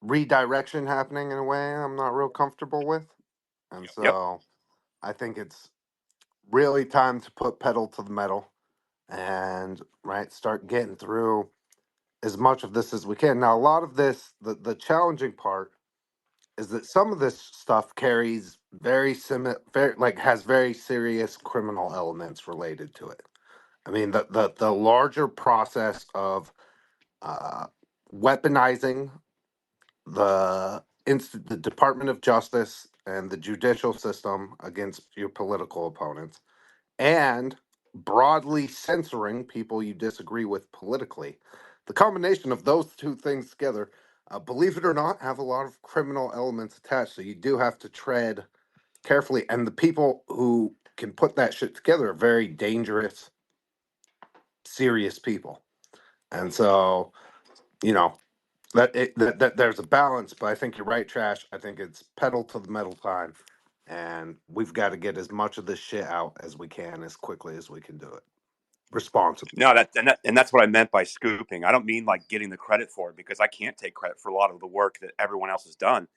redirection happening in a way I'm not real comfortable with. And Yep. so I think it's really time to put pedal to the metal and right start getting through as much of this as we can. Now, a lot of this, the challenging part is that some of this stuff carries very similar, very, like has very serious criminal elements related to it. I mean, the larger process of uh, weaponizing the Department of Justice and the judicial system against your political opponents, and broadly censoring people you disagree with politically. The combination of those two things together, believe it or not, have a lot of criminal elements attached. So you do have to tread carefully. And the people who can put that shit together are very dangerous, serious people. And so, you know, that there's a balance, but I think you're right, Trash. I think it's pedal to the metal time. And we've got to get as much of this shit out as we can as quickly as we can do it responsibly. No, and that's what I meant by scooping. I don't mean like getting the credit for it, because I can't take credit for a lot of the work that everyone else has done.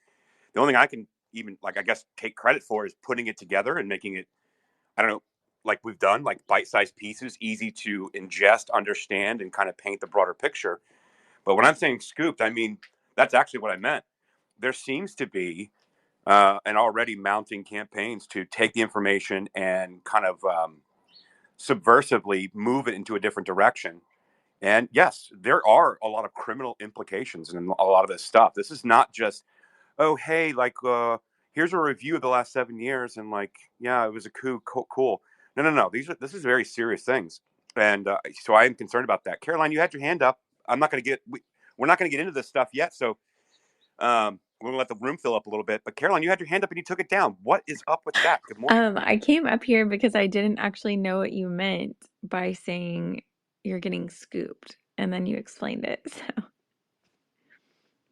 The only thing I can even, like, I guess, take credit for is putting it together and making it, I don't know, like we've done, like bite-sized pieces, easy to ingest, understand, and kind of paint the broader picture. But when I'm saying scooped, I mean, that's actually what I meant. There seems to be an already mounting campaigns to take the information and kind of subversively move it into a different direction. And yes, there are a lot of criminal implications in a lot of this stuff. This is not just, oh, hey, like, here's a review of the last 7 years, and like, yeah, it was a coup, cool. No. This is very serious things, and so I am concerned about that. Caroline, you had your hand up. I'm not going to get. We're not going to get into this stuff yet, so we're going to let the room fill up a little bit. But Caroline, you had your hand up and you took it down. What is up with that? Good morning. I came up here because I didn't actually know what you meant by saying you're getting scooped, and then you explained it. So,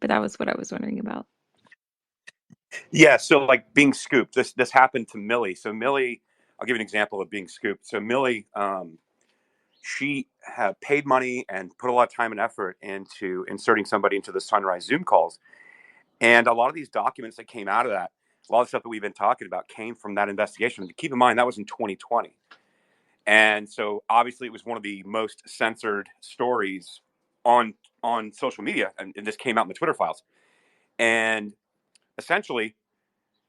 but that was what I was wondering about. Yeah, so like being scooped. This happened to Millie. So Millie, I'll give you an example of being scooped. So Millie, she had paid money and put a lot of time and effort into inserting somebody into the Sunrise Zoom calls, and a lot of these documents that came out of that, a lot of stuff that we've been talking about, came from that investigation. Keep in mind that was in 2020, and so obviously it was one of the most censored stories on social media, and this came out in the Twitter files, and essentially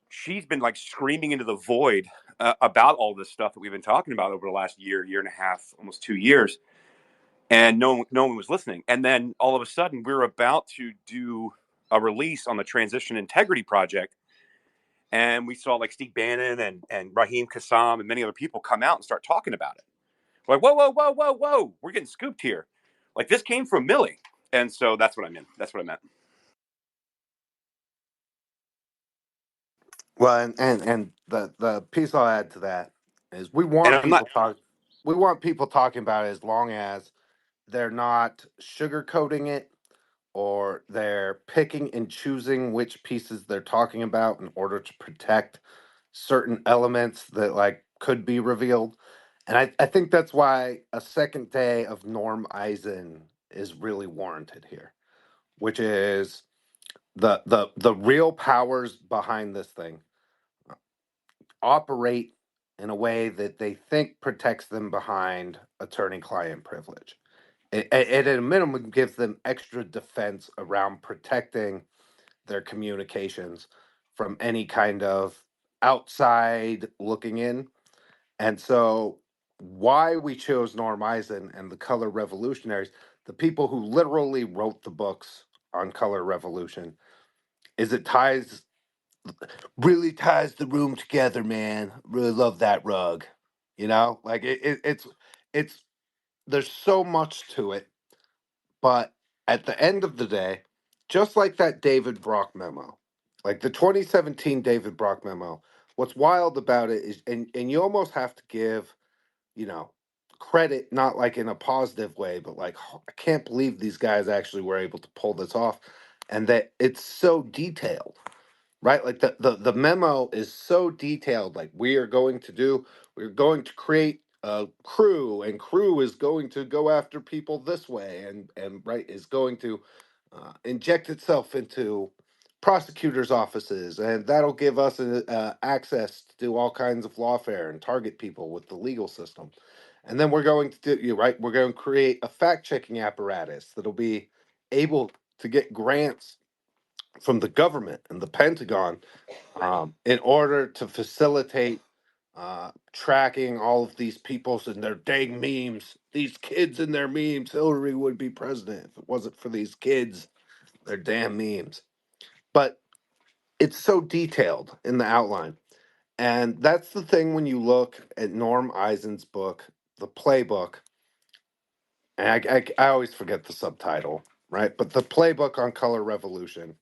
she's been like screaming into the void about all this stuff that we've been talking about over the last year and a half, almost 2 years, and no one was listening. And then all of a sudden, we were about to do a release on the Transition Integrity Project, and we saw like Steve Bannon and Raheem Kassam and many other people come out and start talking about it. We're like, whoa, we're getting scooped here. Like, this came from Millie, and so that's what I meant. That's what I meant. Well, and the piece I'll add to that is And I'm not. we want people talking about it as long as they're not sugarcoating it or they're picking and choosing which pieces they're talking about in order to protect certain elements that like could be revealed. And I think that's why a second day of Norm Eisen is really warranted here, which is the real powers behind this thing operate in a way that they think protects them behind attorney-client privilege. It at a minimum gives them extra defense around protecting their communications from any kind of outside looking in. And so, why we chose Norm Eisen and the Color Revolutionaries, the people who literally wrote the books on Color Revolution, is it really ties the room together, man. Really love that rug. You know, like it's there's so much to it, but at the end of the day, just like that David Brock memo, like the 2017 David Brock memo, what's wild about it is, and you almost have to give, you know, credit, not like in a positive way, but like, I can't believe these guys actually were able to pull this off, and that it's so detailed, right? Like the memo is so detailed. Like, we're going to create a crew, and crew is going to go after people this way, and right is going to inject itself into prosecutors' offices, and that'll give us access to do all kinds of lawfare and target people with the legal system. And then we're going to do, you're right, we're going to create a fact checking apparatus that'll be able to get grants from the government and the Pentagon in order to facilitate tracking all of these peoples and their dang memes. These kids and their memes. Hillary would be president if it wasn't for these kids, their damn memes. But it's so detailed in the outline. And that's the thing when you look at Norm Eisen's book, The Playbook. And I always forget the subtitle, right? But The Playbook on Color Revolution.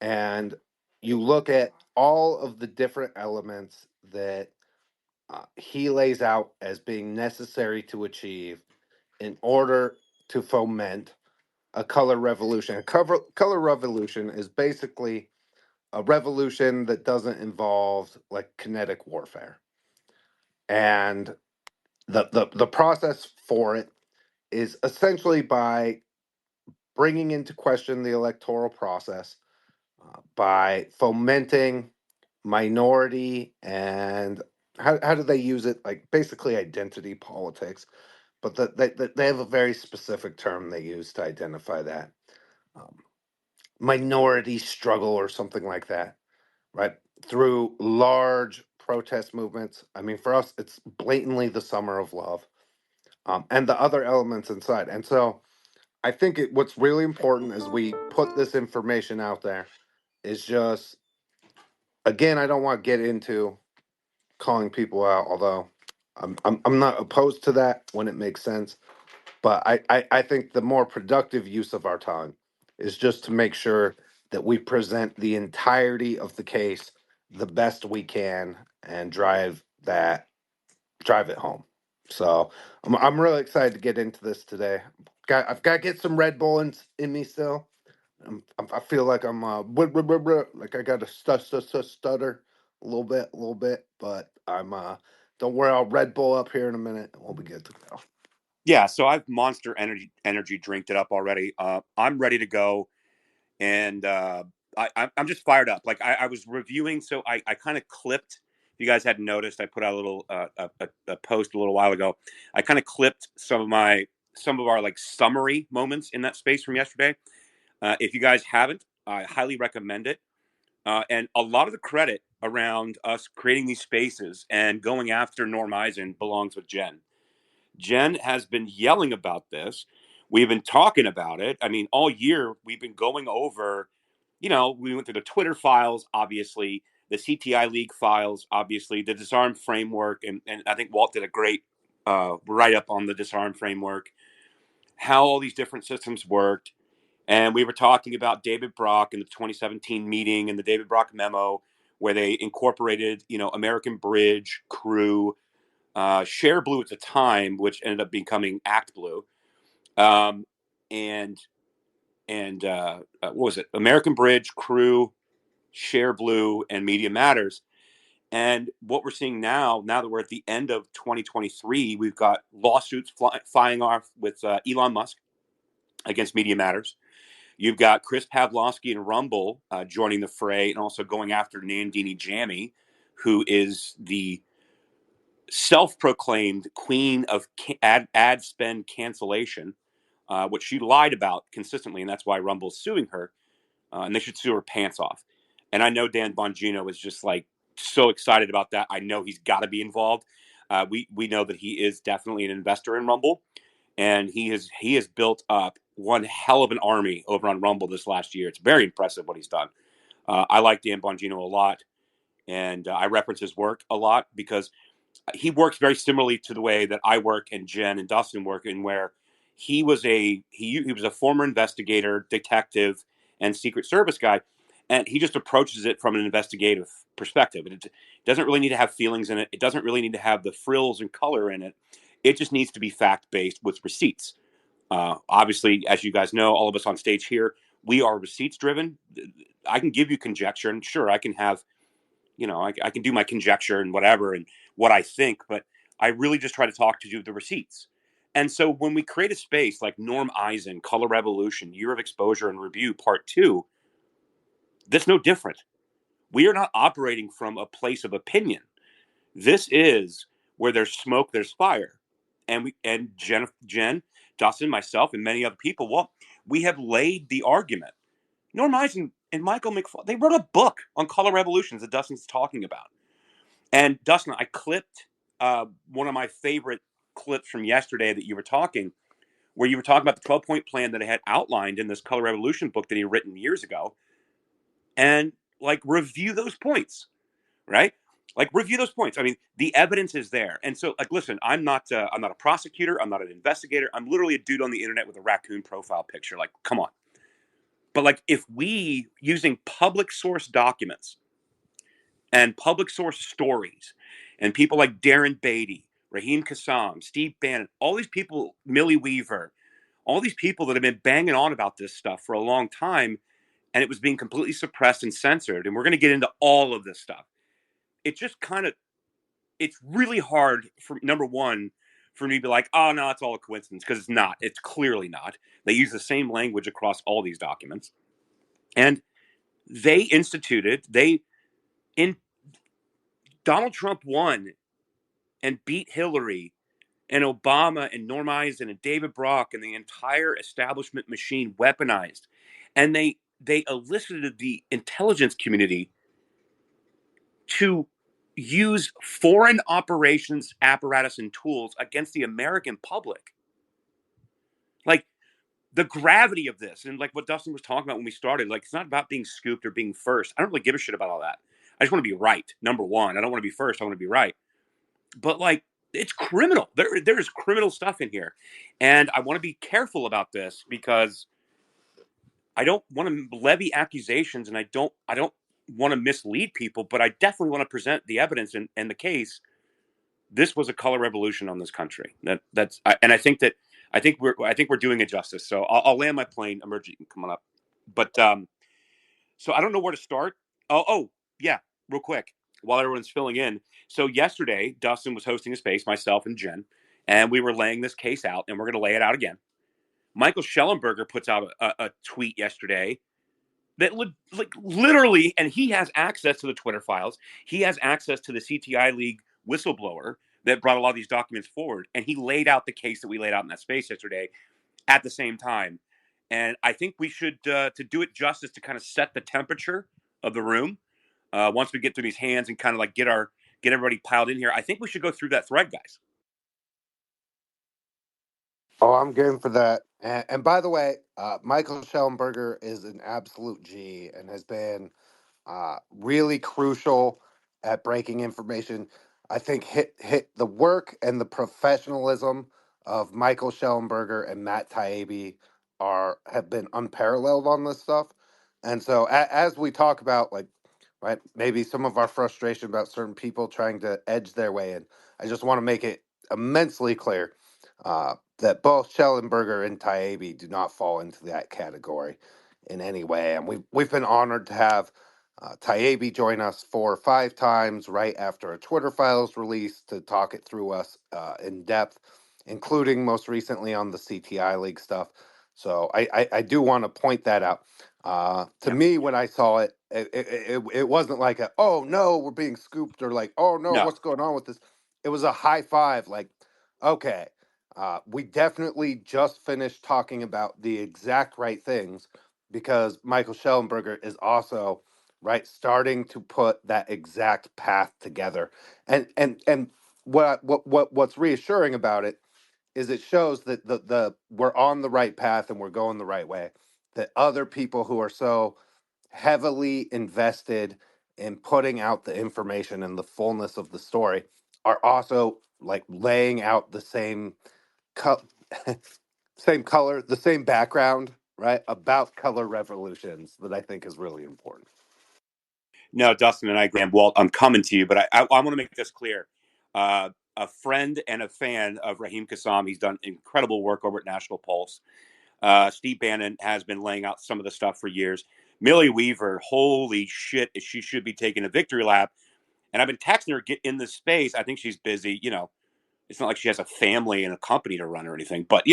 And you look at all of the different elements that he lays out as being necessary to achieve in order to foment a color revolution. Color revolution is basically a revolution that doesn't involve like kinetic warfare. And the process for it is essentially by bringing into question the electoral process, by fomenting minority and how do they use it? Like basically identity politics, but they have a very specific term they use to identify that um, minority struggle or something like that, right? Through large protest movements. I mean, for us, it's blatantly the summer of love, and the other elements inside. And so I think what's really important as we put this information out there is just, again, I don't want to get into calling people out, although I'm not opposed to that when it makes sense. But I think the more productive use of our time is just to make sure that we present the entirety of the case the best we can and drive it home. So I'm really excited to get into this today. I've got to get some Red Bull in me still. I feel like I'm like I got to stutter a little bit, but I'm don't worry, I'll Red Bull up here in a minute and we'll be good to go. Yeah, so I've Monster Energy drinked it up already. I'm ready to go, and I'm just fired up. Like I was reviewing, so I kind of clipped. If you guys hadn't noticed, I put out a little a post a little while ago. I kind of clipped some of our like summary moments in that space from yesterday. If you guys haven't, I highly recommend it. And a lot of the credit around us creating these spaces and going after Norm Eisen belongs with Jen. Jen has been yelling about this. We've been talking about it. I mean, all year we've been going over, we went through the Twitter files, obviously, the CTI League files, obviously, the disarm framework. And I think Walt did a great write up on the disarm framework, how all these different systems worked. And we were talking about David Brock in the 2017 meeting and the David Brock memo, where they incorporated, American Bridge, Crew, Share Blue at the time, which ended up becoming Act Blue, um, and what was it? American Bridge, Crew, Share Blue, and Media Matters. And what we're seeing now that we're at the end of 2023, we've got lawsuits flying off with Elon Musk against Media Matters. You've got Chris Pavlovsky and Rumble joining the fray and also going after Nandini Jammy, who is the self-proclaimed queen of ad spend cancellation, which she lied about consistently, and that's why Rumble's suing her, and they should sue her pants off. And I know Dan Bongino is just like so excited about that. I know he's got to be involved. We know that he is definitely an investor in Rumble, and he has built up one hell of an army over on Rumble this last year. It's very impressive what he's done. I like Dan Bongino a lot, and I reference his work a lot because he works very similarly to the way that I work and Jen and Dustin work, in where he was a former investigator, detective, and Secret Service guy, and he just approaches it from an investigative perspective. It doesn't really need to have feelings in it. It doesn't really need to have the frills and color in it. It just needs to be fact based with receipts. Obviously, as you guys know, all of us on stage here, we are receipts driven. I can give you conjecture, and sure, I can have I can do my conjecture and whatever and what I think, but I really just try to talk to do the receipts. And so when we create a space like Norm Eisen, Color Revolution, Year of Exposure and Review, Part 2, That's no different. We are not operating from a place of opinion. This is where there's smoke, there's fire. And Jen, Dustin, myself, and many other people, well, we have laid the argument. Norm Eisen and Michael McFaul, they wrote a book on color revolutions that Dustin's talking about. And Dustin, I clipped one of my favorite clips from yesterday that you were talking, where you were talking about the 12-point plan that I had outlined in this color revolution book that he had written years ago, and like review those points, right? Like review those points. I mean, the evidence is there. And so, like, listen, I'm not a prosecutor. I'm not an investigator. I'm literally a dude on the internet with a raccoon profile picture. Like, come on. But like, if we using public source documents and public source stories, and people like Darren Beatty, Raheem Kassam, Steve Bannon, all these people, Millie Weaver, all these people that have been banging on about this stuff for a long time, and it was being completely suppressed and censored. And we're going to get into all of this stuff. It just kind of, it's really hard for, number one, for me to be like, oh no, it's all a coincidence, because it's not. It's clearly not. They use the same language across all these documents, and they in Donald Trump won and beat Hillary and Obama and Norm Eisen and David Brock and the entire establishment machine weaponized, and they elicited the intelligence community to use foreign operations apparatus and tools against the American public. Like, the gravity of this, and like what Dustin was talking about when we started, like, it's not about being scooped or being first. I don't really give a shit about all that. I just want to be right. Number one, I don't want to be first. I want to be right. But like, it's criminal. There is criminal stuff in here, and I want to be careful about this because I don't want to levy accusations, and I don't want to mislead people. But I definitely want to present the evidence and the case. This was a color revolution on this country. And I think we're doing it justice. So I'll land my plane. Emergent, come on up. But so I don't know where to start. Oh yeah, real quick while everyone's filling in. So yesterday, Dustin was hosting a space, myself and Jen, and we were laying this case out, and we're going to lay it out again. Michael Schellenberger puts out a tweet yesterday that like literally, and he has access to the Twitter files. He has access to the CTI League whistleblower that brought a lot of these documents forward, and he laid out the case that we laid out in that space yesterday at the same time. And I think we should, to do it justice, to kind of set the temperature of the room. Once we get through these hands and kind of like get everybody piled in here, I think we should go through that thread, guys. Oh, I'm game for that. And by the way, Michael Schellenberger is an absolute G and has been really crucial at breaking information. I think hit the work and the professionalism of Michael Schellenberger and Matt Taibbi are have been unparalleled on this stuff. And so as we talk about, like, right, maybe some of our frustration about certain people trying to edge their way in, I just want to make it immensely clear that both Schellenberger and Taibbi do not fall into that category in any way. And we've been honored to have Taibbi join us 4 or 5 times right after a Twitter files release to talk it through us in depth, including most recently on the CTI League stuff. So I do want to point that out. To Yeah. me, when I saw it, it wasn't like a, oh no, we're being scooped, or like, oh no, No. what's going on with this? It was a high five, like, okay, we definitely just finished talking about the exact right things, because Michael Schellenberger is also right starting to put that exact path together. And what's reassuring about it is it shows that the we're on the right path and we're going the right way. That other people who are so heavily invested in putting out the information and the fullness of the story are also like laying out the same co- same color, the same background, right? About color revolutions, that I think is really important. No, Dustin and I, Graham, Walt, I'm coming to you, but I want to make this clear. A friend and a fan of Raheem Kassam. He's done incredible work over at National Pulse. Steve Bannon has been laying out some of the stuff for years. Millie Weaver, holy shit, she should be taking a victory lap. And I've been texting her, get in this space. I think she's busy. It's not like she has a family and a company to run or anything, but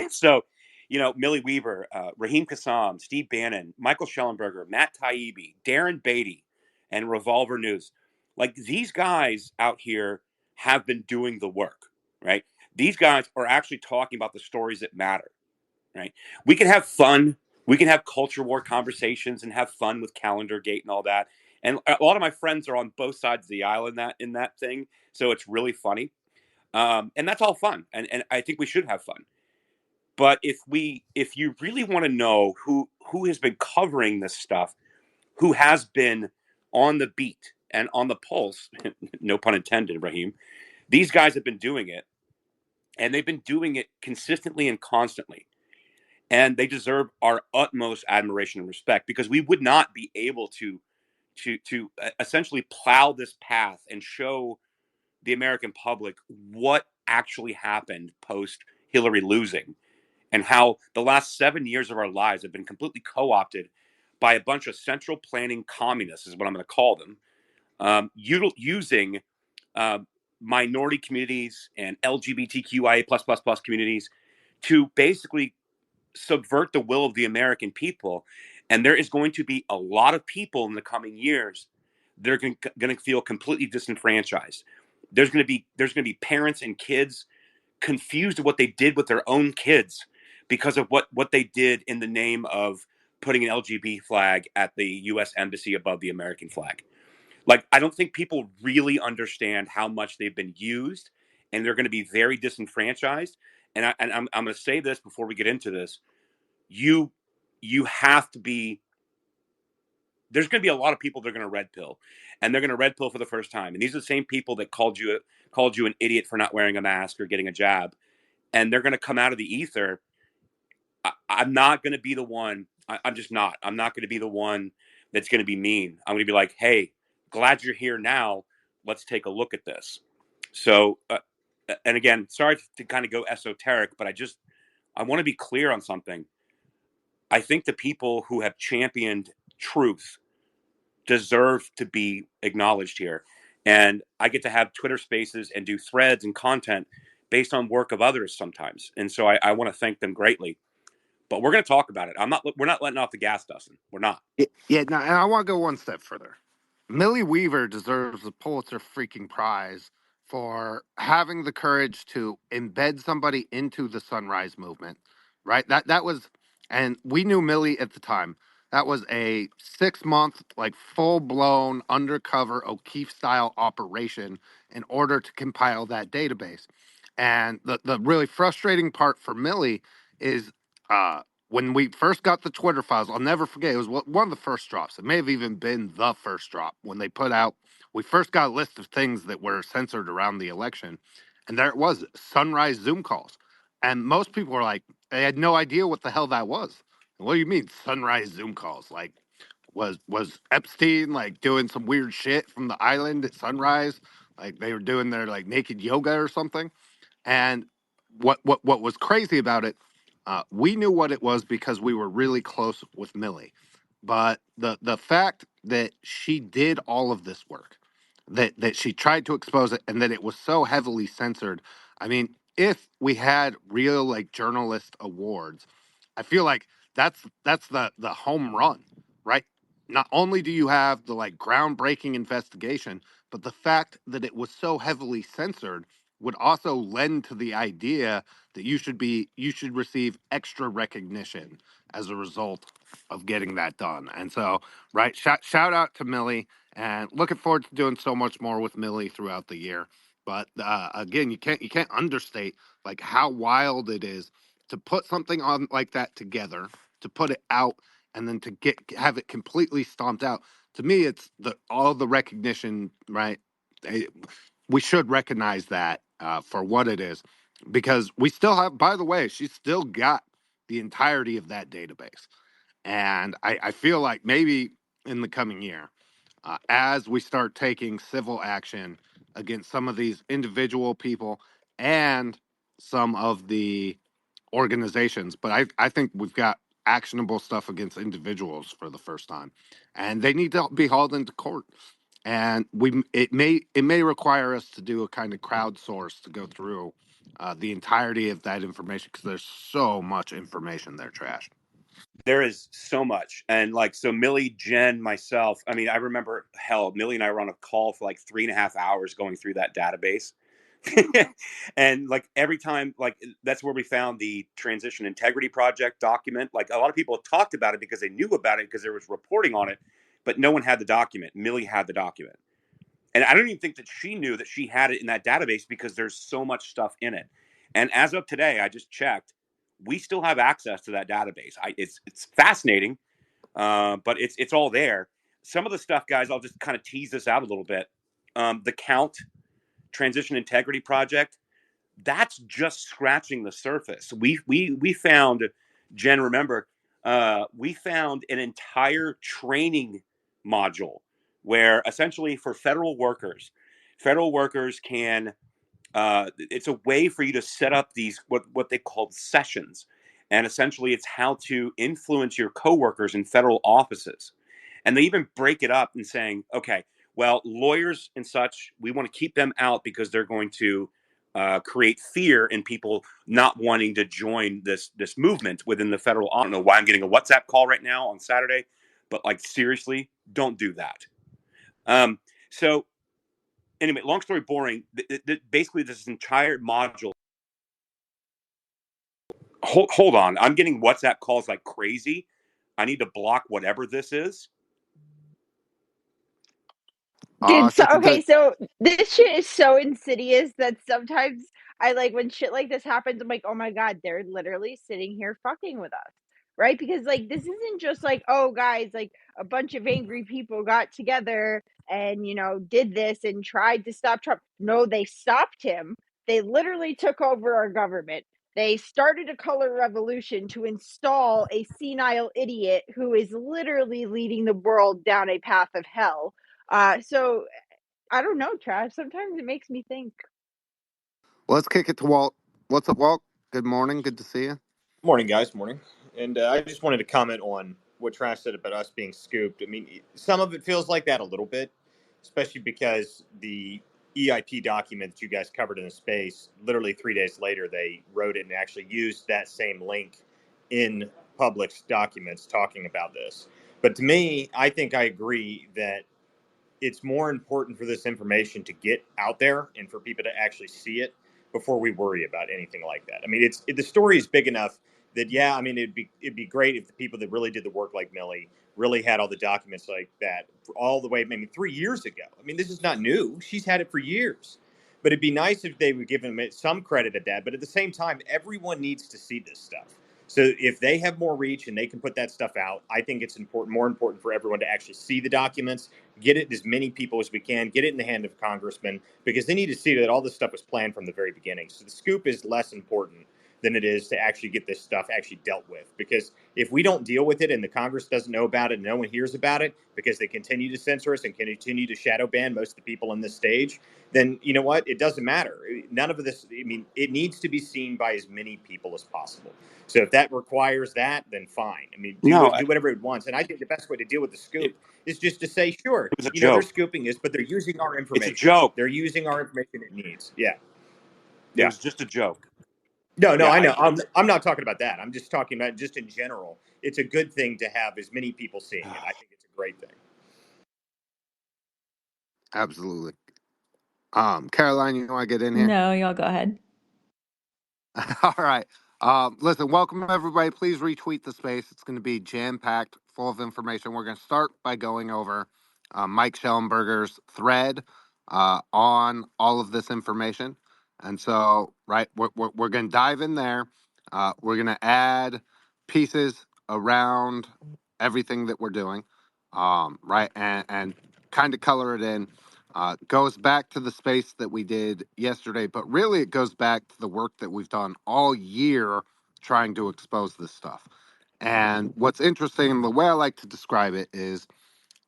so Millie Weaver, Raheem Kassam, Steve Bannon, Michael Schellenberger, Matt Taibbi, Darren Beatty, and Revolver News. Like, these guys out here have been doing the work, right? These guys are actually talking about the stories that matter, right? We can have fun. We can have culture war conversations and have fun with Calendar Gate and all that. And a lot of my friends are on both sides of the aisle in that thing, so it's really funny. And that's all fun, and I think we should have fun. But if you really want to know who has been covering this stuff, who has been on the beat and on the pulse, no pun intended, Raheem, these guys have been doing it, and they've been doing it consistently and constantly. And they deserve our utmost admiration and respect, because we would not be able to essentially plow this path and show the American public what actually happened post Hillary losing, and how the last 7 years of our lives have been completely co-opted by a bunch of central planning communists, is what I'm going to call them, using uh, minority communities and LGBTQIA plus communities to basically subvert the will of the American people. And there is going to be a lot of people in the coming years that are going to feel completely disenfranchised. There's going to be parents and kids confused at what they did with their own kids because of what they did in the name of putting an LGBT flag at the U.S. embassy above the American flag. Like, I don't think people really understand how much they've been used, and they're going to be very disenfranchised. And I'm going to say this before we get into this: you you have to be. There's going to be a lot of people that are going to red pill, and they're going to red pill for the first time. And these are the same people that called you an idiot for not wearing a mask or getting a jab, and they're going to come out of the ether. I'm not going to be the one. I'm just not. I'm not going to be the one that's going to be mean. I'm going to be like, hey, glad you're here now. Let's take a look at this. So, and again, sorry to kind of go esoteric, but I want to be clear on something. I think the people who have championed truth deserve to be acknowledged here. And I get to have Twitter spaces and do threads and content based on work of others sometimes. And so I want to thank them greatly. But we're going to talk about it. We're not letting off the gas, Dustin. We're not. Yeah, no, and I want to go one step further. Millie Weaver deserves a Pulitzer freaking prize for having the courage to embed somebody into the Sunrise Movement, right? That was, and we knew Millie at the time. That was a 6 month, like full blown undercover O'Keefe style operation in order to compile that database. And the really frustrating part for Millie is when we first got the Twitter files, I'll never forget. It was one of the first drops. It may have even been the first drop when they put out. We first got a list of things that were censored around the election, and there it was: Sunrise Zoom calls. And most people were like, they had no idea what the hell that was. What do you mean Sunrise Zoom calls? Like, was Epstein like doing some weird shit from the island at Sunrise? Like they were doing their like naked yoga or something? And what was crazy about it, we knew what it was because we were really close with Millie. But the fact that she did all of this work, that she tried to expose it, and that it was so heavily censored. I mean, if we had real like journalist awards, I feel like that's the home run, right? Not only do you have the like groundbreaking investigation, but the fact that it was so heavily censored would also lend to the idea that you should receive extra recognition as a result of getting that done. And so, right, shout out to Millie, and looking forward to doing so much more with Millie throughout the year. But again, you can't understate like how wild it is to put something on like that together, to put it out, and then to have it completely stomped out. To me, it's the all the recognition, right? Eh, we should recognize that for what it is, because we still have. By the way, she's still got the entirety of that database, and I feel like maybe in the coming year, as we start taking civil action against some of these individual people and some of the organizations, but I think we've got actionable stuff against individuals for the first time, and they need to be hauled into court. And it may require us to do a kind of crowdsource to go through the entirety of that information because there's so much information there, Trash. There is so much. And like, so Millie, Jen, myself, I mean, I remember, hell, Millie and I were on a call for like 3.5 hours going through that database. And like every time, like that's where we found the transition integrity project document. Like a lot of people talked about it because they knew about it because there was reporting on it, but no one had the document. Millie had the document. And I don't even think that she knew that she had it in that database because there's so much stuff in it. And as of today, I just checked, we still have access to that database. It's fascinating, but it's all there. Some of the stuff, guys, I'll just kind of tease this out a little bit. The Count Transition Integrity Project, that's just scratching the surface. We found, Jen, remember, we found an entire training module where essentially for federal workers can it's a way for you to set up these what they call sessions, and essentially it's how to influence your coworkers in federal offices. And they even break it up and saying, okay, well, lawyers and such, we want to keep them out because they're going to create fear in people not wanting to join this movement within the federal. I don't know why I'm getting a WhatsApp call right now on Saturday, but like seriously, don't do that. So anyway, long story boring. Basically, this entire module. Hold on, I'm getting WhatsApp calls like crazy. I need to block whatever this is. Dude, so Take a okay, so this shit is so insidious that sometimes I like when shit like this happens, I'm like, oh my god, they're literally sitting here fucking with us. Right? Because like this isn't just like, oh guys, like a bunch of angry people got together and did this and tried to stop Trump. No, they stopped him. They literally took over our government. They started a color revolution to install a senile idiot who is literally leading the world down a path of hell. So I don't know, Trash. Sometimes it makes me think. Let's kick it to Walt. What's up, Walt? Good morning. Good to see you. Morning, guys. Morning. And I just wanted to comment on what Trash said about us being scooped. I mean, some of it feels like that a little bit, especially because the EIP document that you guys covered in the space, literally 3 days later, they wrote it and actually used that same link in public documents talking about this. But to me, I think I agree that it's more important for this information to get out there and for people to actually see it before we worry about anything like that. I mean, the story is big enough that I mean, it'd be great if the people that really did the work like Millie really had all the documents like that all the way maybe 3 years ago. I mean, this is not new; she's had it for years. But it'd be nice if they would give them some credit at that. But at the same time, everyone needs to see this stuff. So if they have more reach and they can put that stuff out, I think it's more important for everyone to actually see the documents, get it to as many people as we can, get it in the hand of congressmen, because they need to see that all this stuff was planned from the very beginning. So the scoop is less important than it is to actually get this stuff actually dealt with. Because if we don't deal with it and the Congress doesn't know about it, no one hears about it because they continue to censor us and continue to shadow ban most of the people on this stage, then you know what? It doesn't matter. None of this, I mean, it needs to be seen by as many people as possible. So if that requires that, then fine. I mean, do whatever it wants. And I think the best way to deal with the scoop is just to say, sure, It was a joke. they're scooping this, but they're using our information. It's a joke. They're using our information it needs. Yeah. It was just a joke. No, Yeah, I know. I'm not talking about that. I'm just talking about just in general. It's a good thing to have as many people seeing it. I think it's a great thing. Absolutely. Caroline, you want to get in here? No, y'all go ahead. All right. Listen, welcome everybody. Please retweet the space. It's going to be jam packed, full of information. We're going to start by going over Mike Schellenberger's thread on all of this information. And so, right, we're going to dive in there. We're going to add pieces around everything that we're doing, right, and kind of color it in. Goes back to the space that we did yesterday, but really it goes back to the work that we've done all year trying to expose this stuff. And what's interesting, and the way I like to describe it is,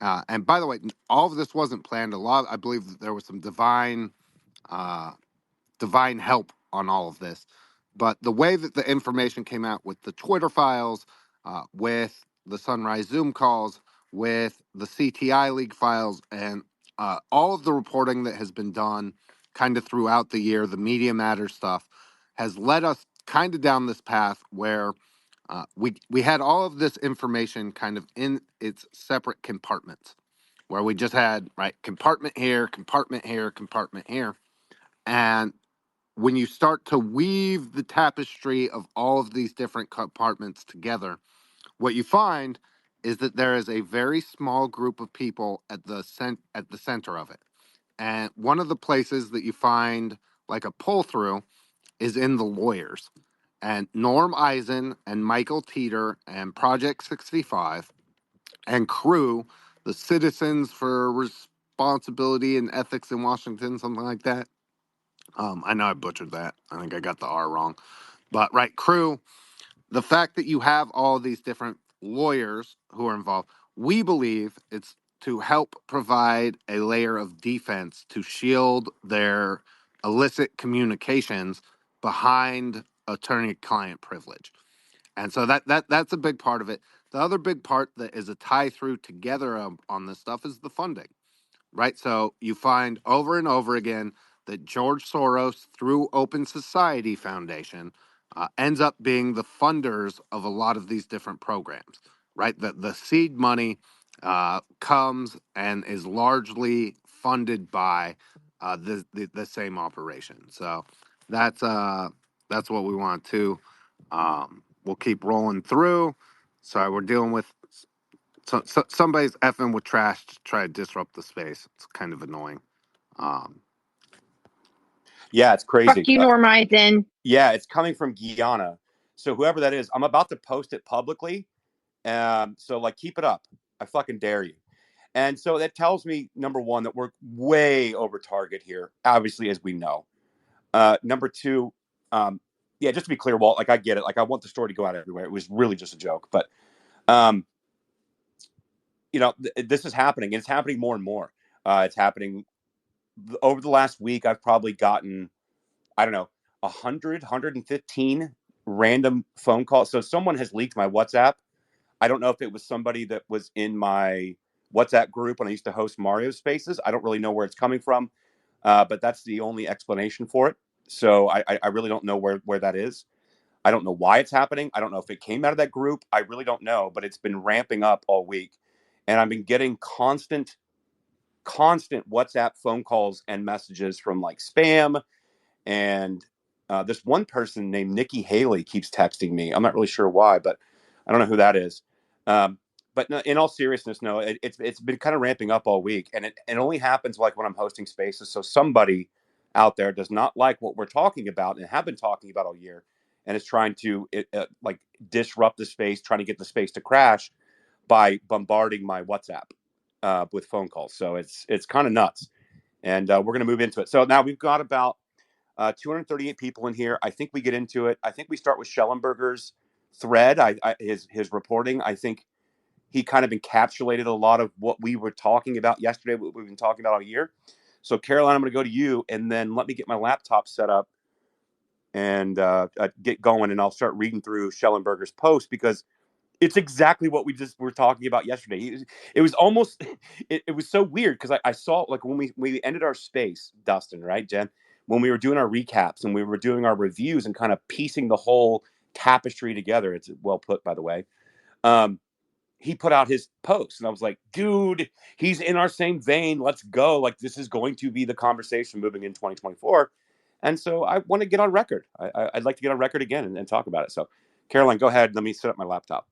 and by the way, all of this wasn't planned. I believe that there was some uh, divine help on all of this. But the way that the information came out with the Twitter files, with the Sunrise Zoom calls, with the CTI League files, and all of the reporting that has been done kind of throughout the year, the Media Matters stuff, has led us kind of down this path where we had all of this information kind of in its separate compartments, where we just had right compartment here, compartment here, compartment here, and when you start to weave the tapestry of all of these different compartments together, what you find is that there is a very small group of people at the center of it. And one of the places that you find like a pull through is in the lawyers. And Norm Eisen and Michael Teeter and Project 65 and crew, the Citizens for Responsibility and Ethics in Washington, something like that. I know I butchered that. I think I got the R wrong. But right, crew, the fact that you have all these different lawyers who are involved, we believe it's to help provide a layer of defense to shield their illicit communications behind attorney-client privilege. And so that's a big part of it. The other big part that is a tie through together on this stuff is the funding, right? So you find over and over again that George Soros, through Open Society Foundation, ends up being the funders of a lot of these different programs, right? The seed money comes and is largely funded by the same operation. So that's what we want to. We'll keep rolling through. Sorry, we're dealing with somebody's effing with trash to try to disrupt the space. It's kind of annoying. Um, Yeah, it's Fuck crazy. you, Norm Eisen. Yeah, it's coming from Guyana. So whoever that is, I'm about to post it publicly. So like, keep it up. I fucking dare you. And so that tells me, number one, that we're way over target here, obviously, as we know. Number two, yeah, just to be clear, Walt, like I get it. Like I want the story to go out everywhere. It was really just a joke, but um, this is happening, and it's happening more and more. It's happening over the last week. I've probably gotten, I don't know, 115 random phone calls. So someone has leaked my WhatsApp. I don't know if it was somebody that was in my WhatsApp group when I used to host Mario Spaces. I don't really know where it's coming from, but that's the only explanation for it. So I really don't know where that is. I don't know why it's happening. I don't know if it came out of that group. I really don't know, but it's been ramping up all week. And I've been getting constant WhatsApp phone calls and messages from like spam. And this one person named Nikki Haley keeps texting me. I'm not really sure why, but I don't know who that is. But no, in all seriousness, no, it's been kind of ramping up all week, and it only happens like when I'm hosting spaces. So somebody out there does not like what we're talking about and have been talking about all year, and is trying to like disrupt the space, trying to get the space to crash by bombarding my WhatsApp with phone calls. So it's kind of nuts, and we're going to move into it. So now we've got about 238 people in here. I think we get into it. I think we start with Schellenberger's thread. His reporting. I think he kind of encapsulated a lot of what we were talking about yesterday, what we've been talking about all year. So, Caroline, I'm going to go to you, and then let me get my laptop set up and get going, and I'll start reading through Schellenberger's post because it's exactly what we just were talking about yesterday. It was almost, it was so weird because I saw like when we ended our space, Dustin, right, Jen, when we were doing our recaps and we were doing our reviews and kind of piecing the whole tapestry together. It's well put, by the way. He put out his post and I was like, dude, he's in our same vein. Let's go. Like, this is going to be the conversation moving in 2024. And so I want to get on record. I'd like to get on record again and talk about it. So, Caroline, go ahead. Let me set up my laptop.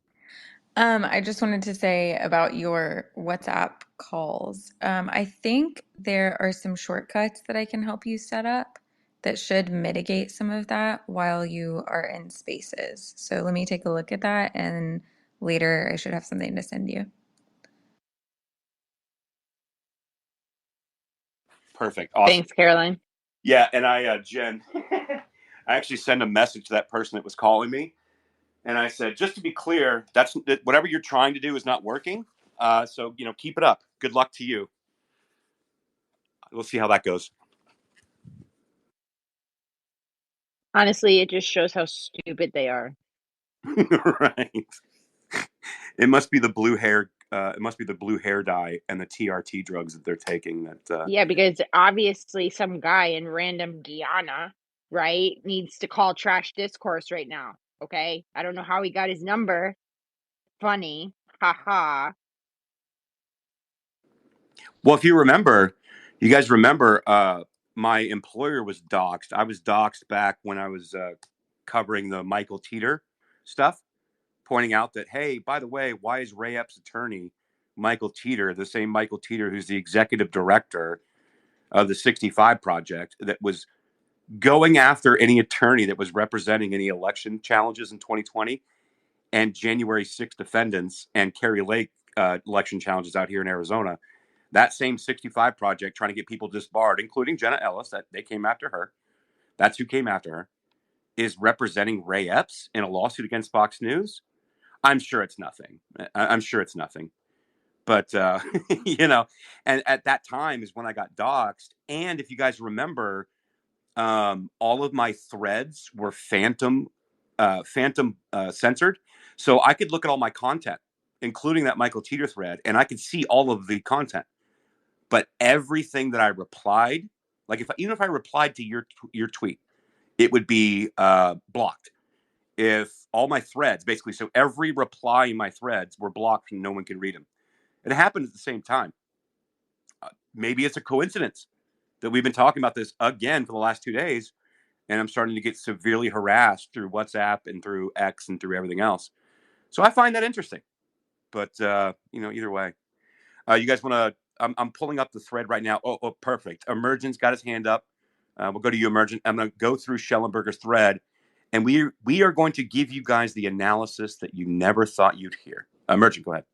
I just wanted to say about your WhatsApp calls. I think there are some shortcuts that I can help you set up that should mitigate some of that while you are in spaces. So let me take a look at that, and later I should have something to send you. Perfect. Awesome. Thanks, Caroline. Yeah. And Jen, I actually sent a message to that person that was calling me. And I said, just to be clear, that's whatever you're trying to do is not working. So, keep it up. Good luck to you. We'll see how that goes. Honestly, it just shows how stupid they are. Right. It must be the blue hair. It must be the blue hair dye and the TRT drugs that they're taking. That Yeah, because obviously some guy in random Guyana right, needs to call Trash Discourse right now. Okay, I don't know how he got his number. Funny, haha. Well, if you guys remember, my employer was doxxed. I was doxxed back when I was covering the Michael Teeter stuff, pointing out that, hey, by the way, why is Ray Epps' attorney, Michael Teeter, the same Michael Teeter who's the executive director of the 65 Project, that was going after any attorney that was representing any election challenges in 2020 and January 6th defendants and Kerry Lake election challenges out here in Arizona. That same 65 Project trying to get people disbarred, including Jenna Ellis, that they came after her. That's who came after her, is representing Ray Epps in a lawsuit against Fox News. I'm sure it's nothing. I'm sure it's nothing. But, and at that time is when I got doxxed. And if you guys remember, all of my threads were phantom censored. So I could look at all my content, including that Michael Teeter thread, and I could see all of the content. But everything that I replied, like even if I replied to your tweet, it would be blocked. If all my threads, basically, so every reply in my threads were blocked and no one could read them. It happened at the same time. Maybe it's a coincidence that we've been talking about this again for the last 2 days, and I'm starting to get severely harassed through WhatsApp and through X and through everything else. So I find that interesting. But either way, you guys want to? I'm pulling up the thread right now. Oh, perfect. Emergent's got his hand up. We'll go to you, Emergent. I'm going to go through Schellenberger's thread, and we are going to give you guys the analysis that you never thought you'd hear. Emergent, go ahead.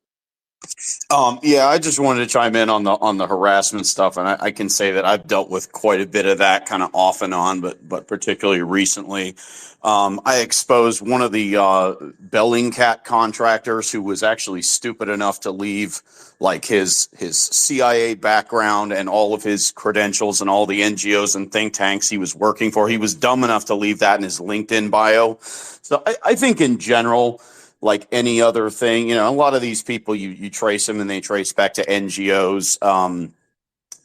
Yeah, I just wanted to chime in on the harassment stuff, and I can say that I've dealt with quite a bit of that, kind of off and on, but particularly recently. I exposed one of the Bellingcat contractors who was actually stupid enough to leave like his CIA background and all of his credentials and all the NGOs and think tanks he was working for. He was dumb enough to leave that in his LinkedIn bio. So I think in general, like any other thing, a lot of these people, you trace them and they trace back to NGOs,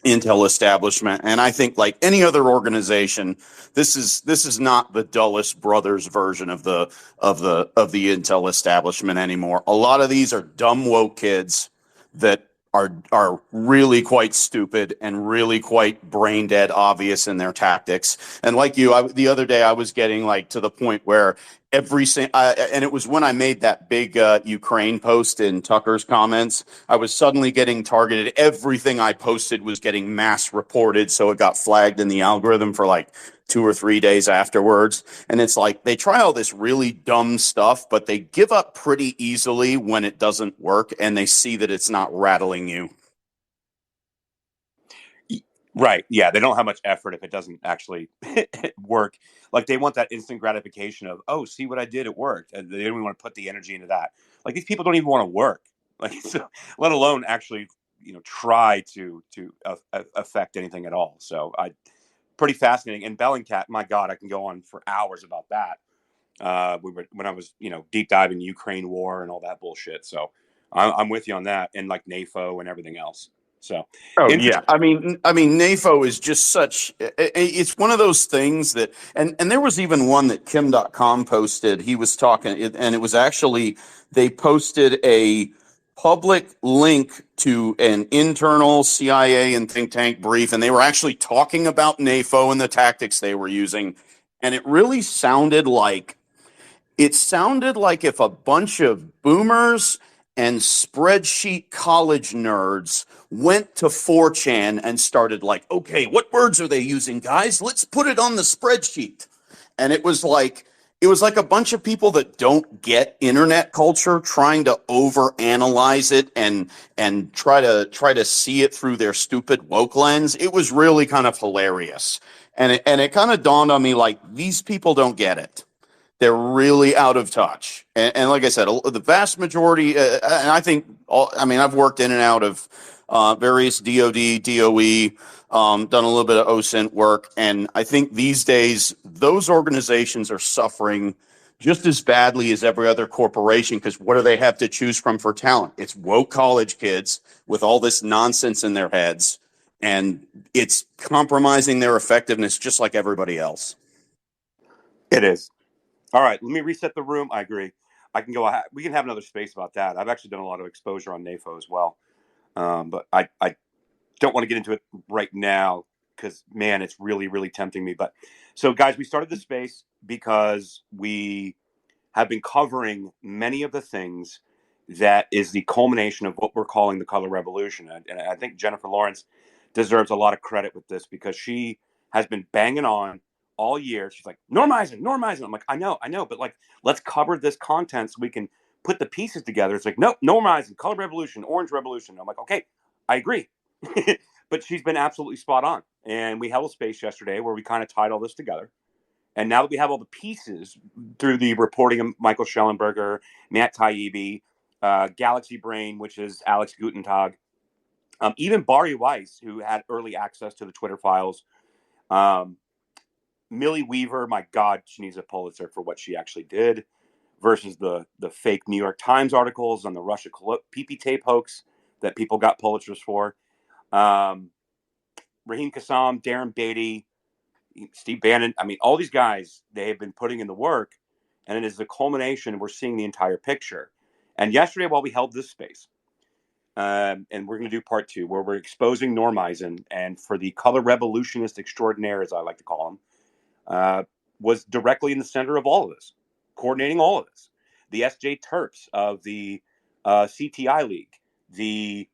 intel establishment. And I think like any other organization, this is not the dullest brothers version of the intel establishment anymore. A lot of these are dumb woke kids that are really quite stupid and really quite brain dead obvious in their tactics. And like the other day I was getting like to the point where and it was when I made that big Ukraine post in Tucker's comments, I was suddenly getting targeted. Everything I posted was getting mass reported, so it got flagged in the algorithm for like 2 or 3 days afterwards. And it's like they try all this really dumb stuff, but they give up pretty easily when it doesn't work and they see that it's not rattling you. Right. Yeah. They don't have much effort if it doesn't actually work. Like they want that instant gratification of, oh, see what I did? It worked. And they don't even want to put the energy into that. Like these people don't even want to work, like, so, let alone actually, try to affect anything at all. So pretty fascinating. And Bellingcat, my God, I can go on for hours about that. When I was, deep diving Ukraine war and all that bullshit. So I'm with you on that. And like NAFO and everything else. So, oh yeah, I mean, NAFO is just such. It's one of those things that, and there was even one that Kim.com posted. He was talking, and it was actually they posted a public link to an internal CIA and think tank brief, and they were actually talking about NAFO and the tactics they were using, and it really sounded like. It sounded like if a bunch of boomers and spreadsheet college nerds went to 4chan and started like, okay, what words are they using, guys? Let's put it on the spreadsheet. And it was like a bunch of people that don't get internet culture trying to overanalyze it and try to see it through their stupid woke lens. It was really kind of hilarious. And it kind of dawned on me like these people don't get it. They're really out of touch. And like I said, the vast majority, and I think, I've worked in and out of various DOD, DOE, done a little bit of OSINT work. And I think these days, those organizations are suffering just as badly as every other corporation because what do they have to choose from for talent? It's woke college kids with all this nonsense in their heads. And it's compromising their effectiveness just like everybody else. It is. All right, let me reset the room. I agree. I can go. We can have another space about that. I've actually done a lot of exposure on NAFO as well, but I don't want to get into it right now because, man, it's really, really tempting me. But so, guys, we started this space because we have been covering many of the things that is the culmination of what we're calling the color revolution. And I think Jennifer Lawrence deserves a lot of credit with this because she has been banging on all year. She's like, normizing, normizing. I'm like, I know, but like, let's cover this content so we can put the pieces together. It's like, nope, normizing, color revolution, orange revolution. I'm like, okay, I agree. But she's been absolutely spot on. And we held a space yesterday where we kind of tied all this together. And now that we have all the pieces through the reporting of Michael Schellenberger, Matt Taibbi, Galaxy Brain, which is Alex Gutentag, even Bari Weiss, who had early access to the Twitter files, Millie Weaver, my God, she needs a Pulitzer for what she actually did, versus the fake New York Times articles on the Russia PP tape hoax that people got Pulitzers for. Raheem Kassam, Darren Beatty, Steve Bannon. I mean, all these guys, they have been putting in the work, and it is the culmination. We're seeing the entire picture. And yesterday, while we held this space, and we're going to do part 2, where we're exposing Norm Eisen, and for the color revolutionist extraordinaire, as I like to call him, was directly in the center of all of this, coordinating all of this. The S.J. Terps of the CTI League, the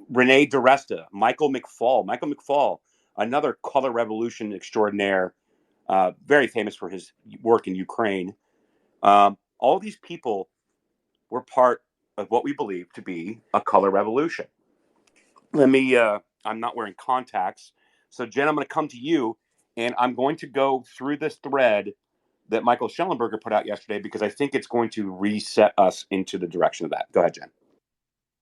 Renee DiResta, Michael McFall, another color revolution extraordinaire, very famous for his work in Ukraine. All these people were part of what we believe to be a color revolution. I'm not wearing contacts. So, Jen, I'm going to come to you, and I'm going to go through this thread that Michael Schellenberger put out yesterday because I think it's going to reset us into the direction of that. Go ahead, Jen.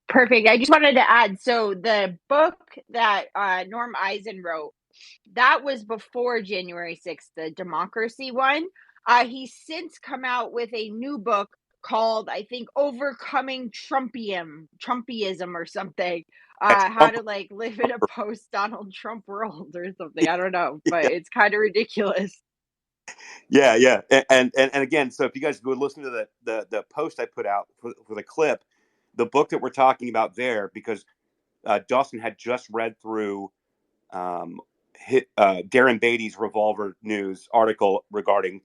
Perfect. I just wanted to add, so the book that Norm Eisen wrote, that was before January 6th, the democracy one. He's since come out with a new book called, I think, Overcoming Trumpyism or something. How to like live in a post Donald Trump world or something. I don't know, but it's kind of ridiculous. Yeah. And again, so if you guys go listen to the post I put out for the clip, the book that we're talking about there, because Dawson had just read through Darren Beatty's Revolver News article regarding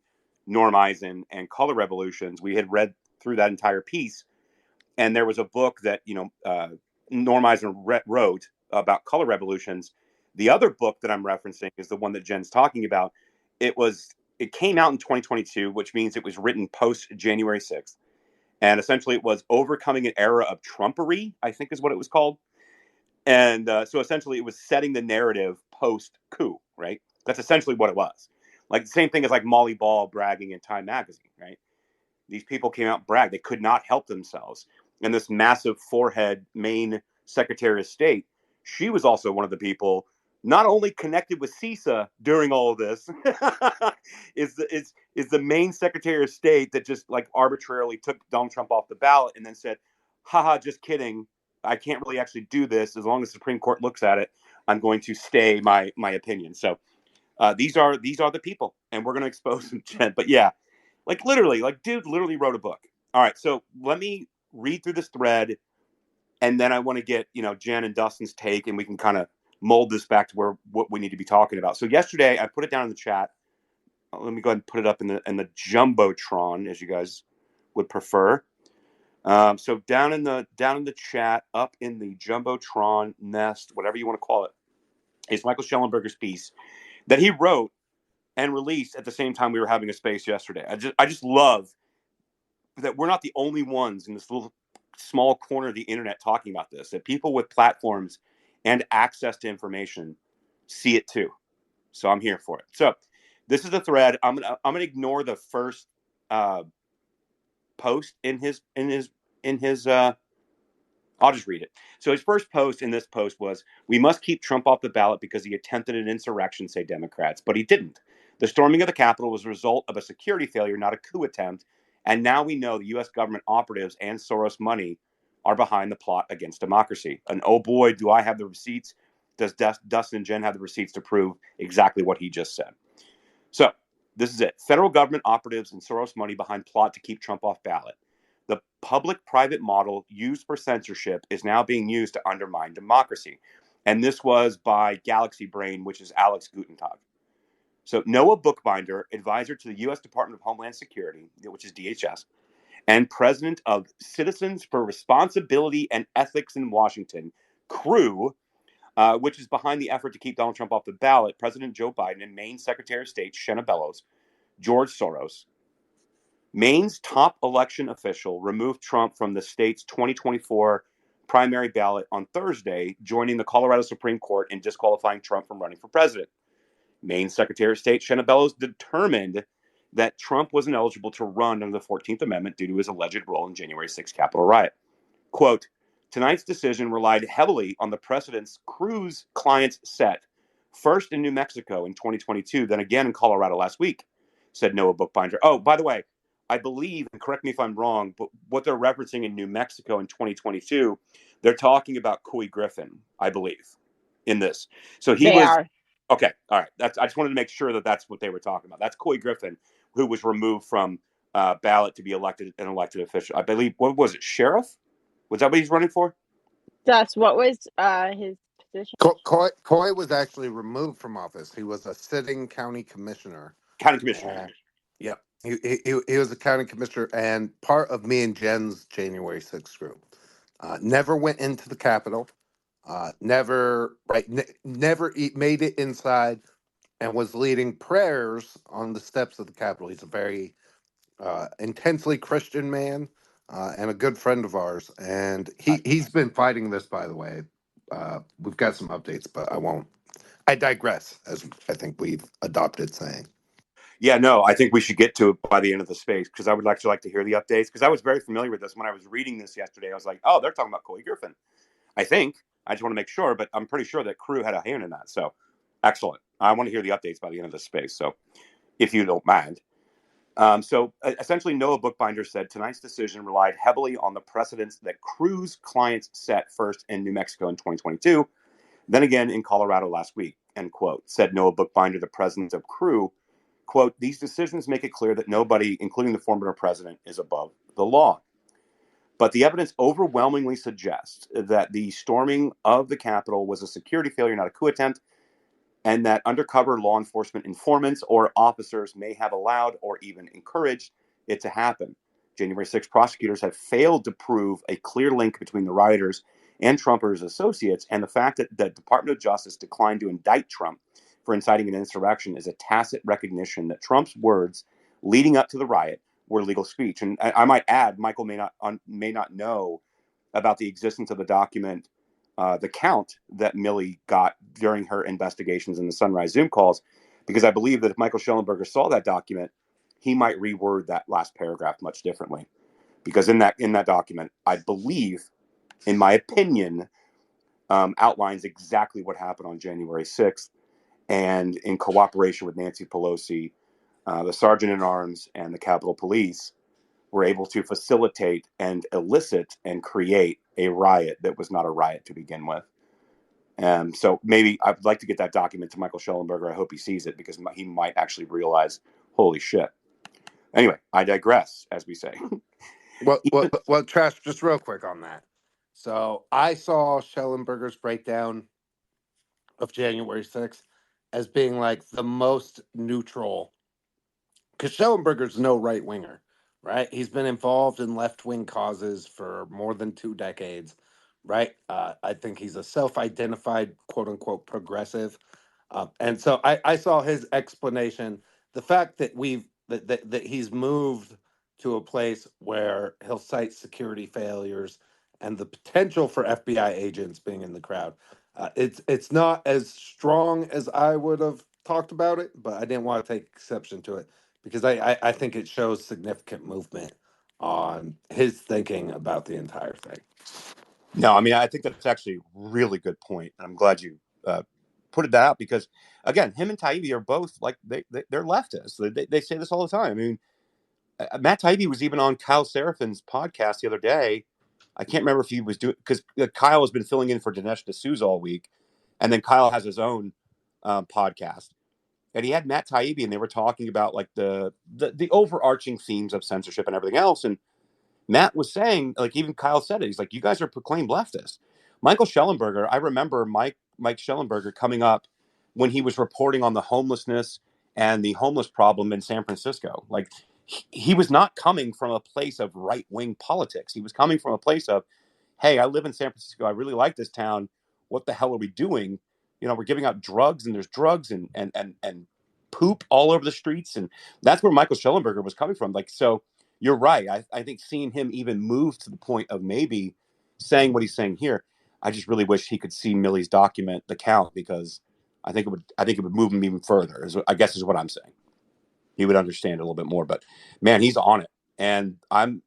Norm Eisen and color revolutions. We had read through that entire piece, and there was a book that Norm Eisen wrote about color revolutions. The other book that I'm referencing is the one that Jen's talking about. It came out in 2022, which means it was written post January 6th. And essentially, it was Overcoming an Era of Trumpery, I think is what it was called. And so essentially, it was setting the narrative post coup, right? That's essentially what it was. Like the same thing as like Molly Ball bragging in Time magazine, right? These people came out and bragged. They could not help themselves. And this massive forehead Maine Secretary of State, she was also one of the people not only connected with CISA during all of this, is the Maine Secretary of State that just like arbitrarily took Donald Trump off the ballot and then said, haha, just kidding. I can't really actually do this. As long as the Supreme Court looks at it, I'm going to stay my opinion. So these are the people, and we're going to expose them, Jen. But yeah, like literally, like dude literally wrote a book. All right, so let me read through this thread, and then I want to get Jen and Dustin's take, and we can kind of mold this back to what we need to be talking about. So yesterday, I put it down in the chat. Let me go ahead and put it up in the jumbotron, as you guys would prefer. So down in the chat, up in the jumbotron nest, whatever you want to call it, is Michael Schellenberger's piece that he wrote and released at the same time we were having a space yesterday. I just love that we're not the only ones in this little small corner of the internet talking about this, that people with platforms and access to information see it too. So I'm here for it. So this is the thread. I'm gonna ignore the first post in his I'll just read it. So his first post in this post was, "We must keep Trump off the ballot because he attempted an insurrection, say Democrats, but he didn't. The storming of the Capitol was a result of a security failure, not a coup attempt. And now we know the U.S. government operatives and Soros money are behind the plot against democracy. And oh boy, do I have the receipts. Does Dustin and Jen have the receipts to prove exactly what he just said?" So This is it. Federal government operatives and Soros money behind plot to keep Trump off ballot. The public-private model used for censorship is now being used to undermine democracy. And this was by Galaxy Brain, which is Alex Gutentag. So Noah Bookbinder, advisor to the U.S. Department of Homeland Security, which is DHS, and president of Citizens for Responsibility and Ethics in Washington, CREW, which is behind the effort to keep Donald Trump off the ballot, President Joe Biden and Maine Secretary of State Shenna Bellows, George Soros, Maine's top election official, removed Trump from the state's 2024 primary ballot on Thursday, joining the Colorado Supreme Court in disqualifying Trump from running for president. Maine Secretary of State Shenna Bellows determined that Trump was ineligible to run under the 14th Amendment due to his alleged role in January 6th Capitol riot. Quote, tonight's decision relied heavily on the precedents CREW's clients set, first in New Mexico in 2022, then again in Colorado last week, said Noah Bookbinder. Oh, by the way, I believe, and correct me if I'm wrong, but what they're referencing in New Mexico in 2022, they're talking about Couy Griffin, I believe, in this. So he They was, are. okay, all right. I just wanted to make sure that that's what they were talking about. That's Couy Griffin, who was removed from ballot to be elected an elected official. I believe, what was it, sheriff? Was that what he's running for? Dust, what was his position? Coy was actually removed from office. He was a sitting county commissioner. County commissioner. Yep. He was a county commissioner and part of me and Jen's January 6th group. Never went into the Capitol. Never made it inside, and was leading prayers on the steps of the Capitol. He's a very intensely Christian man and a good friend of ours. And he's been fighting this, by the way. We've got some updates, but I won't. I digress, as I think we've adopted saying. Yeah, no, I think we should get to it by the end of the space because I would actually like to hear the updates because I was very familiar with this when I was reading this yesterday. I was like, oh, they're talking about Couy Griffin. I think. I just want to make sure, but I'm pretty sure that CREW had a hand in that. So excellent. I want to hear the updates by the end of the space. So if you don't mind. Essentially, Noah Bookbinder said tonight's decision relied heavily on the precedents that CREW's clients set first in New Mexico in 2022, then again in Colorado last week, end quote, said Noah Bookbinder, the president of CREW. Quote, these decisions make it clear that nobody, including the former president, is above the law. But the evidence overwhelmingly suggests that the storming of the Capitol was a security failure, not a coup attempt, and that undercover law enforcement informants or officers may have allowed or even encouraged it to happen. January 6 prosecutors have failed to prove a clear link between the rioters and Trumpers' associates, and the fact that the Department of Justice declined to indict Trump for inciting an insurrection is a tacit recognition that Trump's words leading up to the riot were legal speech. And I might add, Michael may not know about the existence of the document, the count that Milley got during her investigations in the Sunrise Zoom calls, because I believe that if Michael Schellenberger saw that document, he might reword that last paragraph much differently. Because in that document, I believe, in my opinion, outlines exactly what happened on January 6th, and in cooperation with Nancy Pelosi, the sergeant at arms and the Capitol Police were able to facilitate and elicit and create a riot that was not a riot to begin with. So maybe I'd like to get that document to Michael Schellenberger. I hope he sees it because he might actually realize, holy shit. Anyway, I digress, as we say. Well, Trash, just real quick on that. So I saw Schellenberger's breakdown of January 6th as being like the most neutral, because Schellenberger's no right winger, right? He's been involved in left wing causes for more than 2 decades, right? I think he's a self identified, quote unquote, progressive. And so I saw his explanation. The fact that that he's moved to a place where he'll cite security failures and the potential for FBI agents being in the crowd. It's not as strong as I would have talked about it, but I didn't want to take exception to it because I think it shows significant movement on his thinking about the entire thing. No, I mean, I think that's actually a really good point. I'm glad you put it out because, again, him and Taibbi are both like they're leftists. They say this all the time. I mean, Matt Taibbi was even on Kyle Serafin's podcast the other day. I can't remember if he was doing because Kyle has been filling in for Dinesh D'Souza all week, and then Kyle has his own podcast. and he had Matt Taibbi, and they were talking about like the overarching themes of censorship and everything else. And Matt was saying, like even Kyle said it, he's like, you guys are proclaimed leftists. Michael Schellenberger, I remember Mike Schellenberger coming up when he was reporting on the homelessness and the homeless problem in San Francisco. Like he was not coming from a place of right wing politics. He was coming from a place of, hey, I live in San Francisco. I really like this town. What the hell are we doing? You know, we're giving out drugs, and there's drugs and poop all over the streets, and that's where Michael Schellenberger was coming from. Like, so you're right. I think seeing him even move to the point of maybe saying what he's saying here, I just really wish he could see Milley's document, the count, because I think it would move him even further. I guess is what I'm saying. He would understand a little bit more. But man, he's on it, and I'm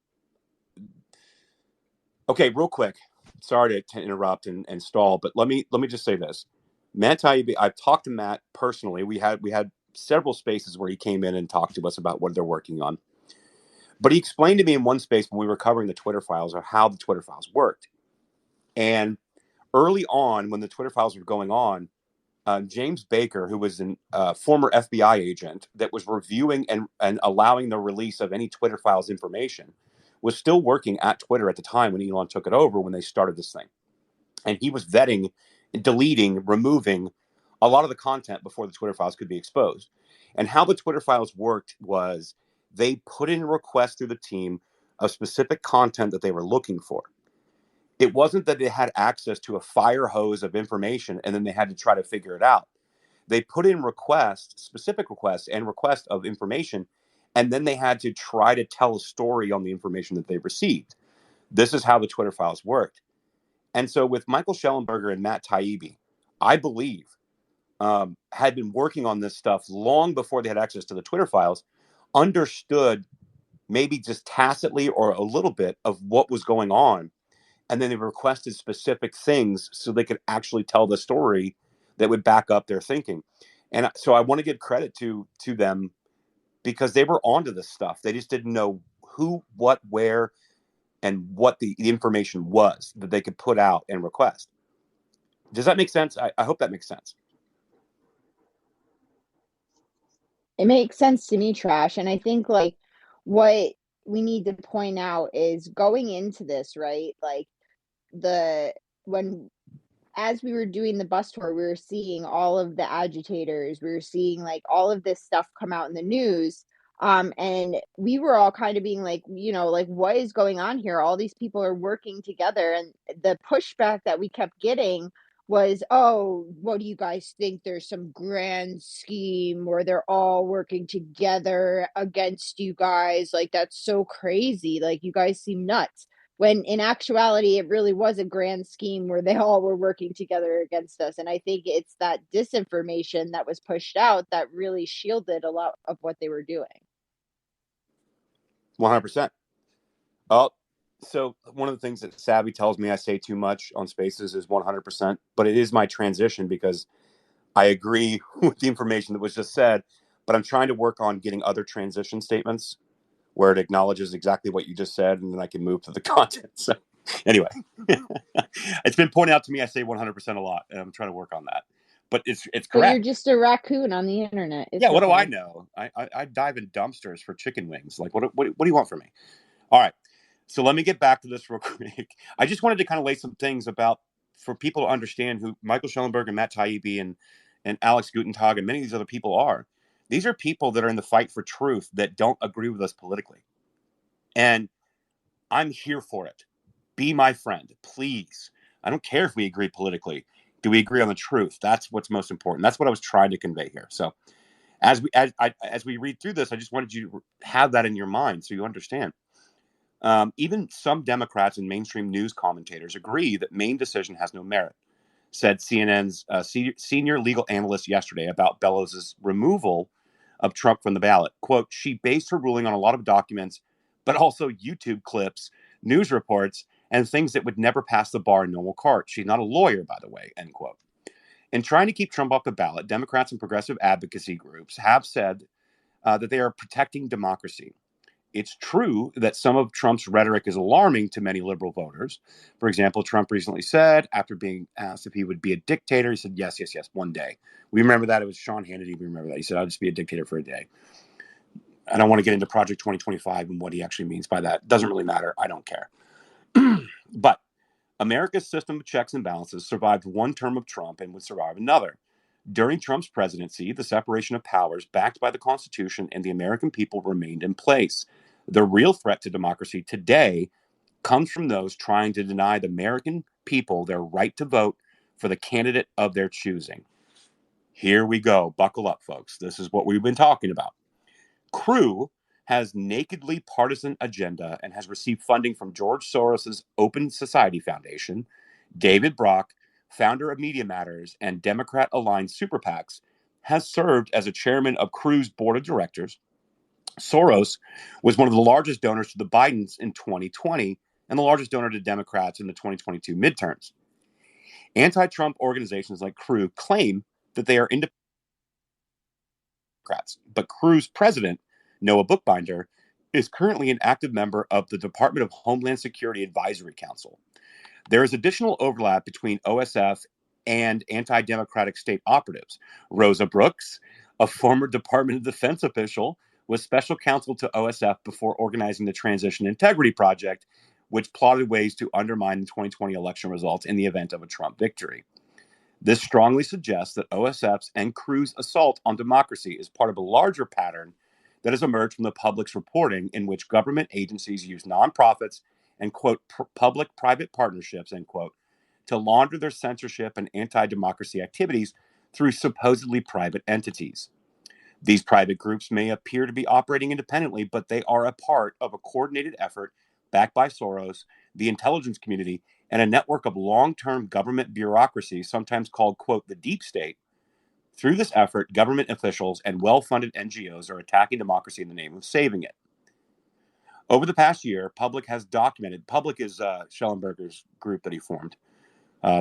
okay. Real quick, sorry to interrupt and stall, but let me just say this. Matt Taibbi, I've talked to Matt personally. We had several spaces where he came in and talked to us about what they're working on. But he explained to me in one space when we were covering the Twitter files of how the Twitter files worked. And early on, when the Twitter files were going on, James Baker, who was a former FBI agent that was reviewing and allowing the release of any Twitter files information, was still working at Twitter at the time when Elon took it over when they started this thing. And he was vetting, deleting, removing a lot of the content before the Twitter files could be exposed. And how the Twitter files worked was they put in requests through the team of specific content that they were looking for. It wasn't that they had access to a fire hose of information and then they had to try to figure it out. They put in requests, specific requests and requests of information, and then they had to try to tell a story on the information that they received. This is how the Twitter files worked. And so with Michael Schellenberger and Matt Taibbi, I believe, had been working on this stuff long before they had access to the Twitter files, understood maybe just tacitly or a little bit of what was going on. And then they requested specific things so they could actually tell the story that would back up their thinking. And so I want to give credit to them because they were onto this stuff. They just didn't know who, what, where, and what the information was that they could put out and request. Does that make sense? I hope that makes sense. It makes sense to me, Trash. And I think like what we need to point out is going into this, right? Like the when as we were doing the bus tour, we were seeing all of the agitators. We were seeing like all of this stuff come out in the news. And we were all kind of being like, you know, like what is going on here? All these people are working together. And the pushback that we kept getting was, oh, what do you guys think? There's some grand scheme where they're all working together against you guys. Like, that's so crazy. Like, you guys seem nuts when in actuality it really was a grand scheme where they all were working together against us. And I think it's that disinformation that was pushed out that really shielded a lot of what they were doing. 100%. Oh, so one of the things that Savvy tells me I say too much on Spaces is 100%, but it is my transition because I agree with the information that was just said, but I'm trying to work on getting other transition statements where it acknowledges exactly what you just said, and then I can move to the content. So anyway, it's been pointed out to me I say 100% a lot, and I'm trying to work on that. But it's But you're correct. just a raccoon on the internet. It's Yeah, what do I okay. know? I dive in dumpsters for chicken wings. Like, what do you want from me? All right. So let me get back to this real quick. I just wanted to kind of lay some things about for people to understand who Michael Schellenberg and Matt Taibbi and Alex Gutentag and many of these other people are. These are people that are in the fight for truth that don't agree with us politically. And I'm here for it. Be my friend, please. I don't care if we agree politically. Do we agree on the truth? That's what's most important. That's what I was trying to convey here. So as we read through this, I just wanted you to have that in your mind so you understand. Even some Democrats and mainstream news commentators agree that Maine's decision has no merit, said CNN's senior legal analyst yesterday about Bellows' removal of Trump from the ballot. Quote, she based her ruling on a lot of documents, but also YouTube clips, news reports, and things that would never pass the bar in normal court. She's not a lawyer, by the way, end quote. In trying to keep Trump off the ballot, Democrats and progressive advocacy groups have said that they are protecting democracy. It's true that some of Trump's rhetoric is alarming to many liberal voters. For example, Trump recently said, after being asked if he would be a dictator, he said, yes, yes, yes, one day. We remember that. It was Sean Hannity. We remember that. He said, I'll just be a dictator for a day. I don't want to get into Project 2025 and what he actually means by that. It doesn't really matter. I don't care. But America's system of checks and balances survived one term of Trump and would survive another. During Trump's presidency, the separation of powers backed by the Constitution and the American people remained in place. The real threat to democracy today comes from those trying to deny the American people their right to vote for the candidate of their choosing. Here we go. Buckle up, folks. This is what we've been talking about. Crew has nakedly partisan agenda and has received funding from George Soros's Open Society Foundation, David Brock, founder of Media Matters and Democrat-aligned super PACs, has served as a chairman of Crew's board of directors. Soros was one of the largest donors to the Bidens in 2020 and the largest donor to Democrats in the 2022 midterms. Anti-Trump organizations like Crew claim that they are independent Democrats, but Crew's president, Noah Bookbinder, is currently an active member of the Department of Homeland Security Advisory Council. There is additional overlap between OSF and anti-democratic state operatives. Rosa Brooks, a former Department of Defense official, was special counsel to OSF before organizing the Transition Integrity Project, which plotted ways to undermine the 2020 election results in the event of a Trump victory. This strongly suggests that OSF's and Crew's assault on democracy is part of a larger pattern that has emerged from the public's reporting in which government agencies use nonprofits and, quote, public-private partnerships, end quote, to launder their censorship and anti-democracy activities through supposedly private entities. These private groups may appear to be operating independently, but they are a part of a coordinated effort backed by Soros, the intelligence community, and a network of long-term government bureaucracy, sometimes called, quote, the deep state. Through this effort, government officials and well-funded NGOs are attacking democracy in the name of saving it. Over the past year, Public has documented, Public is Schellenberger's group that he formed,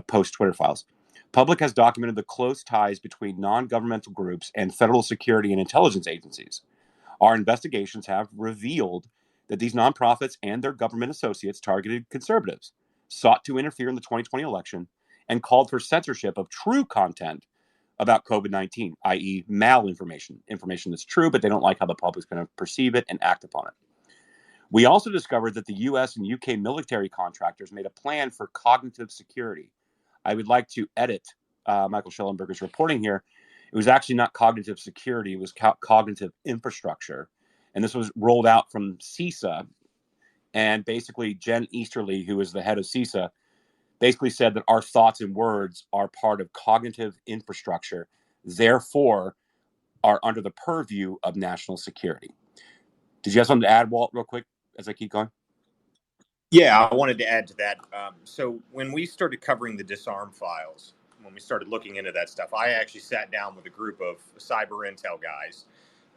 post-Twitter files. Public has documented the close ties between non-governmental groups and federal security and intelligence agencies. Our investigations have revealed that these nonprofits and their government associates targeted conservatives, sought to interfere in the 2020 election, and called for censorship of true content about COVID-19, i.e. malinformation, information that's true, but they don't like how the public's going to perceive it and act upon it. We also discovered that the US and UK military contractors made a plan for cognitive security. I would like to edit Michael Schellenberger's reporting here. It was actually not cognitive security, it was cognitive infrastructure. And this was rolled out from CISA. And basically, Jen Easterly, who is the head of CISA, basically said that our thoughts and words are part of cognitive infrastructure, therefore are under the purview of national security. Did you have something to add, Walt, real quick, as I keep going? Yeah, I wanted to add to that. So when we started covering the disarm files, when we started looking into that stuff, I actually sat down with a group of cyber intel guys,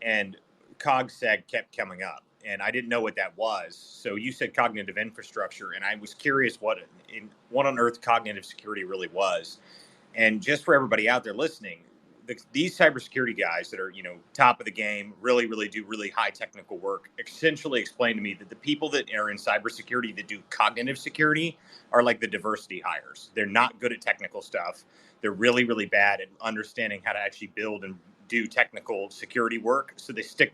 and CogSeg kept coming up, and I didn't know what that was. So you said cognitive infrastructure, and I was curious what on earth cognitive security really was. And just for everybody out there listening, these cybersecurity guys that are, top of the game, really, really do really high technical work, essentially explain to me that the people that are in cybersecurity that do cognitive security are like the diversity hires. They're not good at technical stuff. They're really, really bad at understanding how to actually build and do technical security work. So they stick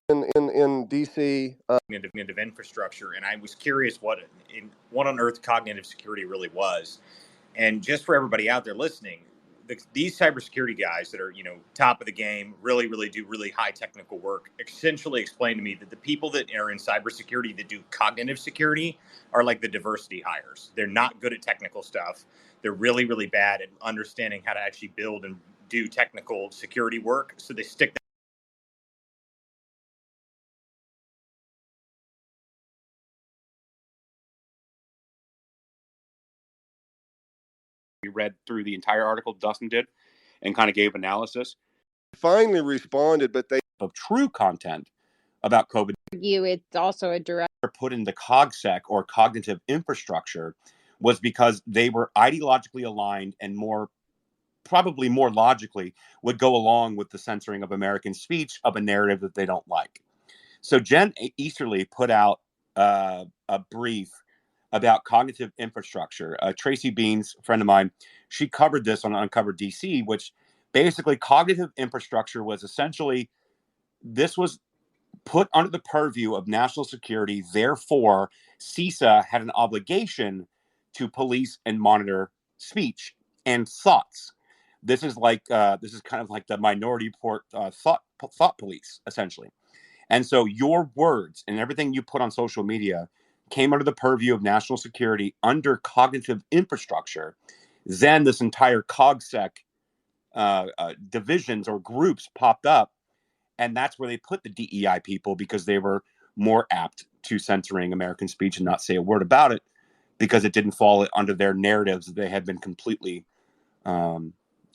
in DC cognitive infrastructure, and I was curious what on earth cognitive security really was. And just for everybody out there listening, these cybersecurity guys that are, top of the game, really, really do really high technical work, essentially explain to me that the people that are in cybersecurity that do cognitive security are like the diversity hires. They're not good at technical stuff. They're really, really bad at understanding how to actually build and do technical security work. So they stick We read through the entire article Dustin did and kind of gave analysis. finally responded, but they of true content about COVID. It's also a direct put in the CogSec or cognitive infrastructure was because they were ideologically aligned and probably more logically would go along with the censoring of American speech of a narrative that they don't like. So Jen Easterly put out a brief about cognitive infrastructure. Tracy Beans, a friend of mine, she covered this on Uncovered DC, which basically cognitive infrastructure was essentially, this was put under the purview of national security. Therefore, CISA had an obligation to police and monitor speech and thoughts. This is kind of like the Minority Report thought police, essentially. And so your words and everything you put on social media came under the purview of national security under cognitive infrastructure. Then this entire CogSec divisions or groups popped up. And that's where they put the DEI people, because they were more apt to censoring American speech and not say a word about it, because it didn't fall under their narratives that they had been completely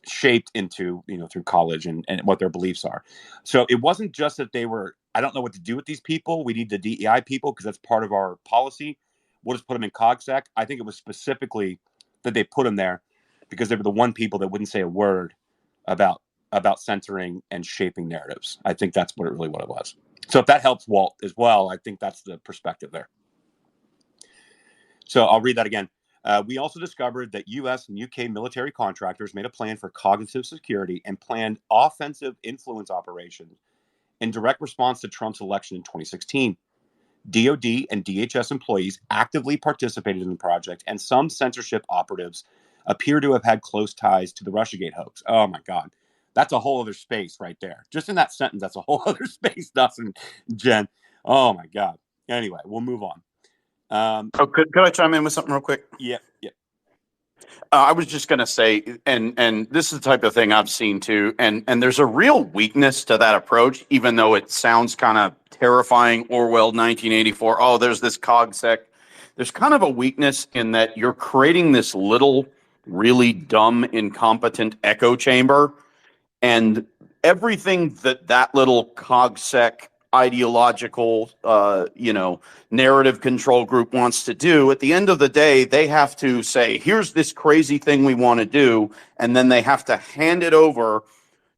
shaped into, through college and what their beliefs are. So it wasn't just that they were, I don't know what to do with these people. We need the DEI people because that's part of our policy. We'll just put them in CogSec. I think it was specifically that they put them there because they were the one people that wouldn't say a word about censoring and shaping narratives. I think that's what it was. So if that helps Walt as well, I think that's the perspective there. So I'll read that again. We also discovered that U.S. and U.K. military contractors made a plan for cognitive security and planned offensive influence operations in direct response to Trump's election in 2016. DOD and DHS employees actively participated in the project, and some censorship operatives appear to have had close ties to the Russiagate hoax. Oh my God. That's a whole other space right there. Just in that sentence, that's a whole other space, Dustin, Jen. Oh my God. Anyway, we'll move on. Could I chime in with something real quick? Yeah. I was just going to say, and this is the type of thing I've seen too, and there's a real weakness to that approach, even though it sounds kind of terrifying, Orwell 1984. Oh, there's this CogSec. There's kind of a weakness in that you're creating this little, really dumb, incompetent echo chamber, and everything that little CogSec ideological, narrative control group wants to do, at the end of the day, they have to say, here's this crazy thing we want to do. And then they have to hand it over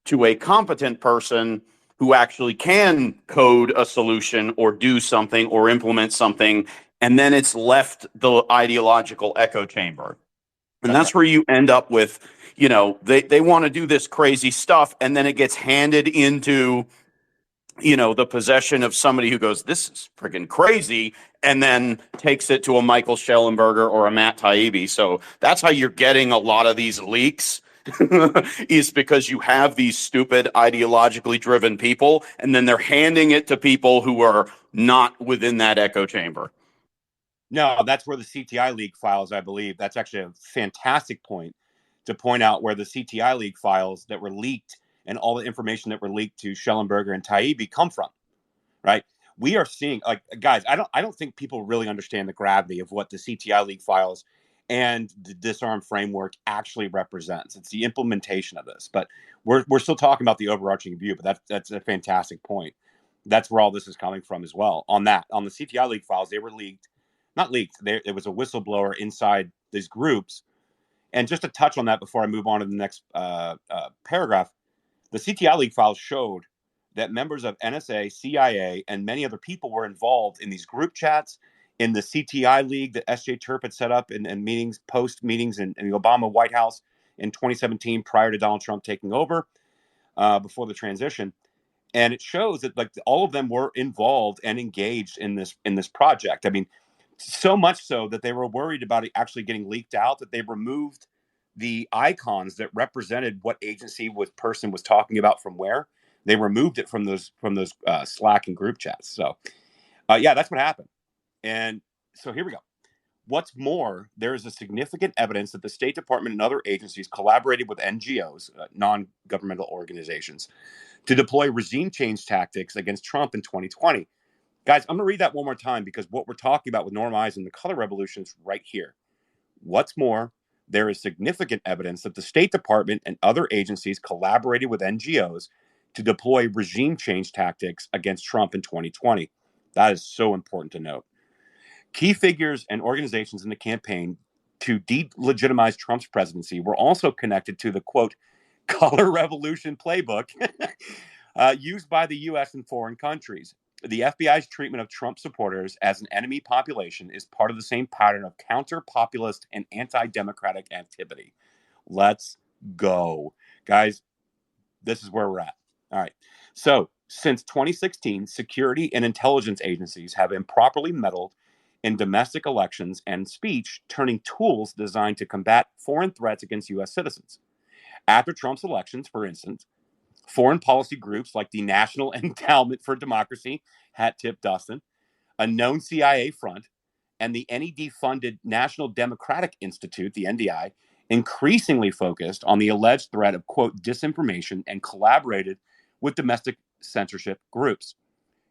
to a competent person who actually can code a solution or do something or implement something. And then it's left the ideological echo chamber. And that's where you end up with, they want to do this crazy stuff, and then it gets handed into, the possession of somebody who goes, this is freaking crazy, and then takes it to a Michael Schellenberger or a Matt Taibbi. So that's how you're getting a lot of these leaks is because you have these stupid ideologically driven people, and then they're handing it to people who are not within that echo chamber. No, that's where the CTI leak files, I believe. That's actually a fantastic point to point out where the CTI leak files that were leaked and all the information that were leaked to Schellenberger and Taibbi come from, right? We are seeing, guys, I don't think people really understand the gravity of what the CTI leak files and the disarm framework actually represents. It's the implementation of this, but we're still talking about the overarching view, but that's a fantastic point. That's where all this is coming from as well. On the CTI leak files, they were leaked. Not leaked. It was a whistleblower inside these groups. And just to touch on that before I move on to the next paragraph, the CTI leak files showed that members of NSA, CIA, and many other people were involved in these group chats, in the CTI League that S.J. Turp had set up in meetings, post meetings in the Obama White House in 2017 prior to Donald Trump taking over before the transition. And it shows that all of them were involved and engaged in this project. I mean, so much so that they were worried about it actually getting leaked out, that they removed the icons that represented what agency person was talking about from where. They removed it from those Slack and group chats. So, that's what happened. And so here we go. What's more, there is a significant evidence that the State Department and other agencies collaborated with NGOs, non-governmental organizations, to deploy regime change tactics against Trump in 2020. Guys, I'm going to read that one more time because what we're talking about with Norm Eisen and the color revolution is right here. What's more, there is significant evidence that the State Department and other agencies collaborated with NGOs to deploy regime change tactics against Trump in 2020. That is so important to note. Key figures and organizations in the campaign to delegitimize Trump's presidency were also connected to the, quote, color revolution playbook used by the U.S. in foreign countries. The FBI's treatment of Trump supporters as an enemy population is part of the same pattern of counter-populist and anti-democratic activity. Let's go. Guys, this is where we're at. All right. So, since 2016, security and intelligence agencies have improperly meddled in domestic elections and speech, turning tools designed to combat foreign threats against U.S. citizens. After Trump's elections, for instance, foreign policy groups like the National Endowment for Democracy, hat tip Dustin, a known CIA front, and the NED-funded National Democratic Institute, the NDI, increasingly focused on the alleged threat of, quote, disinformation and collaborated with domestic censorship groups.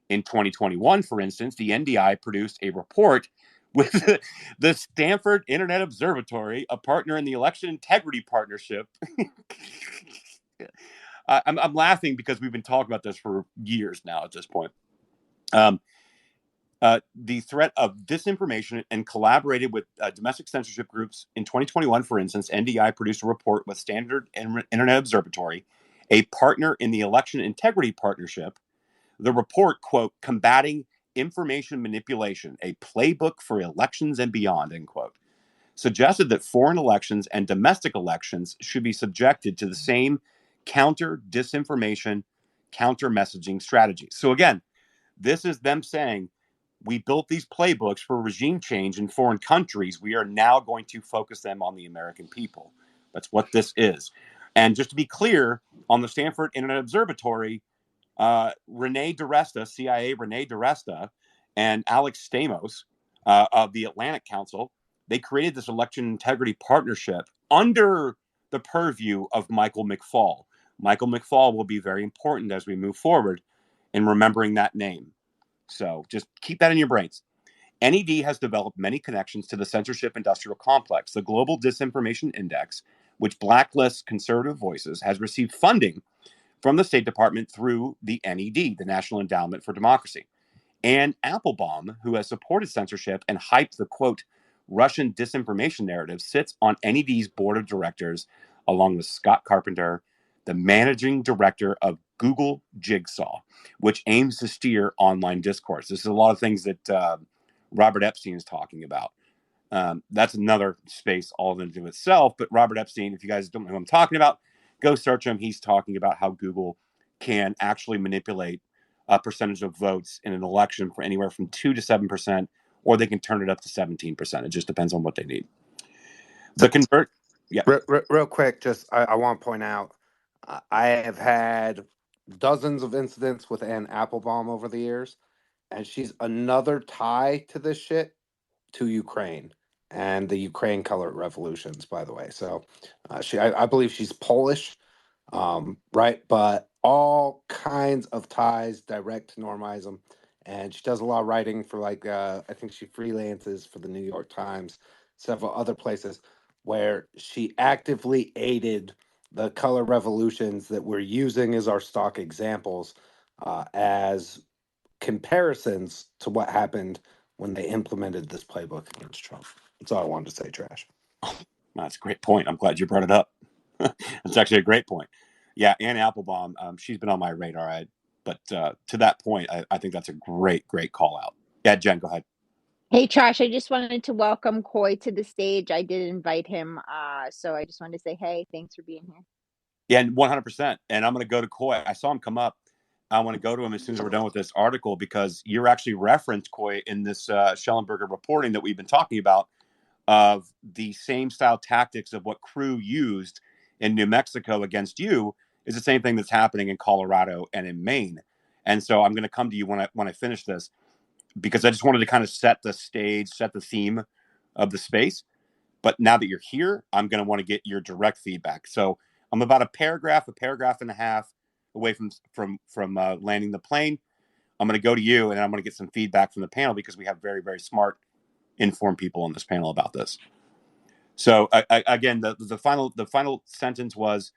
In 2021, for instance, the NDI produced a report with the Stanford Internet Observatory, a partner in the Election Integrity Partnership. I'm laughing because we've been talking about this for years now at this point. The threat of disinformation and collaborated with domestic censorship groups. In 2021, for instance, NDI produced a report with Standard Internet Observatory, a partner in the Election Integrity Partnership. The report, quote, combating information manipulation, a playbook for elections and beyond, end quote, suggested that foreign elections and domestic elections should be subjected to the same counter disinformation, counter messaging strategies. So again, this is them saying, we built these playbooks for regime change in foreign countries. We are now going to focus them on the American people. That's what this is. And just to be clear, on the Stanford Internet Observatory, Renee DiResta, CIA Renee DiResta, and Alex Stamos of the Atlantic Council, they created this election integrity partnership under the purview of Michael McFaul. Michael McFaul will be very important as we move forward in remembering that name. So just keep that in your brains. NED has developed many connections to the censorship industrial complex. The Global Disinformation Index, which blacklists conservative voices, has received funding from the State Department through the NED, the National Endowment for Democracy. Anne Applebaum, who has supported censorship and hyped the, quote, Russian disinformation narrative, sits on NED's board of directors, along with Scott Carpenter, the managing director of Google Jigsaw, which aims to steer online discourse. This is a lot of things that Robert Epstein is talking about. That's another space all into itself. But Robert Epstein, if you guys don't know who I'm talking about, go search him. He's talking about how Google can actually manipulate a percentage of votes in an election for anywhere from 2 to 7%, or they can turn it up to 17%. It just depends on what they need. The convert, yeah. Real quick, just I want to point out, I have had dozens of incidents with Ann Applebaum over the years, and she's another tie to this shit to Ukraine and the Ukraine color revolutions, by the way. So I believe she's Polish, right? But all kinds of ties, direct to Normism. And she does a lot of writing for I think she freelances for the New York Times, several other places where she actively aided the color revolutions that we're using as our stock examples as comparisons to what happened when they implemented this playbook against Trump. That's all I wanted to say, Trash. That's a great point. I'm glad you brought it up. That's actually a great point. Yeah, Anne Applebaum, she's been on my radar. But to that point, I think that's a great call out. Yeah, Jen, go ahead. Hey, Trash, I just wanted to welcome Coy to the stage. I did invite him, so I just wanted to say, hey, thanks for being here. Yeah, 100%. And I'm going to go to Coy. I saw him come up. I want to go to him as soon as we're done with this article, because you're actually referenced, Coy, in this Schellenberger reporting that we've been talking about, of the same style tactics of what Crew used in New Mexico against you is the same thing that's happening in Colorado and in Maine. And so I'm going to come to you when I finish this, because I just wanted to kind of set the stage, set the theme of the space. But now that you're here, I'm going to want to get your direct feedback. So I'm about a paragraph and a half away from landing the plane. I'm going to go to you, and I'm going to get some feedback from the panel, because we have very, very smart, informed people on this panel about this. So again, the final sentence was,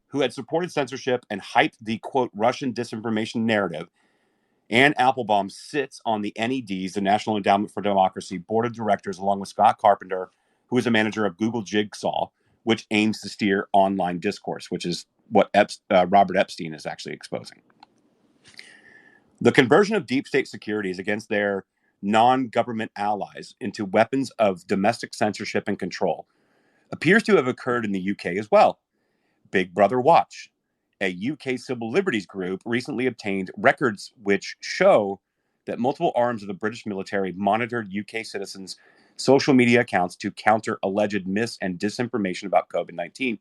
who had supported censorship and hyped the, quote, Russian disinformation narrative, Ann Applebaum sits on the NED's, the National Endowment for Democracy, board of directors, along with Scott Carpenter, who is a manager of Google Jigsaw, which aims to steer online discourse, which is what Robert Epstein is actually exposing. The conversion of deep state securities against their non-government allies into weapons of domestic censorship and control appears to have occurred in the UK as well. Big Brother Watch, a UK civil liberties group, recently obtained records which show that multiple arms of the British military monitored UK citizens' social media accounts to counter alleged mis- and disinformation about COVID-19.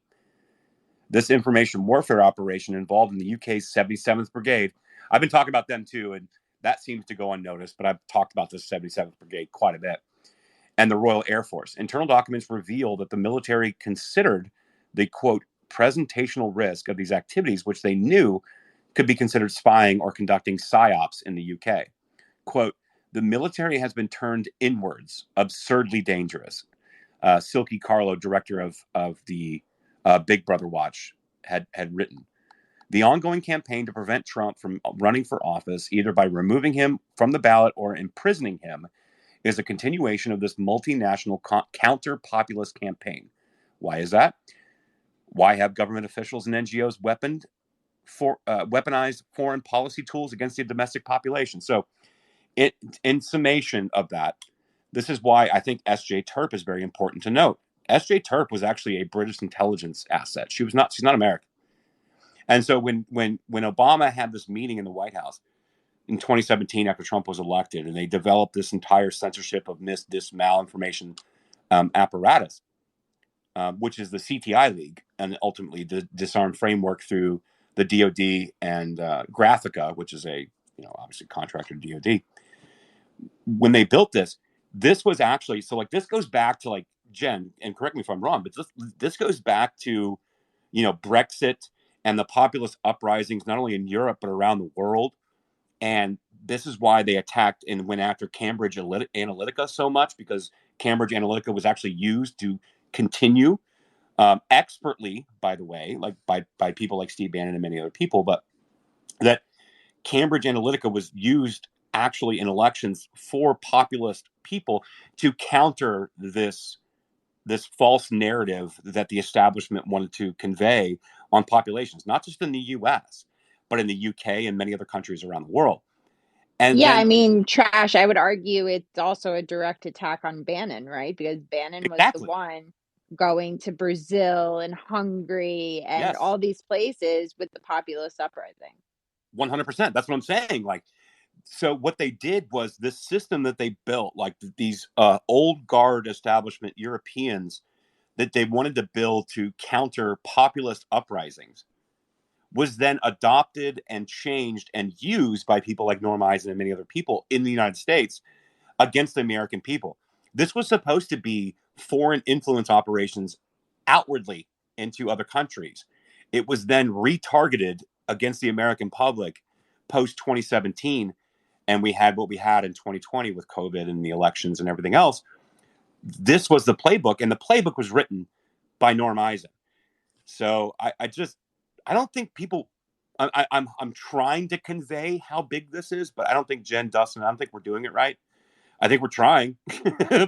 This information warfare operation involved in the UK's 77th Brigade. I've been talking about them too, and that seems to go unnoticed, but I've talked about the 77th Brigade quite a bit. And the Royal Air Force. Internal documents reveal that the military considered the, quote, presentational risk of these activities, which they knew could be considered spying or conducting psyops in the UK. Quote, the military has been turned inwards, absurdly dangerous. Silky Carlo, director of the Big Brother Watch, had written. The ongoing campaign to prevent Trump from running for office, either by removing him from the ballot or imprisoning him, is a continuation of this multinational counter-populist campaign. Why is that? Why have government officials and NGOs weaponized foreign policy tools against the domestic population? So, in summation of that, this is why I think S.J. Terp is very important to note. S.J. Terp was actually a British intelligence asset. She's not American. And so when Obama had this meeting in the White House in 2017 after Trump was elected, and they developed this entire censorship of this malinformation apparatus, which is the CTI League, and ultimately the disarm framework through the DoD and Graphica, which is a obviously contractor to DoD. When they built this was actually this goes back to Jen, and correct me if I'm wrong, but this goes back to Brexit and the populist uprisings not only in Europe but around the world. And this is why they attacked and went after Cambridge Analytica so much, because Cambridge Analytica was actually used to continue expertly, by the way, by people like Steve Bannon and many other people, but that Cambridge Analytica was used actually in elections for populist people to counter this false narrative that the establishment wanted to convey on populations, not just in the US, but in the UK and many other countries around the world. And yeah, then I mean, trash. I would argue it's also a direct attack on Bannon, right? Because Bannon was the exactly, one going to Brazil and Hungary and yes, all these places with the populist uprising. 100%. That's what I'm saying. So what they did was this system that they built, these old guard establishment Europeans that they wanted to build to counter populist uprisings, was then adopted and changed and used by people like Norm Eisen and many other people in the United States against the American people. This was supposed to be foreign influence operations outwardly into other countries. It was then retargeted against the American public post 2017. And we had what we had in 2020 with COVID and the elections and everything else. This was the playbook, and the playbook was written by Norm Eisen. So I don't think people. I'm trying to convey how big this is, but I don't think Jen, Dustin, I don't think we're doing it right. I think we're trying,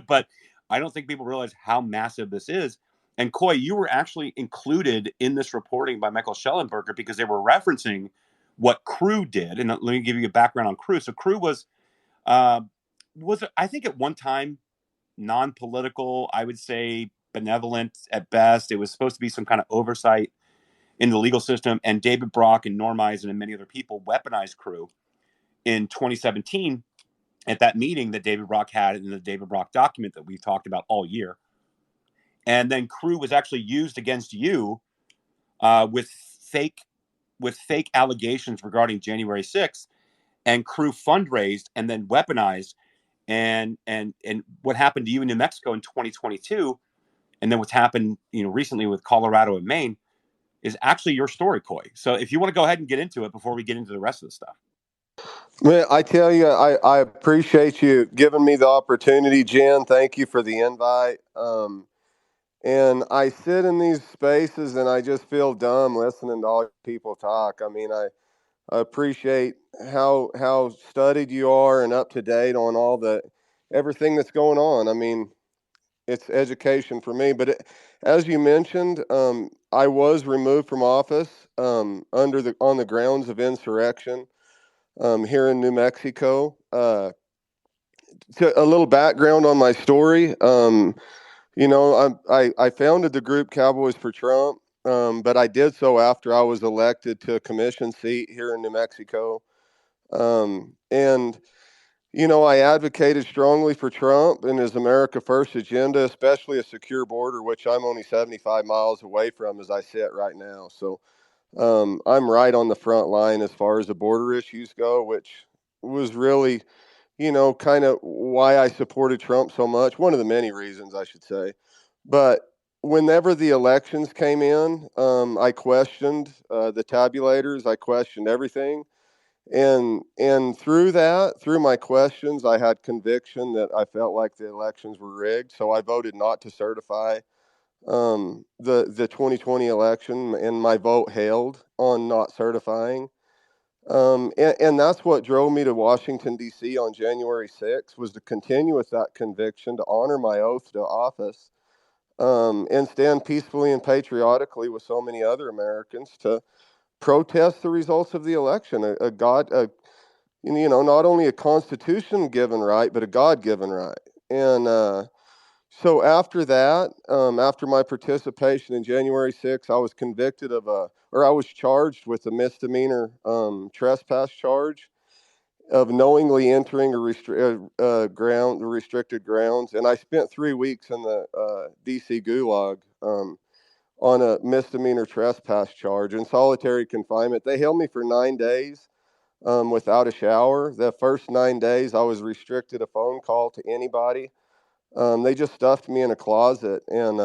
but I don't think people realize how massive this is. And Coy, you were actually included in this reporting by Michael Schellenberger because they were referencing what Crew did. And let me give you a background on Crew. So Crew was I think at one time non-political, I would say benevolent at best. It was supposed to be some kind of oversight in the legal system. And David Brock and Norm Eisen and many other people weaponized Crew in 2017 at that meeting that David Brock had in the David Brock document that we've talked about all year. And then Crew was actually used against you with fake allegations regarding January 6th, and Crew fundraised and then weaponized. And what happened to you in New Mexico in 2022, and then what's happened recently with Colorado and Maine is actually your story, Coy. So if you want to go ahead and get into it before we get into the rest of the stuff. Man, I tell you, I appreciate you giving me the opportunity, Jen. Thank you for the invite. And I sit in these spaces and I just feel dumb listening to all people talk. I mean, I appreciate how studied you are and up to date on all the everything that's going on. I mean, it's education for me. But as you mentioned, I was removed from office on the grounds of insurrection here in New Mexico. To a little background on my story. I founded the group Cowboys for Trump, but I did so after I was elected to a commission seat here in New Mexico. And I advocated strongly for Trump and his America First agenda, especially a secure border, which I'm only 75 miles away from as I sit right now. So I'm right on the front line as far as the border issues go, which was really, kind of why I supported Trump so much. One of the many reasons, I should say. But whenever the elections came in, I questioned the tabulators, I questioned everything. And through my questions, I had conviction that I felt like the elections were rigged. So I voted not to certify the 2020 election, and my vote held on not certifying. And that's what drove me to Washington D.C. on January 6th, was to continue with that conviction, to honor my oath to office, and stand peacefully and patriotically with so many other Americans to protest the results of the election. Not only a Constitution given right, but a God given right. And so after that, after my participation in January 6th, I was convicted or I was charged with a misdemeanor trespass charge of knowingly entering restricted grounds. And I spent 3 weeks in the DC Gulag on a misdemeanor trespass charge in solitary confinement. They held me for 9 days without a shower. The first 9 days, I was restricted a phone call to anybody. They just stuffed me in a closet, and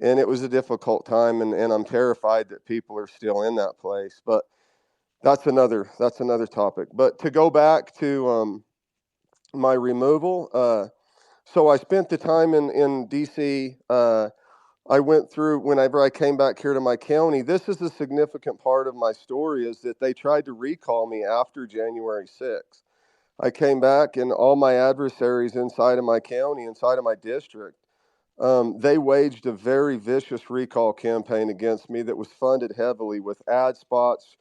it was a difficult time, and I'm terrified that people are still in that place. But that's another topic. But to go back to my removal, so I spent the time in DC. I went through whenever I came back here to my county. This is a significant part of my story, is that they tried to recall me after January 6th. I came back, and all my adversaries inside of my county, inside of my district, they waged a very vicious recall campaign against me that was funded heavily with ad spots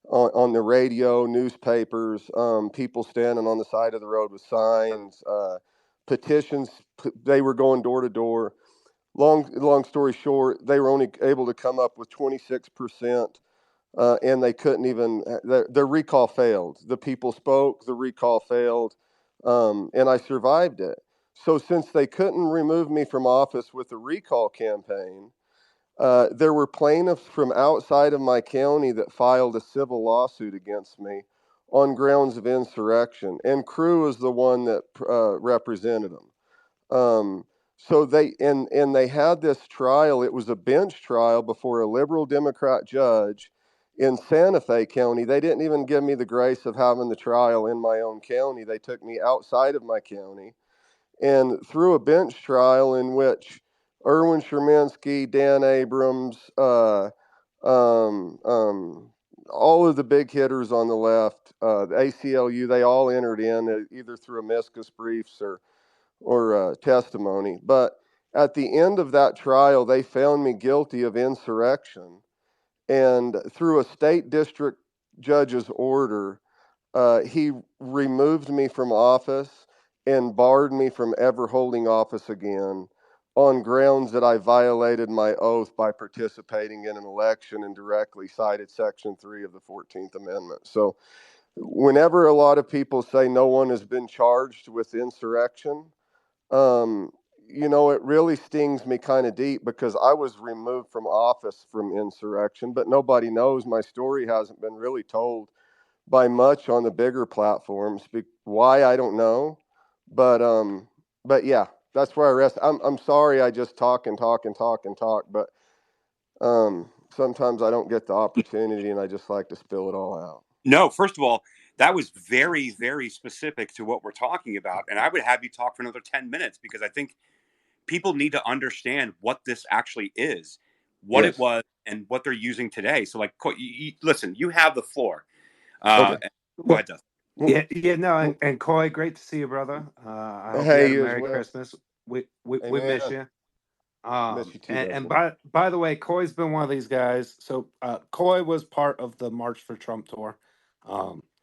on the radio, newspapers, people standing on the side of the road with signs, petitions. They were going door to door. Long story short, they were only able to come up with 26%, and they couldn't even. Their recall failed. The people spoke. The recall failed, and I survived it. So since they couldn't remove me from office with the recall campaign, there were plaintiffs from outside of my county that filed a civil lawsuit against me on grounds of insurrection, and Crew is the one that represented them. So they had this trial. It was a bench trial before a liberal Democrat judge in Santa Fe County. They didn't even give me the grace of having the trial in my own county. They took me outside of my county, and through a bench trial in which Erwin Shermansky, Dan Abrams, um, um, all of the big hitters on the left, the ACLU, they all entered in either through amicus briefs or testimony. But at the end of that trial, they found me guilty of insurrection. And through a state district judge's order, he removed me from office and barred me from ever holding office again on grounds that I violated my oath by participating in an election and directly cited Section 3 of the 14th Amendment. So, whenever a lot of people say no one has been charged with insurrection, um, it really stings me kind of deep, because I was removed from office from insurrection, but nobody knows. My story hasn't been really told by much on the bigger platforms. Why, I don't know, but yeah, that's where I rest. I'm sorry, I just talk and talk and talk and talk, but sometimes I don't get the opportunity, and I just like to spill it all out. No, first of all, that was very, very specific to what we're talking about. And I would have you talk for another 10 minutes, because I think people need to understand what this actually is, what it Yes. was, and what they're using today. So, like, listen, you have the floor. Okay. Go Well, ahead, Dustin. yeah, no, Well, and Coy, great to see you, brother. I hope you had hey, a you as Merry well. Christmas. We miss Amen. you. Miss you too, And Dustin. by the way, Coy's been one of these guys. So Coy was part of the March for Trump tour.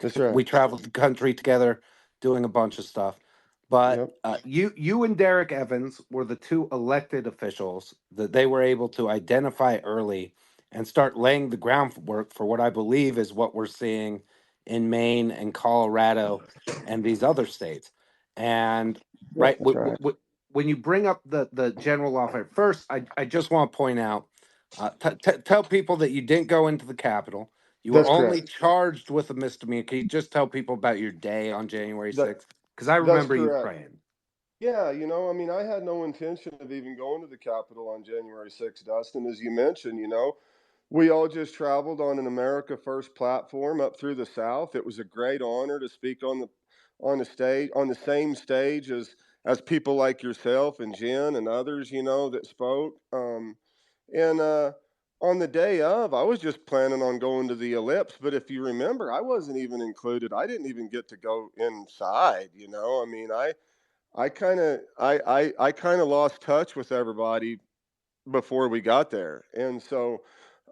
That's right. We traveled the country together, doing a bunch of stuff. But Yep. you and Derek Evans were the two elected officials that they were able to identify early and start laying the groundwork for what I believe is what we're seeing in Maine and Colorado and these other states. And Yep. right, That's right. when you bring up the general lawfare, first, I just want to point out, tell people that you didn't go into the Capitol. You were That's only correct. charged with a misdemeanor. Can you just tell people about your day on January That 6th? Because I that's remember you correct. praying. Yeah, I mean, I had no intention of even going to the Capitol on January 6th, Dustin. As you mentioned, we all just traveled on an America First platform up through the South. It was a great honor to speak on the stage, on the same stage as people like yourself and Jen and others, that spoke. And on the day of, I was just planning on going to the Ellipse, but if you remember, I wasn't even included. I didn't even get to go inside. I mean, I kind of lost touch with everybody before we got there, and so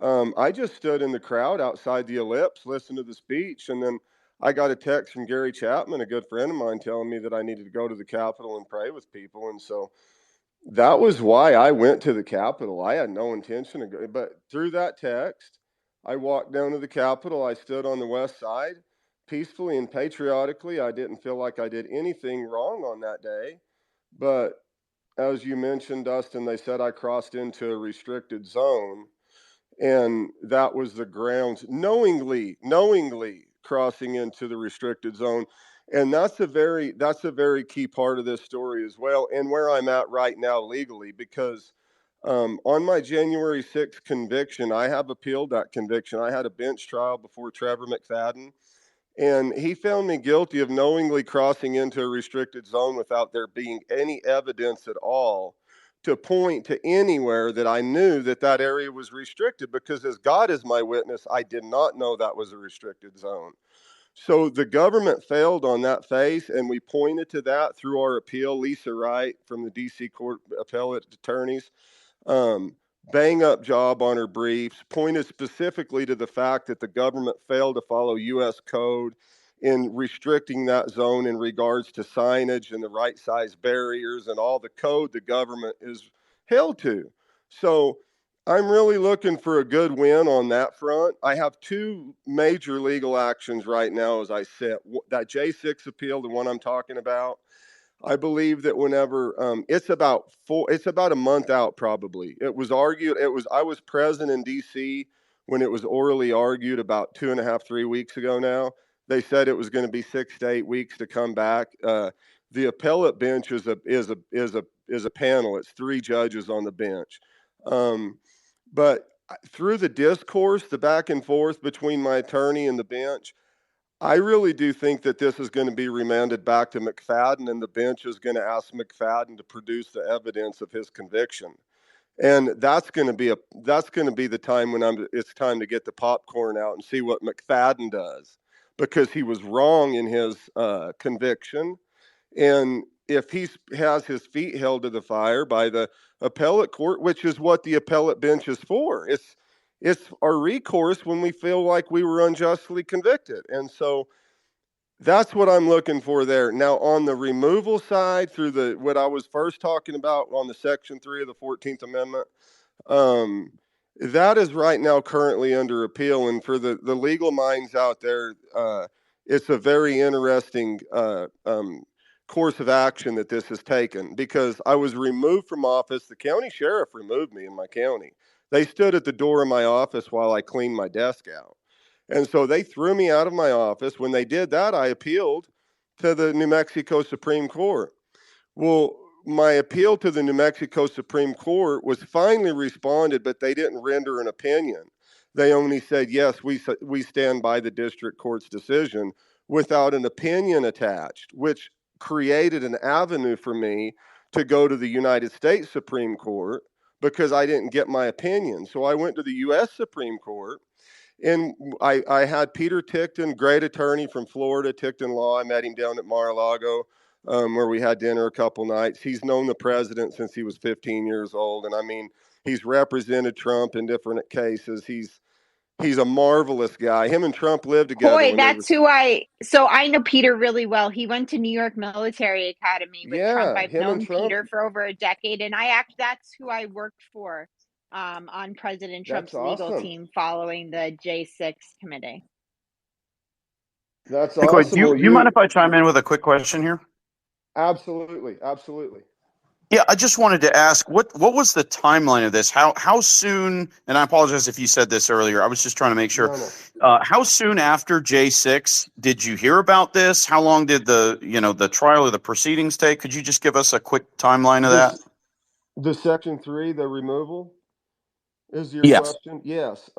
I just stood in the crowd outside the Ellipse, listened to the speech, and then I got a text from Gary Chapman, a good friend of mine, telling me that I needed to go to the Capitol and pray with people, and so that was why I went to the Capitol. I had no intention of going, but through that text, I walked down to the Capitol. I stood on the west side peacefully and patriotically. I didn't feel like I did anything wrong on that day. But as you mentioned, Dustin, they said I crossed into a restricted zone, and that was the grounds, knowingly crossing into the restricted zone. And that's a very key part of this story as well, and where I'm at right now legally, because on my January 6th conviction, I have appealed that conviction. I had a bench trial before Trevor McFadden, and he found me guilty of knowingly crossing into a restricted zone without there being any evidence at all to point to anywhere that I knew that area was restricted, because as God is my witness, I did not know that was a restricted zone. So the government failed on that phase, and we pointed to that through our appeal. Lisa Wright from the DC Court Appellate Attorneys, um, bang up job on her briefs, pointed specifically to the fact that the government failed to follow U.S. code in restricting that zone in regards to signage and the right size barriers and all the code the government is held to. So I'm really looking for a good win on that front. I have two major legal actions right now as I sit. That J6 appeal, the one I'm talking about, I believe that whenever it's about a month out probably. It was argued. I was present in D.C. when it was orally argued about 2.5, 3 weeks ago. Now they said it was going to be 6 to 8 weeks to come back. The appellate bench is a panel. It's three judges on the bench, but through the discourse, the back and forth between my attorney and the bench, I really do think that this is going to be remanded back to McFadden, and the bench is going to ask McFadden to produce the evidence of his conviction. And that's going to be the time when it's time to get the popcorn out and see what McFadden does, because he was wrong in his conviction, and if he has his feet held to the fire by the appellate court, which is what the appellate bench is for, it's our recourse when we feel like we were unjustly convicted. And so that's what I'm looking for there. Now, on the removal side, through what I was first talking about on the Section 3 of the 14th Amendment, um, that is right now currently under appeal. And for the legal minds out there, it's a very interesting course of action that this has taken, because I was removed from office. The county sheriff removed me in my county. They stood at the door of my office while I cleaned my desk out. And so they threw me out of my office. When they did that, I appealed to the New Mexico Supreme Court. Well, my appeal to the New Mexico Supreme Court was finally responded, but they didn't render an opinion. They only said, yes, we stand by the district court's decision, without an opinion attached, which created an avenue for me to go to the United States Supreme Court, because I didn't get my opinion. So I went to the U.S. Supreme Court, And I had Peter Tickton, great attorney from Florida, Tickton Law. I met him down at Mar-a-Lago, where we had dinner a couple nights. He's known the president since he was 15 years old. And I mean, he's represented Trump in different cases. He's a marvelous guy. Him and Trump lived together Boy, when they were. that's who so I know Peter really well. He went to New York Military Academy with Trump. Yeah, I've him and known Trump. Peter for over a decade, and that's who I worked for on President That's Trump's legal awesome. team following the J6 committee. That's Hey, Coy, awesome. do Well, you mind you if I chime in with a quick question here? absolutely, absolutely. Yeah, I just wanted to ask what was the timeline of this? How soon? And I apologize if you said this earlier. I was just trying to make sure. No. How soon after J6 did you hear about this? How long did the trial or the proceedings take? Could you just give us a quick timeline of that? The Section 3, the removal, is your Yes. question? Yes.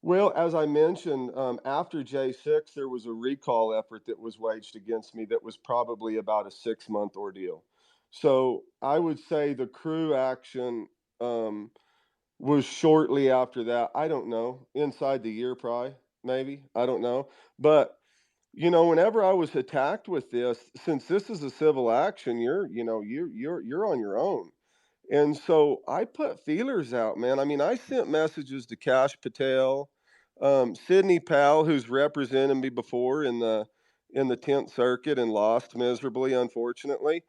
Well, as I mentioned, after J6, there was a recall effort that was waged against me that was probably about a 6-month ordeal. So I would say the crew action was shortly after that. I don't know, inside the year, probably, maybe. I don't know. But whenever I was attacked with this, since this is a civil action, you're on your own. And so I put feelers out, man. I mean, I sent messages to Cash Patel, Sidney Powell, who's represented me before in the 10th Circuit and lost miserably, unfortunately.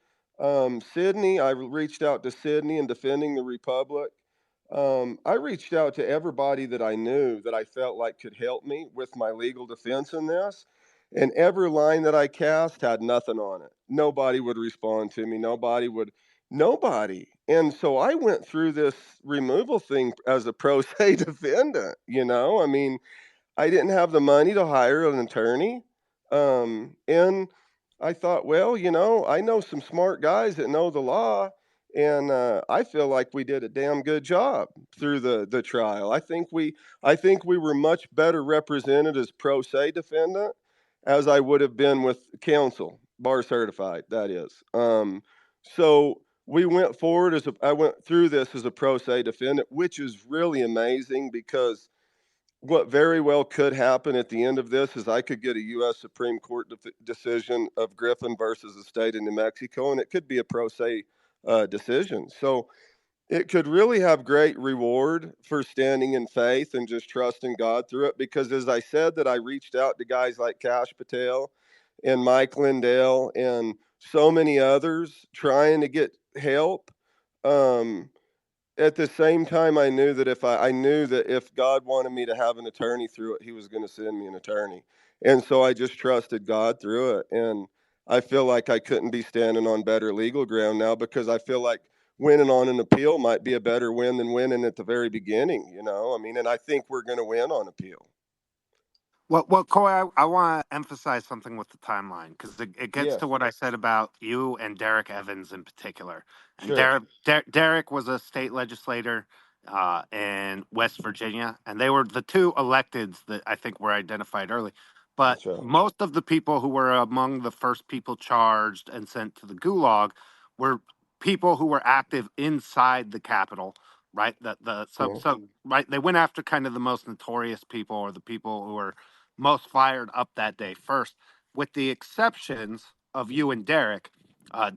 Sidney, I reached out to Sidney in defending the Republic. I reached out to everybody that I knew that I felt like could help me with my legal defense in this. And every line that I cast had nothing on it. Nobody would respond to me. Nobody. And so I went through this removal thing as a pro se defendant. I mean, I didn't have the money to hire an attorney. And I thought, well, I know some smart guys that know the law. And I feel like we did a damn good job through the trial. I think we were much better represented as pro se defendant as I would have been with counsel, bar certified. That is. So we went forward I went through this as a pro se defendant, which is really amazing because what very well could happen at the end of this is I could get a U.S. Supreme Court decision of Griffin versus the state of New Mexico, and it could be a pro se decision. So it could really have great reward for standing in faith and just trusting God through it. Because as I said, that I reached out to guys like Cash Patel and Mike Lindell and so many others trying to get help. Um, at the same time, I knew that if God wanted me to have an attorney through it, He was going to send me an attorney, and so I just trusted God through it. And I feel like I couldn't be standing on better legal ground now because I feel like winning on an appeal might be a better win than winning at the very beginning. I mean, and I think we're going to win on appeal. Well, Coy, I want to emphasize something with the timeline because it gets Yes, to what I said about you and Derek Evans in particular. And sure, Derek was a state legislator in West Virginia, and they were the two electeds that I think were identified early. But that's right. most of the people who were among the first people charged and sent to the gulag were people who were active inside the Capitol, right? Yeah, Right, they went after kind of the most notorious people or the people who were most fired up that day first, with the exceptions of you and Derek.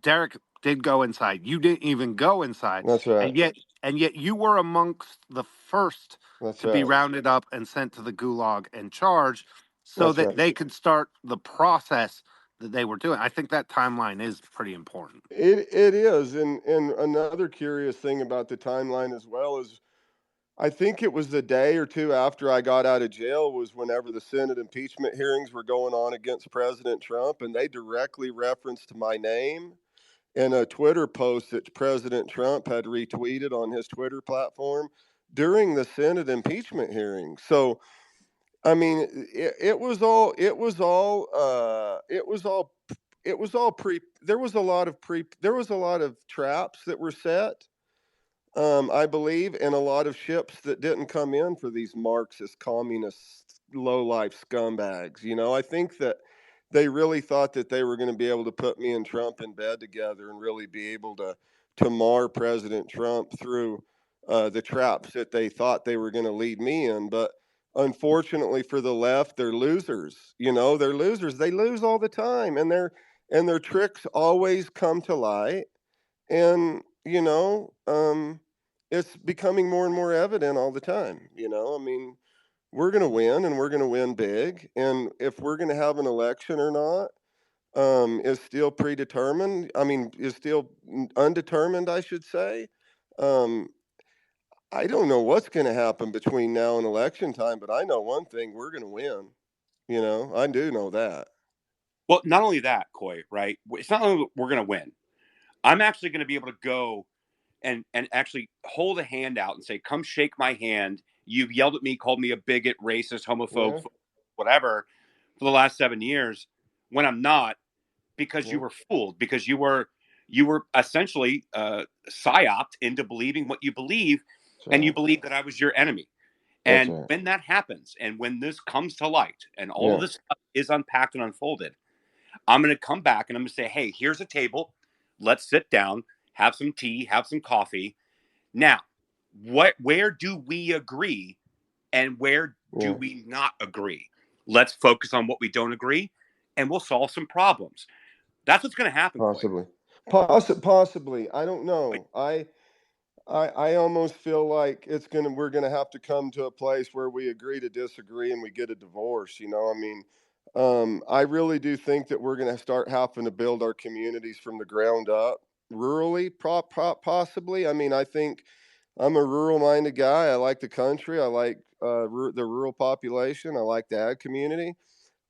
Derek did go inside. You didn't even go inside, that's right. and yet you were amongst the first That's to be right. rounded up and sent to the gulag and charged, so That's that right. they could start the process that they were doing. I think that timeline is pretty important. It is, and another curious thing about the timeline as well is I think it was the day or two after I got out of jail was whenever the Senate impeachment hearings were going on against President Trump, and they directly referenced my name in a Twitter post that President Trump had retweeted on his Twitter platform during the Senate impeachment hearing. So, I mean, it was all pre. There was a lot of traps that were set, I believe, and a lot of ships that didn't come in for these Marxist, communist, low-life scumbags. I think that they really thought that they were going to be able to put me and Trump in bed together and really be able to mar President Trump through the traps that they thought they were going to lead me in. But unfortunately for the left, they're losers. They're losers. They lose all the time, and their tricks always come to light. And it's becoming more and more evident all the time. I mean, we're going to win, and we're going to win big. And if we're going to have an election or not, is still predetermined. I mean, is still undetermined, I should say. Um, I don't know what's going to happen between now and election time, but I know one thing: we're going to win. I do know that. Well, not only that, Coy, right? It's not only we're going to win. I'm actually going to be able to go and actually hold a hand out and say, "Come shake my hand. You've yelled at me, called me a bigot, racist, homophobe, Yeah, whatever, for the last 7 years." When I'm not, because you yeah, were fooled, because you were essentially psyoped into believing what you believe, that's and you right. believe that I was your enemy. That's And right. when that happens, and when this comes to light, and all of Yeah, this stuff is unpacked and unfolded, I'm going to come back and I'm going to say, "Hey, here's a table. Let's sit down, have some tea, have some coffee. Now, where do we agree and where do yeah, we not agree? Let's focus on what we don't agree, and we'll solve some problems." That's what's going to happen, Coy. possibly, possibly. I don't know. I almost feel like we're gonna have to come to a place where we agree to disagree and we get a divorce. I mean, I really do think that we're gonna start having to build our communities from the ground up, rurally, possibly. I mean, I think I'm a rural-minded guy. I like the country. I like the rural population. I like the ag community.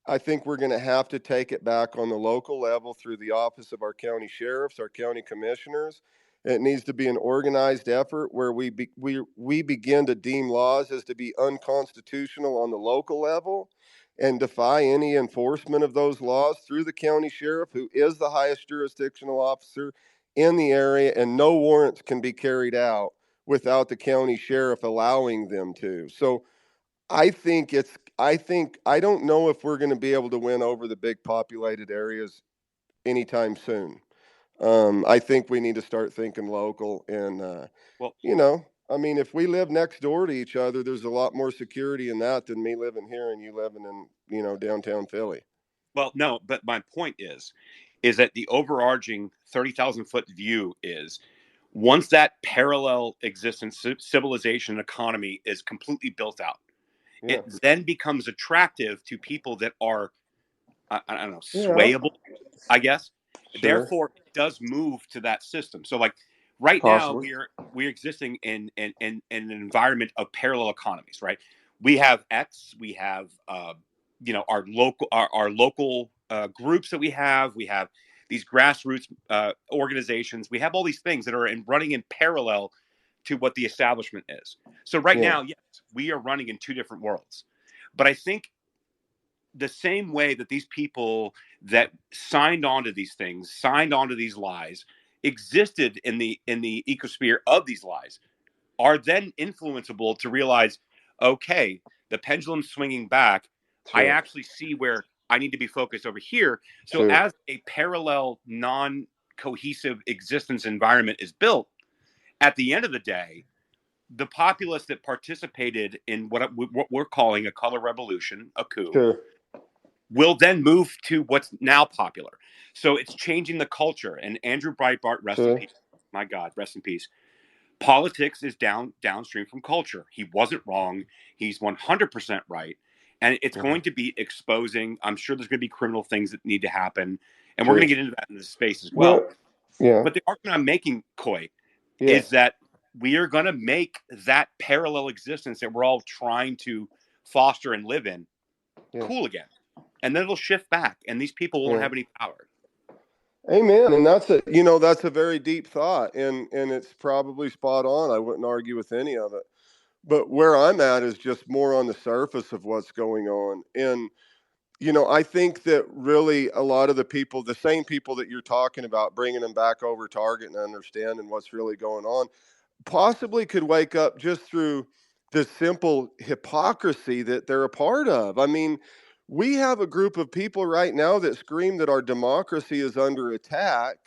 I think we're going to have to take it back on the local level through the office of our county sheriffs, our county commissioners. It needs to be an organized effort where we begin to deem laws as to be unconstitutional on the local level and defy any enforcement of those laws through the county sheriff, who is the highest jurisdictional officer in the area, and no warrants can be carried out without the county sheriff allowing them to. So I don't know if we're going to be able to win over the big populated areas anytime soon. I think we need to start thinking local, and Well, I mean, if we live next door to each other, there's a lot more security in that than me living here and you living in downtown Philly. well, no, but my point is that the overarching 30,000 foot view is, once that parallel existence, civilization, economy is completely built out, Yeah, it then becomes attractive to people that are, I don't know, yeah, swayable, I guess. sure, Therefore, it does move to that system. So, like right now, possibly, we're existing in an environment of parallel economies. Right? We have X. We have our local groups that we have. We have these grassroots organizations. We have all these things that are running in parallel to what the establishment is. So right yeah, now, yes, we are running in two different worlds. But I think the same way that these people that signed on to these things, signed on to these lies, existed in the ecosphere of these lies, are then influenceable to realize, okay, the pendulum's swinging back. I sure, actually see where I need to be focused over here. So sure, as a parallel, non-cohesive existence environment is built, at the end of the day, the populace that participated in what we're calling a color revolution, a coup, sure, will then move to what's now popular. So it's changing the culture. And Andrew Breitbart, rest in sure, peace. My God, rest in peace. Politics is downstream from culture. He wasn't wrong. He's 100% right. And it's yeah, going to be exposing. I'm sure there's going to be criminal things that need to happen. And we're going sure, to get into that in this space as yeah, well. yeah, But the argument I'm making, Coy, yeah, is that we are going to make that parallel existence that we're all trying to foster and live in yeah, cool again. And then it'll shift back, and these people won't yeah. have any power. Amen. And that's a very deep thought, and it's probably spot on. I wouldn't argue with any of it. But where I'm at is just more on the surface of what's going on. And I think that really a lot of the people, the same people that you're talking about, bringing them back over target and understanding what's really going on, possibly could wake up just through the simple hypocrisy that they're a part of. I mean, we have a group of people right now that scream that our democracy is under attack,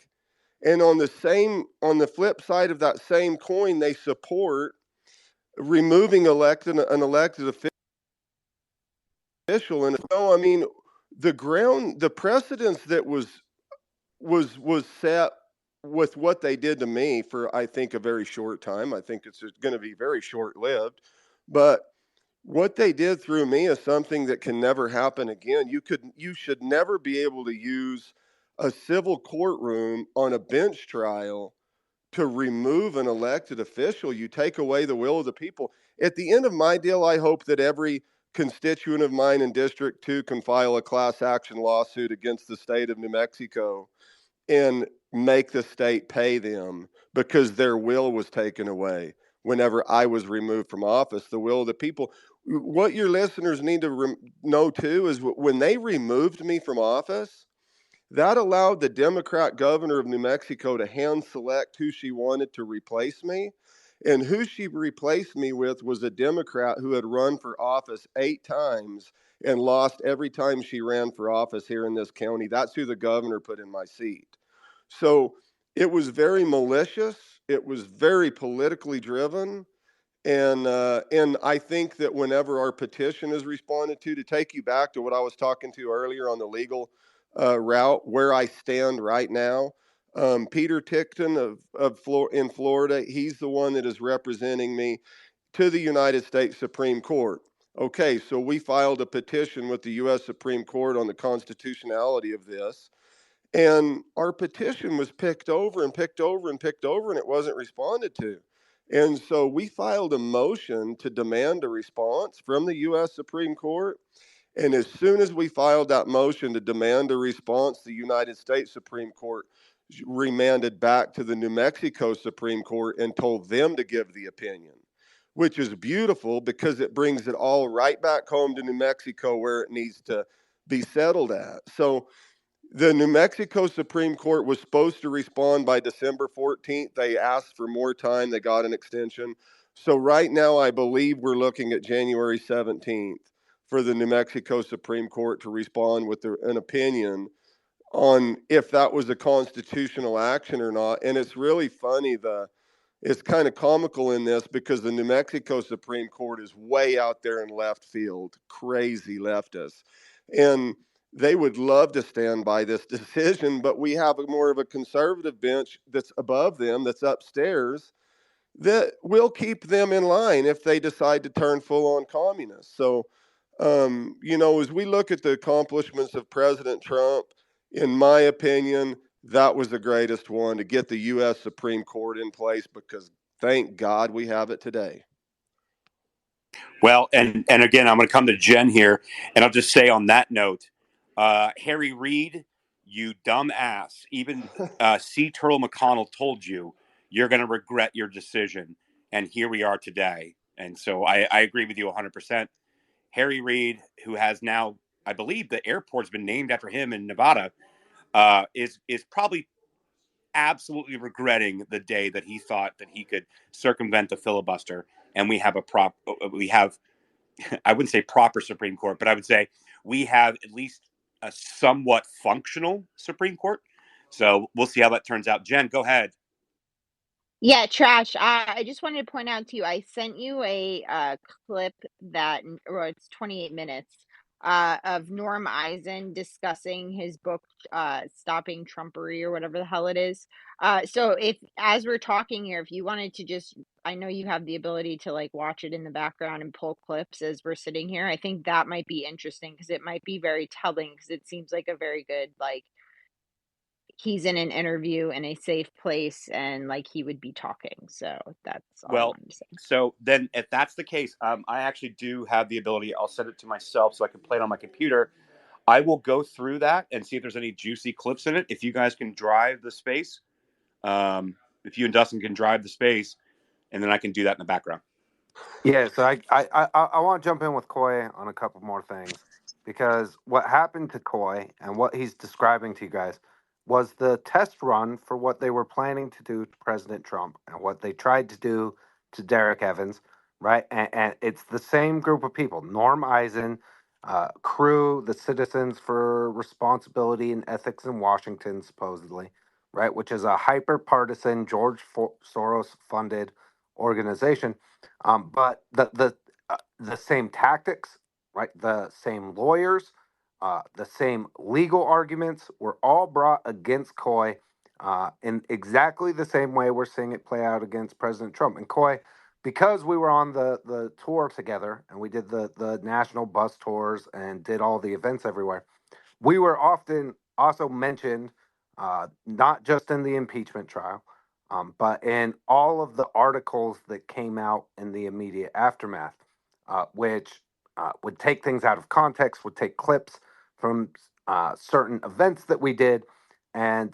and on the flip side of that same coin, they support removing an elected official official. And no, I mean, the precedence that was set with what they did to me for, I think, a very short time. I think it's going to be very short lived, but what they did through me is something that can never happen again. You should never be able to use a civil courtroom on a bench trial to remove an elected official. You take away the will of the people. At the end of my deal, I hope that every constituent of mine in District 2 can file a class action lawsuit against the state of New Mexico and make the state pay them because their will was taken away whenever I was removed from office, the will of the people. What your listeners need to know too is when they removed me from office, that allowed the Democrat governor of New Mexico to hand select who she wanted to replace me. And who she replaced me with was a Democrat who had run for office 8 times and lost every time she ran for office here in this county. That's who the governor put in my seat. So it was very malicious. It was very politically driven. And I think that whenever our petition is responded to take you back to what I was talking to earlier on the legal route, where I stand right now, Peter Tickton in Florida, he's the one that is representing me to the United States Supreme Court. Okay, so we filed a petition with the U.S. Supreme Court on the constitutionality of this. And our petition was picked over and picked over and picked over, and it wasn't responded to. And so we filed a motion to demand a response from the U.S. Supreme Court. And as soon as we filed that motion to demand a response, the United States Supreme Court remanded back to the New Mexico Supreme Court and told them to give the opinion, which is beautiful because it brings it all right back home to New Mexico where it needs to be settled at. So the New Mexico Supreme Court was supposed to respond by December 14th. They asked for more time. They got an extension. So right now, I believe we're looking at January 17th for the New Mexico Supreme Court to respond with an opinion on if that was a constitutional action or not. And it's really funny, it's kind of comical in this because the New Mexico Supreme Court is way out there in left field, crazy leftists. And they would love to stand by this decision, but we have more of a conservative bench that's above them, that's upstairs, that will keep them in line if they decide to turn full on communists. So, as we look at the accomplishments of President Trump, in my opinion, that was the greatest one to get the U.S. Supreme Court in place because thank God we have it today. Well, and again, I'm going to come to Jen here, and I'll just say on that note, Harry Reid, you dumb ass. Even C. Turtle McConnell told you you're going to regret your decision, and here we are today. And so I agree with you 100%. Harry Reid, who has now, I believe, the airport's been named after him in Nevada, is probably absolutely regretting the day that he thought that he could circumvent the filibuster, and we have I wouldn't say proper Supreme Court, but I would say we have at least a somewhat functional Supreme Court. So we'll see how that turns out. Jen, go ahead. Yeah, trash. I just wanted to point out to you, I sent you a clip that, or it's 28 minutes, of Norm Eisen discussing his book, Stopping Trumpery or whatever the hell it is. So if, as we're talking here, if you wanted to just, I know you have the ability to like watch it in the background and pull clips as we're sitting here. I think that might be interesting because it might be very telling because it seems like a very good, like, he's in an interview in a safe place and like he would be talking. So that's all I Well, wanted to say. so then if that's the case, I actually do have the ability. I'll send it to myself so I can play it on my computer. I will go through that and see if there's any juicy clips in it. If you guys can drive the space, if you and Dustin can drive the space, and then I can do that in the background. Yeah, so I want to jump in with Coy on a couple more things because what happened to Coy and what he's describing to you guys was the test run for what they were planning to do to President Trump and what they tried to do to Derek Evans, right? And it's the same group of people: Norm Eisen, Crew, the Citizens for Responsibility and Ethics in Washington, supposedly, right? Which is a hyper partisan George Soros funded organization, but the same tactics, right? The same lawyers, the same legal arguments were all brought against Coy in exactly the same way we're seeing it play out against President Trump. And Coy, because we were on the tour together and we did the national bus tours and did all the events everywhere, we were often also mentioned, not just in the impeachment trial, but in all of the articles that came out in the immediate aftermath, which would take things out of context, would take clips from certain events that we did, and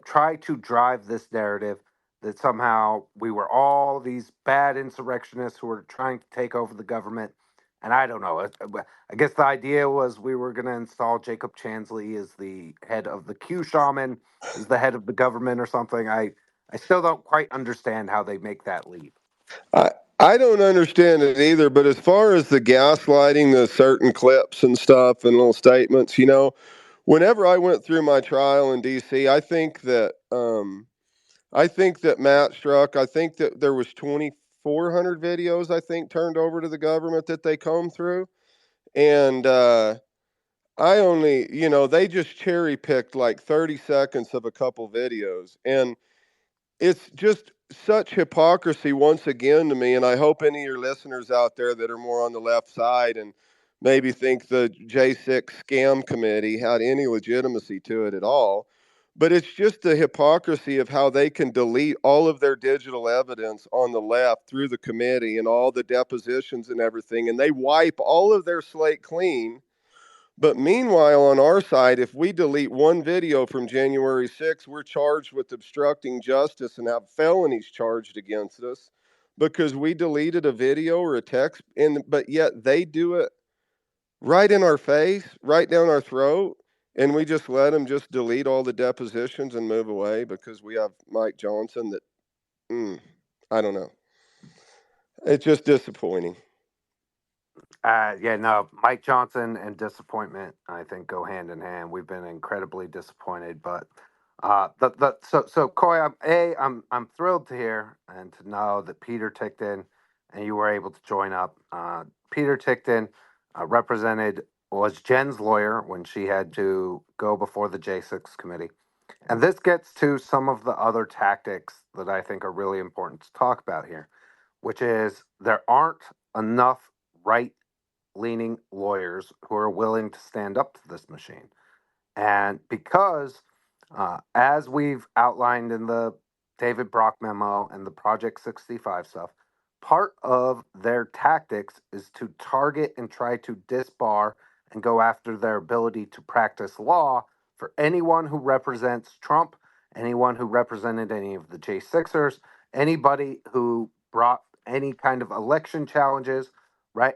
try to drive this narrative that somehow we were all these bad insurrectionists who were trying to take over the government. And I don't know. I guess the idea was we were going to install Jacob Chansley as the head of the Q shaman, as the head of the government or something. I still don't quite understand how they make that leap. I I don't understand it either. But as far as the gaslighting, the certain clips and stuff and little statements, whenever I went through my trial in D.C., I think that Matt Struck. I think that there was 2,400 videos. I think turned over to the government that they combed through, and I only, they just cherry picked like 30 seconds of a couple videos, and it's just such hypocrisy once again to me. And I hope any of your listeners out there that are more on the left side and maybe think the J6 scam committee had any legitimacy to it at all. But it's just the hypocrisy of how they can delete all of their digital evidence on the left through the committee and all the depositions and everything, and they wipe all of their slate clean. But meanwhile, on our side, if we delete one video from January 6th, we're charged with obstructing justice and have felonies charged against us because we deleted a video or a text, but yet they do it right in our face, right down our throat, and we just let them just delete all the depositions and move away because we have Mike Johnson that, I don't know. It's just disappointing. Yeah, no, Mike Johnson and disappointment, I think, go hand in hand. We've been incredibly disappointed, but so Coy, I'm thrilled to hear and to know that Peter Tickton and you were able to join up. Peter Tickton was Jen's lawyer when she had to go before the J6 committee, and this gets to some of the other tactics that I think are really important to talk about here, which is there aren't enough right leaning lawyers who are willing to stand up to this machine. And because, as we've outlined in the David Brock memo and the Project 65 stuff, part of their tactics is to target and try to disbar and go after their ability to practice law for anyone who represents Trump, anyone who represented any of the J6ers, anybody who brought any kind of election challenges, right?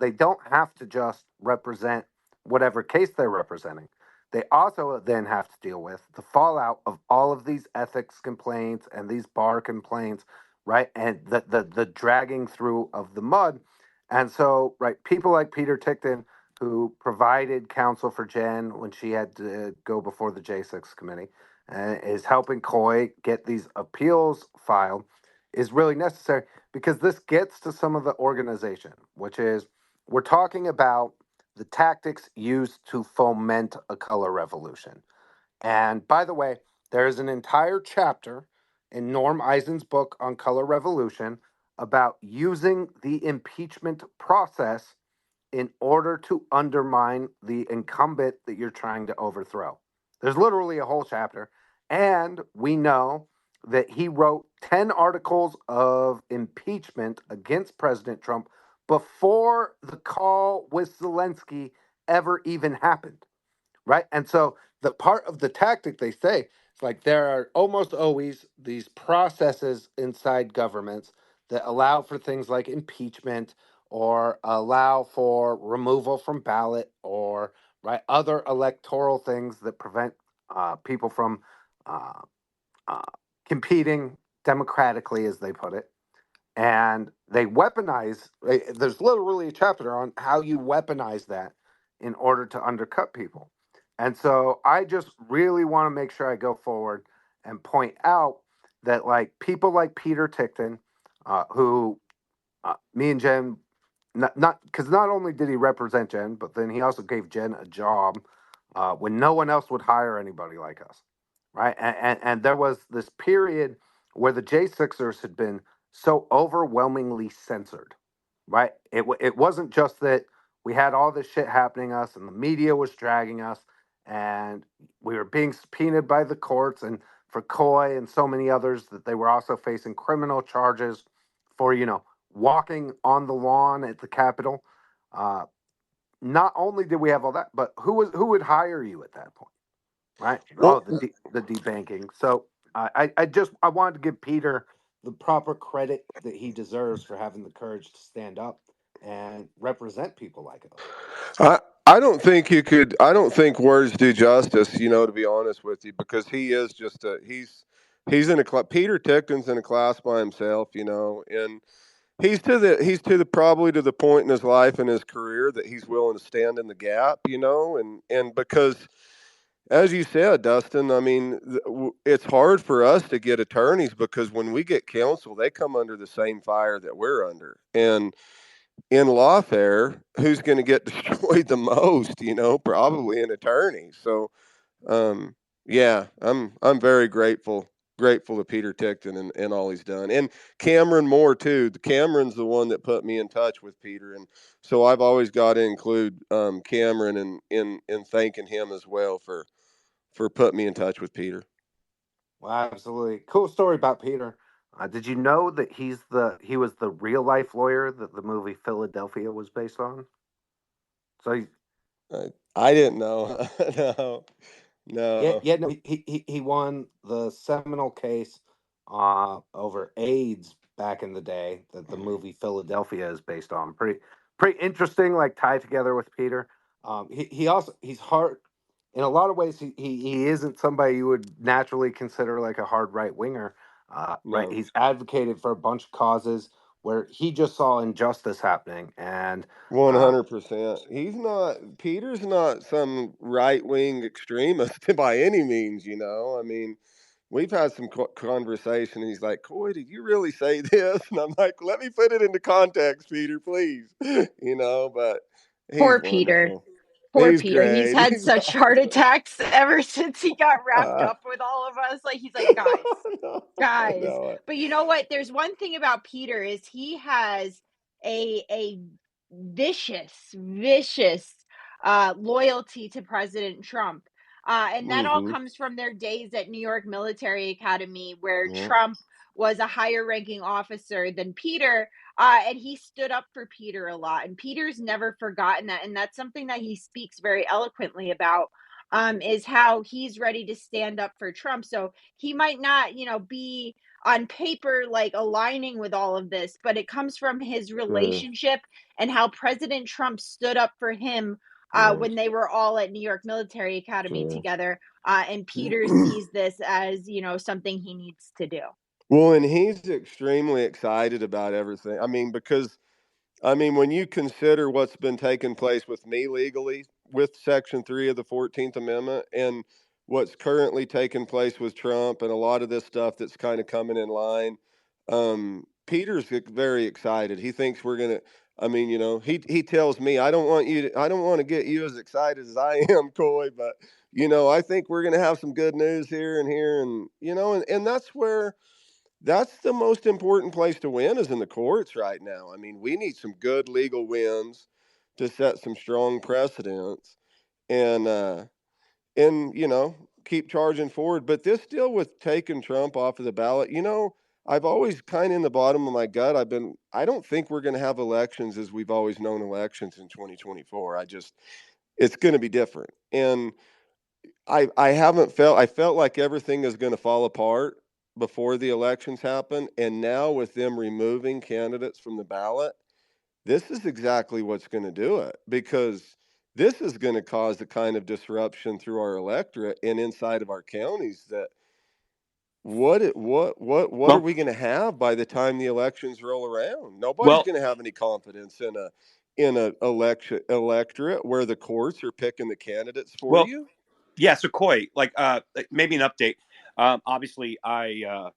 They don't have to just represent whatever case they're representing. They also then have to deal with the fallout of all of these ethics complaints and these bar complaints, right? And the dragging through of the mud. And so, right, people like Peter Tickton, who provided counsel for Jen when she had to go before the J6 committee, is helping Coy get these appeals filed, is really necessary because this gets to some of the organization, which is we're talking about the tactics used to foment a color revolution. And by the way, there is an entire chapter in Norm Eisen's book on color revolution about using the impeachment process in order to undermine the incumbent that you're trying to overthrow. There's literally a whole chapter. And we know that he wrote 10 articles of impeachment against President Trump before the call with Zelensky ever even happened, right? And so the part of the tactic they say it's like there are almost always these processes inside governments that allow for things like impeachment or allow for removal from ballot or right other electoral things that prevent people from uh, uh, competing democratically, as they put it, and they weaponize. There's literally a chapter on how you weaponize that in order to undercut people. And so I just really want to make sure I go forward and point out that like people like Peter Tickton, who me and Jen not because not only did he represent Jen, but then he also gave Jen a job when no one else would hire anybody like us, right? And there was this period where the J6ers had been so overwhelmingly censored, right? It wasn't just that we had all this shit happening us and the media was dragging us and we were being subpoenaed by the courts and for Coy and so many others that they were also facing criminal charges for, walking on the lawn at the Capitol. Uh, not only did we have all that, but who would hire you at that point, right? Oh, Well, the debanking. So I wanted to give Peter the proper credit that he deserves for having the courage to stand up and represent people like us. I don't think you could. I don't think words do justice. To be honest with you, because he is just he's in a class. Peter Ticton's in a class by himself. And he's probably to the point in his life and his career that he's willing to stand in the gap. And because, as you said, Dustin, I mean, it's hard for us to get attorneys because when we get counsel, they come under the same fire that we're under. And in lawfare, who's going to get destroyed the most? Probably an attorney. So, yeah, I'm very grateful to Peter Tickton and all he's done, and Cameron Moore too. Cameron's the one that put me in touch with Peter, and so I've always got to include Cameron in thanking him as well for putting me in touch with Peter. Well, absolutely cool story about Peter. Did you know that he was the real life lawyer that the movie Philadelphia was based on? So I didn't know. No, yeah, no. yeah, no, he won the seminal case over AIDS back in the day that the movie Philadelphia is based on. Pretty interesting, like tied together with Peter. He's hard in a lot of ways. He isn't somebody you would naturally consider like a hard right winger, right? No. He's advocated for a bunch of causes where he just saw injustice happening, and uh, 100%. Peter's not some right wing extremist by any means, I mean, we've had some conversation. And he's like, Coy, did you really say this? And I'm like, let me put it into context, Peter, please. But he's Poor Peter. wonderful. Poor He's Peter. He's great. had He's such heart attacks ever since he got wrapped up with all of us. Like, he's like, guys, no, I guys. know it. But you know what? There's one thing about Peter is he has a vicious loyalty to President Trump. And that all Mm-hmm. comes from their days at New York Military Academy, where Yeah. Trump was a higher ranking officer than Peter. And he stood up for Peter a lot. And Peter's never forgotten that. And that's something that he speaks very eloquently about, is how he's ready to stand up for Trump. So he might not, be on paper like aligning with all of this, but it comes from his Sure. relationship and how President Trump stood up for him Yeah. when they were all at New York Military Academy Sure. together. And Peter sees this as, something he needs to do. Well, and he's extremely excited about everything. When you consider what's been taking place with me legally with Section 3 of the 14th Amendment and what's currently taking place with Trump and a lot of this stuff that's kind of coming in line, Peter's very excited. He thinks we're going to. He tells me I don't want to get you as excited as I am, Coy, but I think we're going to have some good news here, and that's the most important place to win is in the courts right now. I mean, we need some good legal wins to set some strong precedents and keep charging forward. But this deal with taking Trump off of the ballot, I've always kind of in the bottom of my gut, I don't think we're going to have elections as we've always known elections in 2024. It's going to be different. And I felt like everything is going to fall apart before the elections happen. And now with them removing candidates from the ballot, this is exactly what's going to do it, because this is going to cause the kind of disruption through our electorate and inside of our counties that what are Well, we going to have by the time the elections roll around? Nobody's well, going to have any confidence in a election electorate where the courts are picking the candidates for well, you. yeah. So Coy, maybe an update. Obviously, I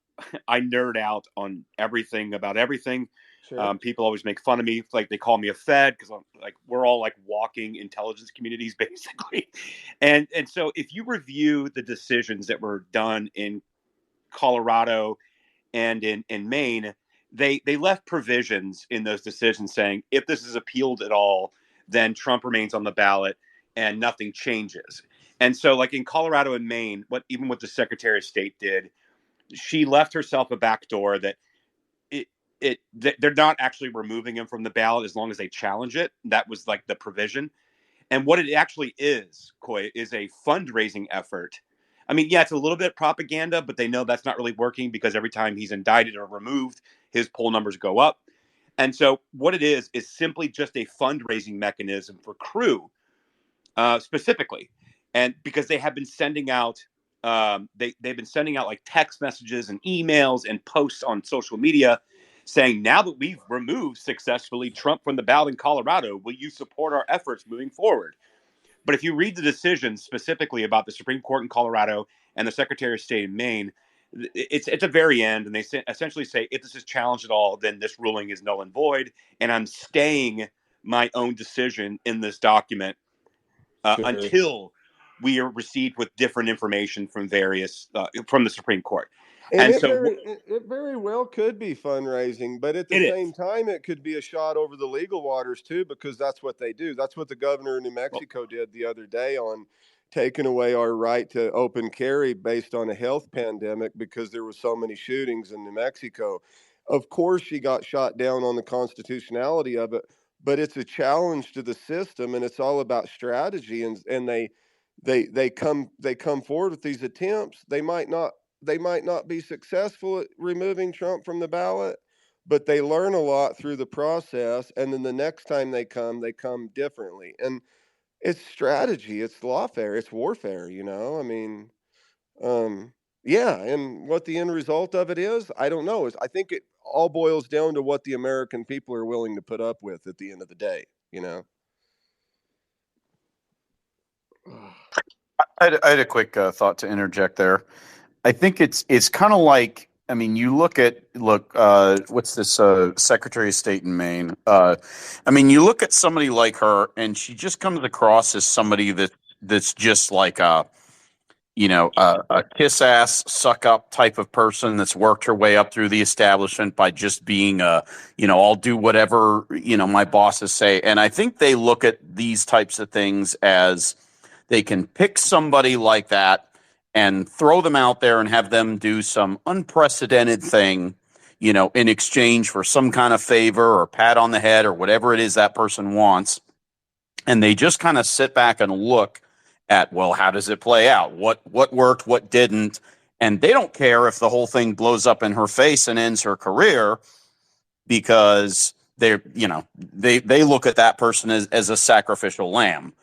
I nerd out on everything about everything. Sure. People always make fun of me, like they call me a Fed because I'm like we're all like walking intelligence communities basically. And so if you review the decisions that were done in Colorado and in Maine, they left provisions in those decisions saying if this is appealed at all, then Trump remains on the ballot and nothing changes. And so, like in Colorado and Maine, what the Secretary of State did, she left herself a back door that it they're not actually removing him from the ballot as long as they challenge it. That was like the provision. And what it actually is, Coy, is a fundraising effort. I mean, yeah, it's a little bit propaganda, but they know that's not really working because every time he's indicted or removed, his poll numbers go up. And so, what it is simply just a fundraising mechanism for Crew specifically, and because they have been sending out, they've been sending out like text messages and emails and posts on social media saying, now that we've removed successfully Trump from the ballot in Colorado, will you support our efforts moving forward? But if you read the decisions specifically about the Supreme Court in Colorado and the Secretary of State in Maine, it's at the very end, and they essentially say if this is challenged at all, then this ruling is null and void, and I'm staying my own decision in this document Sure. until we are received with different information from various from the Supreme Court. And And so it very well could be fundraising, but at the it same is. time, it could be a shot over the legal waters too, because that's what they do. That's what the governor of New Well, Mexico did the other day on taking away our right to open carry based on a health pandemic because there was so many shootings in New Mexico. Of course, she got shot down on the constitutionality of it, but it's a challenge to the system, and it's all about strategy. And they come forward with these attempts. They might not be successful at removing Trump from the ballot, but they learn a lot through the process. And then the next time they come differently. And it's strategy, it's lawfare, it's warfare, I mean, yeah. And what the end result of it is, I don't know. I think it all boils down to what the American people are willing to put up with at the end of the day. I had a quick thought to interject there. I think it's kind of like, I mean, you look what's this Secretary of State in Maine? I mean, you look at somebody like her, and she just comes across as somebody that's just like a kiss ass, suck up type of person that's worked her way up through the establishment by just being I'll do whatever, my bosses say. And I think they look at these types of things as they can pick somebody like that and throw them out there and have them do some unprecedented thing, in exchange for some kind of favor or pat on the head or whatever it is that person wants. And they just kind of sit back and look at, well, how does it play out? What worked, what didn't? And they don't care if the whole thing blows up in her face and ends her career because they look at that person as a sacrificial lamb.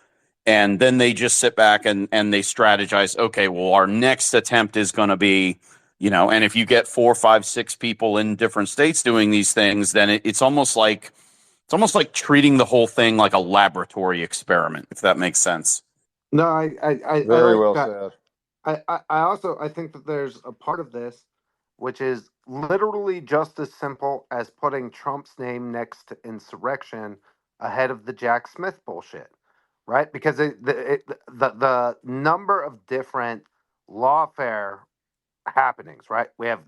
And then they just sit back and they strategize, okay, well, our next attempt is going to be, and if you get 4, 5, 6 people in different states doing these things, then it's almost like treating the whole thing like a laboratory experiment, if that makes sense. No, I Very like well that. said. I think that there's a part of this which is literally just as simple as putting Trump's name next to insurrection ahead of the Jack Smith bullshit, right? Because the number of different lawfare happenings, right? We have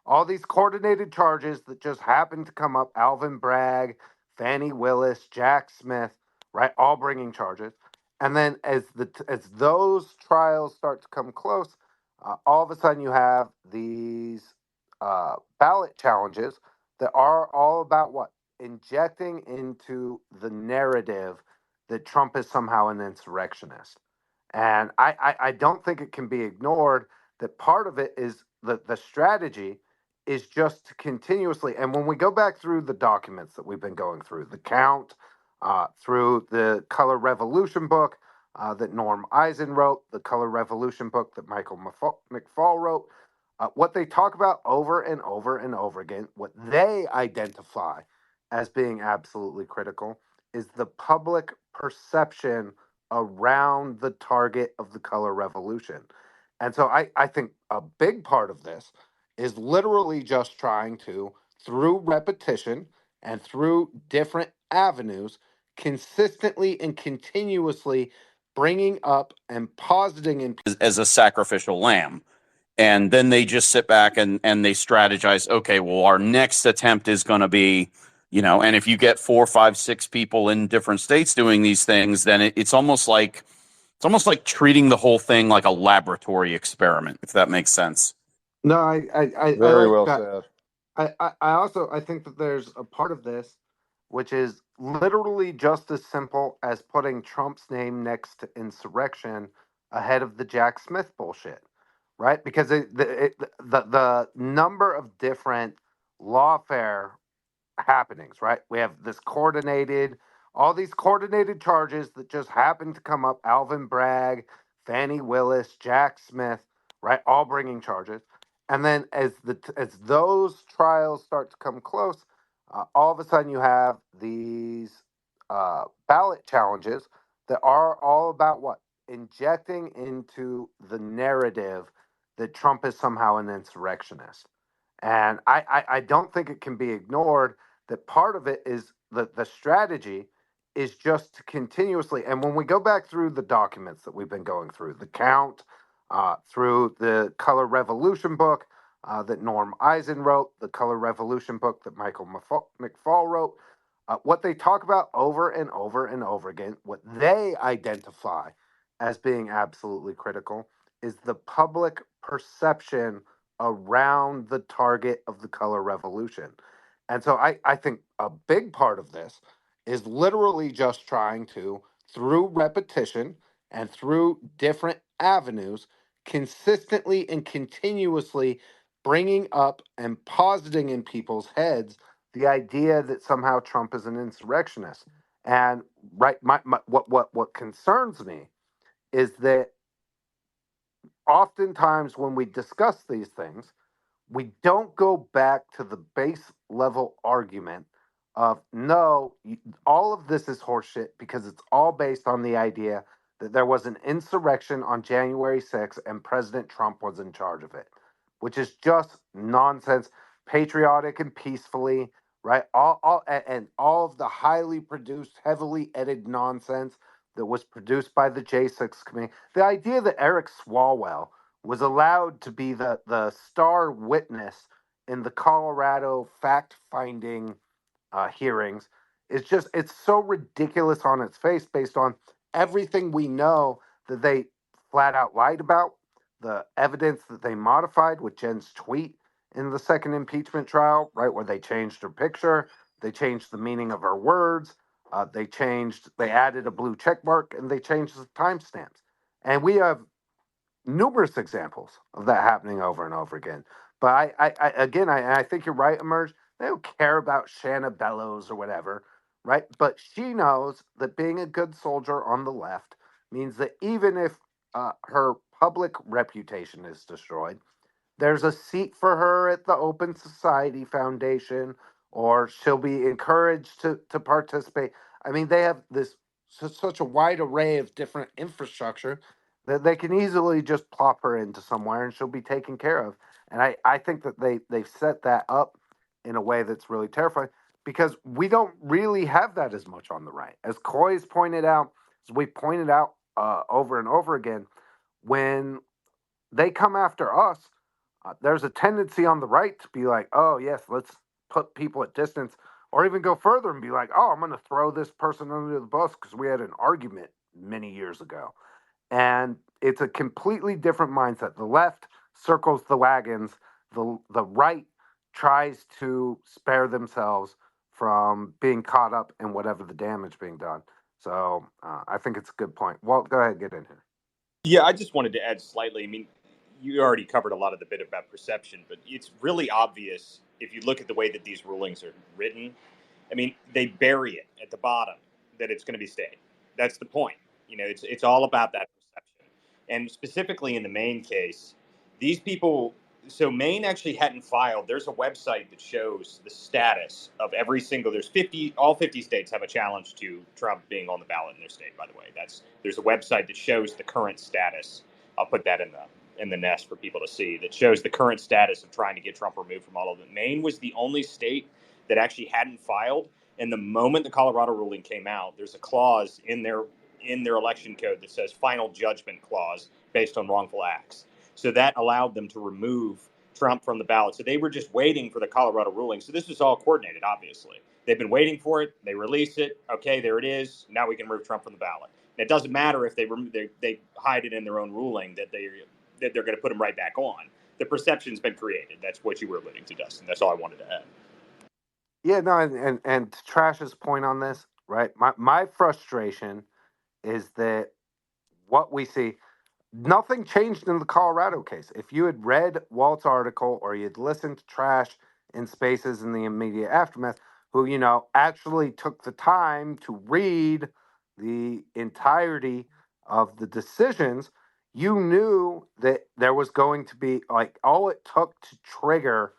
all these coordinated charges that just happen to come up. Alvin Bragg, Fannie Willis, Jack Smith, right? All bringing charges. And then as those trials start to come close, all of a sudden you have these ballot challenges that are all about what? Injecting into the narrative that Trump is somehow an insurrectionist. And I don't think it can be ignored that part of it is the strategy is just to continuously, and when we go back through the documents that we've been going through, the count, through the Color Revolution book that Norm Eisen wrote, the Color Revolution book that Michael McFall wrote, what they talk about over and over and over again, what they identify as being absolutely critical is the public perception around the target of the color revolution. And so I think a big part of this is literally just trying to through repetition and through different avenues, consistently and continuously bringing up and positing in as a sacrificial lamb. And then they just sit back and they strategize, okay, well, our next attempt is going to be, and if you get 4, 5, 6 people in different states doing these things, then it's almost like treating the whole thing like a laboratory experiment, if that makes sense. No, I Very like well that. said. I also I think that there's a part of this which is literally just as simple as putting Trump's name next to insurrection ahead of the Jack Smith bullshit, right? Because the number of different lawfare happenings, right? We have all these coordinated charges that just happen to come up. Alvin Bragg, Fannie Willis, Jack Smith, right? All bringing charges. And then as those trials start to come close, all of a sudden you have these ballot challenges that are all about what? Injecting into the narrative that Trump is somehow an insurrectionist. And I don't think it can be ignored that part of it is the strategy is just to continuously, and when we go back through the documents that we've been going through, the count, through the Color Revolution book that Norm Eisen wrote, the Color Revolution book that Michael McFall wrote, what they talk about over and over and over again, what they identify as being absolutely critical is the public perception around the target of the color revolution. And so I think a big part of this is literally just trying to, through repetition and through different avenues, consistently and continuously bringing up and positing in people's heads the idea that somehow Trump is an insurrectionist. And right, what concerns me is that oftentimes when we discuss these things, we don't go back to the base level argument of no, all of this is horseshit because it's all based on the idea that there was an insurrection on January 6th and President Trump was in charge of it, which is just nonsense, patriotic and peacefully, right? And all of the highly produced, heavily edited nonsense that was produced by the J6 committee. The idea that Eric Swalwell was allowed to be the star witness in the Colorado fact finding hearings is just, it's so ridiculous on its face based on everything we know that they flat out lied about, the evidence that they modified with Jen's tweet in the second impeachment trial, right, where they changed her picture, they changed the meaning of her words, they added a blue check mark, and they changed the timestamps. And we have numerous examples of that happening over and over again. But I think you're right, Emerge. They don't care about Shanna Bellows or whatever, right? But she knows that being a good soldier on the left means that even if her public reputation is destroyed, there's a seat for her at the Open Society Foundation, or she'll be encouraged to participate. I mean, they have such a wide array of different infrastructure that they can easily just plop her into somewhere and she'll be taken care of. And I think that they've set that up in a way that's really terrifying because we don't really have that as much on the right. As Coy's pointed out, as we pointed out over and over again, when they come after us, there's a tendency on the right to be like, oh, yes, let's put people at distance, or even go further and be like, oh, I'm going to throw this person under the bus because we had an argument many years ago. And it's a completely different mindset. The left circles the wagons, the right tries to spare themselves from being caught up in whatever the damage being done. So I think it's a good point. Walt, go ahead, get in here. Yeah, I just wanted to add slightly. I mean, you already covered a lot of the bit about perception, but it's really obvious if you look at the way that these rulings are written. I mean, they bury it at the bottom that it's going to be stayed. That's the point. It's all about that perception. And specifically in the Maine case, these people. So Maine actually hadn't filed. There's a website that shows the status of every single. There's 50. All 50 states have a challenge to Trump being on the ballot in their state. By the way, there's a website that shows the current status. I'll put that in in the nest for people to see that shows the current status of trying to get Trump removed from all of them. Maine was the only state that actually hadn't filed. And the moment the Colorado ruling came out, there's a clause in their election code that says final judgment clause based on wrongful acts. So that allowed them to remove Trump from the ballot. So they were just waiting for the Colorado ruling. So this was all coordinated, obviously. They've been waiting for it. They release it. Okay, there it is. Now we can remove Trump from the ballot. And it doesn't matter if they hide it in their own ruling that they're going to put him right back on. The perception's been created. That's what you were alluding to, Dustin. That's all I wanted to add. Yeah, no, and to Trash's point on this, right? My frustration is that what we see, nothing changed in the Colorado case. If you had read Walt's article or you'd listened to Trash in Spaces in the immediate aftermath, who, actually took the time to read the entirety of the decisions, you knew that there was going to be, like, all it took to trigger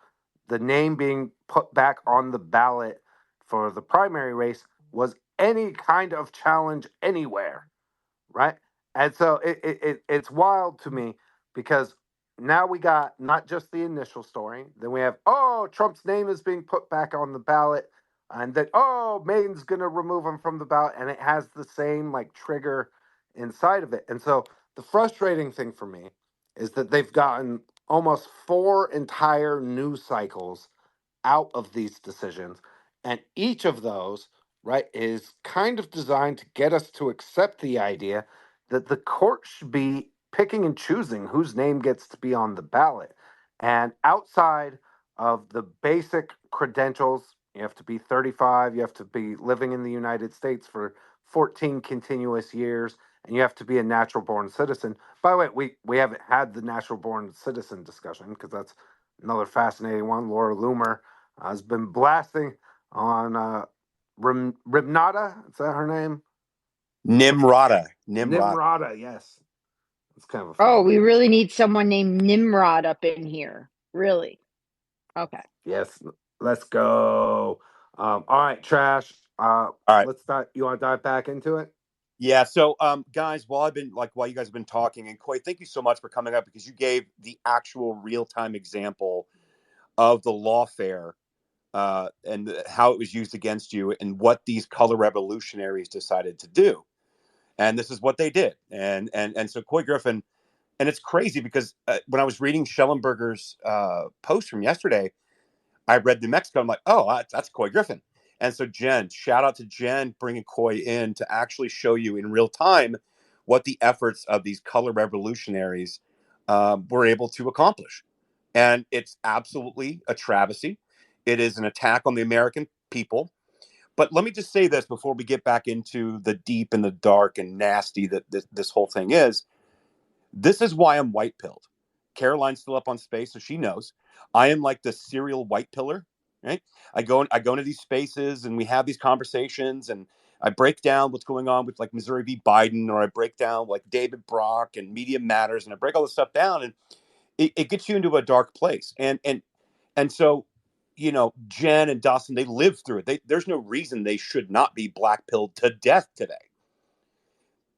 the name being put back on the ballot for the primary race was any kind of challenge anywhere, right? And so it's wild to me because now we got not just the initial story, then we have, oh, Trump's name is being put back on the ballot, and then, oh, Maine's going to remove him from the ballot, and it has the same like trigger inside of it. And so the frustrating thing for me is that they've gotten almost 4 entire news cycles out of these decisions. And each of those, right, is kind of designed to get us to accept the idea that the court should be picking and choosing whose name gets to be on the ballot. And outside of the basic credentials, you have to be 35, you have to be living in the United States for 14 continuous years, and you have to be a natural born citizen. By the way, we haven't had the natural born citizen discussion because that's another fascinating one. Laura Loomer has been blasting on Ribnata. Is that her name? Nimrata. Nimrata, yes. It's kind of a funny Oh, we name. really need someone named Nimrod up in here. Really? Okay. Yes, let's go. All right, Trash. All right. Let's start. You want to dive back into it? Yeah. So, guys, while you guys have been talking, and Coy, thank you so much for coming up because you gave the actual real time example of the lawfare and how it was used against you and what these color revolutionaries decided to do. And this is what they did. And so Coy Griffin, and it's crazy because when I was reading Schellenberger's post from yesterday, I read New Mexico. I'm like, oh, that's Coy Griffin. And so Jen, shout out to Jen bringing Coy in to actually show you in real time what the efforts of these color revolutionaries were able to accomplish. And it's absolutely a travesty. It is an attack on the American people. But let me just say this before we get back into the deep and the dark and nasty that this whole thing is. This is why I'm white pilled. Caroline's still up on space, so she knows. I am like the serial white pillar, right? I go into these spaces and we have these conversations and I break down what's going on with like Missouri v. Biden, or I break down like David Brock and Media Matters, and I break all this stuff down, and it gets you into a dark place. And so, Jen and Dawson, they lived through it. There's no reason they should not be black pilled to death today.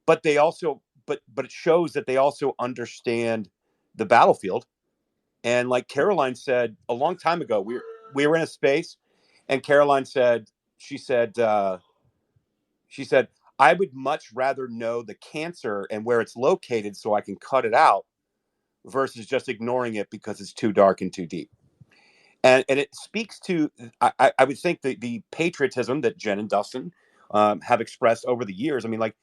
But they also, but it shows that they also understand the battlefield. And like Caroline said a long time ago, we were in a space, and Caroline said, she said, she said, I would much rather know the cancer and where it's located so I can cut it out versus just ignoring it because it's too dark and too deep. And it speaks to, I would think, the patriotism that Jen and Dustin have expressed over the years. I mean, like,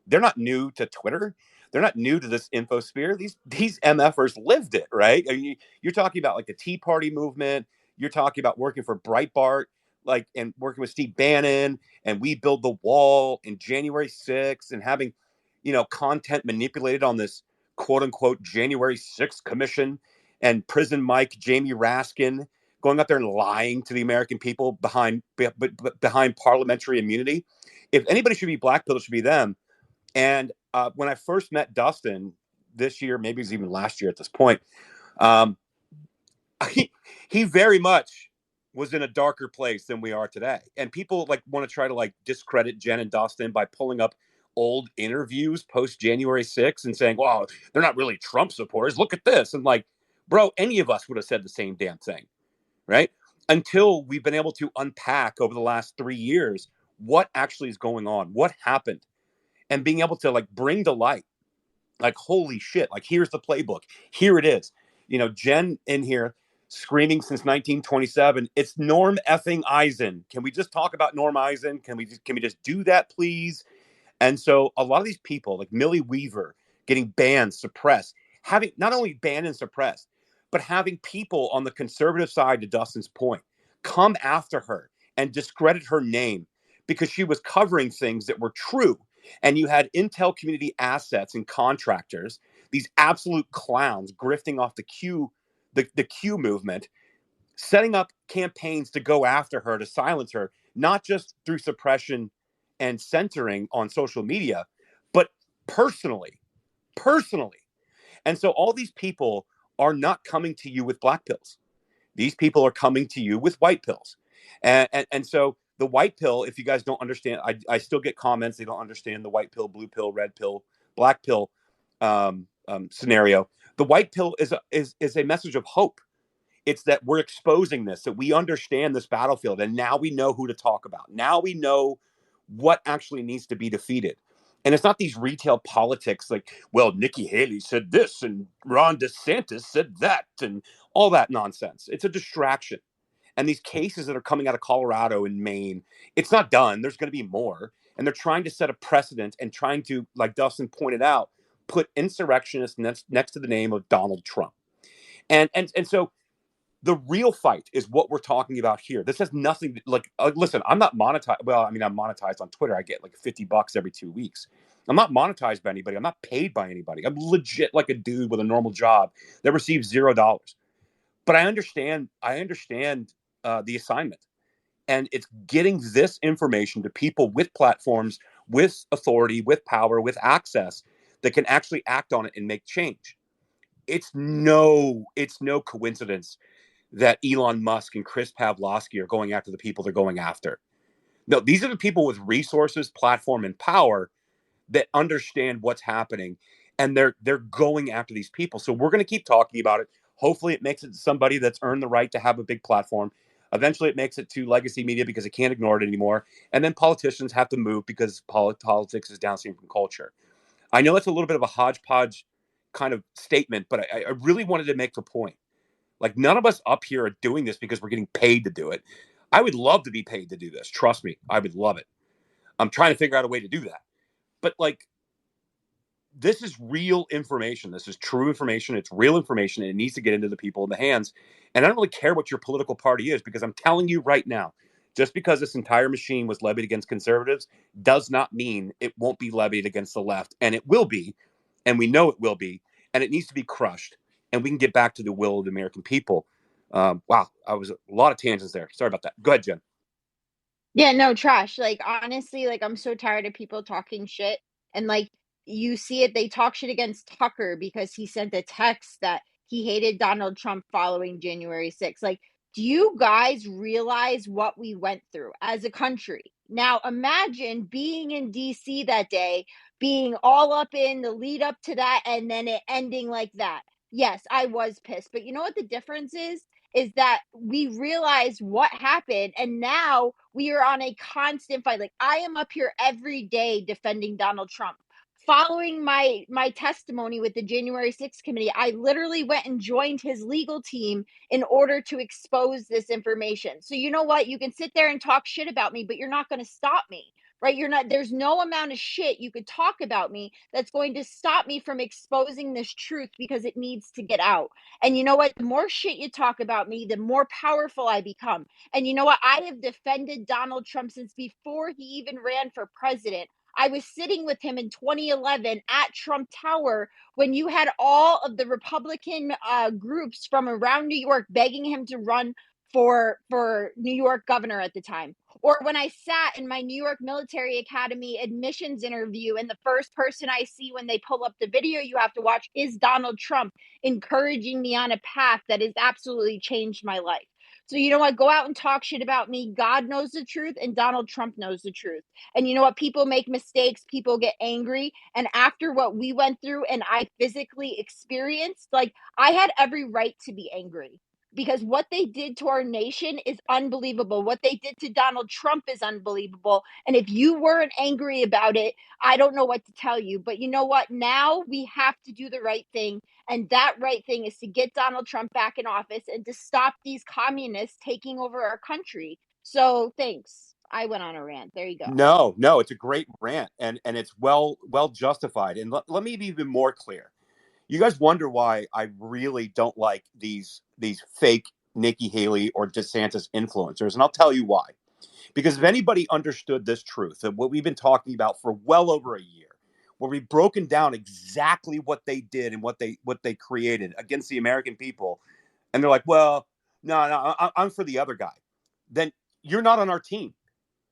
they're not new to Twitter. They're not new to this infosphere. These MFers lived it, right? I mean, you're talking about like the Tea Party movement. You're talking about working for Breitbart, like, and working with Steve Bannon and We Build the Wall and January 6th and having, content manipulated on this quote unquote January 6th commission, and Prison Mike, Jamie Raskin going up there and lying to the American people behind parliamentary immunity. If anybody should be blackpilled, it should be them. And when I first met Dustin this year, maybe it was even last year at this point, um, he very much was in a darker place than we are today. And people like want to try to like discredit Jen and Dustin by pulling up old interviews post January 6th and saying, "Well, they're not really Trump supporters. Look at this." And like, bro, any of us would have said the same damn thing, right? Until we've been able to unpack over the last 3 years what actually is going on, what happened, and being able to like bring to light, like, holy shit, like, here's the playbook. Here it is. Jen in here screaming since 1927, it's Norm effing Eisen. Can we just talk about Norm Eisen? Can we just do that, please? And so a lot of these people, like Millie Weaver, getting banned, suppressed, having not only banned and suppressed, but having people on the conservative side, to Dustin's point, come after her and discredit her name because she was covering things that were true. And you had Intel community assets and contractors, these absolute clowns grifting off the Q movement, setting up campaigns to go after her, to silence her, not just through suppression and censoring on social media, but personally, personally. And so all these people are not coming to you with black pills. These people are coming to you with white pills. And so the white pill, if you guys don't understand, I still get comments. They don't understand the white pill, blue pill, red pill, black pill scenario. The white pill is a message of hope. It's that we're exposing this, that we understand this battlefield, and now we know who to talk about. Now we know what actually needs to be defeated. And it's not these retail politics like, well, Nikki Haley said this and Ron DeSantis said that and all that nonsense. It's a distraction. And these cases that are coming out of Colorado and Maine, it's not done. There's going to be more. And they're trying to set a precedent and trying to, like Dustin pointed out, put insurrectionists next to the name of Donald Trump. And so the real fight is what we're talking about here. This has nothing like, listen, I'm not monetized. Well, I mean, I'm monetized on Twitter. I get like $50 every 2 weeks. I'm not monetized by anybody. I'm not paid by anybody. I'm legit like a dude with a normal job that receives $0. But I understand the assignment, and it's getting this information to people with platforms, with authority, with power, with access that can actually act on it and make change. It's no coincidence that Elon Musk and Chris Pavlovski are going after the people they're going after. No, these are the people with resources, platform, and power that understand what's happening, and they're going after these people. So we're going to keep talking about it. Hopefully, it makes it to somebody that's earned the right to have a big platform. Eventually, it makes it to legacy media because it can't ignore it anymore. And then politicians have to move because politics is downstream from culture. I know it's a little bit of a hodgepodge kind of statement, but I really wanted to make the point. Like, none of us up here are doing this because we're getting paid to do it. I would love to be paid to do this. Trust me, I would love it. I'm trying to figure out a way to do that. But like, this is real information. This is true information. It's real information, and it needs to get into the people in the hands. And I don't really care what your political party is, because I'm telling you right now, just because this entire machine was levied against conservatives does not mean it won't be levied against the left. And it will be, and we know it will be, and it needs to be crushed. And we can get back to the will of the American people. Wow, I was a lot of tangents there. Sorry about that. Go ahead, Jen. Yeah, no, trash. Like, honestly, like, I'm so tired of people talking shit. And, like, you see it, they talk shit against Tucker because he sent a text that he hated Donald Trump following January 6th. Like, do you guys realize what we went through as a country? Now, imagine being in DC that day, being all up in the lead up to that, and then it ending like that. Yes, I was pissed. But you know what the difference is? Is that we realize what happened, and now we are on a constant fight. Like, I am up here every day defending Donald Trump. Following my testimony with the January 6th committee, I literally went and joined his legal team in order to expose this information. So you know what? You can sit there and talk shit about me, but you're not going to stop me. Right? You're not, there's no amount of shit you could talk about me that's going to stop me from exposing this truth, because it needs to get out. And you know what? The more shit you talk about me, the more powerful I become. And you know what? I have defended Donald Trump since before he even ran for president. I was sitting with him in 2011 at Trump Tower when you had all of the Republican groups from around New York begging him to run for New York governor at the time. Or when I sat in my New York Military Academy admissions interview, and the first person I see when they pull up the video you have to watch is Donald Trump encouraging me on a path that has absolutely changed my life. So you know what? Go out and talk shit about me. God knows the truth and Donald Trump knows the truth. And you know what? People make mistakes, people get angry. And after what we went through and I physically experienced, like I had every right to be angry because what they did to our nation is unbelievable. What they did to Donald Trump is unbelievable. And if you weren't angry about it, I don't know what to tell you. But you know what? Now we have to do the right thing. And that right thing is to get Donald Trump back in office and to stop these communists taking over our country. So thanks. I went on a rant. There you go. No, it's a great rant, and it's well justified. And let me be even more clear. You guys wonder why I really don't like these fake Nikki Haley or DeSantis influencers, and I'll tell you why. Because if anybody understood this truth of what we've been talking about for well over a year, where we've broken down exactly what they did and what they created against the American people, and they're like, well, no, I'm for the other guy, then you're not on our team.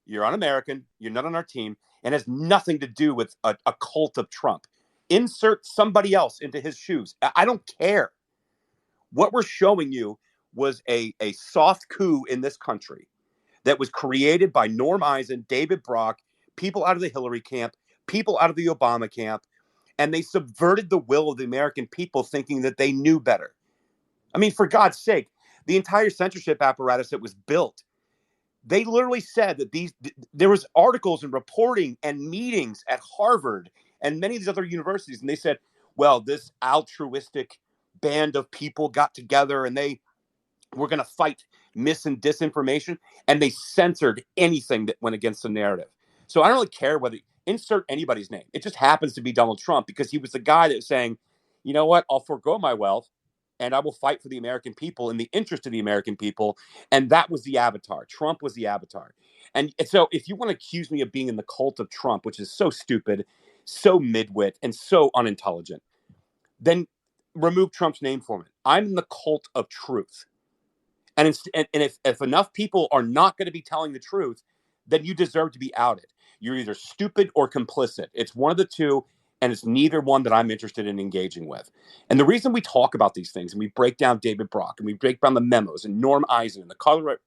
You're un-American. You're not on our team, and has nothing to do with a cult of Trump. Insert somebody else into his shoes. I don't care. What we're showing you was a soft coup in this country that was created by Norm Eisen, David Brock, people out of the Hillary camp, people out of the Obama camp, and they subverted the will of the American people thinking that they knew better. I mean, for God's sake, the entire censorship apparatus that was built, they literally said that there was articles and reporting and meetings at Harvard and many of these other universities, and they said, well, this altruistic band of people got together and they were going to fight mis and disinformation, and they censored anything that went against the narrative. So I don't really care whether insert anybody's name. It just happens to be Donald Trump because he was the guy that was saying, you know what, I'll forego my wealth and I will fight for the American people in the interest of the American people. And that was the avatar. Trump was the avatar. And so if you want to accuse me of being in the cult of Trump, which is so stupid, so midwit, and so unintelligent, then remove Trump's name from it. I'm in the cult of truth. And if enough people are not going to be telling the truth, then you deserve to be outed. You're either stupid or complicit. It's one of the two, and it's neither one that I'm interested in engaging with. And the reason we talk about these things and we break down David Brock and we break down the memos and Norm Eisen and the color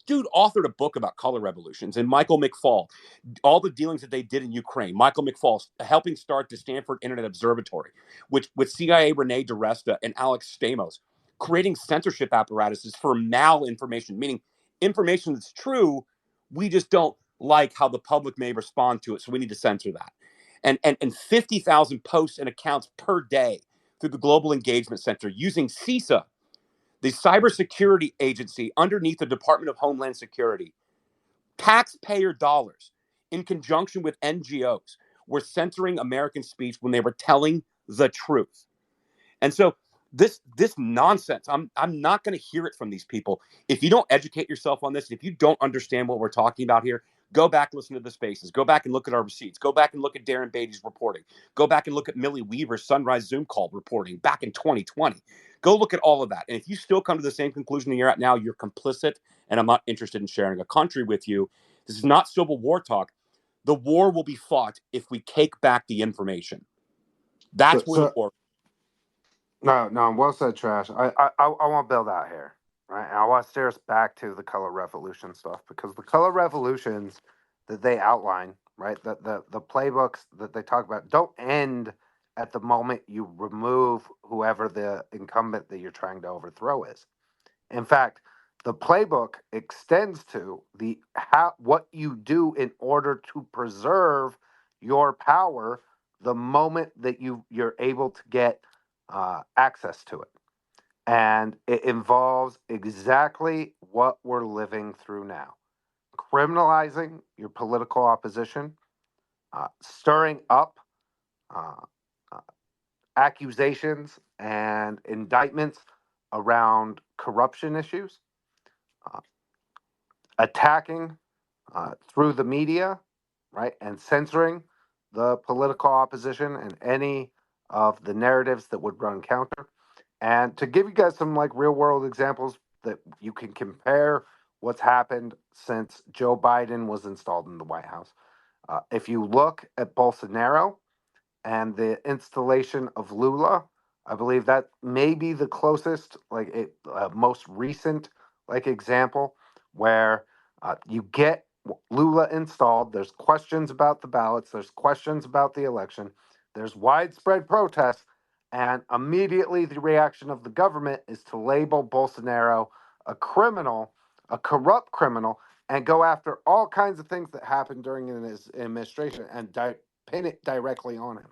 dude authored a book about color revolutions, and Michael McFaul, all the dealings that they did in Ukraine. Michael McFaul helping start the Stanford Internet Observatory, which with CIA Renee DiResta and Alex Stamos, creating censorship apparatuses for malinformation, meaning information that's true, we just don't like how the public may respond to it, so we need to censor that. And 50,000 posts and accounts per day through the Global Engagement Center using CISA, the cybersecurity agency underneath the Department of Homeland Security, taxpayer dollars in conjunction with NGOs were censoring American speech when they were telling the truth. And so this nonsense, I'm not going to hear it from these people. If you don't educate yourself on this, if you don't understand what we're talking about here, go back and listen to the spaces. Go back and look at our receipts. Go back and look at Darren Beatty's reporting. Go back and look at Millie Weaver's Sunrise Zoom call reporting back in 2020. Go look at all of that. And if you still come to the same conclusion you're at now, you're complicit, and I'm not interested in sharing a country with you. This is not Civil War talk. The war will be fought if we take back the information. So, That's where the so war. no, well said, Trash. I want to build out here, right? And I want to steer us back to the color revolution stuff because the color revolutions that they outline, right, the playbooks that they talk about don't end at the moment you remove whoever the incumbent that you're trying to overthrow is. In fact, the playbook extends to the how what you do in order to preserve your power the moment that you're able to get access to it. And it involves exactly what we're living through now: criminalizing your political opposition, stirring up uh, uh, accusations and indictments around corruption issues, uh, attacking through the media, right, and censoring the political opposition and any of the narratives that would run counter. And to give you guys some like real world examples that you can compare what's happened since Joe Biden was installed in the White House. If you look at Bolsonaro and the installation of Lula, I believe that may be the closest, most recent like example where you get Lula installed. There's questions about the ballots. There's questions about the election. There's widespread protests, and immediately the reaction of the government is to label Bolsonaro a criminal, a corrupt criminal, and go after all kinds of things that happened during his administration and pin it directly on him.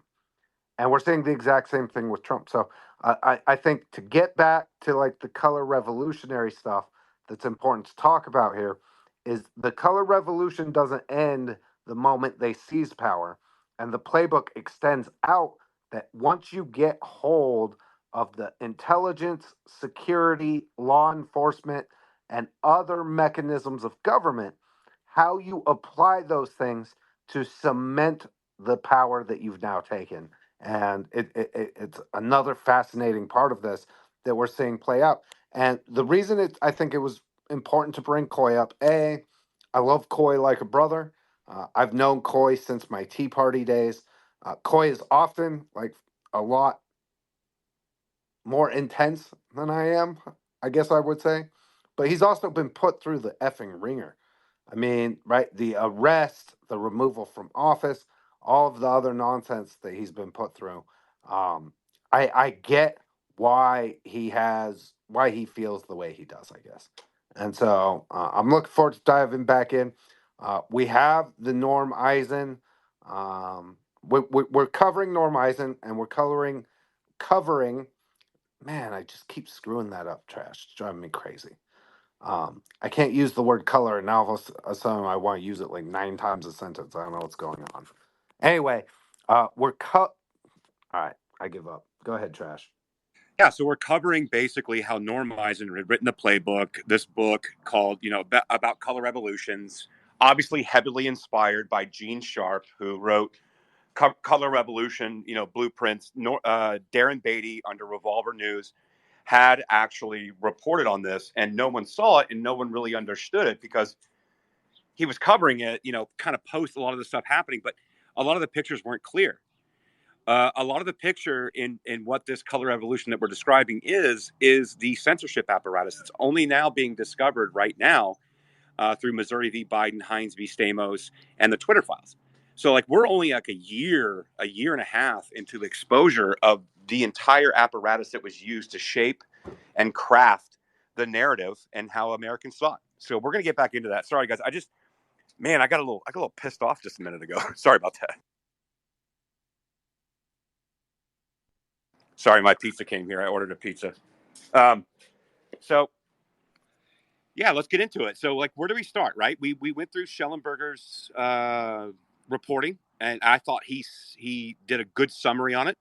And we're seeing the exact same thing with Trump. So I think to get back to like the color revolutionary stuff that's important to talk about here is the color revolution doesn't end the moment they seize power. And the playbook extends out that once you get hold of the intelligence, security, law enforcement, and other mechanisms of government, how you apply those things to cement the power that you've now taken. And it's another fascinating part of this that we're seeing play out. And the reason I think it was important to bring Coy up, I love Coy like a brother. I've known Coy since my Tea Party days. Coy is often like a lot more intense than I am, I guess I would say. But he's also been put through the effing ringer. I mean, right? The arrest, the removal from office, all of the other nonsense that he's been put through. Um, I get why he feels the way he does, I guess. And so I'm looking forward to diving back in. We have the Norm Eisen. We're covering Norm Eisen, and we're covering. Man, I just keep screwing that up. Trash, it's driving me crazy. I can't use the word color, and now all of a sudden I want to use it like 9 times a sentence. I don't know what's going on. Anyway, we're cut. All right, I give up. Go ahead, Trash. Yeah, so we're covering basically how Norm Eisen had written the playbook, this book called, about color revolutions, obviously heavily inspired by Gene Sharp, who wrote Color Revolution, blueprints. Darren Beatty under Revolver News had actually reported on this, and no one saw it, and no one really understood it because he was covering it, kind of post a lot of the stuff happening, but a lot of the pictures weren't clear. A lot of the picture in what this color revolution that we're describing is the censorship apparatus that's only now being discovered right now through Missouri v. Biden, Hines v. Stamos, and the Twitter files. So like we're only like a year and a half into the exposure of the entire apparatus that was used to shape and craft the narrative and how Americans thought. So we're gonna get back into that. Sorry guys, I got a little pissed off just a minute ago. Sorry about that. Sorry, my pizza came here. I ordered a pizza. Um, so yeah, let's get into it. So like, where do we start? Right? We went through Schellenberger's reporting, and I thought he did a good summary on it,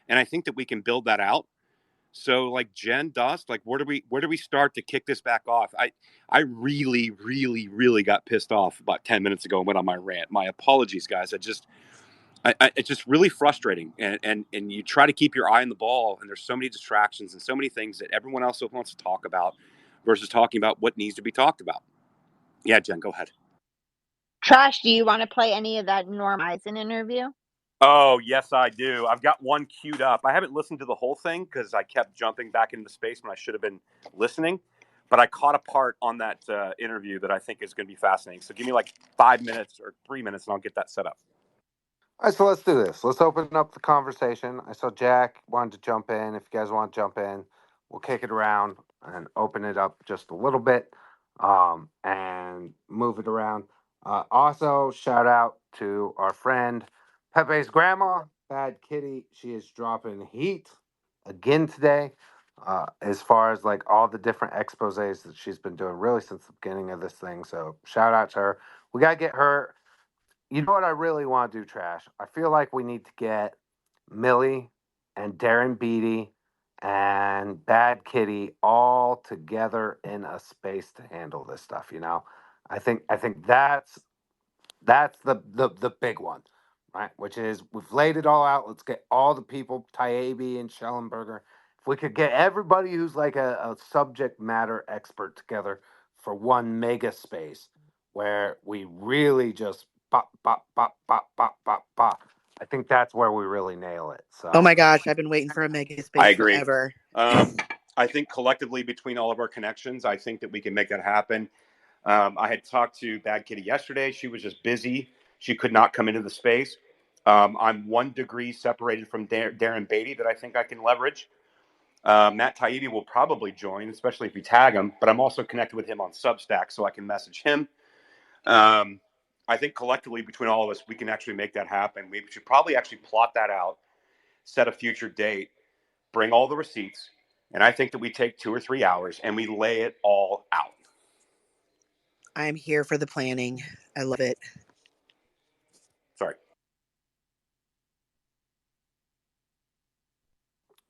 and I think that we can build that out. So like Jen Dust, like where do we start to kick this back off? I really really got pissed off about 10 minutes ago and went on my rant. My apologies, guys. It's just really frustrating, and you try to keep your eye on the ball, and there's so many distractions and so many things that everyone else wants to talk about versus talking about what needs to be talked about. Yeah, Jen, go ahead. Trash, do you want to play any of that Norm Eisen interview? Oh, yes, I do. I've got one queued up. I haven't listened to the whole thing because I kept jumping back into space when I should have been listening. But I caught a part on that interview that I think is going to be fascinating. So give me like 5 minutes or 3 minutes and I'll get that set up. All right, so let's do this. Let's open up the conversation. I saw Jack wanted to jump in. If you guys want to jump in, we'll kick it around and open it up just a little bit and move it around. Also, shout out to our friend Pepe's grandma, Bad Kitty. She is dropping heat again today as far as like all the different exposés that she's been doing really since the beginning of this thing. So, shout out to her. We got to get her. You know what I really want to do, Trash? I feel like we need to get Millie and Darren Beatty and Bad Kitty all together in a space to handle this stuff, you know? I think that's the big one, right? Which is we've laid it all out. Let's get all the people, Taibbi and Schellenberger. If we could get everybody who's like a subject matter expert together for one mega space where we really just bop, bop, bop, bop, bop, bop, bop. I think that's where we really nail it. Oh So my gosh, I've been waiting for a mega I space agree. forever. I'm I think collectively between all of our connections, I think that we can make that happen. I had talked to Bad Kitty yesterday. She was just busy. She could not come into the space. I'm 1 degree separated from Darren Beatty that I think I can leverage. Matt Taibbi will probably join, especially if you tag him, but I'm also connected with him on Substack, so I can message him. I think collectively between all of us, we can actually make that happen. We should probably actually plot that out, set a future date, bring all the receipts, and I think that we take 2 or 3 hours and we lay it all out. I'm here for the planning. I love it. Sorry.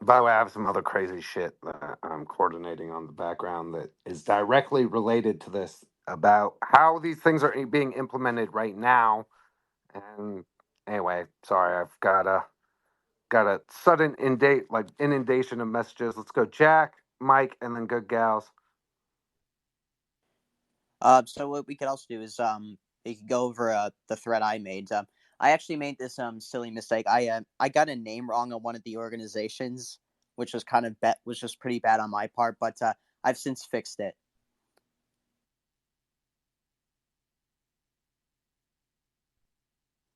By the way, I have some other crazy shit that I'm coordinating on the background that is directly related to this about how these things are being implemented right now. And anyway, sorry, I've got a sudden inundation of messages. Let's go, Jack, Mike, and then good gals. So what we could also do is we could go over the thread I made. I actually made this silly mistake. I got a name wrong on one of the organizations, which was was just pretty bad on my part, but I've since fixed it.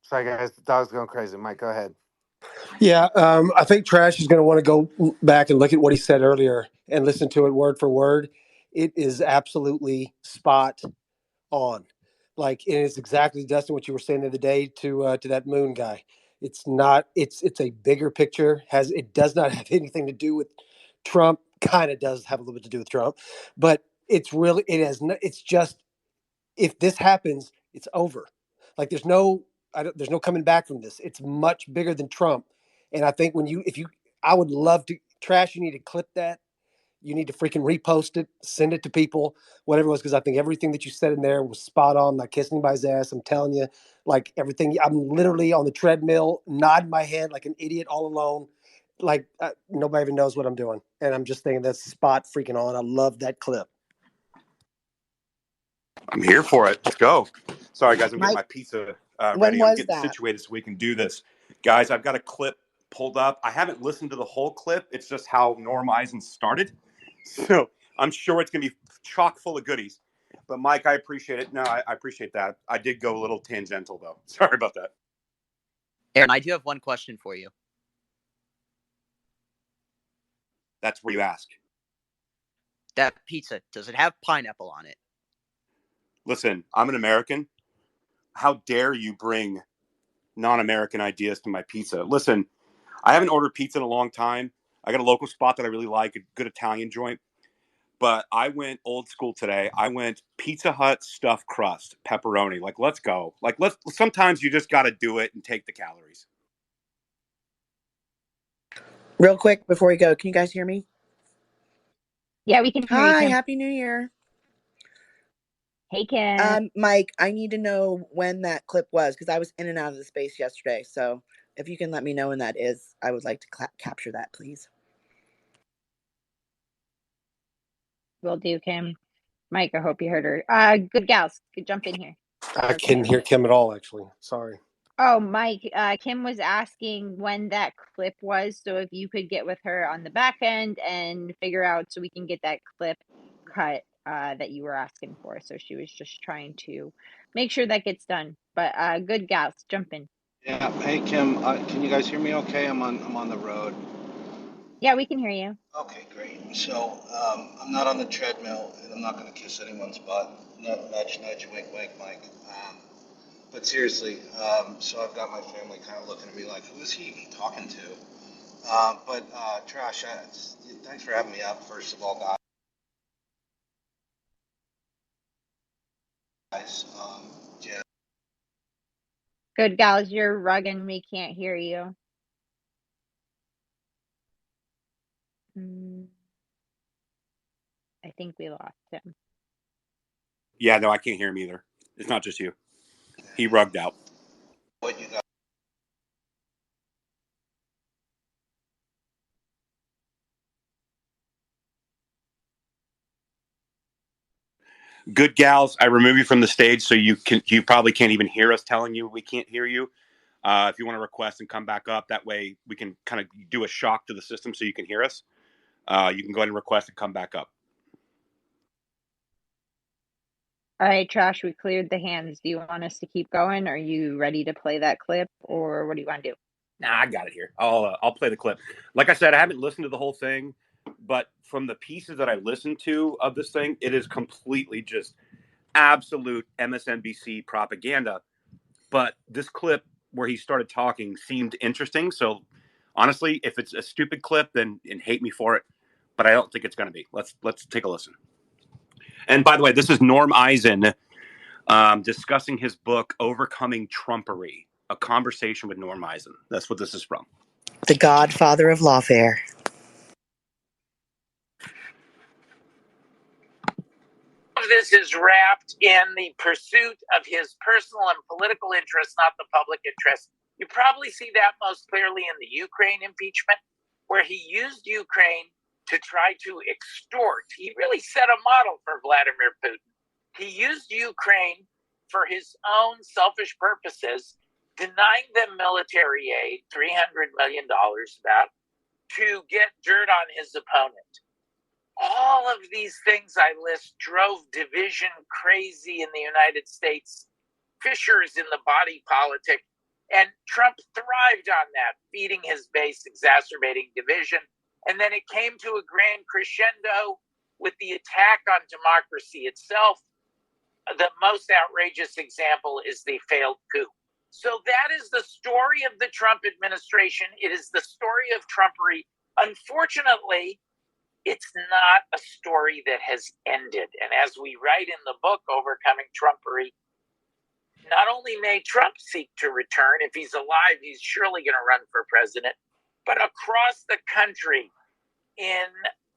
Sorry, guys, the dog's going crazy. Mike, go ahead. Yeah, I think Trash is going to want to go back and look at what he said earlier and listen to it word for word. It is absolutely spot on. Like it is exactly, Dustin, what you were saying the other day to that moon guy. It's not. It's a bigger picture. It does not have anything to do with Trump. Kind of does have a little bit to do with Trump, but it's really it has. It's just if this happens, it's over. Like there's no coming back from this. It's much bigger than Trump. And I think I would love to Trash. You need to clip that. You need to freaking repost it, send it to people, whatever it was, because I think everything that you said in there was spot on. Like kissing by his ass. I'm telling you, like everything. I'm literally on the treadmill, nodding my head like an idiot all alone. Like nobody even knows what I'm doing. And I'm just thinking that's spot freaking on. I love that clip. I'm here for it. Let's go. Sorry, guys. I'm getting Mike, my pizza when ready. I'm was getting that? situated so we can do this. Guys, I've got a clip pulled up. I haven't listened to the whole clip. It's just how Norm Eisen started. So I'm sure it's going to be chock full of goodies. But, Mike, I appreciate it. No, I appreciate that. I did go a little tangential, though. Sorry about that. Aaron, I do have one question for you. That's where you ask. That pizza, does it have pineapple on it? Listen, I'm an American. How dare you bring non-American ideas to my pizza? Listen, I haven't ordered pizza in a long time. I got a local spot that I really like, a good Italian joint. But I went old school today. I went Pizza Hut stuffed crust, pepperoni. Like, let's go. Like, sometimes you just got to do it and take the calories. Real quick before we go, can you guys hear me? Yeah, we can hear you, Hi, Kim. Happy New Year. Hey, Kim. Mike, I need to know when that clip was because I was in and out of the space yesterday. So if you can let me know when that is, I would like to capture that, please. Will do, Kim. Mike, I hope you heard her. Good gals, could jump in here. I Or Kim. couldn't hear Kim at all. Actually, sorry. Oh, Mike, Kim was asking when that clip was, so if you could get with her on the back end and figure out so we can get that clip cut that you were asking for. So she was just trying to make sure that gets done. But good gals, jump in. Yeah. Hey, Kim. Can you guys hear me? Okay. I'm on the road. Yeah, we can hear you. Okay, great. So I'm not on the treadmill, and I'm not going to kiss anyone's butt. Nudge, nudge, wink, wink, Mike. But seriously, so I've got my family kind of looking at me like, who is he even talking to? Trash. Thanks for having me up. First of all, guys. Yeah. Good gals, you're rugging. We can't hear you. I think we lost him. Yeah, no, I can't hear him either. It's not just you. He rugged out. What you got? Good gals, I remove you from the stage so you probably can't even hear us telling you we can't hear you. If you want to request and come back up, that way we can kind of do a shock to the system so you can hear us. You can go ahead and request it come back up. All right, Trash, we cleared the hands. Do you want us to keep going? Are you ready to play that clip, or what do you want to do? Nah, I got it here. I'll play the clip. Like I said, I haven't listened to the whole thing, but from the pieces that I listened to of this thing, it is completely just absolute MSNBC propaganda. But this clip where he started talking seemed interesting. So honestly, if it's a stupid clip, then and hate me for it. But I don't think it's going to be. Let's take a listen. And by the way, this is Norm Eisen discussing his book Overcoming Trumpery, a conversation with Norm Eisen. That's what this is from. The godfather of lawfare. This is wrapped in the pursuit of his personal and political interests, not the public interest. You probably see that most clearly in the Ukraine impeachment, where he used Ukraine to try to extort. He really set a model for Vladimir Putin. He used Ukraine for his own selfish purposes, denying them military aid, $300 million about, to get dirt on his opponent. All of these things I list drove division crazy in the United States, fissures in the body politic, and Trump thrived on that, feeding his base, exacerbating division. And then it came to a grand crescendo with the attack on democracy itself. The most outrageous example is the failed coup. So that is the story of the Trump administration. It is the story of Trumpery. Unfortunately, it's not a story that has ended. And as we write in the book, Overcoming Trumpery, not only may Trump seek to return, if he's alive, he's surely going to run for president, but across the country in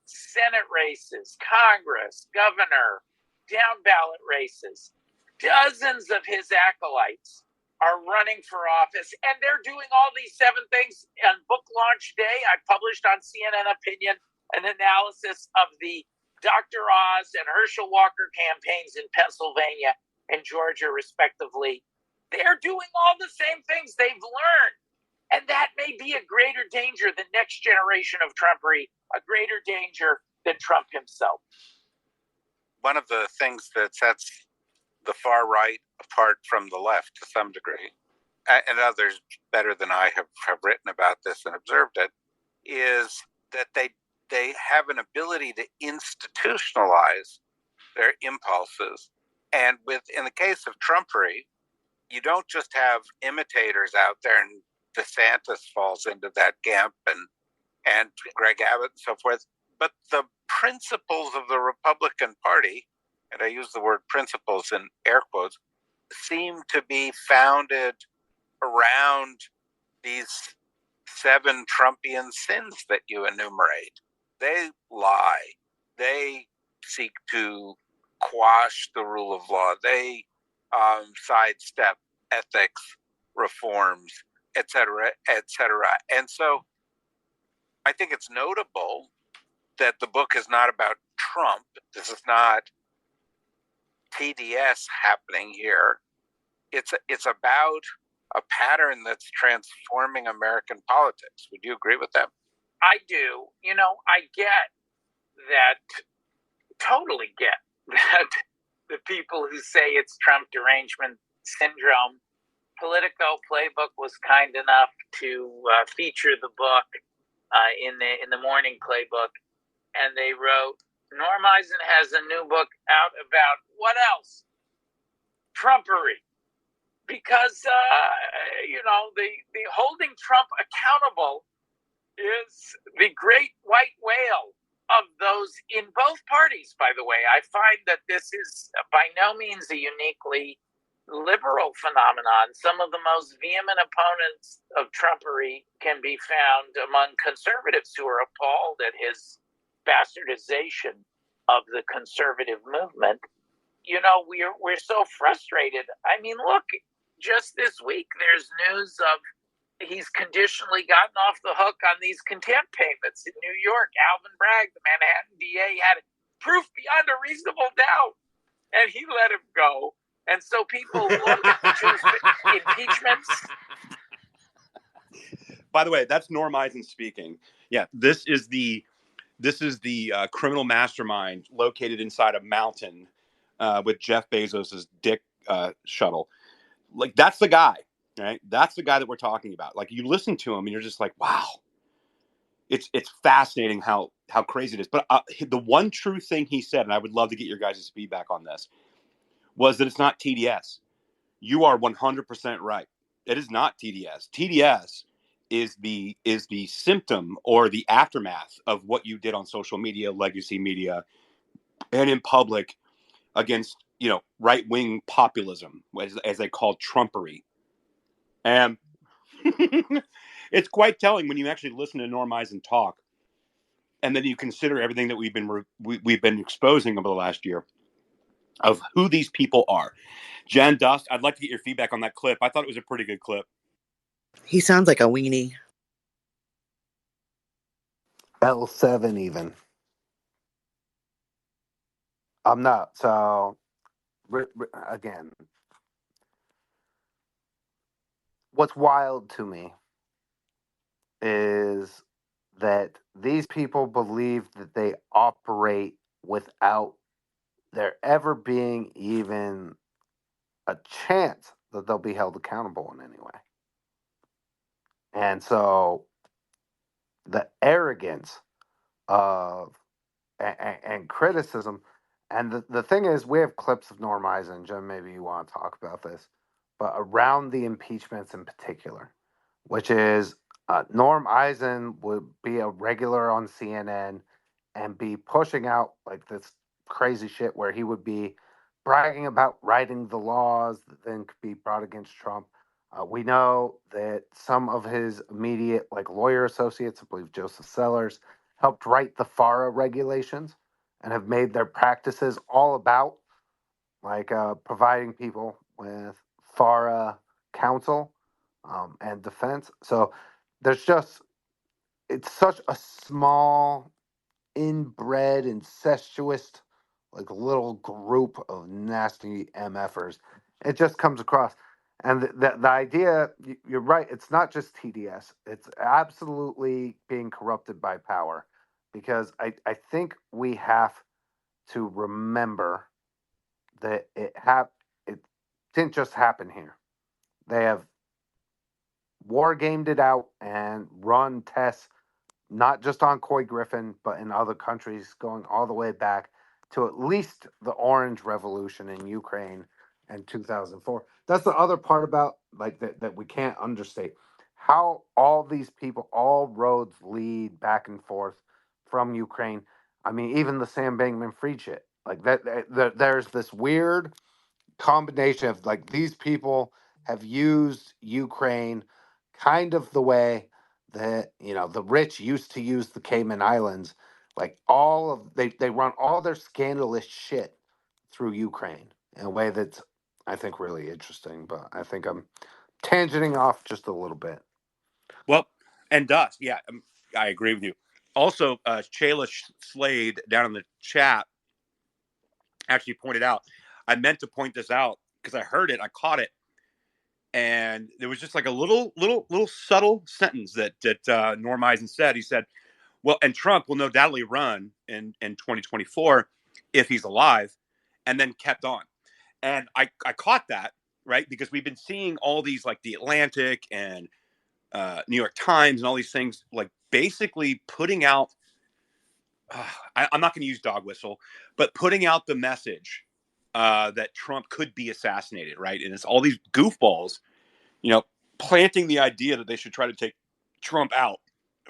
Senate races, Congress, governor, down ballot races, dozens of his acolytes are running for office, and they're doing all these 7 things. On book launch day, I published on CNN Opinion an analysis of the Dr. Oz and Herschel Walker campaigns in Pennsylvania and Georgia, respectively. They're doing all the same things they've learned. And that may be a greater danger than next generation of Trumpery, a greater danger than Trump himself. One of the things that sets the far right apart from the left to some degree, and others better than I have written about this and observed it, is that they have an ability to institutionalize their impulses. And in the case of Trumpery, you don't just have imitators out there, and DeSantis falls into that camp, and Greg Abbott and so forth, but the principles of the Republican Party, and I use the word principles in air quotes, seem to be founded around these 7 Trumpian sins that you enumerate. They lie. They seek to quash the rule of law. They sidestep ethics reforms, et cetera, et cetera. And so I think it's notable that the book is not about Trump. This is not TDS happening here. It's about a pattern that's transforming American politics. Would you agree with that? I do. I get that, totally get that the people who say it's Trump derangement syndrome. Politico Playbook was kind enough to feature the book in the morning playbook, and they wrote, Norm Eisen has a new book out about what else? Trumpery. Because, the holding Trump accountable is the great white whale of those in both parties, by the way. I find that this is by no means a uniquely liberal phenomenon. Some of the most vehement opponents of Trumpery can be found among conservatives who are appalled at his bastardization of the conservative movement. We're so frustrated. I mean, look, just this week there's news of he's conditionally gotten off the hook on these contempt payments in New York. Alvin Bragg, the Manhattan DA, had proof beyond a reasonable doubt, and he let him go. And so people look at the two impeachments. By the way, that's Norm Eisen speaking. Yeah, this is the This is the criminal mastermind located inside a mountain with Jeff Bezos's dick shuttle. Like that's the guy, right? That's the guy that we're talking about. Like you listen to him and you're just like, wow, it's fascinating how crazy it is. But the one true thing he said, and I would love to get your guys' feedback on this, was that it's not TDS. You are 100% right. It is not TDS. TDS is the symptom or the aftermath of what you did on social media, legacy media, and in public against right wing populism, as they call Trumpery. And it's quite telling when you actually listen to Norm Eisen talk, and then you consider everything that we've been exposing over the last year of who these people are. Jen, Dust, I'd like to get your feedback on that clip. I thought it was a pretty good clip. He sounds like a weenie. L7 even. I'm not. So, again, what's wild to me is that these people believe that they operate without there ever being even a chance that they'll be held accountable in any way. And so the arrogance of and criticism. And the thing is, we have clips of Norm Eisen. Jim, maybe you want to talk about this, but around the impeachments in particular, which is Norm Eisen would be a regular on CNN and be pushing out like this crazy shit where he would be bragging about writing the laws that then could be brought against Trump. We know that some of his immediate like lawyer associates, I believe Joseph Sellers, helped write the FARA regulations and have made their practices all about like providing people with FARA counsel and defense. So there's just it's such a small, inbred, incestuous, like little group of nasty MFers. It just comes across. And the idea, you're right, it's not just TDS. It's absolutely being corrupted by power. Because I think we have to remember that it didn't just happen here. They have war gamed it out and run tests not just on Coy Griffin, but in other countries, going all the way back to at least the Orange Revolution in Ukraine in 2004. That's the other part about like that we can't understate how all these people, all roads lead back and forth from Ukraine. I mean, even the Sam Bankman-Fried shit, like there's this weird combination of like these people have used Ukraine kind of the way that the rich used to use the Cayman Islands. Like all of they run all their scandalous shit through Ukraine in a way that's I think really interesting. But I think I'm tangenting off just a little bit. Well, and Dust, yeah, I agree with you. Also, Shayla Slade down in the chat actually pointed out, I meant to point this out because I heard it, I caught it, and there was just like a little subtle sentence that Norm Eisen said. He said, "Well, and Trump will no doubtly run in 2024 if he's alive," and then kept on. And I caught that, right, because we've been seeing all these like the Atlantic and New York Times and all these things like basically putting out. I'm not going to use dog whistle, but putting out the message that Trump could be assassinated, right? And it's all these goofballs, you know, planting the idea that they should try to take Trump out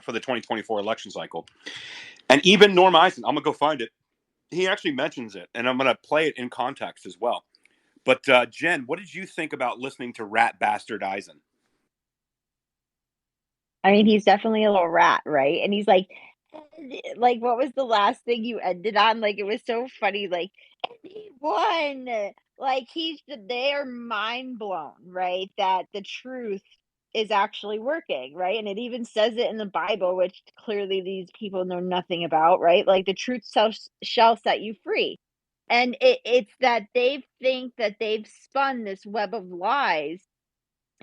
for the 2024 election cycle. And even Norm Eisen, I'm gonna go find it. He actually mentions it, and I'm gonna play it in context as well. But Jen, what did you think about listening to Rat Bastard Eisen? I mean, he's definitely a little rat, right? And he's like, what was the last thing you ended on? Like, it was so funny. Like, and he won. Like, they are mind blown, right? That the truth is actually working, right? And it even says it in the Bible, which clearly these people know nothing about, right? Like, the truth shall set you free. And it's that they think that they've spun this web of lies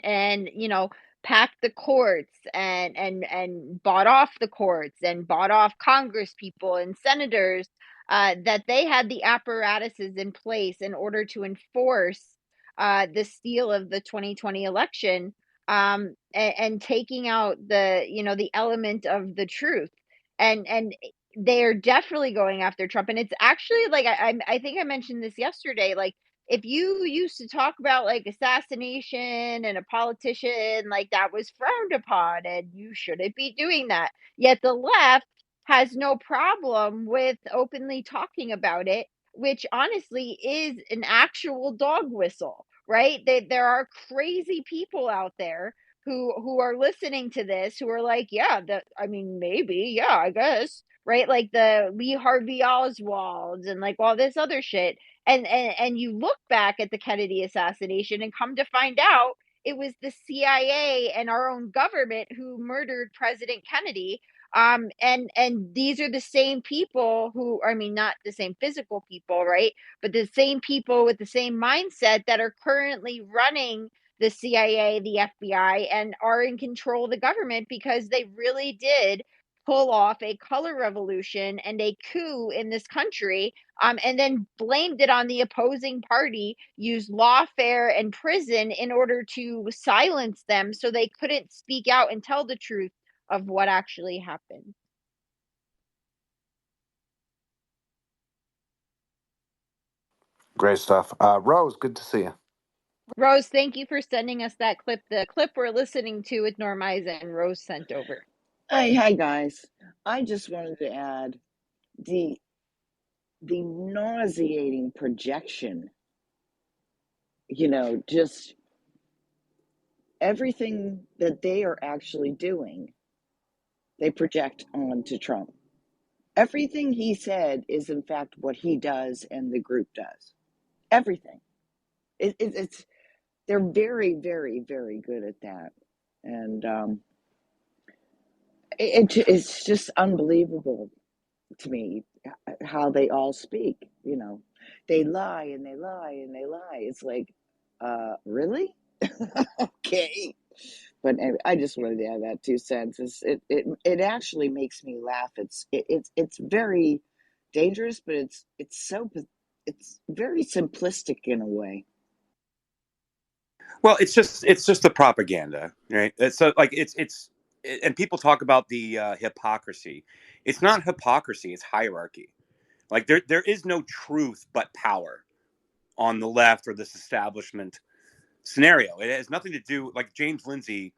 and packed the courts and bought off the courts and bought off Congress people and senators, that they had the apparatuses in place in order to enforce the steal of the 2020 election, and taking out the element of the truth, and they are definitely going after Trump. And it's actually like I think I mentioned this yesterday. Like, if you used to talk about like assassination and a politician, like that was frowned upon and you shouldn't be doing that. Yet the left has no problem with openly talking about it, which honestly is an actual dog whistle, right? There are crazy people out there who are listening to this, who are like, yeah, I mean, maybe, yeah, I guess, right? Like the Lee Harvey Oswalds and like all this other shit. And you look back at the Kennedy assassination and come to find out it was the CIA and our own government who murdered President Kennedy. And these are the same people who, I mean, not the same physical people, right? But the same people with the same mindset that are currently running the CIA, the FBI, and are in control of the government, because they really did pull off a color revolution and a coup in this country, and then blamed it on the opposing party, used lawfare and prison in order to silence them so they couldn't speak out and tell the truth of what actually happened. Great stuff. Rose, good to see you. Rose, thank you for sending us that clip. The clip we're listening to with Norm Eisen, Rose sent over. Hey guys. I just wanted to add the nauseating projection, just everything that they are actually doing, they project onto Trump. Everything he said is in fact what he does and the group does. Everything. It's they're very, very, very good at that. And it's just unbelievable to me how they all speak. They lie and they lie and they lie. It's like, really? Okay. But I just wanted to add that 2 cents. It actually makes me laugh. It's very dangerous, but it's very simplistic in a way. Well, it's just the propaganda, right? So like and people talk about the hypocrisy. It's not hypocrisy; it's hierarchy. Like there is no truth but power on the left or this establishment scenario. It has nothing to do, like James Lindsay.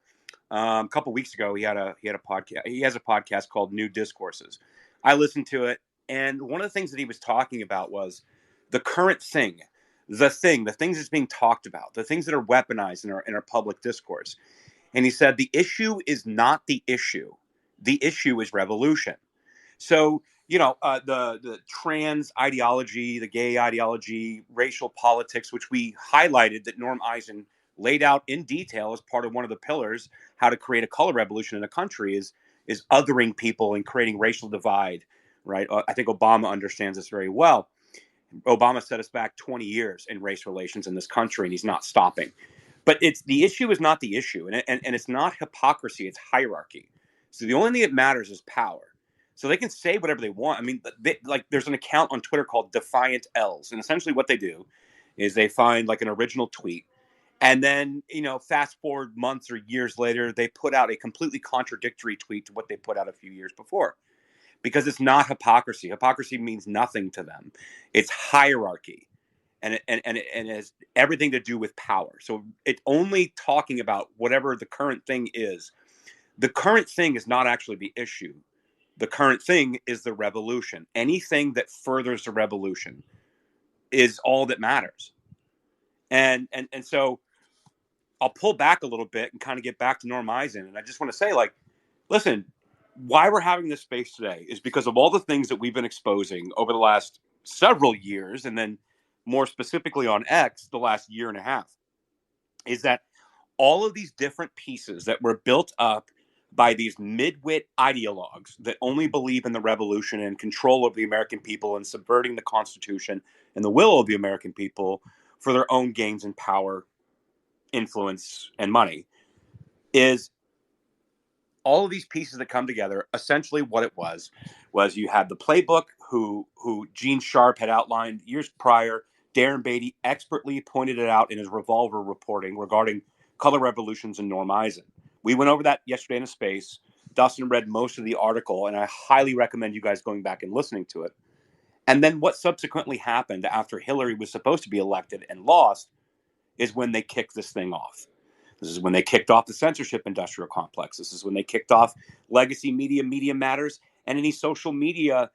A couple weeks ago, he had a podcast. He has a podcast called New Discourses. I listened to it, and one of the things that he was talking about was the current thing, the things that's being talked about, the things that are weaponized in our public discourse. And he said the issue is not the issue. The issue is revolution. So, the trans ideology, the gay ideology, racial politics, which we highlighted that Norm Eisen laid out in detail as part of one of the pillars, how to create a color revolution in a country is othering people and creating racial divide, right? I think Obama understands this very well. Obama set us back 20 years in race relations in this country, and he's not stopping. But the issue is not the issue, and it's not hypocrisy, it's hierarchy. So the only thing that matters is power. So they can say whatever they want. I mean, there's an account on Twitter called Defiant L's, and essentially what they do is they find like an original tweet, and then fast forward months or years later, they put out a completely contradictory tweet to what they put out a few years before, because it's not hypocrisy. Hypocrisy means nothing to them. It's hierarchy, and it has everything to do with power. So it's only talking about whatever the current thing is. The current thing is not actually the issue. The current thing is the revolution. Anything that furthers the revolution is all that matters. And so I'll pull back a little bit and kind of get back to Norm Eisen. And I just want to say, like, listen, why we're having this space today is because of all the things that we've been exposing over the last several years, and then more specifically on X, the last year and a half, is that all of these different pieces that were built up by these midwit ideologues that only believe in the revolution and control of the American people and subverting the Constitution and the will of the American people for their own gains and power, influence, and money, is all of these pieces that come together. Essentially what it was you had the playbook who Gene Sharp had outlined years prior. Darren Beatty expertly pointed it out in his Revolver reporting regarding color revolutions and Norm Eisen. We went over that yesterday in a space. Dustin read most of the article, and I highly recommend you guys going back and listening to it. And then what subsequently happened after Hillary was supposed to be elected and lost is when they kicked this thing off. This is when they kicked off the censorship industrial complex. This is when they kicked off legacy media, Media Matters, and any social media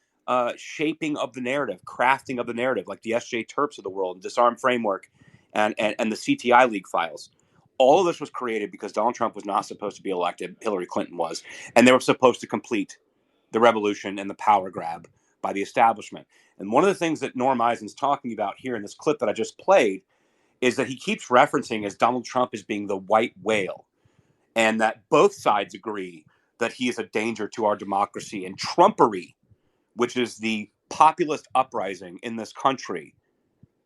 shaping of the narrative, crafting of the narrative, like the SJ Terps of the world, Disarm Framework, and the CTI League files. All of this was created because Donald Trump was not supposed to be elected. Hillary Clinton was. And they were supposed to complete the revolution and the power grab by the establishment. And one of the things that Norm Eisen's talking about here in this clip that I just played is that he keeps referencing as Donald Trump as being the white whale, and that both sides agree that he is a danger to our democracy. And Trumpery, which is the populist uprising in this country,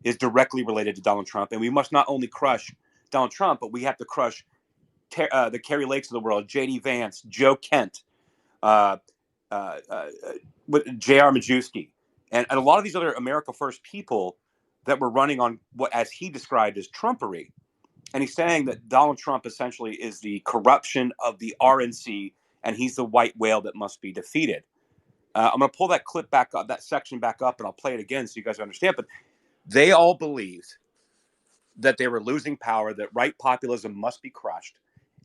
is directly related to Donald Trump. And we must not only crush Donald Trump, but we have to crush the Kerry Lakes of the world, J.D. Vance, Joe Kent, uh, J.R. Majewski, and a lot of these other America First people that were running on what, as he described, as Trumpery. And he's saying that Donald Trump essentially is the corruption of the RNC, and he's the white whale that must be defeated. I'm going to pull that clip back up, that section back up, and I'll play it again so you guys understand. But they all believed that they were losing power, that right populism must be crushed.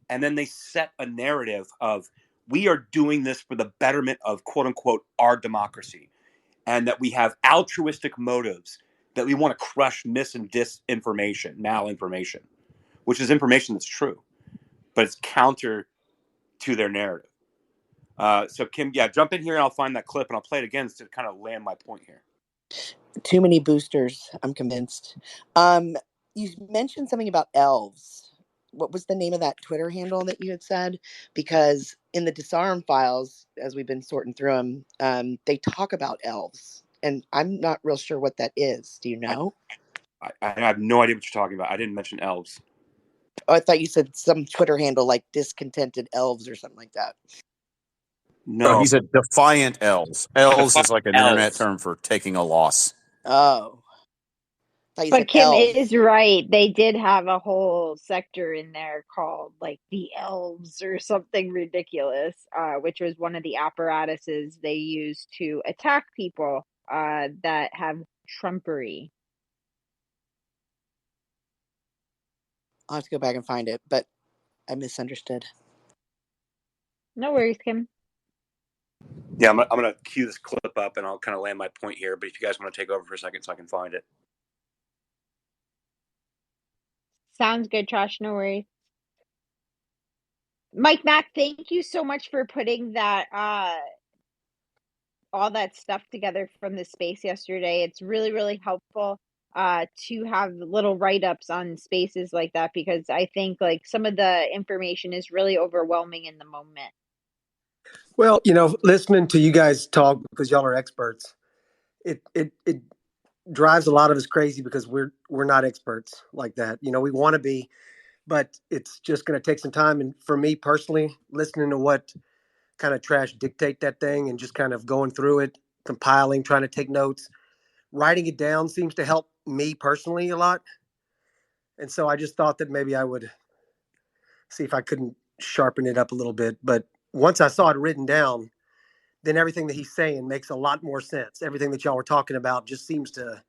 And then they set a narrative of, we are doing this for the betterment of, quote unquote, our democracy, and that we have altruistic motives, that we want to crush mis and disinformation, malinformation, which is information that's true, but it's counter to their narrative. So Kim, yeah, jump in here and I'll find that clip and I'll play it again to kind of land my point here. Too many boosters, I'm convinced. You mentioned something about elves. What was the name of that Twitter handle that you had said? Because in the Disarm files, as we've been sorting through them, they talk about elves. And I'm not real sure what that is. Do you know? I have no idea what you're talking about. I didn't mention elves. Oh, I thought you said some Twitter handle like discontented elves or something like that. No, No. he said defiant elves. Elves is like an internet Elves. term for taking a loss. Oh. I thought you But said Kim elves. is right. They did have a whole sector in there called like the elves or something ridiculous, which was one of the apparatuses they used to attack people that have Trumpery. I'll have to go back and find it, but I misunderstood. No worries, Kim. Yeah, I'm going to cue this clip up and I'll kind of land my point here. But if you guys want to take over for a second so I can find it. Sounds good, Trash. No worries. Mike Mac, thank you so much for putting that all that stuff together from the space yesterday. It's really, really helpful to have little write-ups on spaces like that, because I think like some of the information is really overwhelming in the moment. Well, listening to you guys talk, because y'all are experts, it drives a lot of us crazy because we're not experts like that. We want to be, but it's just going to take some time. And for me personally, listening to what kind of Trash dictate that thing and just kind of going through it, compiling, trying to take notes, writing it down seems to help me personally a lot. And so I just thought that maybe I would see if I couldn't sharpen it up a little bit. But once I saw it written down, then everything that he's saying makes a lot more sense. Everything that y'all were talking about just seems to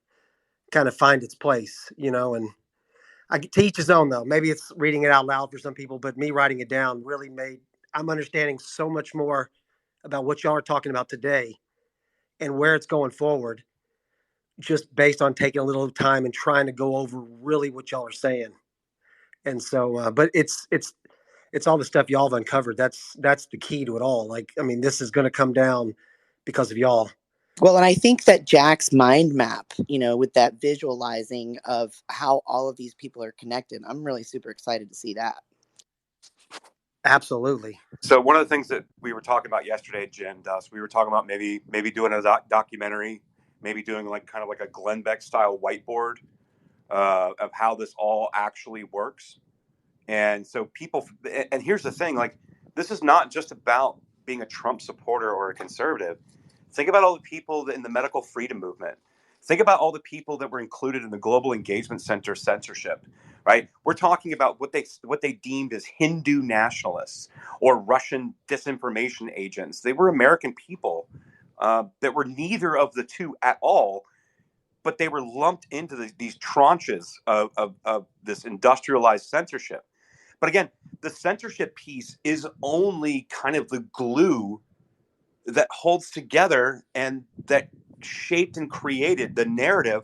kind of find its place, and I get to each his own though. Maybe it's reading it out loud for some people, but me writing it down really I'm understanding so much more about what y'all are talking about today and where it's going forward, just based on taking a little time and trying to go over really what y'all are saying. And so, but it's all the stuff y'all have uncovered. That's the key to it all. Like, I mean, this is going to come down because of y'all. Well, and I think that Jack's mind map, with that visualizing of how all of these people are connected, I'm really super excited to see that. Absolutely. So one of the things that we were talking about yesterday, Jen, Dust, we were talking about maybe doing a documentary, maybe doing like kind of like a Glenn Beck style whiteboard of how this all actually works. And so people, and here's the thing, like, this is not just about being a Trump supporter or a conservative. Think about all the people in the medical freedom movement. Think about all the people that were included in the Global Engagement Center censorship, right? We're talking about what they deemed as Hindu nationalists or Russian disinformation agents. They were American people that were neither of the two at all, but they were lumped into these tranches of this industrialized censorship. But again, the censorship piece is only kind of the glue that holds together and that shaped and created the narrative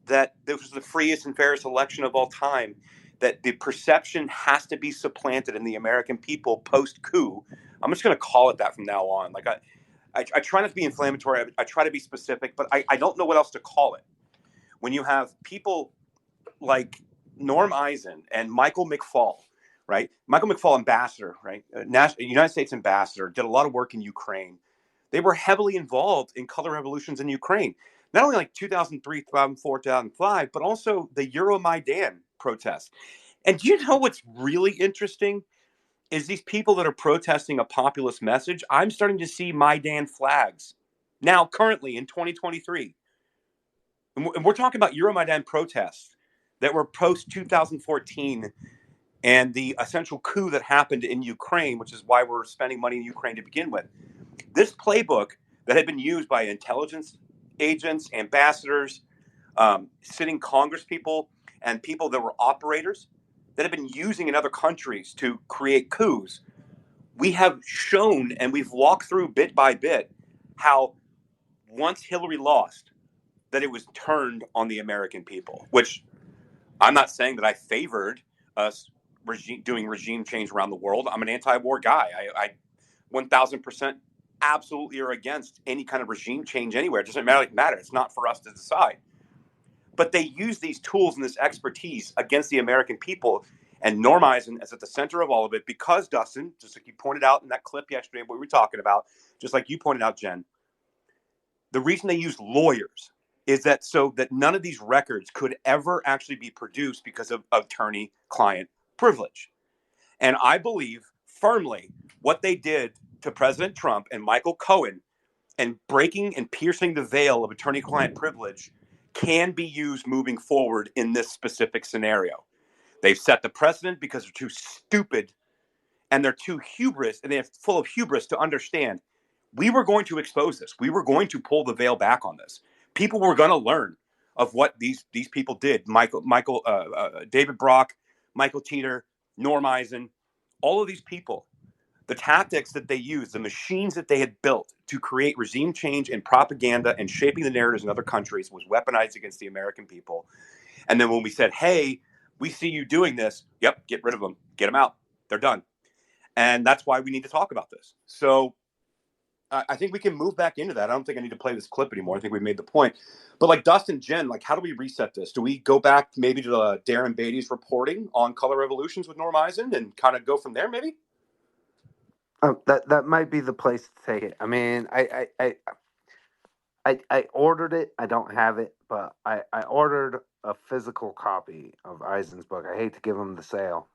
that this was the freest and fairest election of all time, that the perception has to be supplanted in the American people post coup. I'm just going to call it that from now on. Like I try not to be inflammatory. I try to be specific, but I don't know what else to call it. When you have people like Norm Eisen and Michael McFaul, right? Michael McFaul, ambassador, right? United States ambassador, did a lot of work in Ukraine. They were heavily involved in color revolutions in Ukraine. Not only like 2003, 2004, 2005, but also the Euromaidan protests. And do you know what's really interesting? Is these people that are protesting a populist message, I'm starting to see Maidan flags now, currently in 2023. And we're talking about Euromaidan protests that were post 2014 and the essential coup that happened in Ukraine, which is why we're spending money in Ukraine to begin with. This playbook that had been used by intelligence agents, ambassadors, sitting Congress people, and people that were operators that have been using in other countries to create coups, we have shown and we've walked through bit by bit how once Hillary lost, that it was turned on the American people, which I'm not saying that I favored us doing regime change around the world. I'm an anti-war guy. I 1,000% absolutely are against any kind of regime change anywhere. It doesn't matter. It's not for us to decide. But they use these tools and this expertise against the American people. And Norm Eisen is at the center of all of it because, Dustin, just like you pointed out in that clip yesterday, what we were talking about, just like you pointed out, Jen, the reason they use lawyers is that so that none of these records could ever actually be produced because of attorney-client privilege. And I believe firmly what they did to President Trump and Michael Cohen and breaking and piercing the veil of attorney-client privilege can be used moving forward in this specific scenario. They've set the precedent because they're too stupid and they're too hubris and they're full of hubris to understand we were going to expose this. We were going to pull the veil back on this. People were going to learn of what these people did. David Brock, Michael Teeter, Norm Eisen, all of these people, the tactics that they used, the machines that they had built to create regime change and propaganda and shaping the narratives in other countries was weaponized against the American people. And then when we said, hey, we see you doing this, yep, get rid of them, get them out. They're done. And that's why we need to talk about this. So I think we can move back into that. I don't think I need to play this clip anymore. I think we made the point. But like Dustin, Jen, like how do we reset this? Do we go back maybe to Darren Beatty's reporting on color revolutions with Norm Eisen and kind of go from there maybe? That might be the place to take it. I mean, I ordered it. I don't have it, but I ordered a physical copy of Eisen's book. I hate to give him the sale,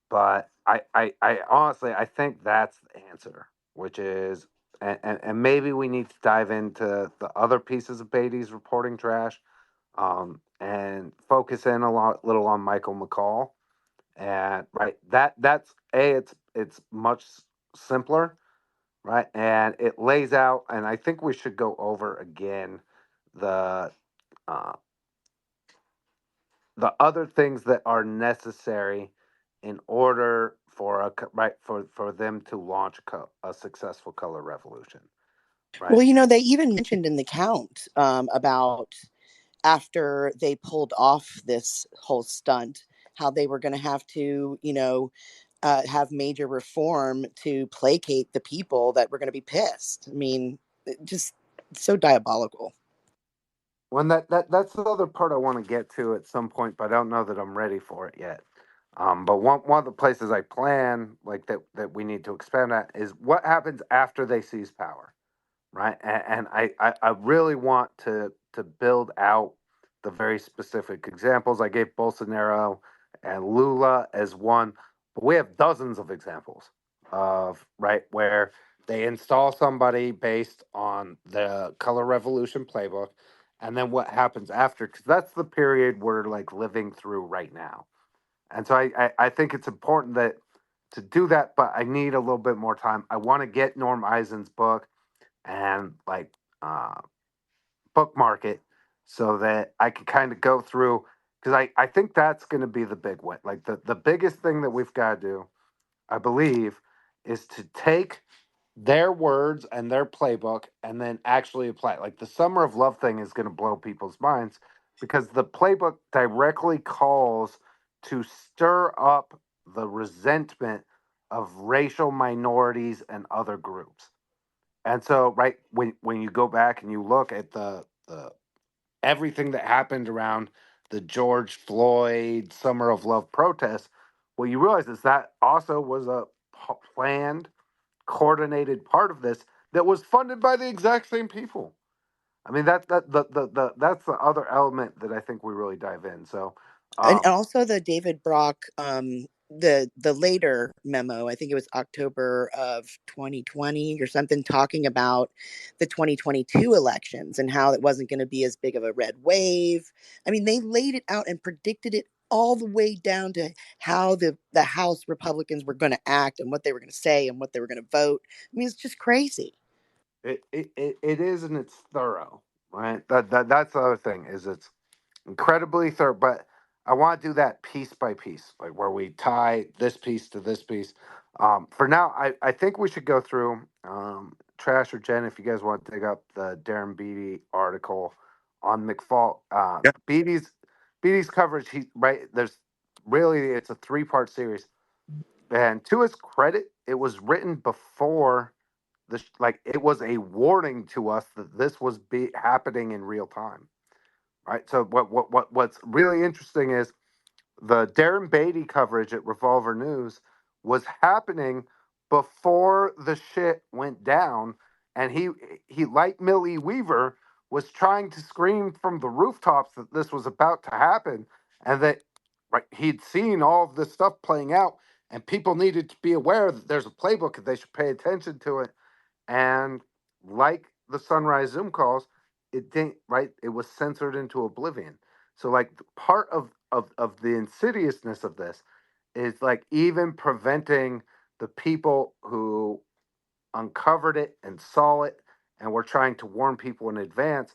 but I honestly I think that's the answer, which is and maybe we need to dive into the other pieces of Beatty's reporting trash, and focus in little on Michael McCall, and right that's it's much simpler, right? And it lays out, and I think we should go over again the uh, the other things that are necessary in order for for them to launch a successful color revolution, right? Well, they even mentioned in the count about after they pulled off this whole stunt, how they were going to have to, have major reform to placate the people that were going to be pissed. I mean, just so diabolical. When that's the other part I want to get to at some point, but I don't know that I'm ready for it yet. But one of the places I plan like that we need to expand at is what happens after they seize power, right? And I really want to build out the very specific examples. I gave Bolsonaro and Lula as one, but we have dozens of examples of where they install somebody based on the color revolution playbook, and then what happens after, because that's the period we're like living through right now. And so I think it's important that to do that, but I need a little bit more time. I want to get Norm Eisen's book and like uh, bookmark it so that I can kind of go through, because I think that's going to be the big one. Like the biggest thing that we've got to do, I believe, is to take their words and their playbook and then actually apply it. Like the Summer of Love thing is going to blow people's minds because the playbook directly calls to stir up the resentment of racial minorities and other groups. And so, when you go back and you look at the everything that happened around the George Floyd Summer of Love protests, what you realize is that also was a planned, coordinated part of this that was funded by the exact same people. I mean that's the other element that I think we really dive in. So, And um, also the David Brock, the later memo, I think it was October of 2020 or something, talking about the 2022 elections and how it wasn't going to be as big of a red wave. I mean, they laid it out and predicted it all the way down to how the House Republicans were going to act and what they were going to say and what they were going to vote. I mean, it's just crazy. it is, and it's thorough, right? That's the other thing, is it's incredibly thorough. But I want to do that piece by piece, like where we tie this piece to this piece. For now, I think we should go through Trash or Jen, if you guys want to dig up the Darren Beatty article on McFaul. Yeah. Beatty's coverage. There's really, it's a 3-part series, and to his credit, it was written before this. Like, it was a warning to us that this was happening in real time. Right. So what's really interesting is the Darren Beatty coverage at Revolver News was happening before the shit went down, and he like Millie Weaver was trying to scream from the rooftops that this was about to happen, and that he'd seen all of this stuff playing out, and people needed to be aware that there's a playbook and they should pay attention to it. And like the Sunrise Zoom calls, it didn't, it was censored into oblivion. So like part of the insidiousness of this is like even preventing the people who uncovered it and saw it and were trying to warn people in advance,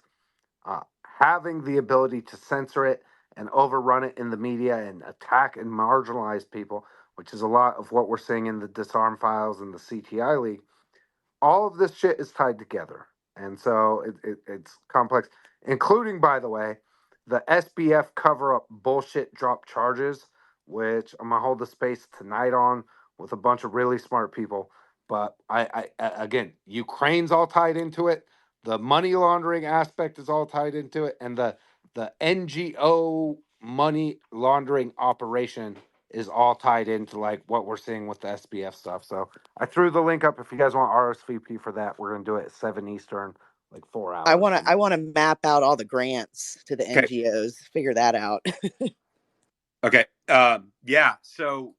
uh, having the ability to censor it and overrun it in the media and attack and marginalize people, which is a lot of what we're seeing in the Disarm Files and the CTI League. All of this shit is tied together, and so it's complex, including, by the way, the SBF cover-up bullshit drop charges, which I'm gonna hold the space tonight on with a bunch of really smart people. But again, Ukraine's all tied into it. The money laundering aspect is all tied into it, and the NGO money laundering operation is all tied into like what we're seeing with the SBF stuff. So I threw the link up if you guys want RSVP for that. We're gonna do it at 7 Eastern, like 4 hours from I now. want to map out all the grants to the Okay. NGOs, figure that out. Okay. Yeah. So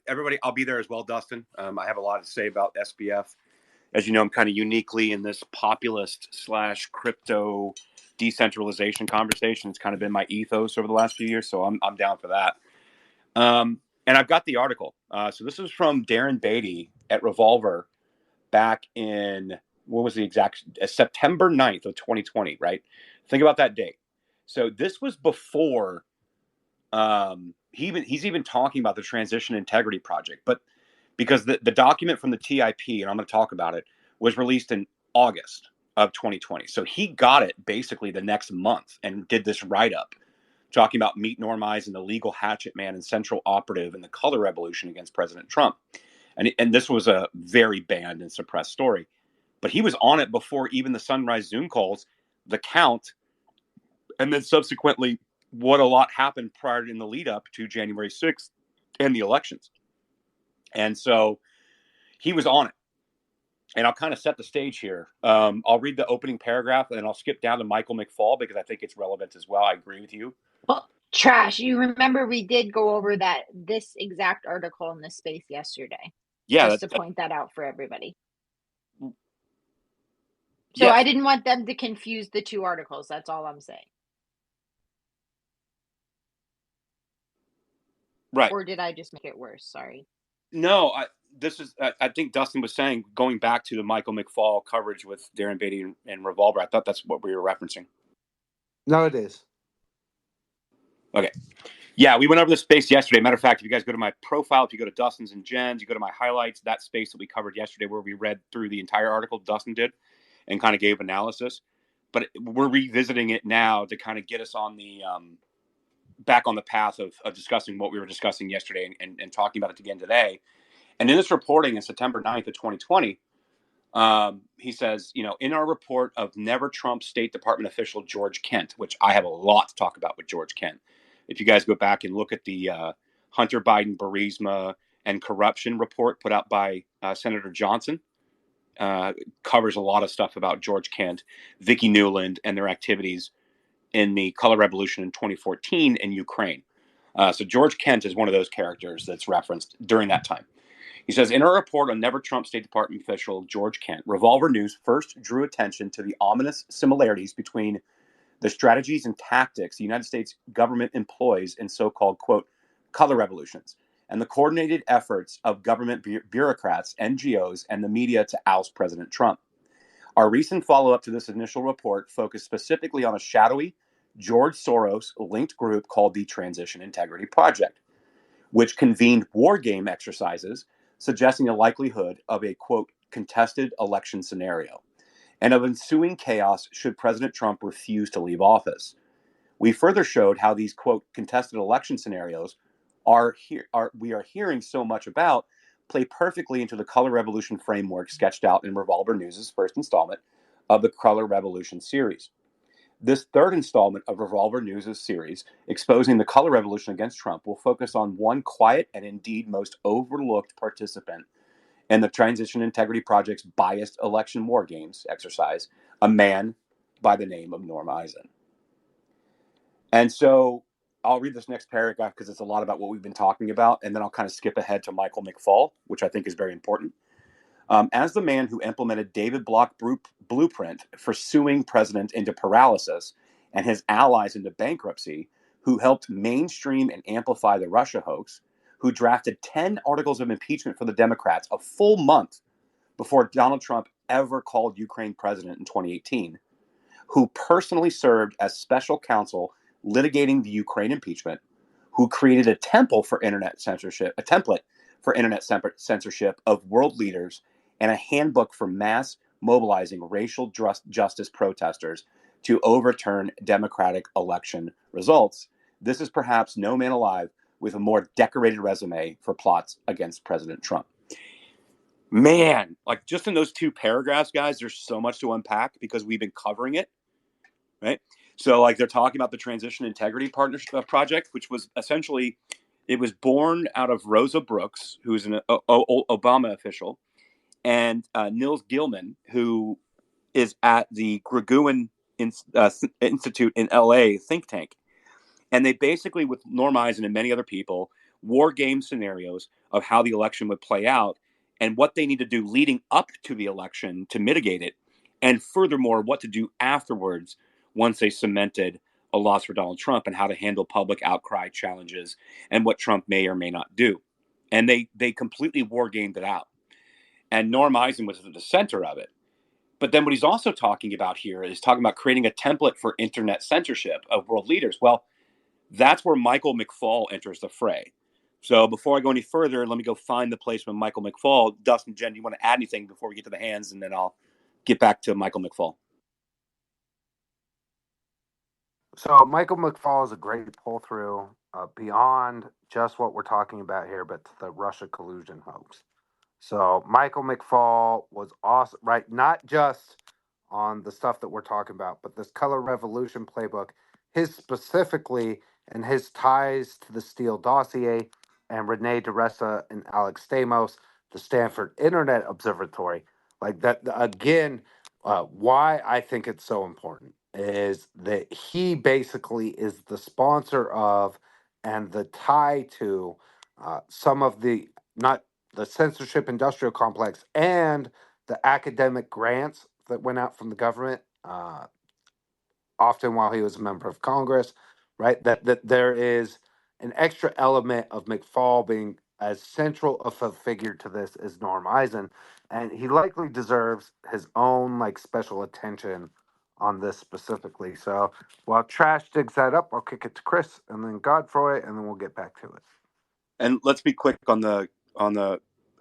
everybody, I'll be there as well, Dustin. I have a lot to say about SBF. As you know, I'm kind of uniquely in this populist / crypto decentralization conversation. It's kind of been my ethos over the last few years, so I'm down for that. And I've got the article. So this is from Darren Beatty at Revolver back in, what was the exact, September 9th of 2020, right? Think about that date. So this was before he's even talking about the Transition Integrity Project, but because the document from the TIP, and I'm going to talk about it, was released in August of 2020. So he got it basically the next month and did this write-up talking about Meet Norm Eisen, the legal hatchet man and central operative in the color revolution against President Trump. And this was a very banned and suppressed story. But he was on it before even the Sunrise Zoom calls, the count, and then subsequently what a lot happened prior in the lead up to January 6th and the elections. And so he was on it. And I'll kind of set the stage here. I'll read the opening paragraph and then I'll skip down to Michael McFaul because I think it's relevant as well. I agree with you. Trash. You remember we did go over this exact article in the space yesterday. Yeah, Just to point that out for everybody. So yes, I didn't want them to confuse the two articles. That's all I'm saying. right. Or did I just make it worse? Sorry. No, I think Dustin was saying, going back to the Michael McFaul coverage with Darren Beatty and Revolver. I thought that's what we were referencing. No, it is. Okay. Yeah, we went over the space yesterday. Matter of fact, if you guys go to my profile, if you go to Dustin's and Jen's, you go to my highlights, that space that we covered yesterday where we read through the entire article Dustin did and kind of gave analysis. But we're revisiting it now to kind of get us on the back on the path of discussing what we were discussing yesterday and talking about it again today. And in this reporting in September 9th of 2020, he says, in our report of Never Trump State Department official George Kent, which I have a lot to talk about with George Kent. If you guys go back and look at the Hunter Biden Burisma and corruption report put out by Senator Johnson, covers a lot of stuff about George Kent, Vicki Newland, and their activities in the color revolution in 2014 in Ukraine. So George Kent is one of those characters that's referenced during that time. He says, in a report on Never Trump State Department official George Kent, Revolver News first drew attention to the ominous similarities between the strategies and tactics the United States government employs in so-called, quote, color revolutions, and the coordinated efforts of government bureaucrats, NGOs, and the media to oust President Trump. Our recent follow-up to this initial report focused specifically on a shadowy George Soros-linked group called the Transition Integrity Project, which convened war game exercises suggesting a likelihood of a, quote, contested election scenario and of ensuing chaos should President Trump refuse to leave office. We further showed how these, quote, contested election scenarios we are hearing so much about play perfectly into the color revolution framework sketched out in Revolver News' first installment of the Color Revolution series. This third installment of Revolver News' series, exposing the color revolution against Trump, will focus on one quiet and indeed most overlooked participant in the Transition Integrity Project's biased election war games exercise, a man by the name of Norm Eisen. And so I'll read this next paragraph because it's a lot about what we've been talking about, and then I'll kind of skip ahead to Michael McFaul, which I think is very important. As the man who implemented David Block blueprint for suing president into paralysis and his allies into bankruptcy, who helped mainstream and amplify the Russia hoax, who drafted 10 articles of impeachment for the Democrats a full month before Donald Trump ever called Ukraine president in 2018, who personally served as special counsel litigating the Ukraine impeachment, who created a template for internet censorship of world leaders and a handbook for mass mobilizing racial justice protesters to overturn democratic election results. This is perhaps no man alive with a more decorated resume for plots against President Trump. Man, like just in those two paragraphs, guys, there's so much to unpack because we've been covering it, right? So like they're talking about the Transition Integrity Partnership Project, which was essentially, it was born out of Rosa Brooks, who is an Obama official, and Nils Gilman, who is at the Gregorian Institute in LA think tank. And they basically, with Norm Eisen and many other people, war game scenarios of how the election would play out and what they need to do leading up to the election to mitigate it. And furthermore, what to do afterwards once they cemented a loss for Donald Trump and how to handle public outcry challenges and what Trump may or may not do. And they completely war gamed it out. And Norm Eisen was at the center of it. But then what he's also talking about here is talking about creating a template for internet censorship of world leaders. Well, that's where Michael McFaul enters the fray. So before I go any further, let me go find the place with Michael McFaul. Dustin, Jen, do you want to add anything before we get to the hands, and then I'll get back to Michael McFaul? So Michael McFaul is a great pull through beyond just what we're talking about here, but to the Russia collusion hoax. So Michael McFaul was awesome, right? Not just on the stuff that we're talking about, but this color revolution playbook, his specifically and his ties to the Steele dossier and Renee DeRessa and Alex Stamos, the Stanford Internet Observatory, like that again. Why I think it's so important, is that he basically is the sponsor of and the tie to some of the, not the censorship industrial complex, and the academic grants that went out from the government, often while he was a member of Congress, right? That there is an extra element of McFall being as central of a figure to this as Norm Eisen, and he likely deserves his own like special attention on this specifically. So while Trash digs that up, I'll kick it to Chris and then Godfroy, and then we'll get back to it. And let's be quick on the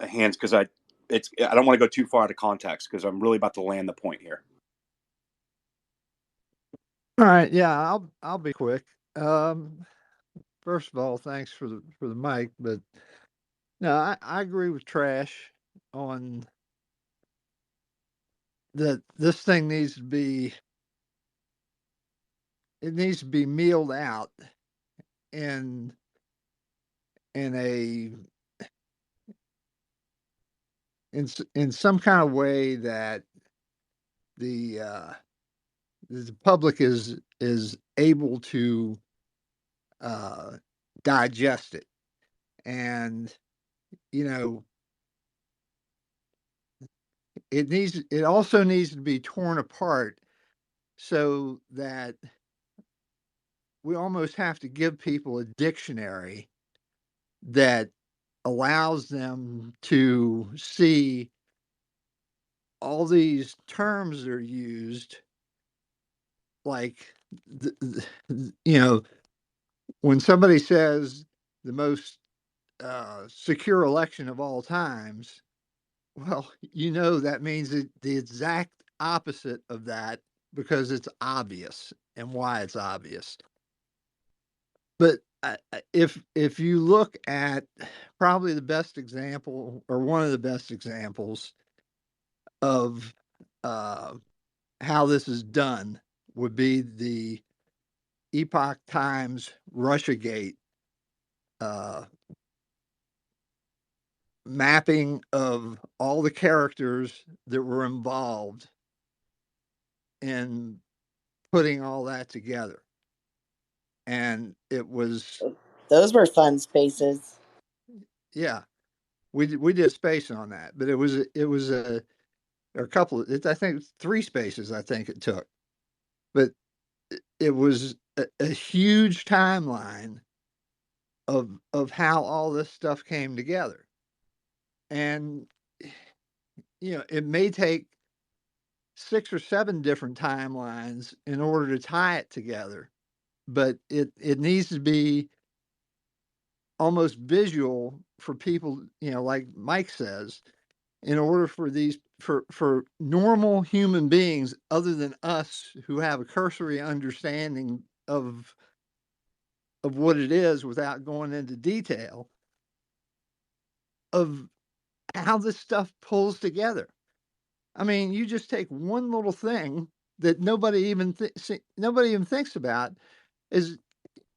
hands, because I don't want to go too far out of context, because I'm really about to land the point here. All right, yeah, I'll be quick. First of all, thanks for the mic, but no, I agree with Trash on that. This thing needs to be mealed out in a in some kind of way that the public is able to digest it. And you know, it also needs to be torn apart so that we almost have to give people a dictionary that allows them to see all these terms that are used, like you know, when somebody says the most secure election of all times, well, you know, that means the exact opposite of that, because it's obvious and why it's obvious. But if you look at probably the best example, or one of the best examples of how this is done, would be the Epoch Times Russiagate mapping of all the characters that were involved in putting all that together. And it was, Those were fun spaces. yeah, we did a space on that, but it was a couple of, I think 3 spaces I think it took, but it was a huge timeline of how all this stuff came together. And you know, it may take 6 or 7 different timelines in order to tie it together, but it needs to be almost visual for people, you know, like Mike says, in order for these for normal human beings other than us who have a cursory understanding of what it is without going into detail of how this stuff pulls together. I mean, you just take one little thing that nobody even thinks about, is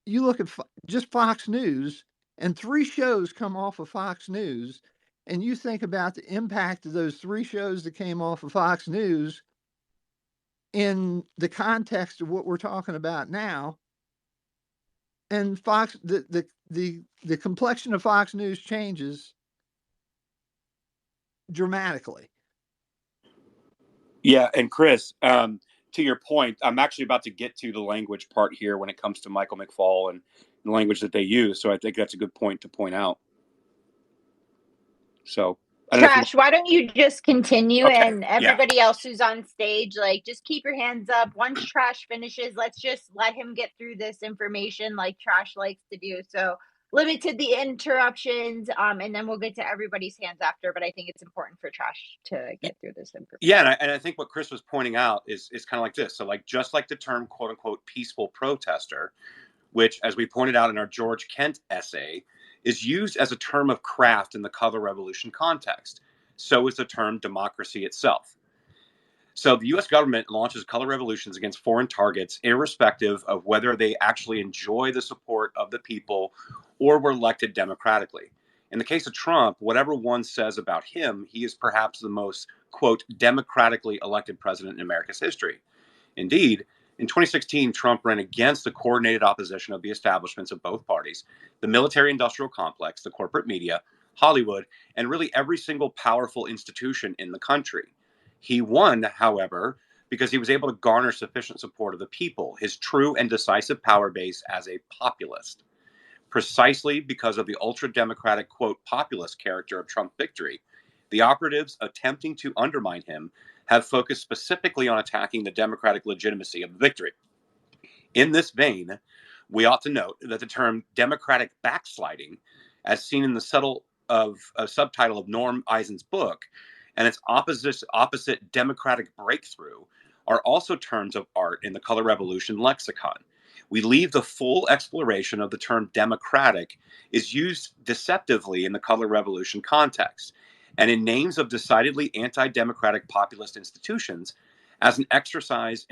you look at just Fox News, and 3 shows come off of Fox News, and you think about the impact of those 3 shows that came off of Fox News in the context of what we're talking about now. And Fox, the complexion of Fox News changes dramatically. Yeah, and Chris, to your point, I'm actually about to get to the language part here when it comes to Michael McFaul and the language that they use. So I think that's a good point to point out. So, Trash, why don't you just continue, okay, and everybody else who's on stage, like, just keep your hands up. Once Trash finishes, let's just let him get through this information like Trash likes to do. So limited the interruptions, and then we'll get to everybody's hands after. But I think it's important for Trash to get through this information. Yeah, and I think what Chris was pointing out is kind of like this. So, like, just like the term "quote unquote" peaceful protester, which, as we pointed out in our George Kent essay, is used as a term of craft in the color revolution context, so is the term democracy itself. So the U.S. government launches color revolutions against foreign targets, irrespective of whether they actually enjoy the support of the people or were elected democratically. In the case of Trump, whatever one says about him, he is perhaps the most, quote, democratically elected president in America's history. Indeed, In 2016, Trump ran against the coordinated opposition of the establishments of both parties, the military-industrial complex, the corporate media, Hollywood, and really every single powerful institution in the country. He won, however, because he was able to garner sufficient support of the people, his true and decisive power base as a populist. Precisely because of the ultra-democratic, quote, populist character of Trump's victory, the operatives attempting to undermine him have focused specifically on attacking the democratic legitimacy of the victory. In this vein, we ought to note that the term democratic backsliding, as seen in the subtitle of Norm Eisen's book, and its opposite democratic breakthrough, are also terms of art in the color revolution lexicon. We leave the full exploration of the term democratic is used deceptively in the color revolution context and in names of decidedly anti-democratic populist institutions as an exercise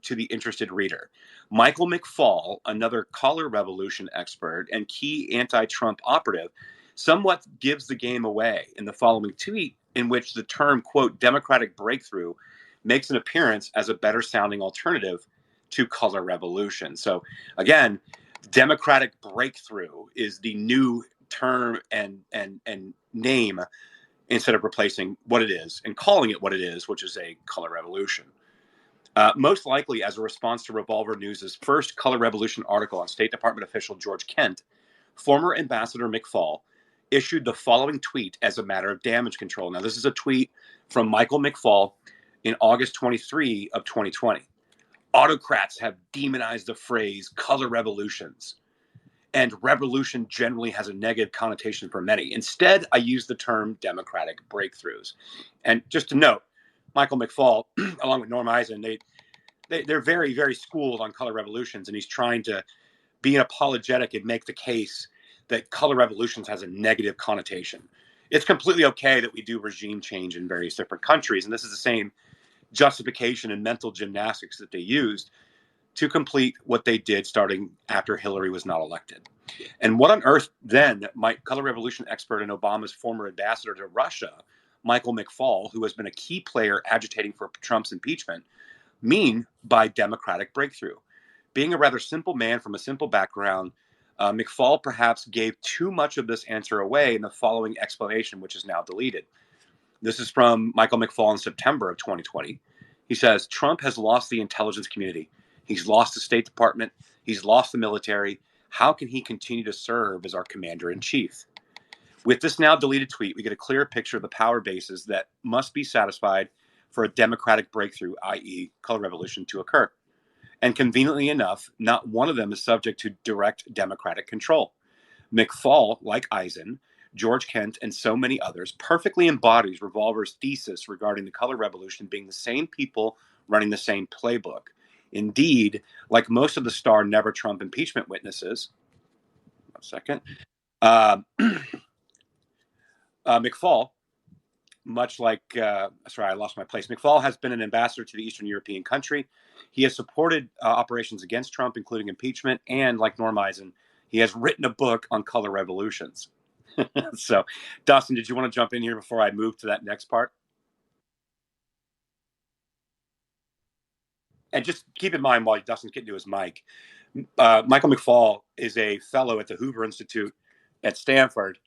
to the interested reader. Michael McFaul, another color revolution expert and key anti-Trump operative, somewhat gives the game away in the following tweet, in which the term, quote, democratic breakthrough makes an appearance as a better sounding alternative to color revolution. So again, democratic breakthrough is the new term and name, instead of replacing what it is and calling it what it is, which is a color revolution. Most likely as a response to Revolver News' first color revolution article on State Department official George Kent, former Ambassador McFaul issued the following tweet as a matter of damage control. Now, this is a tweet from Michael McFaul in August 23 of 2020. Autocrats have demonized the phrase color revolutions, and revolution generally has a negative connotation for many. Instead, I use the term democratic breakthroughs. And just to note, Michael McFaul, along with Norm Eisen, they're very, very schooled on color revolutions, and he's trying to be an apologetic and make the case that color revolutions has a negative connotation. It's completely okay that we do regime change in various different countries, and this is the same justification and mental gymnastics that they used to complete what they did starting after Hillary was not elected. And what on earth then might color revolution expert and Obama's former ambassador to Russia, Michael McFaul, who has been a key player agitating for Trump's impeachment, mean by democratic breakthrough? Being a rather simple man from a simple background, McFaul perhaps gave too much of this answer away in the following explanation, which is now deleted. This is from Michael McFaul in September of 2020. He says, Trump has lost the intelligence community. He's lost the State Department. He's lost the military. How can he continue to serve as our commander in chief? With this now deleted tweet, we get a clearer picture of the power bases that must be satisfied for a democratic breakthrough, i.e., color revolution, to occur. And conveniently enough, not one of them is subject to direct democratic control. McFaul, like Eisen, George Kent, and so many others, perfectly embodies Revolver's thesis regarding the color revolution being the same people running the same playbook. Indeed, like most of the star Never Trump impeachment witnesses, McFaul, much like, sorry, I lost my place. McFaul has been an ambassador to the Eastern European country. He has supported operations against Trump, including impeachment, and like Norm Eisen, he has written a book on color revolutions. So, Dustin, did you want to jump in here before I move to that next part? And just keep in mind while Dustin's getting to his mic, Michael McFaul is a fellow at the Hoover Institute at Stanford,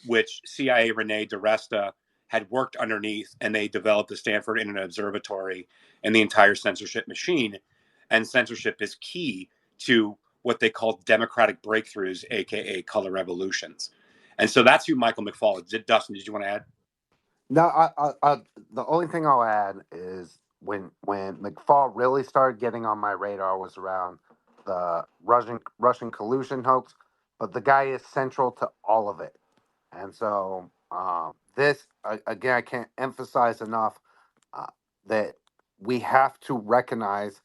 which CIA Rene DiResta had worked underneath, and they developed the Stanford Internet Observatory and the entire censorship machine. And censorship is key to what they call democratic breakthroughs, aka color revolutions. And so that's who Michael McFaul is. Dustin, did you want to add? No, the only thing I'll add is when McFaul really started getting on my radar was around the Russian collusion hoax, but the guy is central to all of it, and so this again I can't emphasize enough uh, that we have to recognize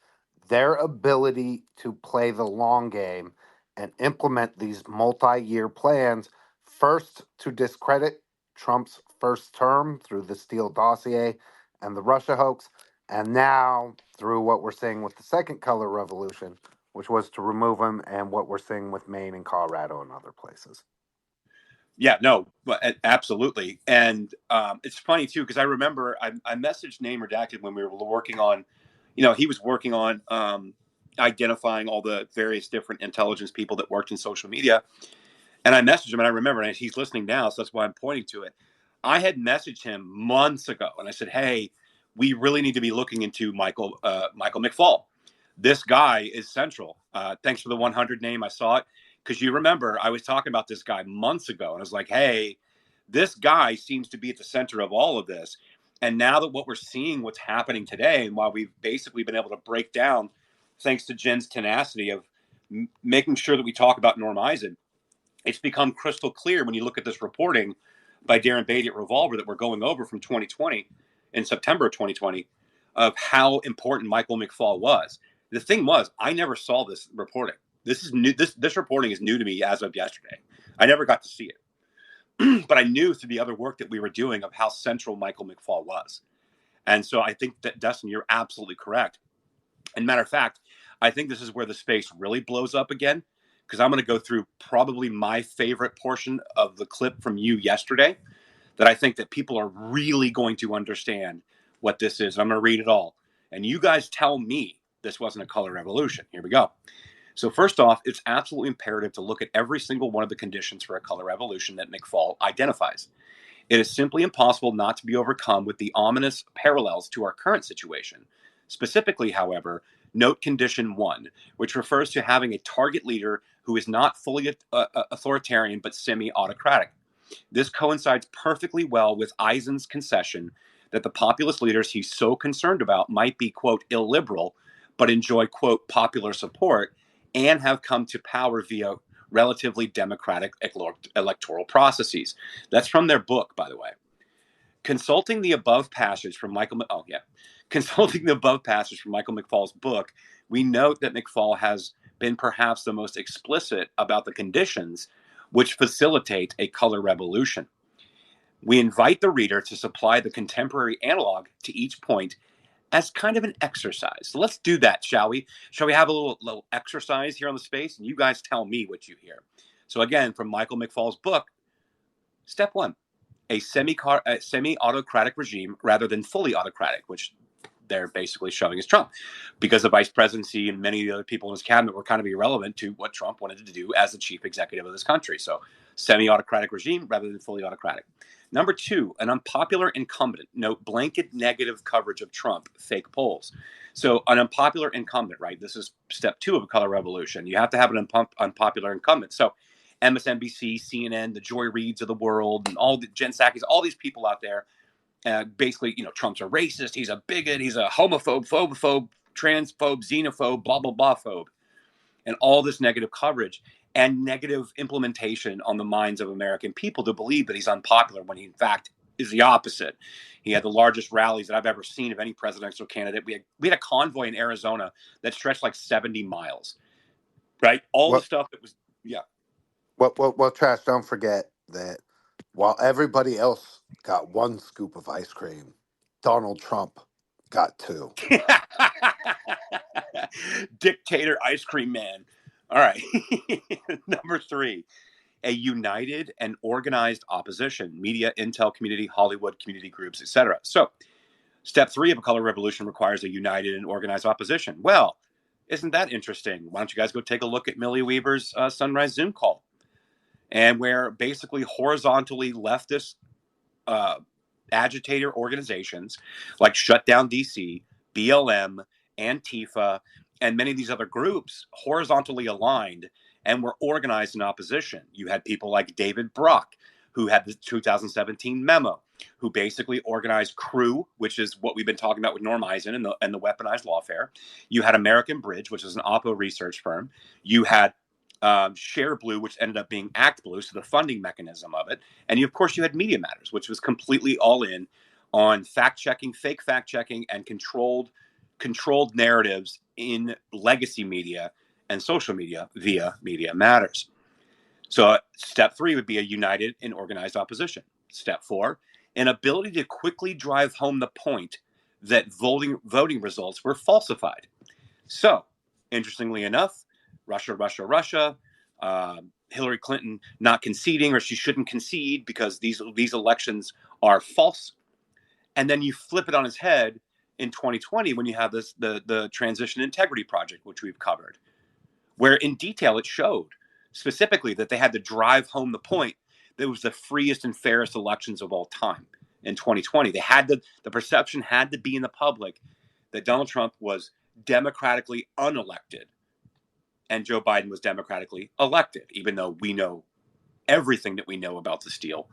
their ability to play the long game and implement these multi-year plans first to discredit Trump's first term through the Steele dossier and the Russia hoax, and now through what we're seeing with the second color revolution, which was to remove him, and what we're seeing with Maine and Colorado and other places. Yeah, no, but absolutely. And it's funny, too, because I remember I messaged Name Redacted when we were working on he was working on identifying all the various different intelligence people that worked in social media. And I messaged him, and I remember, and he's listening now, so that's why I'm pointing to it. I had messaged him months ago, and I said, "Hey, we really need to be looking into Michael McFaul. This guy is central. Thanks for the 100 name. I saw it because you remember I was talking about this guy months ago, and I was like, hey, this guy seems to be at the center of all of this. And now that what we're seeing, what's happening today, and while we've basically been able to break down, thanks to Jen's tenacity of making sure that we talk about Norm Eisen, it's become crystal clear when you look at this reporting by Darren Beatty at Revolver that we're going over from 2020 in September of 2020 of how important Michael McFaul was. The thing was, I never saw this reporting. This is new. This reporting is new to me as of yesterday. I never got to see it, but I knew through the other work that we were doing of how central Michael McFaul was. And so I think that, Dustin, you're absolutely correct. And matter of fact, I think this is where the space really blows up again, because I'm going to go through probably my favorite portion of the clip from you yesterday that I think that people are really going to understand what this is. I'm going to read it all. And you guys tell me this wasn't a color revolution. Here we go. So first off, it's absolutely imperative to look at every single one of the conditions for a color revolution that McFaul identifies. It is simply impossible not to be overcome with the ominous parallels to our current situation. Specifically, however, note condition 1, which refers to having a target leader who is not fully authoritarian but semi-autocratic. This coincides perfectly well with Eisen's concession that the populist leaders he's so concerned about might be, quote, illiberal, but enjoy, quote, popular support and have come to power via relatively democratic electoral processes. That's from their book, by the way. Consulting the above passage from Consulting the above passage from Michael McFaul's book, we note that McFaul has been perhaps the most explicit about the conditions which facilitate a color revolution. We invite the reader to supply the contemporary analog to each point as kind of an exercise. So let's do that, shall we? Shall we have a little exercise here on the space? And you guys tell me what you hear. So again, from Michael McFaul's book, step 1, a semi-autocratic regime rather than fully autocratic, which they're basically showing as Trump, because the vice presidency and many of the other people in his cabinet were kind of irrelevant to what Trump wanted to do as the chief executive of this country. So semi-autocratic regime rather than fully autocratic. Number 2, an unpopular incumbent. Note blanket negative coverage of Trump, fake polls. So an unpopular incumbent, right? This is step 2 of a color revolution. You have to have an unpopular incumbent. So MSNBC, CNN, the Joy Reids of the world, and all the Jen Psaki's, all these people out there, basically, Trump's a racist, he's a bigot, he's a homophobe, phobophobe, transphobe, xenophobe, blah, blah, blah phobe, and all this negative coverage and negative implementation on the minds of American people to believe that he's unpopular when he, in fact, is the opposite. He had the largest rallies that I've ever seen of any presidential candidate. We had a convoy in Arizona that stretched like 70 miles, right? All the Well, stuff that was, yeah. Trash, don't forget that while everybody else got one scoop of ice cream, Donald Trump got 2. Dictator ice cream man. All right. Number 3, a united and organized opposition, media, intel community, Hollywood community groups, etc. So step 3 of a color revolution requires a united and organized opposition. Well, isn't that interesting? Why don't you guys go take a look at Millie Weaver's Sunrise Zoom call, and where basically horizontally leftist agitator organizations like Shut Down DC, BLM, Antifa, and many of these other groups horizontally aligned and were organized in opposition. You had people like David Brock, who had the 2017 memo, who basically organized Crew, which is what we've been talking about with Norm Eisen and the weaponized lawfare. You had American Bridge, which is an Oppo research firm. You had Share Blue, which ended up being Act Blue, so the funding mechanism of it. And of course, you had Media Matters, which was completely all in on fact-checking, fake fact-checking, and controlled narratives in legacy media and social media via Media Matters. So step 3 would be a united and organized opposition. Step 4, an ability to quickly drive home the point that voting results were falsified. So, interestingly enough, Russia, Hillary Clinton not conceding, or she shouldn't concede because these elections are false. And then you flip it on its head, in 2020 when you have the Transition Integrity Project, which we've covered, where in detail it showed specifically that they had to drive home the point that it was the freest and fairest elections of all time in 2020. The perception had to be in the public that Donald Trump was democratically unelected and Joe Biden was democratically elected, even though we know everything that we know about the steal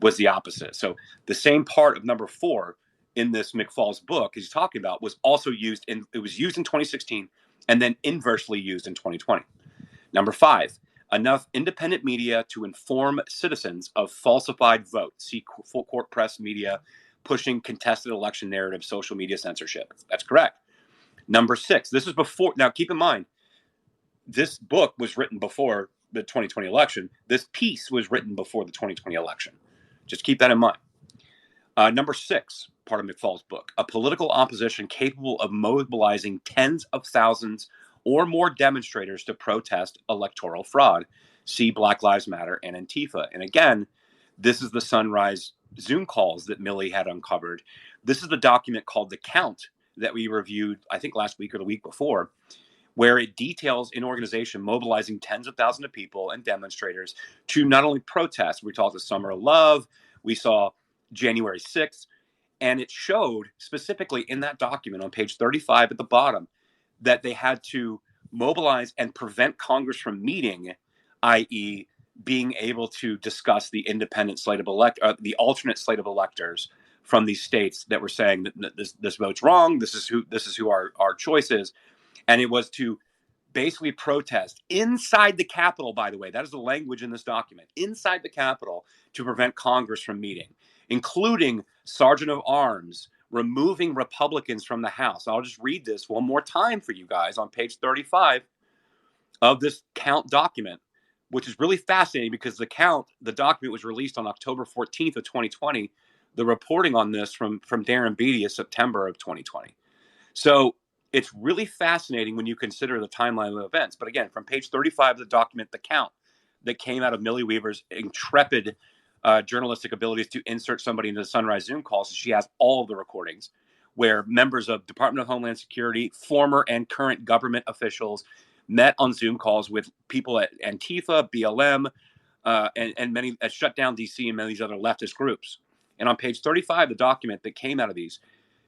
was the opposite. So the same part of number 4 in this McFall's book he's talking about was also used in 2016 and then inversely used in 2020. Number 5, enough independent media to inform citizens of falsified votes. See full court press media pushing contested election narrative, social media censorship. That's correct. Number 6, this is before, now keep in mind, this book was written before the 2020 election. This piece was written before the 2020 election. Just keep that in mind. Number 6, part of McFall's book, a political opposition capable of mobilizing tens of thousands or more demonstrators to protest electoral fraud. See Black Lives Matter and Antifa. And again, this is the Sunrise Zoom calls that Milley had uncovered. This is the document called The Count that we reviewed, I think last week or the week before, where it details an organization mobilizing tens of thousands of people and demonstrators to not only protest, we talked the Summer of Love, we saw January 6th, and it showed specifically in that document on page 35 at the bottom that they had to mobilize and prevent Congress from meeting, i.e., being able to discuss the independent slate of the alternate slate of electors from these states that were saying that this vote's wrong. This is who our choice is. And it was to basically protest inside the Capitol, by the way. That is the language in this document. Inside the Capitol to prevent Congress from meeting, including Sergeant of Arms, removing Republicans from the House. I'll just read this one more time for you guys on page 35 of this Count document, which is really fascinating because the document was released on October 14th of 2020. The reporting on this from Darren Beatty is September of 2020. So it's really fascinating when you consider the timeline of events. But again, from page 35 of the document, The Count, that came out of Millie Weaver's intrepid journalistic abilities to insert somebody into the Sunrise Zoom calls. She has all of the recordings where members of Department of Homeland Security, former and current government officials met on Zoom calls with people at Antifa, BLM, and many at Shutdown DC and many of these other leftist groups. And on page 35, the document that came out of these,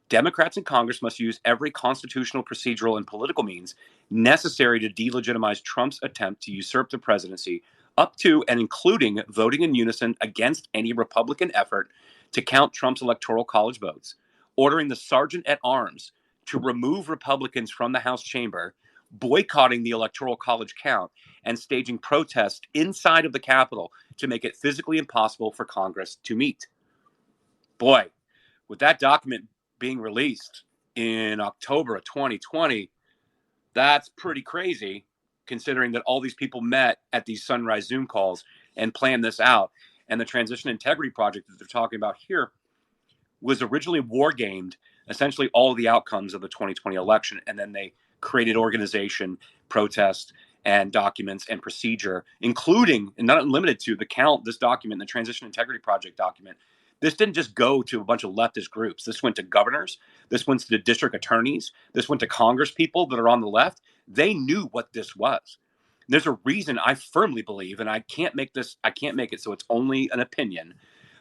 Democrats in Congress must use every constitutional, procedural, and political means necessary to delegitimize Trump's attempt to usurp the presidency, up to and including voting in unison against any Republican effort to count Trump's electoral college votes, ordering the Sergeant at Arms to remove Republicans from the House chamber, boycotting the electoral college count, and staging protests inside of the Capitol to make it physically impossible for Congress to meet. Boy, with that document being released in October of 2020, that's pretty crazy considering that all these people met at these Sunrise Zoom calls and planned this out. And the Transition Integrity Project that they're talking about here was originally war gamed essentially all of the outcomes of the 2020 election. And then they created organization, protest, and documents and procedure, including, and not limited to, the Count, this document, the Transition Integrity Project document. This didn't just go to a bunch of leftist groups. This went to governors. This went to the district attorneys. This went to Congress people that are on the left. They knew what this was. There's a reason I firmly believe, and I can't make it so it's only an opinion,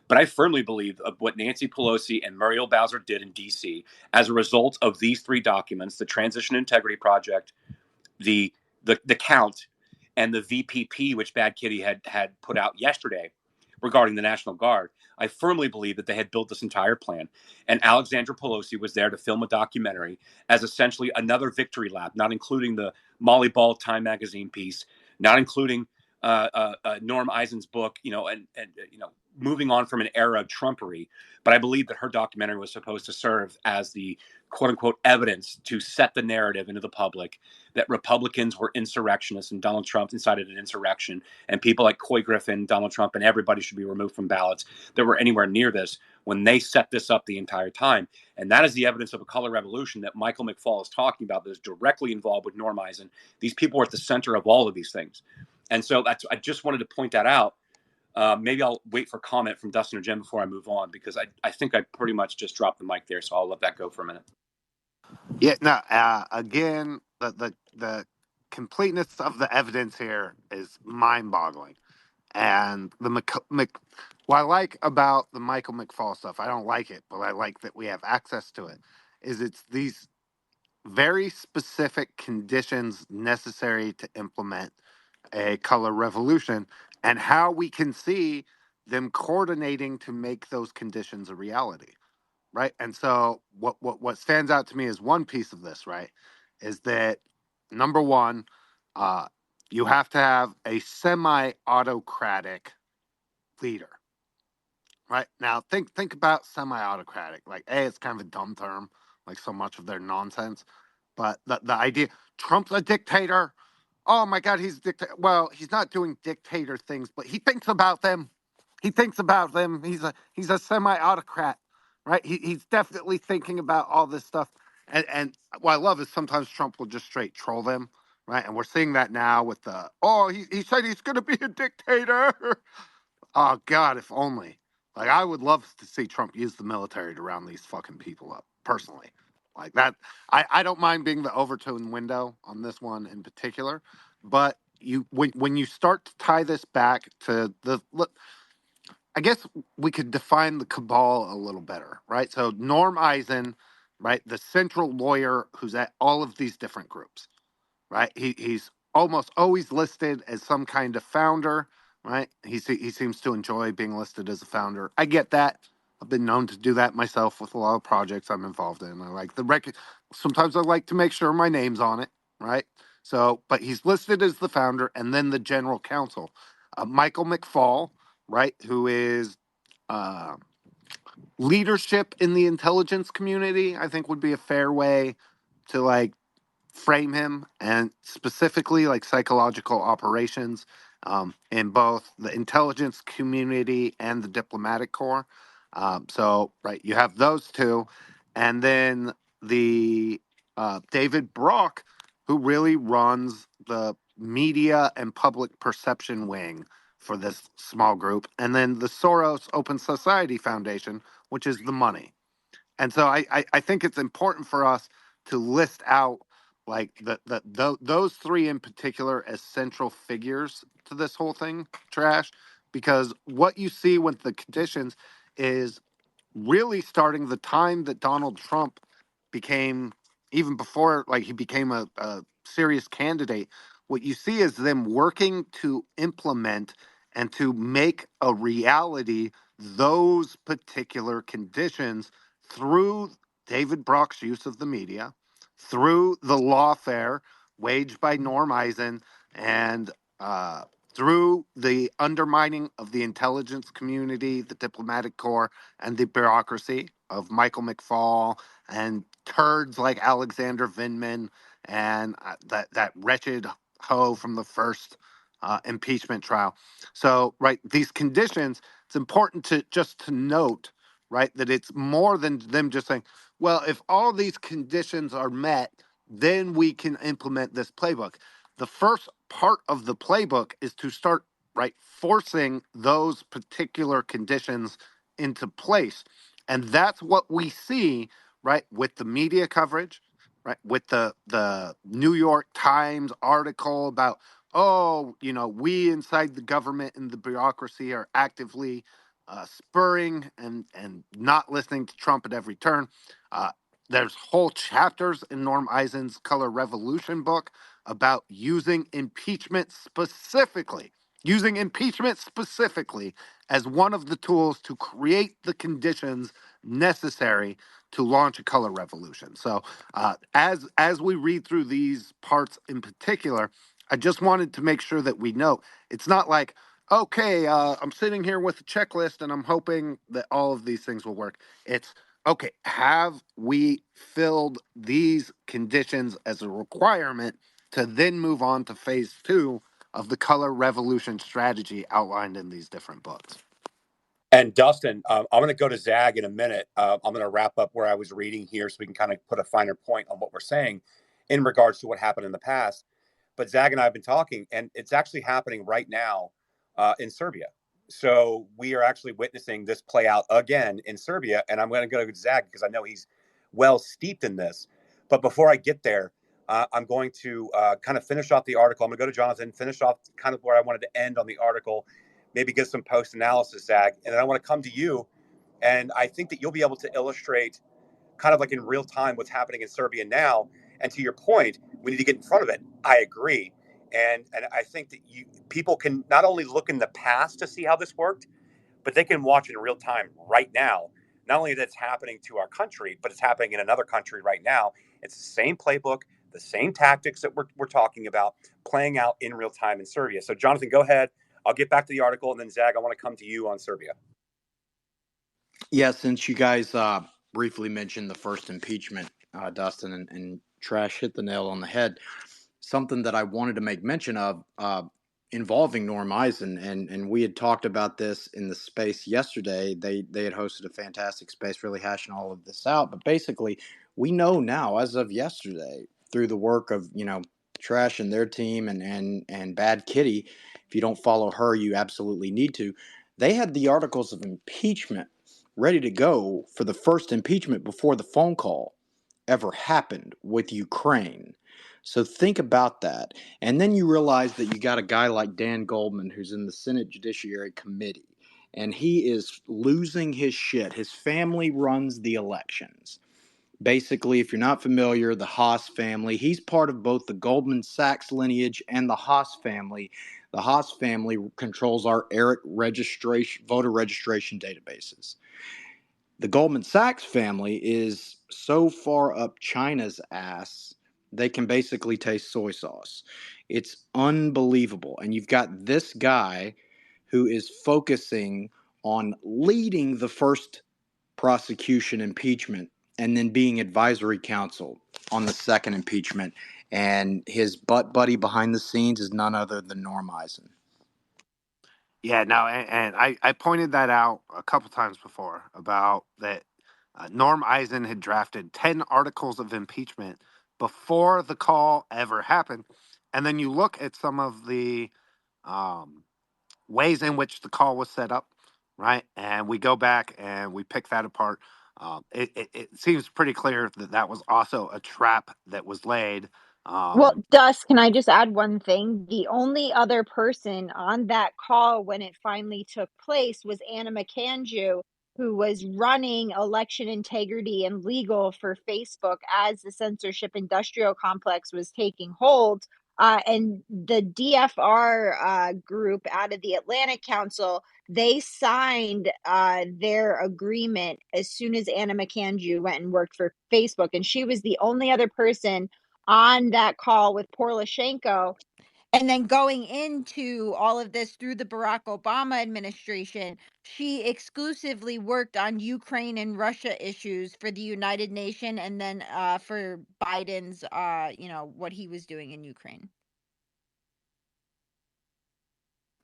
but I firmly believe of what Nancy Pelosi and Muriel Bowser did in D.C. as a result of these 3 documents, the Transition Integrity Project, the Count, and the VPP, which Bad Kitty had put out yesterday regarding the National Guard. I firmly believe that they had built this entire plan. And Alexandra Pelosi was there to film a documentary as essentially another victory lap, not including the Molly Ball Time magazine piece, not including Norm Eisen's book, and moving on from an era of Trumpery. But I believe that her documentary was supposed to serve as the quote unquote evidence to set the narrative into the public that Republicans were insurrectionists and Donald Trump incited an insurrection, and people like Coy Griffin, Donald Trump, and everybody should be removed from ballots that were anywhere near this when they set this up the entire time. And that is the evidence of a color revolution that Michael McFaul is talking about that is directly involved with Norm Eisen. These people were at the center of all of these things. And so I just wanted to point that out. Maybe I'll wait for comment from Dustin or Jen before I move on, because I think I pretty much just dropped the mic there, so I'll let that go for a minute. Yeah, no. Again, the completeness of the evidence here is mind-boggling, and what I like about the Michael McFall stuff, I don't like it, but I like that we have access to it. Is it's these very specific conditions necessary to implement a color revolution, and how we can see them coordinating to make those conditions a reality, right? And so what stands out to me is one piece of this, right, is that number one, uh, you have to have a semi-autocratic leader, right? Now think about semi-autocratic. Like, it's kind of a dumb term, like so much of their nonsense. But the idea, Trump's a dictator. Oh my God, he's a dictator. Well, he's not doing dictator things, but he thinks about them. He thinks about them. He's a semi-autocrat, right? He's definitely thinking about all this stuff. And what I love is sometimes Trump will just straight troll them, right? And we're seeing that now with the he said he's going to be a dictator. Oh God, if only. Like, I would love to see Trump use the military to round these fucking people up, personally. Like that, I don't mind being the overtone window on this one in particular, but when you start to tie this back to I guess we could define the cabal a little better, right? So Norm Eisen, right, the central lawyer who's at all of these different groups, right? He's almost always listed as some kind of founder, right? He seems to enjoy being listed as a founder. I get that. I've been known to do that myself with a lot of projects I'm involved in. I like the record. Sometimes I like to make sure my name's on it, right? So, but he's listed as the founder, and then the general counsel, Michael McFall, right, who is uh, leadership in the intelligence community. I think would be a fair way to like frame him, and specifically like psychological operations in both the intelligence community and the diplomatic corps. So, right, you have those two, and then the David Brock, who really runs the media and public perception wing for this small group, and then the Soros Open Society Foundation, which is the money. And so I think it's important for us to list out like those three in particular as central figures to this whole thing, Trash, because what you see with the conditions is really starting the time that Donald Trump became, even before like he became a serious candidate, what you see is them working to implement and to make a reality those particular conditions through David Brock's use of the media, through the lawfare waged by Norm Eisen, and uh, through the undermining of the intelligence community, the diplomatic corps, and the bureaucracy of Michael McFall and turds like Alexander Vindman and that wretched hoe from the first impeachment trial. So, right, these conditions, it's important to just to note, right, that it's more than them just saying, well, if all these conditions are met, then we can implement this playbook. The first part of the playbook is to start, right, forcing those particular conditions into place. And that's what we see, right, with the media coverage, right, with the New York Times article about, we inside the government and the bureaucracy are actively spurring and not listening to Trump at every turn. Uh, there's whole chapters in Norm Eisen's Color Revolution book about using impeachment specifically as one of the tools to create the conditions necessary to launch a color revolution. So, as we read through these parts in particular, I just wanted to make sure that we know it's not like, okay, I'm sitting here with a checklist and I'm hoping that all of these things will work. It's okay, have we filled these conditions as a requirement to then move on to phase two of the color revolution strategy outlined in these different books? And Dustin, I'm going to go to Zag in a minute. I'm going to wrap up where I was reading here so we can kind of put a finer point on what we're saying in regards to what happened in the past. But Zag and I have been talking, and it's actually happening right now in Serbia. So we are actually witnessing this play out again in Serbia. And I'm going to go to Zag because I know he's well steeped in this. But before I get there, I'm going to kind of finish off the article. I'm going to go to Jonathan, finish off kind of where I wanted to end on the article, maybe get some post analysis, Zach, and then I want to come to you. And I think that you'll be able to illustrate kind of like in real time what's happening in Serbia now. And to your point, we need to get in front of it. I agree. And I think that people can not only look in the past to see how this worked, but they can watch it in real time right now. Not only that's happening to our country, but it's happening in another country right now. It's the same playbook, the same tactics that we're talking about playing out in real time in Serbia. So, Jonathan, go ahead. I'll get back to the article. And then, Zach, I want to come to you on Serbia. Yeah, since you guys briefly mentioned the first impeachment, Dustin, and Trash hit the nail on the head. Something that I wanted to make mention of involving Norm Eisen, and we had talked about this in the space yesterday. They had hosted a fantastic space, really hashing all of this out. But basically, we know now, as of yesterday, through the work of Trash and their team and Bad Kitty. If you don't follow her, you absolutely need to. They had the articles of impeachment ready to go for the first impeachment before the phone call ever happened with Ukraine. So think about that. And then you realize that you got a guy like Dan Goldman who's in the Senate Judiciary Committee, and he is losing his shit. His family runs the elections. Basically, if you're not familiar, the Haas family, he's part of both the Goldman Sachs lineage and the Haas family. The Haas family controls our ERIC registration, voter registration databases. The Goldman Sachs family is so far up China's ass, they can basically taste soy sauce. It's unbelievable. And you've got this guy who is focusing on leading the first prosecution impeachment and then being advisory counsel on the second impeachment. And his butt buddy behind the scenes is none other than Norm Eisen. Yeah, no, and I pointed that out a couple times before about that. Norm Eisen had drafted 10 articles of impeachment before the call ever happened. And then you look at some of the um, ways in which the call was set up, right? And we go back and we pick that apart. It seems pretty clear that that was also a trap that was laid. Well, Um, Dust, can I just add one thing? The only other person on that call when it finally took place was Anna McAndrew, who was running election integrity and legal for Facebook as the censorship industrial complex was taking hold. And the DFR group out of the Atlantic Council, they signed their agreement as soon as Anna McAndrew went and worked for Facebook. And she was the only other person on that call with Poroshenko. And then going into all of this through the Barack Obama administration, she exclusively worked on Ukraine and Russia issues for the United Nations and then for Biden's, what he was doing in Ukraine.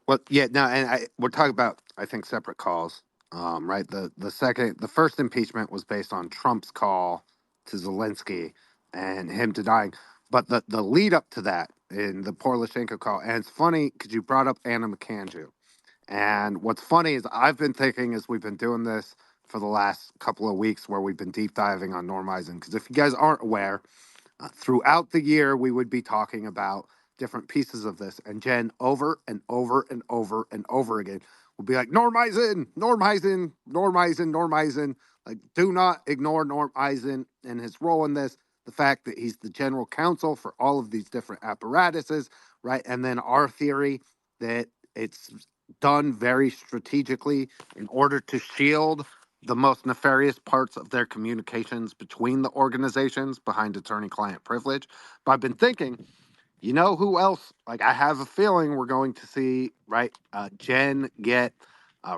Well, yeah, no, and we're talking about I think separate calls, right? The first impeachment was based on Trump's call to Zelensky and him denying, but the lead up to that in the Poroshenko call, and it's funny because you brought up Anna McAndrew, and what's funny is I've been thinking as we've been doing this for the last couple of weeks where we've been deep diving on Norm Eisen, because if you guys aren't aware, throughout the year, we would be talking about different pieces of this. And Jen, over and over and over and over again, will be like, Norm Eisen, Norm Eisen, Norm Eisen, Norm Eisen. Like, do not ignore Norm Eisen and his role in this. The fact that he's the general counsel for all of these different apparatuses, right? And then our theory that it's done very strategically in order to shield the most nefarious parts of their communications between the organizations behind attorney client privilege. But I've been thinking, you know who else? Like, I have a feeling we're going to see, right? Jen get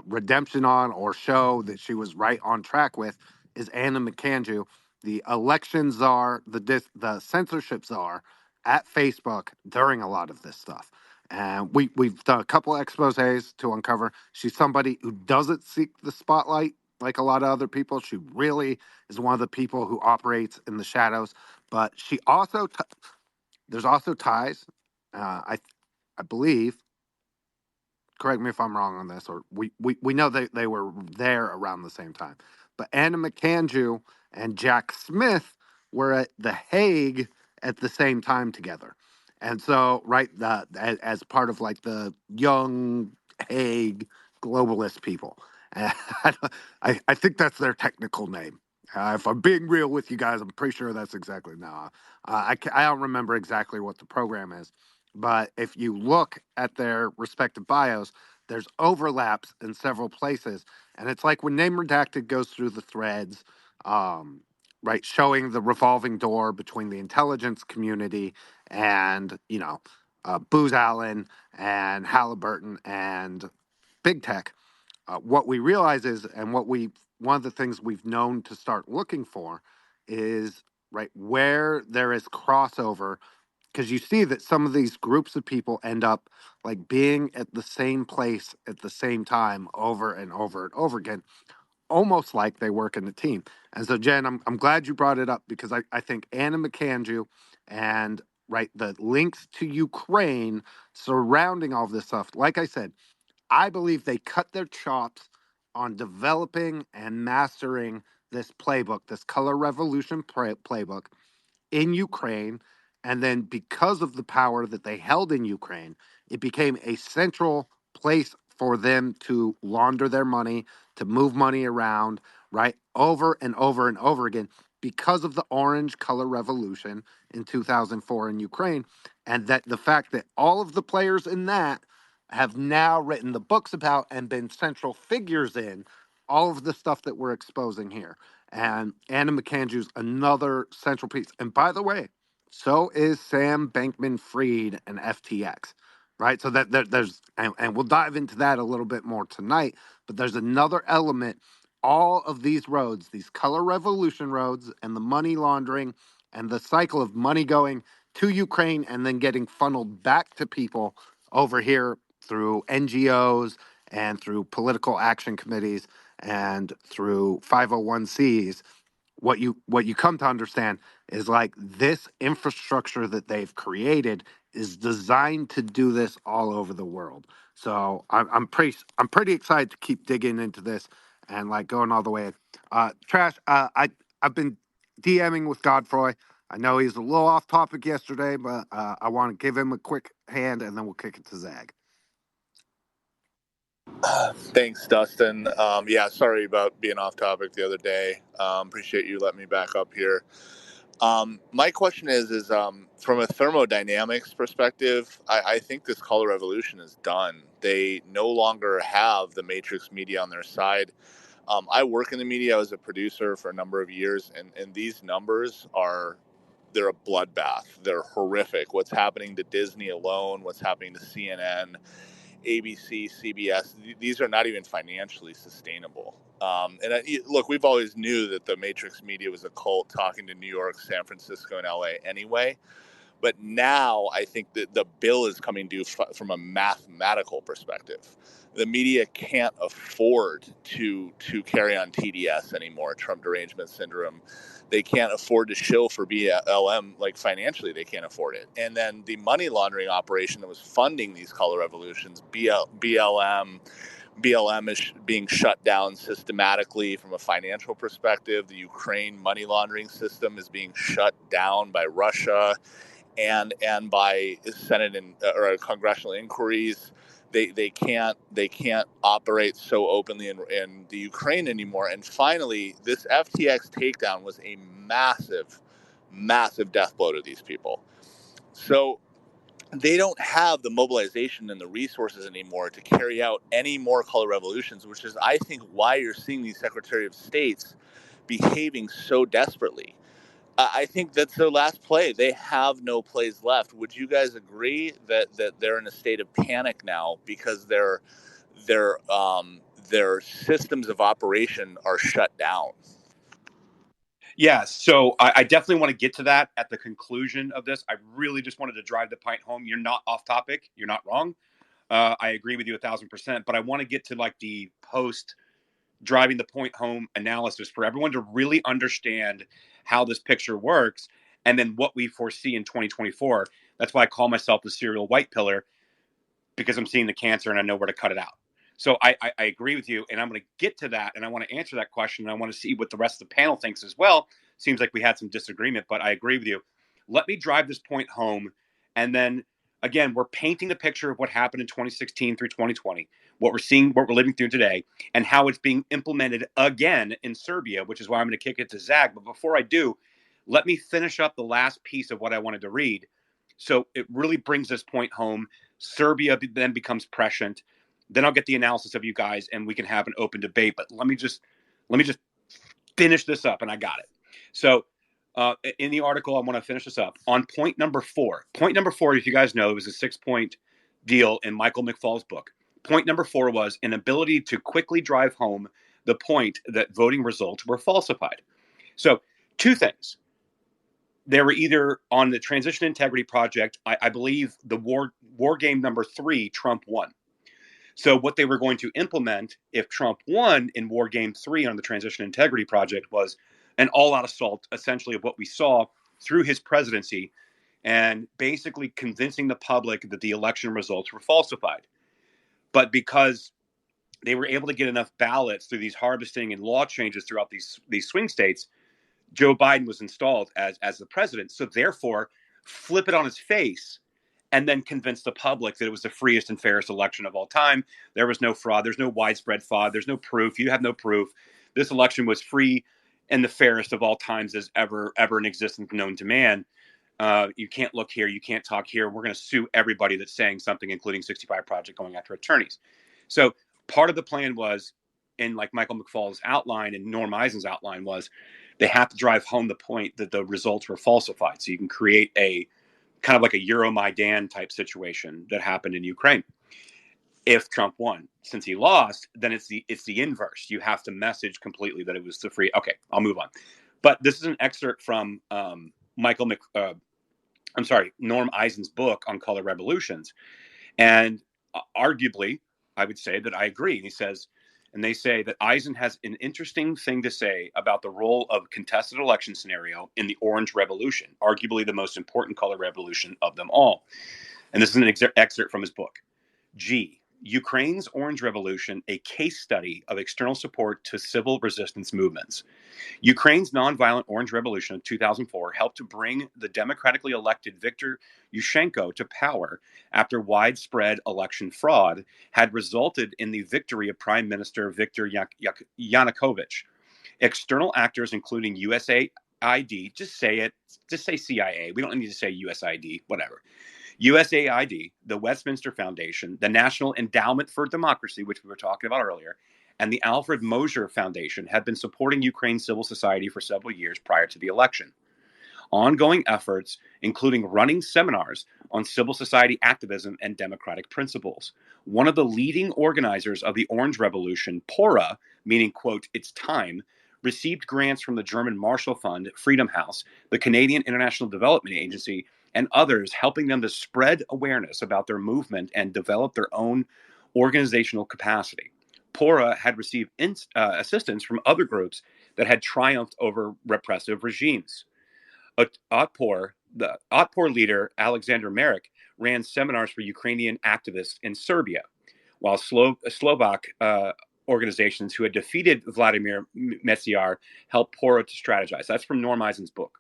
redemption on or show that she was right on track with is Anna McAndrew, the election czar, the censorship czar at Facebook during a lot of this stuff. And we've done a couple exposés to uncover she's somebody who doesn't seek the spotlight like a lot of other people. She really is one of the people who operates in the shadows. But she also there's also ties. I believe. Correct me if I'm wrong on this, or we know they were there around the same time. But Anna McAndrew and Jack Smith were at The Hague at the same time together. And so, right, as part of like the young Hague globalist people. And I think that's their technical name. If I'm being real with you guys, I'm pretty sure that's exactly no. I don't remember exactly what the program is, but if you look at their respective bios, there's overlaps in several places, and it's like when Name Redacted goes through the threads, um, right, showing the revolving door between the intelligence community and Booz Allen and Halliburton and big tech. What we realize is, and one of the things we've known to start looking for is right where there is crossover, because you see that some of these groups of people end up like being at the same place at the same time over and over and over again, almost like they work in a team. And so, Jen, I'm glad you brought it up, because I think Anna McAndrew and right the links to Ukraine surrounding all of this stuff, like I said, I believe they cut their chops on developing and mastering this playbook, this color revolution playbook in Ukraine. And then, because of the power that they held in Ukraine, it became a central place for them to launder their money, to move money around, right? Over and over and over again, because of the orange color revolution in 2004 in Ukraine. And that the fact that all of the players in that have now written the books about and been central figures in all of the stuff that we're exposing here. And Anna McAndrew's another central piece. And by the way, so is Sam Bankman Fried and FTX, right? So there's, and we'll dive into that a little bit more tonight, but there's another element. All of these roads, these color revolution roads, and the money laundering and the cycle of money going to Ukraine and then getting funneled back to people over here through NGOs and through political action committees and through 501Cs. What you come to understand is like this infrastructure that they've created is designed to do this all over the world. So I'm pretty excited to keep digging into this and like going all the way. Trash. I've been DMing with Godfroy. I know he's a little off topic yesterday, but I want to give him a quick hand, and then we'll kick it to Zag. Thanks, Dustin. Yeah, sorry about being off topic the other day. Appreciate you letting me back up here. My question is from a thermodynamics perspective, I think this color revolution is done. They no longer have the matrix media on their side. I work in the media. I was a producer for a number of years, and these numbers they're a bloodbath. They're horrific. What's happening to Disney alone, what's happening to CNN, ABC, CBS, these are not even financially sustainable. Look, we've always knew that the Matrix media was a cult talking to New York, San Francisco, and LA anyway. But now I think that the bill is coming due from a mathematical perspective. The media can't afford to carry on TDS anymore, Trump derangement syndrome. They can't afford to shill for BLM, like financially, they can't afford it. And then the money laundering operation that was funding these color revolutions, BLM is being shut down systematically from a financial perspective. The Ukraine money laundering system is being shut down by Russia and by Senate or congressional inquiries. They can't operate so openly in the Ukraine anymore. And finally, this FTX takedown was a massive death blow to these people. So they don't have the mobilization and the resources anymore to carry out any more color revolutions, which is, I think, why you're seeing these Secretary of States behaving so desperately. I think that's their last play. They have no plays left. Would you guys agree that they're in a state of panic now because their systems of operation are shut down? Yeah, so I definitely want to get to that at the conclusion of this. I really just wanted to drive the point home. You're not off topic. You're not wrong. I agree with you 1,000%. But I want to get to like the post driving the point home analysis for everyone to really understand how this picture works and then what we foresee in 2024. That's why I call myself the serial white pillar, because I'm seeing the cancer and I know where to cut it out. So I agree with you, and I'm going to get to that, and I want to answer that question, and I want to see what the rest of the panel thinks as well, seems like we had some disagreement, but I agree with you. Let me drive this point home. And then again, we're painting the picture of what happened in 2016 through 2020, what we're seeing, what we're living through today, and how it's being implemented again in Serbia, which is why I'm going to kick it to Zach. But before I do, let me finish up the last piece of what I wanted to read. So it really brings this point home. Serbia then becomes prescient. Then I'll get the analysis of you guys and we can have an open debate. But let me just finish this up, and I got it. So in the article, I want to finish this up on point number 4. Point number 4, if you guys know, it was a 6-point deal in Michael McFaul's book. Point number 4 was an ability to quickly drive home the point that voting results were falsified. So 2 things. They were either on the Transition Integrity Project, I believe the war game number 3, Trump won. So what they were going to implement if Trump won in War Game 3 on the Transition Integrity Project was an all-out assault, essentially, of what we saw through his presidency and basically convincing the public that the election results were falsified. But because they were able to get enough ballots through these harvesting and law changes throughout these swing states, Joe Biden was installed as the president. So therefore, flip it on its face and then convince the public that it was the freest and fairest election of all time. There was no fraud. There's no widespread fraud. There's no proof. You have no proof. This election was free and the fairest of all times as ever in existence known to man. You can't look here. You can't talk here. We're going to sue everybody that's saying something, including 65 Project, going after attorneys. So part of the plan was, in like Michael McFaul's outline and Norm Eisen's outline, was they have to drive home the point that the results were falsified. So you can create a kind of like a Euromaidan type situation that happened in Ukraine. If Trump won, since he lost, then it's the inverse. You have to message completely that it was the free. Okay, I'll move on. But this is an excerpt from Norm Eisen's book on color revolutions, and arguably, I would say that I agree. And he says, and they say that Eisen has an interesting thing to say about the role of contested election scenario in the Orange Revolution, arguably the most important color revolution of them all. And this is an excerpt from his book. G. Ukraine's Orange Revolution, a case study of external support to civil resistance movements. Ukraine's nonviolent Orange Revolution of 2004 helped to bring the democratically elected Viktor Yushchenko to power after widespread election fraud had resulted in the victory of Prime Minister Viktor Yanukovych. External actors, including USAID, just say CIA. We don't need to say USAID, whatever. USAID, the Westminster Foundation, the National Endowment for Democracy, which we were talking about earlier, and the Alfred Mosher Foundation have been supporting Ukraine's civil society for several years prior to the election. Ongoing efforts, including running seminars on civil society activism and democratic principles. One of the leading organizers of the Orange Revolution, Pora, meaning, quote, it's time, received grants from the German Marshall Fund, Freedom House, the Canadian International Development Agency, and others, helping them to spread awareness about their movement and develop their own organizational capacity. Pora had received assistance from other groups that had triumphed over repressive regimes. The Otpor leader, Alexander Merrick, ran seminars for Ukrainian activists in Serbia, while Slovak organizations who had defeated Vladimir Mečiar helped Pora to strategize. That's from Norm Eisen's book.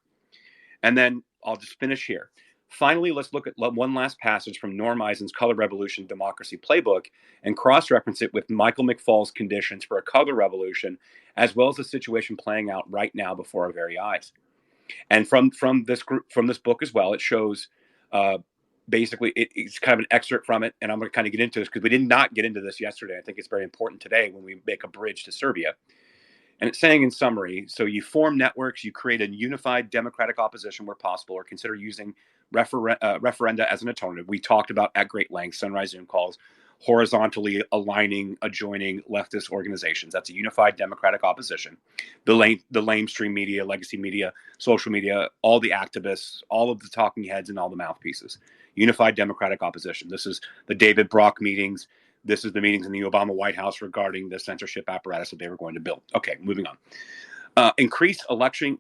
And then I'll just finish here. Finally, let's look at one last passage from Norm Eisen's Color Revolution Democracy Playbook and cross-reference it with Michael McFaul's conditions for a color revolution, as well as the situation playing out right now before our very eyes. And from this book as well, it shows basically it's kind of an excerpt from it, and I'm going to kind of get into this because we did not get into this yesterday. I think it's very important today when we make a bridge to Serbia. And it's saying in summary, so you form networks, you create a unified democratic opposition where possible, or consider using referenda as an alternative. We talked about at great length Sunrise Zoom calls, horizontally aligning, adjoining leftist organizations. That's a unified democratic opposition. The lamestream media, legacy media, social media, all the activists, all of the talking heads, and all the mouthpieces. Unified democratic opposition. This is the David Brock meetings. This is the meetings in the Obama White House regarding the censorship apparatus that they were going to build. Okay, moving on. Increase election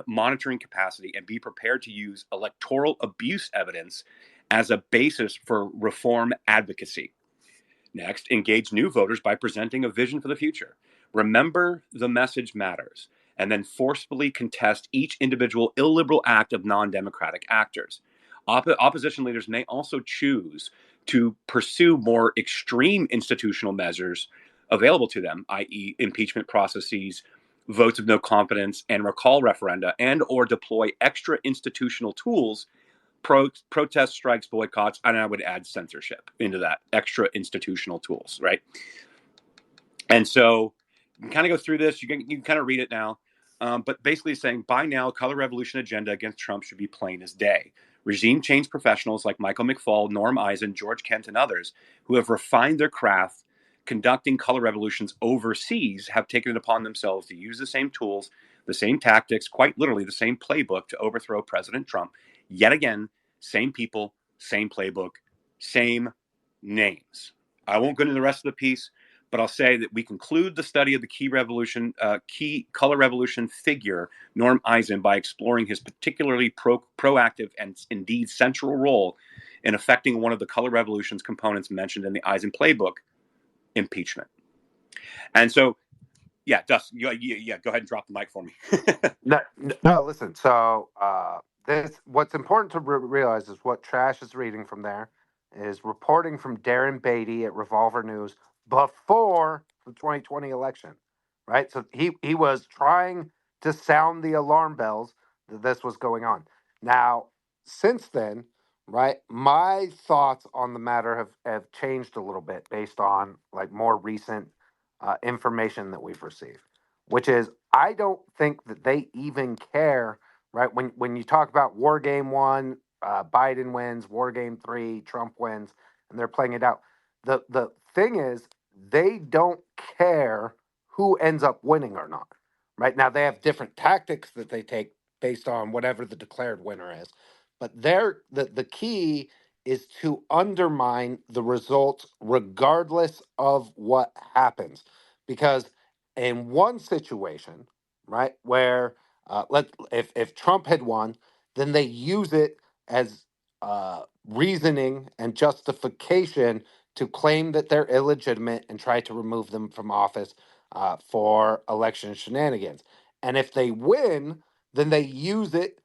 monitoring capacity and be prepared to use electoral abuse evidence as a basis for reform advocacy. Next, engage new voters by presenting a vision for the future. Remember, the message matters. and then forcefully contest each individual illiberal act of non-democratic actors. Opposition leaders may also choose to pursue more extreme institutional measures available to them, i.e., impeachment processes, votes of no confidence, and recall referenda, and or deploy extra institutional tools, protest, strikes, boycotts, and I would add censorship into that, extra institutional tools, right? And so you can kind of go through this. You can kind of read it now. But basically saying, by now, color revolution agenda against Trump should be plain as day. Regime change professionals like Michael McFaul, Norm Eisen, George Kent, and others who have refined their craft conducting color revolutions overseas have taken it upon themselves to use the same tools, the same tactics, quite literally the same playbook to overthrow President Trump. Yet again, same people, same playbook, same names. I won't go into the rest of the piece, but I'll say that we conclude the study of the key color revolution figure, Norm Eisen, by exploring his particularly proactive and indeed central role in affecting one of the color revolution's components mentioned in the Eisen playbook, impeachment. And so, yeah, Dust, go ahead and drop the mic for me. No, listen. So this, what's important to realize is what Trash is reading from there is reporting from Darren Beatty at Revolver News before the 2020 election, right? So he was trying to sound the alarm bells that this was going on. Now, since then, right, my thoughts on the matter have changed a little bit based on like more recent information that we've received, which is I don't think that they even care, right? When you talk about War Game One, Biden wins, War Game Three, Trump wins, and they're playing it out. The thing is, they don't care who ends up winning or not. Right now, they have different tactics that they take based on whatever the declared winner is, but the key is to undermine the results regardless of what happens, because in one situation, right, where let if Trump had won, then they use it as reasoning and justification to claim that they're illegitimate and try to remove them from office for election shenanigans. And if they win, then they use it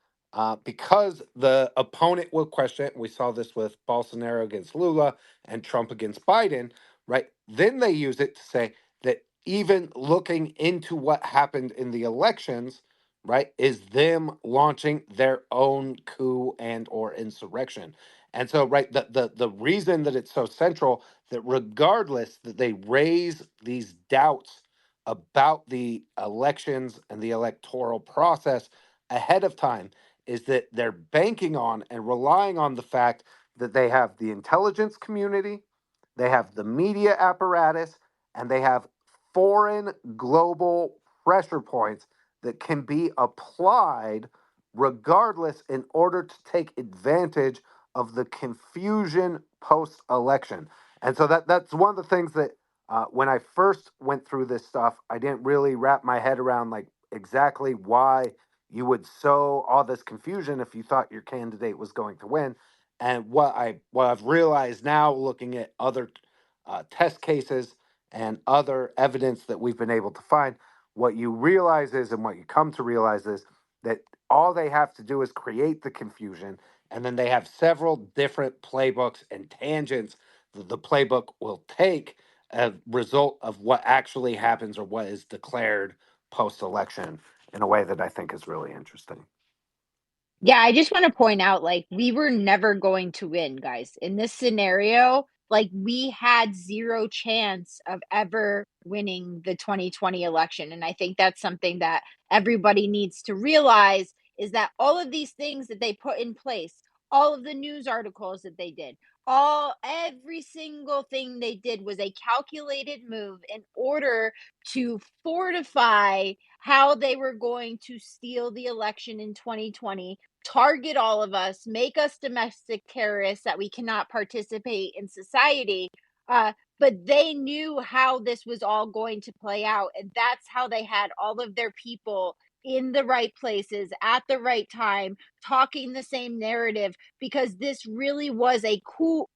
because the opponent will question it. We saw this with Bolsonaro against Lula and Trump against Biden, right? Then they use it to say that even looking into what happened in the elections, right, is them launching their own coup and or insurrection. And so, right, the reason that it's so central that regardless that they raise these doubts about the elections and the electoral process ahead of time is that they're banking on and relying on the fact that they have the intelligence community, they have the media apparatus, and they have foreign global pressure points that can be applied regardless in order to take advantage of the confusion post election. And so that's one of the things that when I first went through this stuff, I didn't really wrap my head around like exactly why you would sow all this confusion if you thought your candidate was going to win. And what I've realized now, looking at other test cases and other evidence that we've been able to find, what you realize is, and what you come to realize is that all they have to do is create the confusion, and then they have several different playbooks and tangents that the playbook will take as a result of what actually happens or what is declared post election in a way that I think is really interesting. Yeah, I just want to point out, like, we were never going to win, guys. In this scenario, like, we had zero chance of ever winning the 2020 election. And I think that's something that everybody needs to realize is that all of these things that they put in place, all of the news articles that they did, every single thing they did was a calculated move in order to fortify how they were going to steal the election in 2020, target all of us, make us domestic terrorists that we cannot participate in society. But they knew how this was all going to play out. And that's how they had all of their people in the right places at the right time, talking the same narrative, because this really was a coup.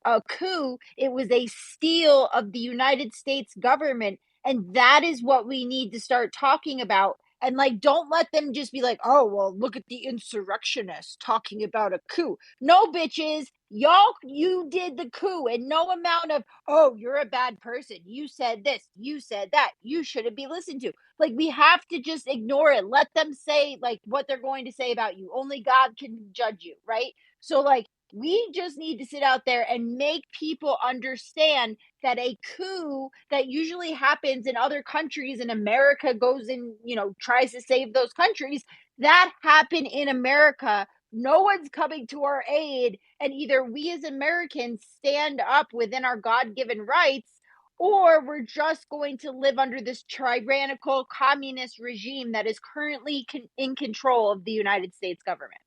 It was a steal of the United States government. And that is what we need to start talking about And like, don't let them just be like, oh, well, look at the insurrectionists talking about a coup. No, bitches, y'all, you did the coup, and no amount of, oh, you're a bad person. You said this, you said that, you shouldn't be listened to. Like, we have to just ignore it. Let them say like what they're going to say about you. Only God can judge you, right? So like, we just need to sit out there and make people understand that a coup that usually happens in other countries and America goes in, tries to save those countries, that happened in America. No one's coming to our aid. And either we as Americans stand up within our God given rights, or we're just going to live under this tyrannical communist regime that is currently in control of the United States government.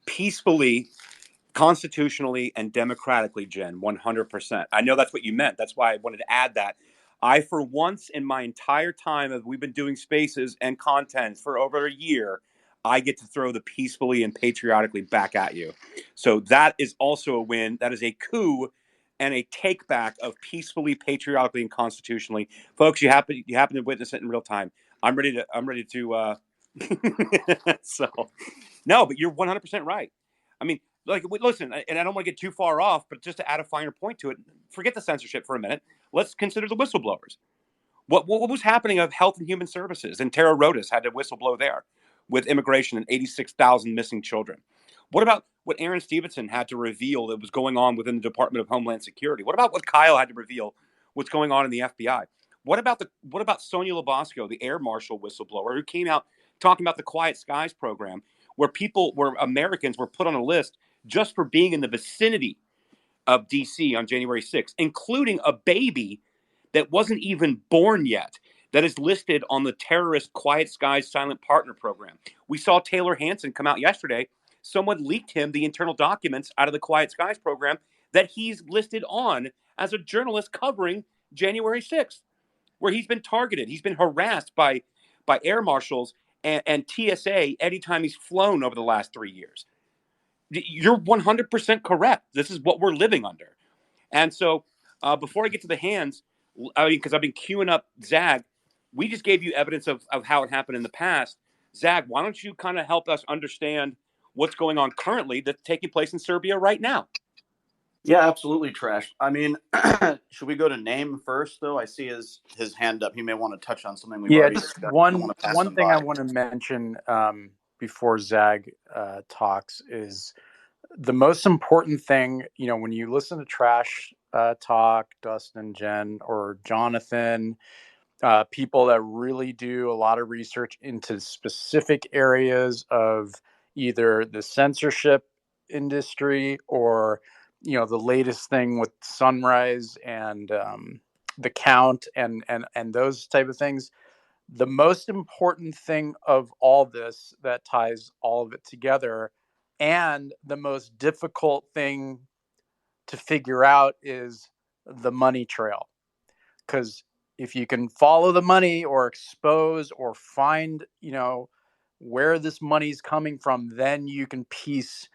Peacefully, constitutionally, and democratically, Jen, 100%. I know that's what you meant. That's why I wanted to add that. I, for once in my entire time of we've been doing spaces and content for over a year, I get to throw the peacefully and patriotically back at you. So that is also a win. That is a coup and a take back of peacefully, patriotically, and constitutionally. Folks, you happen to witness it in real time. I'm ready to so no, but you're 100% right. I mean, like, listen, and I don't want to get too far off, but just to add a finer point to it, forget the censorship for a minute. Let's consider the whistleblowers. What was happening of Health and Human Services? And Tara Rodas had to whistleblow there with immigration and 86,000 missing children. What about what Aaron Stevenson had to reveal that was going on within the Department of Homeland Security? What about what Kyle had to reveal what's going on in the FBI? What about Sonia Labasco, the air marshal whistleblower, who came out talking about the Quiet Skies program, where Americans were put on a list just for being in the vicinity of DC on January 6th, including a baby that wasn't even born yet, that is listed on the terrorist Quiet Skies Silent Partner program. We saw Taylor Hansen come out yesterday. Someone leaked him the internal documents out of the Quiet Skies program that he's listed on as a journalist covering January 6th, where he's been targeted. He's been harassed by air marshals and TSA anytime he's flown over the last 3 years. You're 100% correct. This is what we're living under. And so before I get to the hands, because I've been queuing up Zag, we just gave you evidence of how it happened in the past. Zag, why don't you kind of help us understand what's going on currently that's taking place in Serbia right now? Yeah, absolutely, Trash. I mean, should we go to Name first, though? I see his hand up. He may want to touch on something we've already Just discussed. I don't want to pass one them thing I by. want to mention before Zag talks is the most important thing. When you listen to Trash talk, Dustin, Jen, or Jonathan, people that really do a lot of research into specific areas of either the censorship industry or the latest thing with Sunrise and the count and those type of things. The most important thing of all this that ties all of it together, and the most difficult thing to figure out, is the money trail. Because if you can follow the money or expose or find, where this money's coming from, then you can piece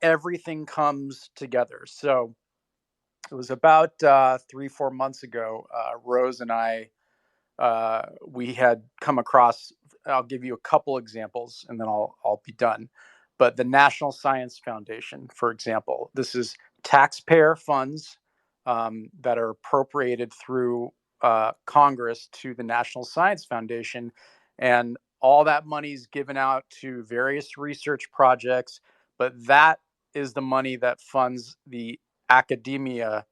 everything comes together. So it was about 3-4 months ago. Rose and I, we had come across. I'll give you a couple examples, and then I'll be done. But the National Science Foundation, for example, this is taxpayer funds that are appropriated through Congress to the National Science Foundation, and all that money is given out to various research projects. But that is the money that funds the academia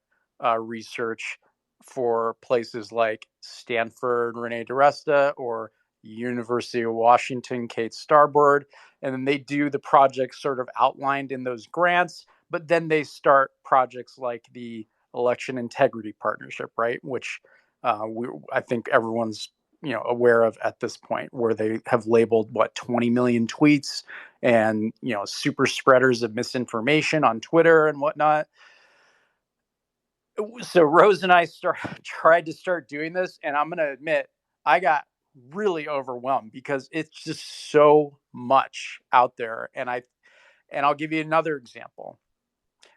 research for places like Stanford, Rene DiResta, or University of Washington, Kate Starboard. And then they do the projects sort of outlined in those grants, but then they start projects like the Election Integrity Partnership, right? Which I think everyone's aware of at this point, where they have labeled 20 million tweets and super spreaders of misinformation on Twitter and whatnot. So Rose and I tried to start doing this, and I'm going to admit I got really overwhelmed because it's just so much out there. And I'll give you another example.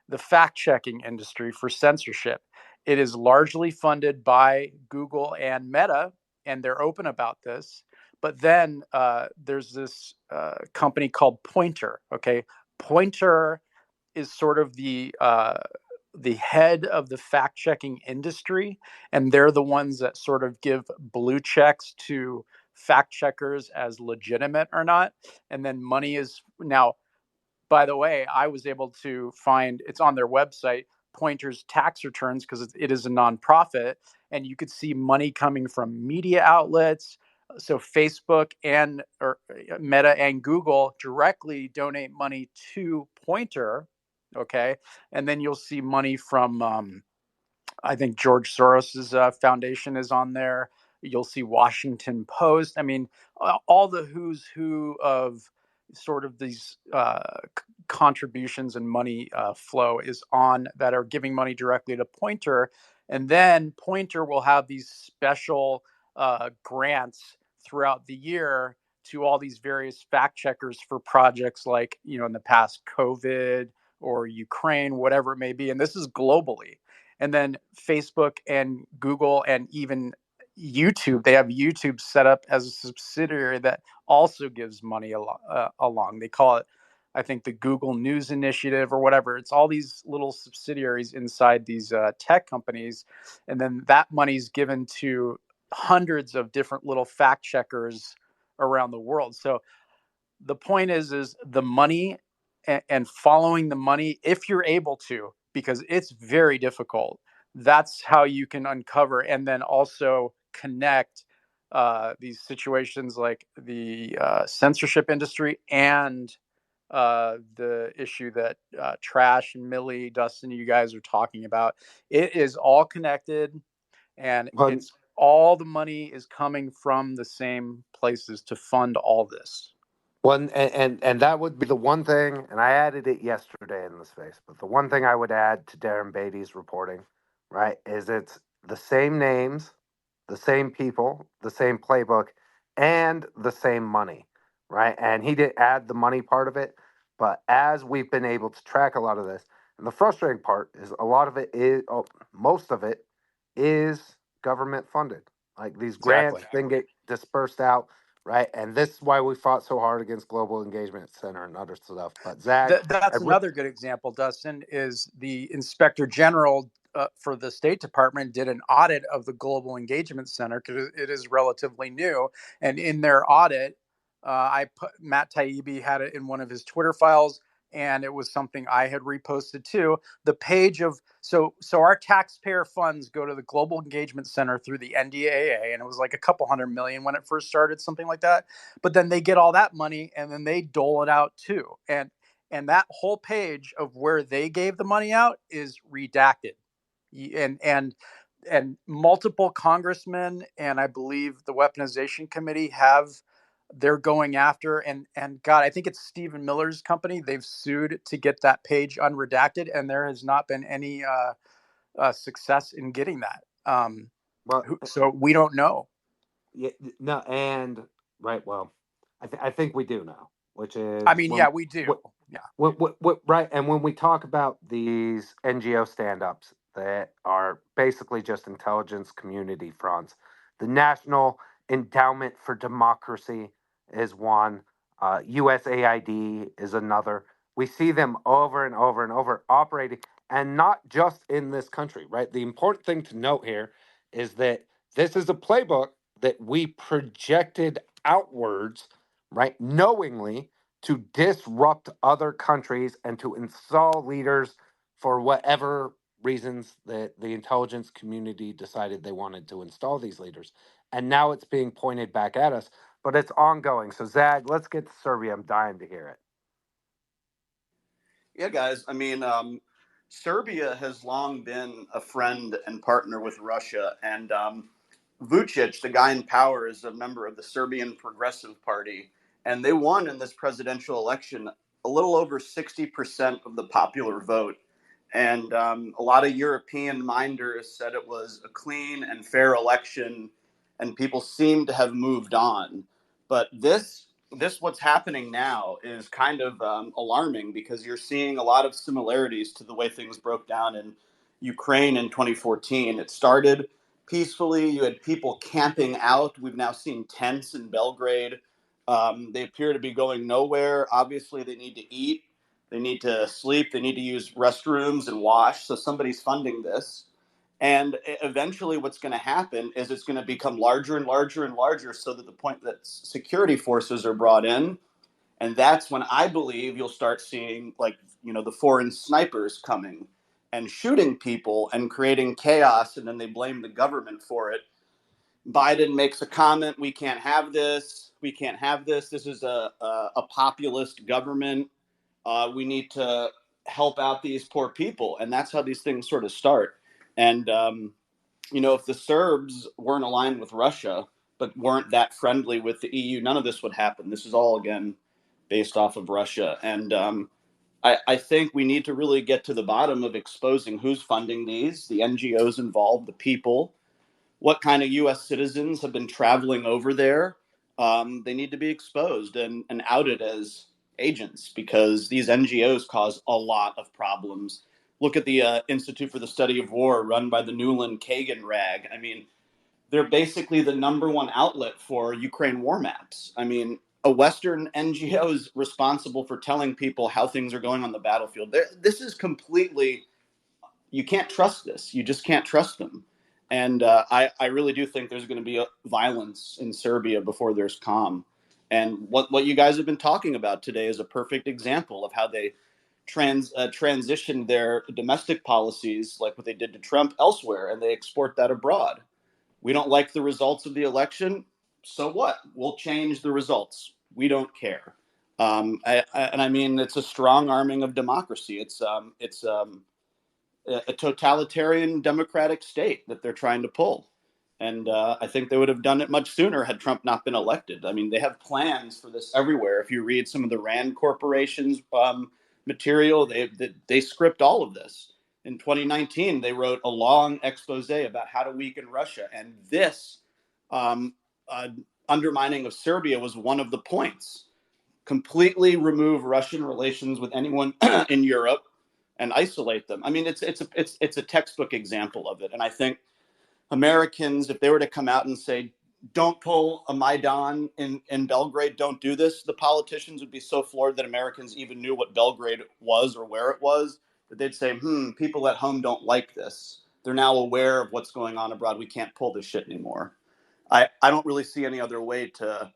The fact-checking industry for censorship. It is largely funded by Google and Meta, and they're open about this. But then there's this company called Pointer. Okay, Pointer is sort of the head of the fact checking industry, and they're the ones that sort of give blue checks to fact checkers as legitimate or not. And then money is now, by the way, I was able to find it's on their website, Pointer's tax returns, because it is a nonprofit, and you could see money coming from media outlets. So Facebook and or Meta and Google directly donate money to Pointer, okay, and then you'll see money from I think George Soros's foundation is on there. You'll see Washington Post. I mean, all the who's who of sort of these contributions and money flow is on that are giving money directly to Pointer. And then Pointer will have these special grants throughout the year to all these various fact checkers for projects like, in the past, COVID or Ukraine, whatever it may be. And this is globally. And then Facebook and Google and even YouTube, they have YouTube set up as a subsidiary that also gives money along. They call it, I think, the Google News Initiative or whatever. It's all these little subsidiaries inside these tech companies. And then that money's given to hundreds of different little fact checkers around the world. So the point is the money and following the money, if you're able to, because it's very difficult. That's how you can uncover and then also connect these situations like the censorship industry and the issue that Trash and Millie, Dustin, you guys are talking about. It is all connected, and Well, it's all the money is coming from the same places to fund all this. and that would be the one thing, and I added it yesterday in the space, but the one thing I would add to Darren Beatty's reporting, right, is it's the same names, the same people, the same playbook, and the same money, right? And he did add the money part of it, but as we've been able to track a lot of this, and the frustrating part is a lot of it is, most of it is government funded. Like these Exactly. grants then get dispersed out, right? And this is why we fought so hard against Global Engagement Center and other stuff. But Zach, That's another good example, Dustin, is the Inspector General for the State Department did an audit of the Global Engagement Center because it is relatively new. And in their audit, Matt Taibbi had it in one of his Twitter files, and it was something I had reposted too. The page of so our taxpayer funds go to the Global Engagement Center through the NDAA, and it was like a couple $100 million when it first started, something like that. But then they get all that money, and then they dole it out too. And that whole page of where they gave the money out is redacted. And multiple congressmen and I believe the weaponization committee they're going after, and God, I think it's Stephen Miller's company. They've sued to get that page unredacted, and there has not been any success in getting that. well, So we don't know. yeah, no, and right, well, I think we do know, which I is mean, yeah, we do. Yeah. right, and when we talk about these NGO stand-ups that are basically just intelligence community fronts, the National Endowment for Democracy is one, USAID is another. We see them over and over and over operating, and not just in this country, right? The important thing to note here is that this is a playbook that we projected outwards, right, knowingly to disrupt other countries and to install leaders for whatever reasons that the intelligence community decided they wanted to install these leaders. And now it's being pointed back at us, but it's ongoing. So, Zag, let's get to Serbia. I'm dying to hear it. Yeah, guys. I mean, Serbia has long been a friend and partner with Russia, and Vucic, the guy in power, is a member of the Serbian Progressive Party, and they won in this presidential election a little over 60% of the popular vote. And a lot of European minders said it was a clean and fair election, and people seem to have moved on. But this what's happening now is kind of alarming because you're seeing a lot of similarities to the way things broke down in Ukraine in 2014. It started peacefully. You had people camping out. We've now seen tents in Belgrade. They appear to be going nowhere. Obviously, they need to eat. They need to sleep. They need to use restrooms and wash. So somebody's funding this. And eventually, what's going to happen is it's going to become larger and larger and larger, so that the point that security forces are brought in, and that's when I believe you'll start seeing, like, the foreign snipers coming and shooting people and creating chaos, and then they blame the government for it. Biden makes a comment: "We can't have this. We can't have this. This is a populist government. We need to help out these poor people," and that's how these things sort of start. And if the Serbs weren't aligned with Russia but weren't that friendly with the EU, none of this would happen. This is all, again, based off of Russia. And I think we need to really get to the bottom of exposing who's funding these, the NGOs involved, the people, what kind of U.S. citizens have been traveling over there. They need to be exposed and outed as agents, because these NGOs cause a lot of problems. Look at the Institute for the Study of War, run by the Nuland Kagan rag. I mean, they're basically the number one outlet for Ukraine war maps. I mean, a Western NGO is responsible for telling people how things are going on the battlefield. This is completely, you can't trust this. You just can't trust them. And I really do think there's going to be violence in Serbia before there's calm. And what you guys have been talking about today is a perfect example of how they transitioned their domestic policies, like what they did to Trump, elsewhere, and they export that abroad. We don't like the results of the election. So what? We'll change the results. We don't care. I mean, it's a strong arming of democracy. It's a totalitarian democratic state that they're trying to pull. And I think they would have done it much sooner had Trump not been elected. I mean, they have plans for this everywhere. If you read some of the Rand Corporation's material, they script all of this. In 2019, they wrote a long expose about how to weaken Russia. And this um, uh, undermining of Serbia was one of the points. Completely remove Russian relations with anyone in Europe and isolate them. I mean, it's a textbook example of it. And I think Americans, if they were to come out and say, "Don't pull a Maidan in Belgrade, don't do this," the politicians would be so floored that Americans even knew what Belgrade was or where it was, that they'd say, people at home don't like this. They're now aware of what's going on abroad. We can't pull this shit anymore. I don't really see any other way to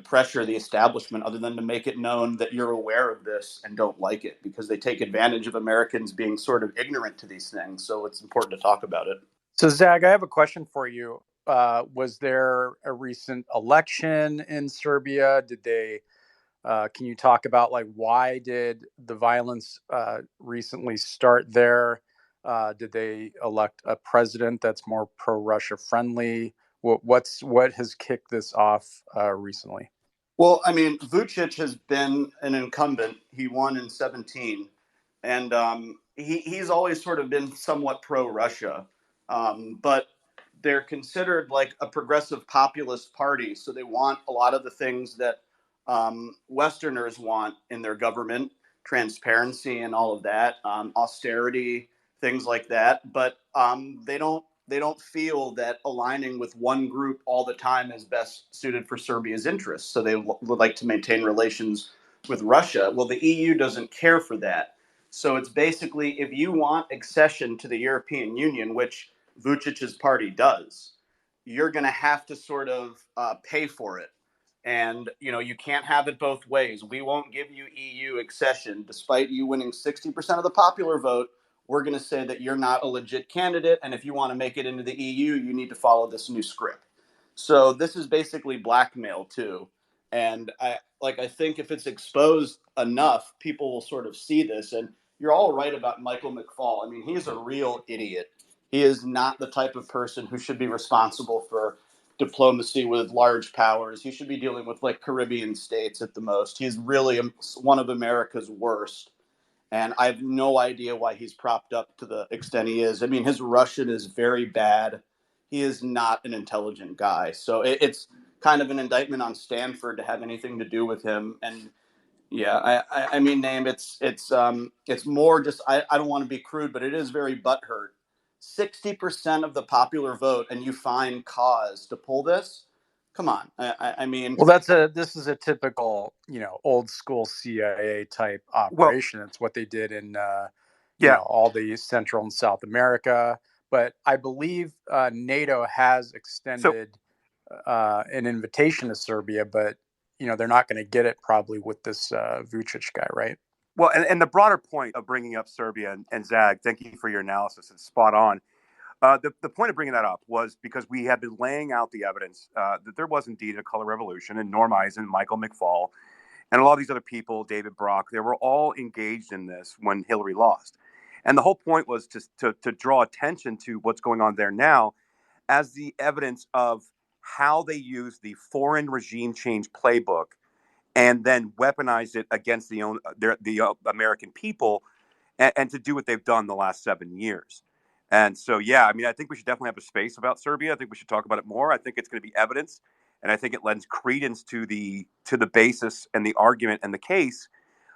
pressure the establishment other than to make it known that you're aware of this and don't like it, because they take advantage of Americans being sort of ignorant to these things. So it's important to talk about it. So, Zach, I have a question for you. Was there a recent election in Serbia? Did they? Can you talk about, like, why did the violence recently start there? Did they elect a president that's more pro-Russia friendly? What has kicked this off recently? Well, I mean, Vucic has been an incumbent. He won in 2017, and he's always sort of been somewhat pro-Russia, but they're considered like a progressive populist party, so they want a lot of the things that Westerners want in their government: transparency and all of that, austerity, things like that. But they don't feel that aligning with one group all the time is best suited for Serbia's interests. So they would like to maintain relations with Russia. Well, the EU doesn't care for that. So it's basically, if you want accession to the European Union, which Vucic's party does, you're going to have to sort of pay for it. And you can't have it both ways. We won't give you EU accession despite you winning 60% of the popular vote. We're going to say that you're not a legit candidate, and if you want to make it into the EU, you need to follow this new script. So this is basically blackmail too. And I think if it's exposed enough, people will sort of see this. And you're all right about Michael McFaul. I mean, he's a real idiot. He is not the type of person who should be responsible for diplomacy with large powers. He should be dealing with, like, Caribbean states at the most. He's really one of America's worst. And I have no idea why he's propped up to the extent he is. I mean, his Russian is very bad. He is not an intelligent guy. So it's kind of an indictment on Stanford to have anything to do with him. And yeah, I mean, name it's more just, I don't want to be crude, but it is very butthurt 60% of the popular vote, and you find cause to pull this. Come on. I mean, Well, this is a typical, old school CIA type Well, operation. It's what they did in yeah. all the Central and South America. But I believe NATO has So extended an invitation to Serbia, but they're not going to get it probably with this Vucic guy, right? well, and the broader point of bringing up Serbia and Zag, thank you for your analysis. It's spot on. The point of bringing that up was because we have been laying out the evidence that there was indeed a color revolution, and Norm Eisen, Michael McFaul, and a lot of these other people, David Brock, they were all engaged in this when Hillary lost. And the whole point was to draw attention to what's going on there now as the evidence of how they use the foreign regime change playbook and then weaponize it against the American people and to do what they've done the last 7 years. And so, yeah, I mean, I think we should definitely have a space about Serbia. I think we should talk about it more. I think it's going to be evidence, and I think it lends credence to the basis and the argument and the case.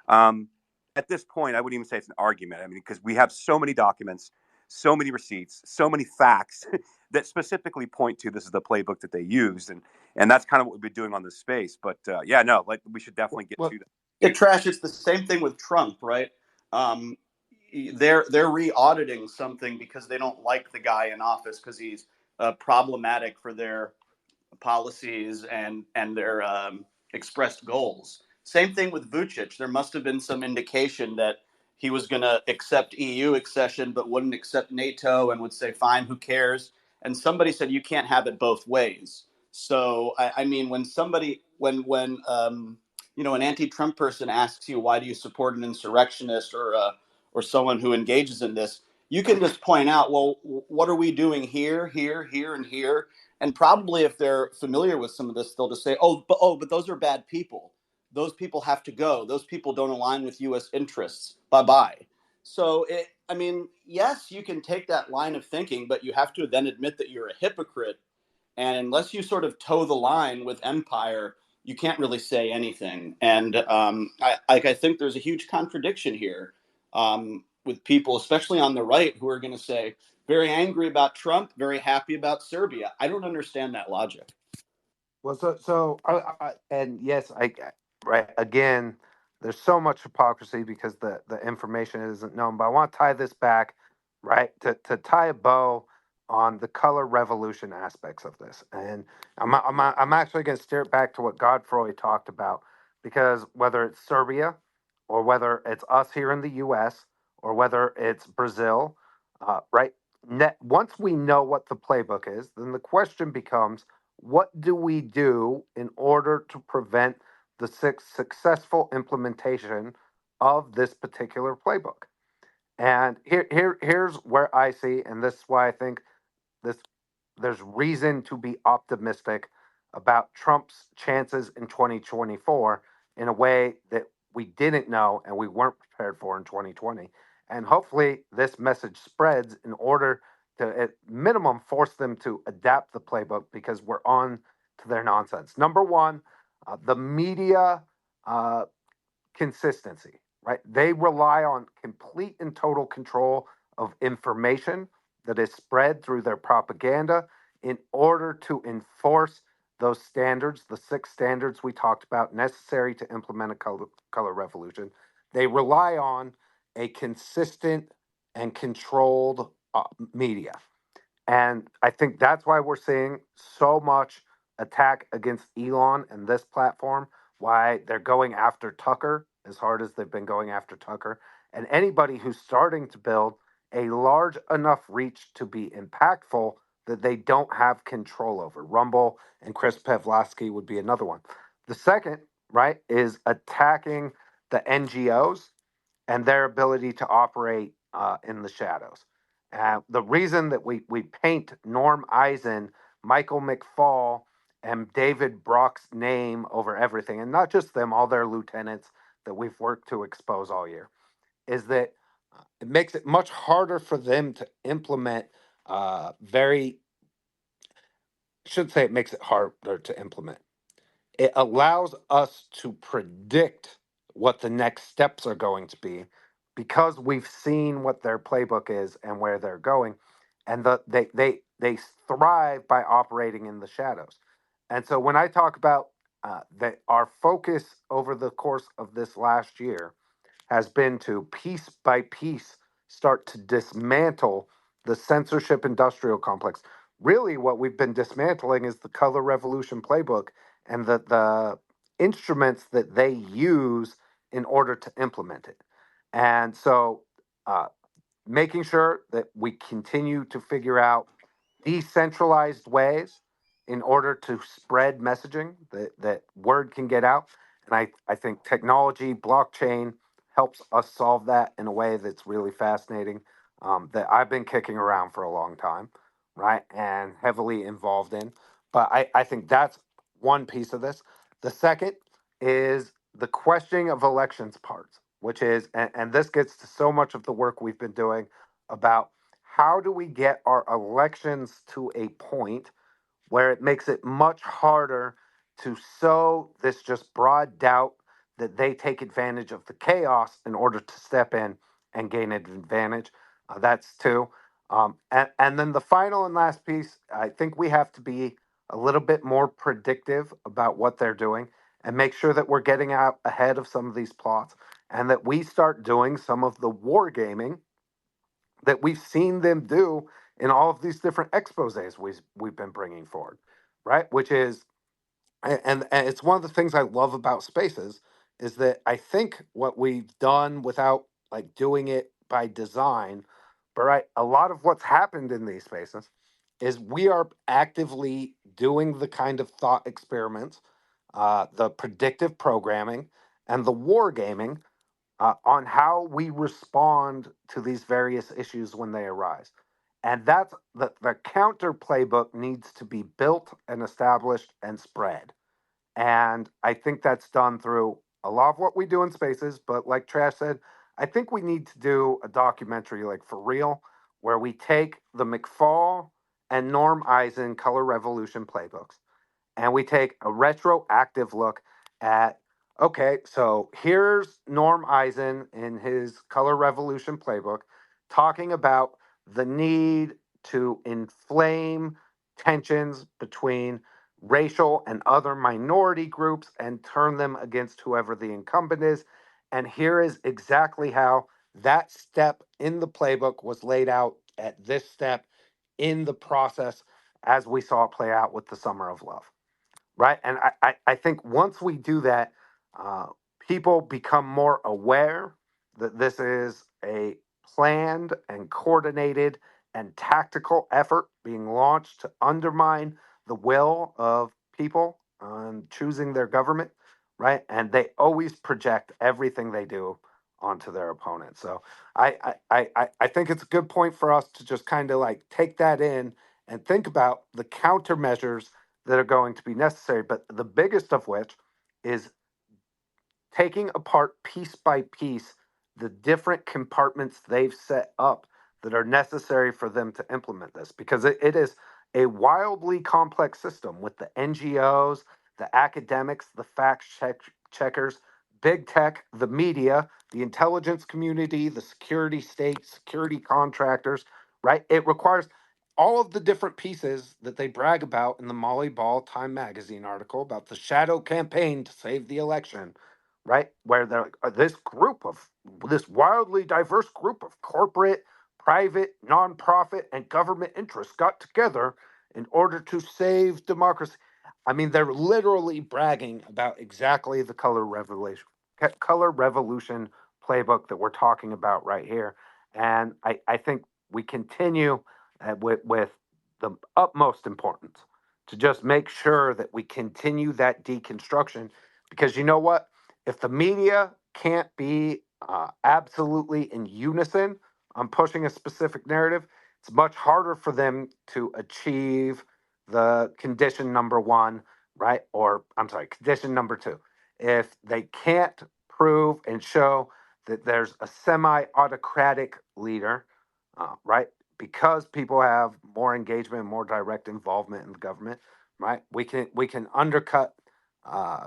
Um, at this point, I wouldn't even say it's an argument. I mean, because we have so many documents, so many receipts, so many facts that specifically point to this is the playbook that they used, and that's kind of what we've been doing on this space. But yeah, no, like we should definitely get Well, to that. it trash. It's the same thing with Trump, right? Um, they're re-auditing something because they don't like the guy in office because he's problematic for their policies and their expressed goals. Same thing with Vucic. There must have been some indication that he was going to accept EU accession but wouldn't accept NATO and would say, "Fine, who cares?" And somebody said, "You can't have it both ways." So I mean, when somebody when an anti-Trump person asks you, "Why do you support an insurrectionist or someone who engages in this?" You can just point out, well, what are we doing here, here, here, and here? And probably if they're familiar with some of this, they'll just say, but those are bad people. Those people have to go. Those people don't align with U.S. interests. Bye bye. So, I mean, yes, you can take that line of thinking, but you have to then admit that you're a hypocrite. And unless you sort of toe the line with empire, you can't really say anything. And I think there's a huge contradiction here with people, especially on the right, who are going to say, very angry about Trump, very happy about Serbia. I don't understand that logic. Well, and yes, right again. There's so much hypocrisy because the information isn't known. But I want to tie this back, right, to tie a bow on the color revolution aspects of this, and I'm actually going to steer it back to what Godfrey talked about, because whether it's Serbia, or whether it's us here in the U.S., or whether it's Brazil, right. Once we know what the playbook is, then the question becomes, what do we do in order to prevent the successful implementation of this particular playbook? And here's where I see, and this is why I think this there's reason to be optimistic about Trump's chances in 2024 in a way that we didn't know and we weren't prepared for in 2020. And hopefully, this message spreads in order to, at minimum, force them to adapt the playbook because we're on to their nonsense. Number one, the media uh, consistency, right? They rely on complete and total control of information that is spread through their propaganda in order to enforce those standards, the 6 standards we talked about necessary to implement a color revolution. They rely on a consistent and controlled media. And I think that's why we're seeing so much attack against Elon and this platform, why they're going after Tucker as hard as they've been going after Tucker. And anybody who's starting to build a large enough reach to be impactful that they don't have control over. Rumble and Chris Pavlovsky would be another one. The second, right, is attacking the NGOs and their ability to operate in the shadows. The reason that we paint Norm Eisen, Michael McFaul, and David Brock's name over everything, and not just them, all their lieutenants that we've worked to expose all year, is that it makes it much harder for them to implement very, I should say it makes it harder to implement. It allows us to predict what the next steps are going to be because we've seen what their playbook is and where they're going. and they thrive by operating in the shadows. And so when I talk about that, our focus over the course of this last year has been to piece by piece start to dismantle the censorship industrial complex. Really, what we've been dismantling is the color revolution playbook and the instruments that they use in order to implement it. And so, uh, making sure that we continue to figure out decentralized ways in order to spread messaging that word can get out. And I think technology, blockchain helps us solve that in a way that's really fascinating, that I've been kicking around for a long time, right? And heavily involved in. But I think that's one piece of this. The second is the questioning of elections parts, which is, and this gets to so much of the work we've been doing about how do we get our elections to a point where it makes it much harder to sow this just broad doubt that they take advantage of the chaos in order to step in and gain an advantage. That's two. And then the final and last piece, I think we have to be a little bit more predictive about what they're doing and make sure that we're getting out ahead of some of these plots and that we start doing some of the wargaming that we've seen them do in all of these different exposés we've been bringing forward, right? Which is, and it's one of the things I love about spaces is that I think what we've done without like doing it by design, but right, a lot of what's happened in these spaces is we are actively doing the kind of thought experiments, the predictive programming, and the wargaming on how we respond to these various issues when they arise. And that's the counter playbook needs to be built and established and spread. And I think that's done through a lot of what we do in spaces. But like Trash said, I think we need to do a documentary, like for real, where we take the McFall and Norm Eisen Color Revolution playbooks and we take a retroactive look at okay, so here's Norm Eisen in his Color Revolution playbook talking about the need to inflame tensions between racial and other minority groups and turn them against whoever the incumbent is. And here is exactly how that step in the playbook was laid out at this step in the process as we saw it play out with the Summer of Love, right? And I think once we do that, uh, people become more aware that this is a planned and coordinated and tactical effort being launched to undermine the will of people on choosing their government, right? And they always project everything they do onto their opponent. So I think it's a good point for us to just kind of like take that in and think about the countermeasures that are going to be necessary, but the biggest of which is taking apart piece by piece the different compartments they've set up that are necessary for them to implement this because it is a wildly complex system with the NGOs, the academics, the checkers, big tech, the media, the intelligence community, the security state, security contractors, right? It requires all of the different pieces that they brag about in the Molly Ball Time magazine article about the shadow campaign to save the election, right? Where they're like, this group of this wildly diverse group of corporate, private, nonprofit, and government interests got together in order to save democracy. I mean, they're literally bragging about exactly the color revolution playbook that we're talking about right here. And I think we continue with the utmost importance to just make sure that we continue that deconstruction because you know what? If the media can't be absolutely in unison on pushing a specific narrative, it's much harder for them to achieve the condition number one, right? Or I'm sorry, condition number two. If they can't prove and show that there's a semi autocratic leader, right? Because people have more engagement, more direct involvement in the government, right? We can undercut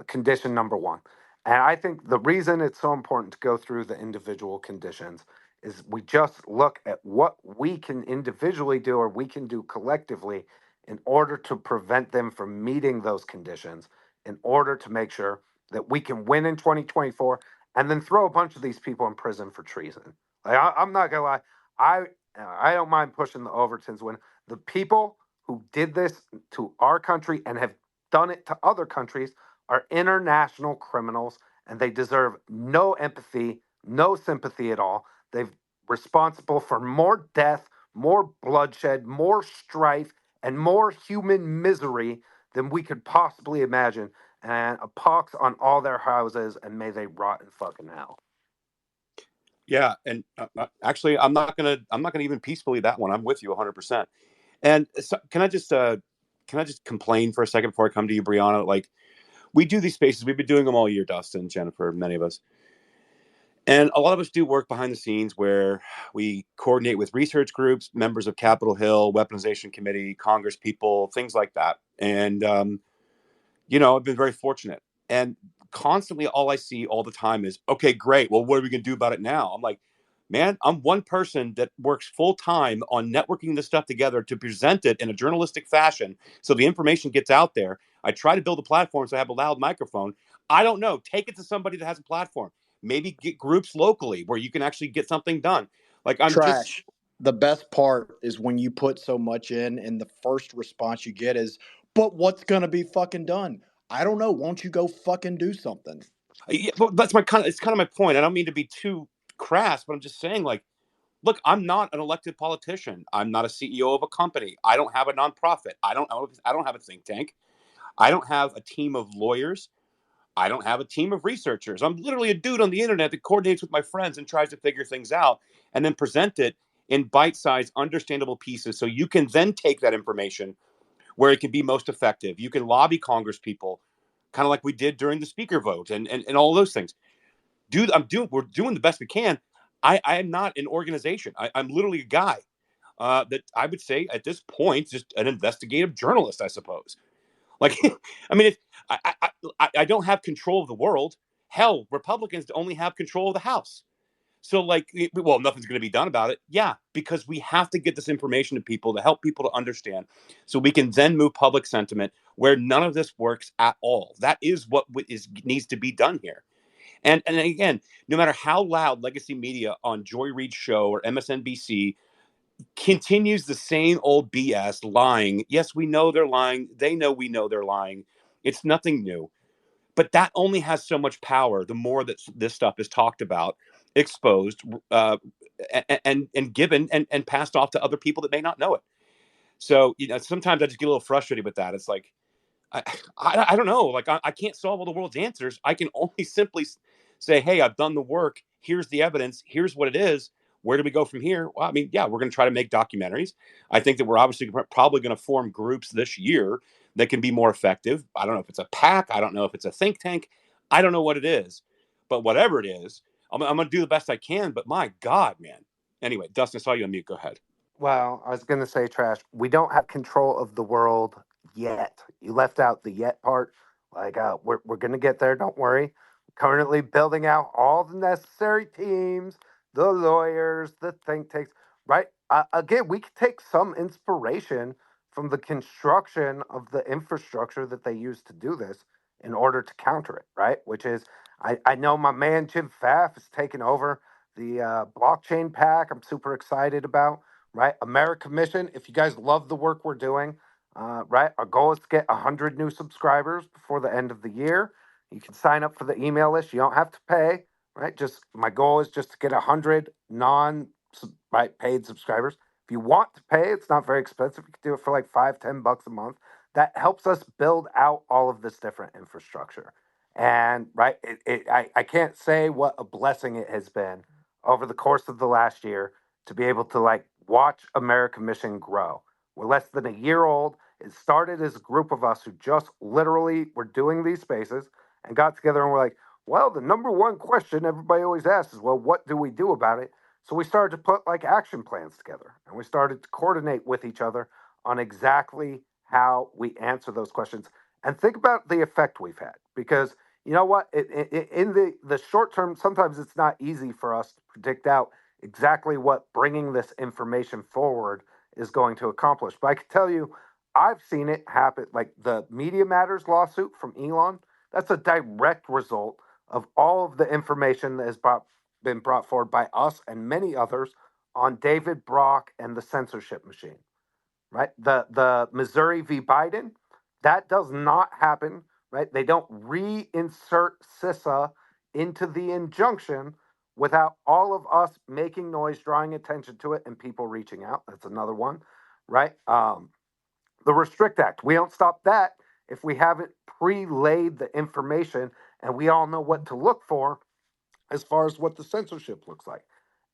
condition number one. And I think the reason it's so important to go through the individual conditions is we just look at what we can individually do or we can do collectively in order to prevent them from meeting those conditions, in order to make sure that we can win in 2024 and then throw a bunch of these people in prison for treason. Like, I'm not gonna lie, I don't mind pushing the Overtons when the people who did this to our country and have done it to other countries are international criminals, and they deserve no empathy, no sympathy at all. They've responsible for more death, more bloodshed, more strife, and more human misery than we could possibly imagine. And a pox on all their houses, and may they rot in fucking hell. Yeah, and actually, I'm not gonna even peacefully that one. I'm with you 100%. And so, can I just complain for a second before I come to you, Brianna? Like, we do these spaces. We've been doing them all year, Dustin, Jennifer, many of us. And a lot of us do work behind the scenes where we coordinate with research groups, members of Capitol Hill, Weaponization Committee, Congress people, things like that. And I've been very fortunate. And constantly, all I see all the time is, okay, great. Well, what are we going to do about it now? I'm like, man, I'm one person that works full time on networking this stuff together to present it in a journalistic fashion so the information gets out there. I try to build a platform so I have a loud microphone. I don't know. Take it to somebody that has a platform. Maybe get groups locally where you can actually get something done. Like, I'm just. Trash. The best part is when you put so much in and the first response you get is, but what's going to be fucking done? I don't know. Won't you go fucking do something? Yeah, but that's it's kind of my point. I don't mean to be too crass, but I'm just saying, like, look, I'm not an elected politician. I'm not a CEO of a company. I don't have a nonprofit. I don't have a think tank. I don't have a team of lawyers. I don't have a team of researchers. I'm literally a dude on the internet that coordinates with my friends and tries to figure things out and then present it in bite-sized, understandable pieces so you can then take that information where it can be most effective. You can lobby Congress people, kind of like we did during the speaker vote and all those things. Dude, we're doing the best we can. I am not an organization. I'm literally a guy that I would say at this point, just an investigative journalist, I suppose. Like, I mean, I don't have control of the world. Hell, Republicans only have control of the House. So, like, well, nothing's going to be done about it. Yeah, because we have to get this information to people to help people to understand so we can then move public sentiment where none of this works at all. That is what needs to be done here. And again, no matter how loud legacy media on Joy Reid's show or MSNBC continues the same old BS lying. Yes, we know they're lying. They know we know they're lying. It's nothing new. But that only has so much power the more that this stuff is talked about, exposed, and given and passed off to other people that may not know it. So, sometimes I just get a little frustrated with that. It's like, I don't know. Like, I can't solve all the world's answers. I can only simply say, hey, I've done the work. Here's the evidence. Here's what it is. Where do we go from here? Well, I mean, yeah, we're going to try to make documentaries. I think that we're obviously probably going to form groups this year that can be more effective. I don't know if it's a PAC. I don't know if it's a think tank. I don't know what it is. But whatever it is, I'm going to do the best I can. But my God, man. Anyway, Dustin, I saw you on mute. Go ahead. Well, I was going to say, Trash, we don't have control of the world yet. You left out the yet part. Like, we're going to get there. Don't worry. Currently building out all the necessary teams, the lawyers, the think tanks, right? Again, we could take some inspiration from the construction of the infrastructure that they use to do this in order to counter it, right? Which is, I know my man Jim Pfaff is taking over the blockchain pack. I'm super excited about, right? America Mission. If you guys love the work we're doing, right? Our goal is to get 100 new subscribers before the end of the year. You can sign up for the email list. You don't have to pay, right? Just my goal is just to get 100 right paid subscribers. If you want to pay, it's not very expensive. You can do it for like $5-10 a month. That helps us build out all of this different infrastructure. And right, I can't say what a blessing it has been over the course of the last year to be able to like watch America Mission grow. We're less than a year old. It started as a group of us who just literally were doing these spaces and got together and were like, well, the number one question everybody always asks is, well, what do we do about it? So we started to put like action plans together and we started to coordinate with each other on exactly how we answer those questions and think about the effect we've had. Because in the short term, sometimes it's not easy for us to predict out exactly what bringing this information forward is going to accomplish. But I can tell you, I've seen it happen. Like the Media Matters lawsuit from Elon, that's a direct result of all of the information that has been brought forward by us and many others on David Brock and the censorship machine, right? The Missouri v. Biden, that does not happen, right? They don't reinsert CISA into the injunction without all of us making noise, drawing attention to it, and people reaching out. That's another one, right? The Restrict Act, we don't stop that if we haven't pre-laid the information and we all know what to look for as far as what the censorship looks like.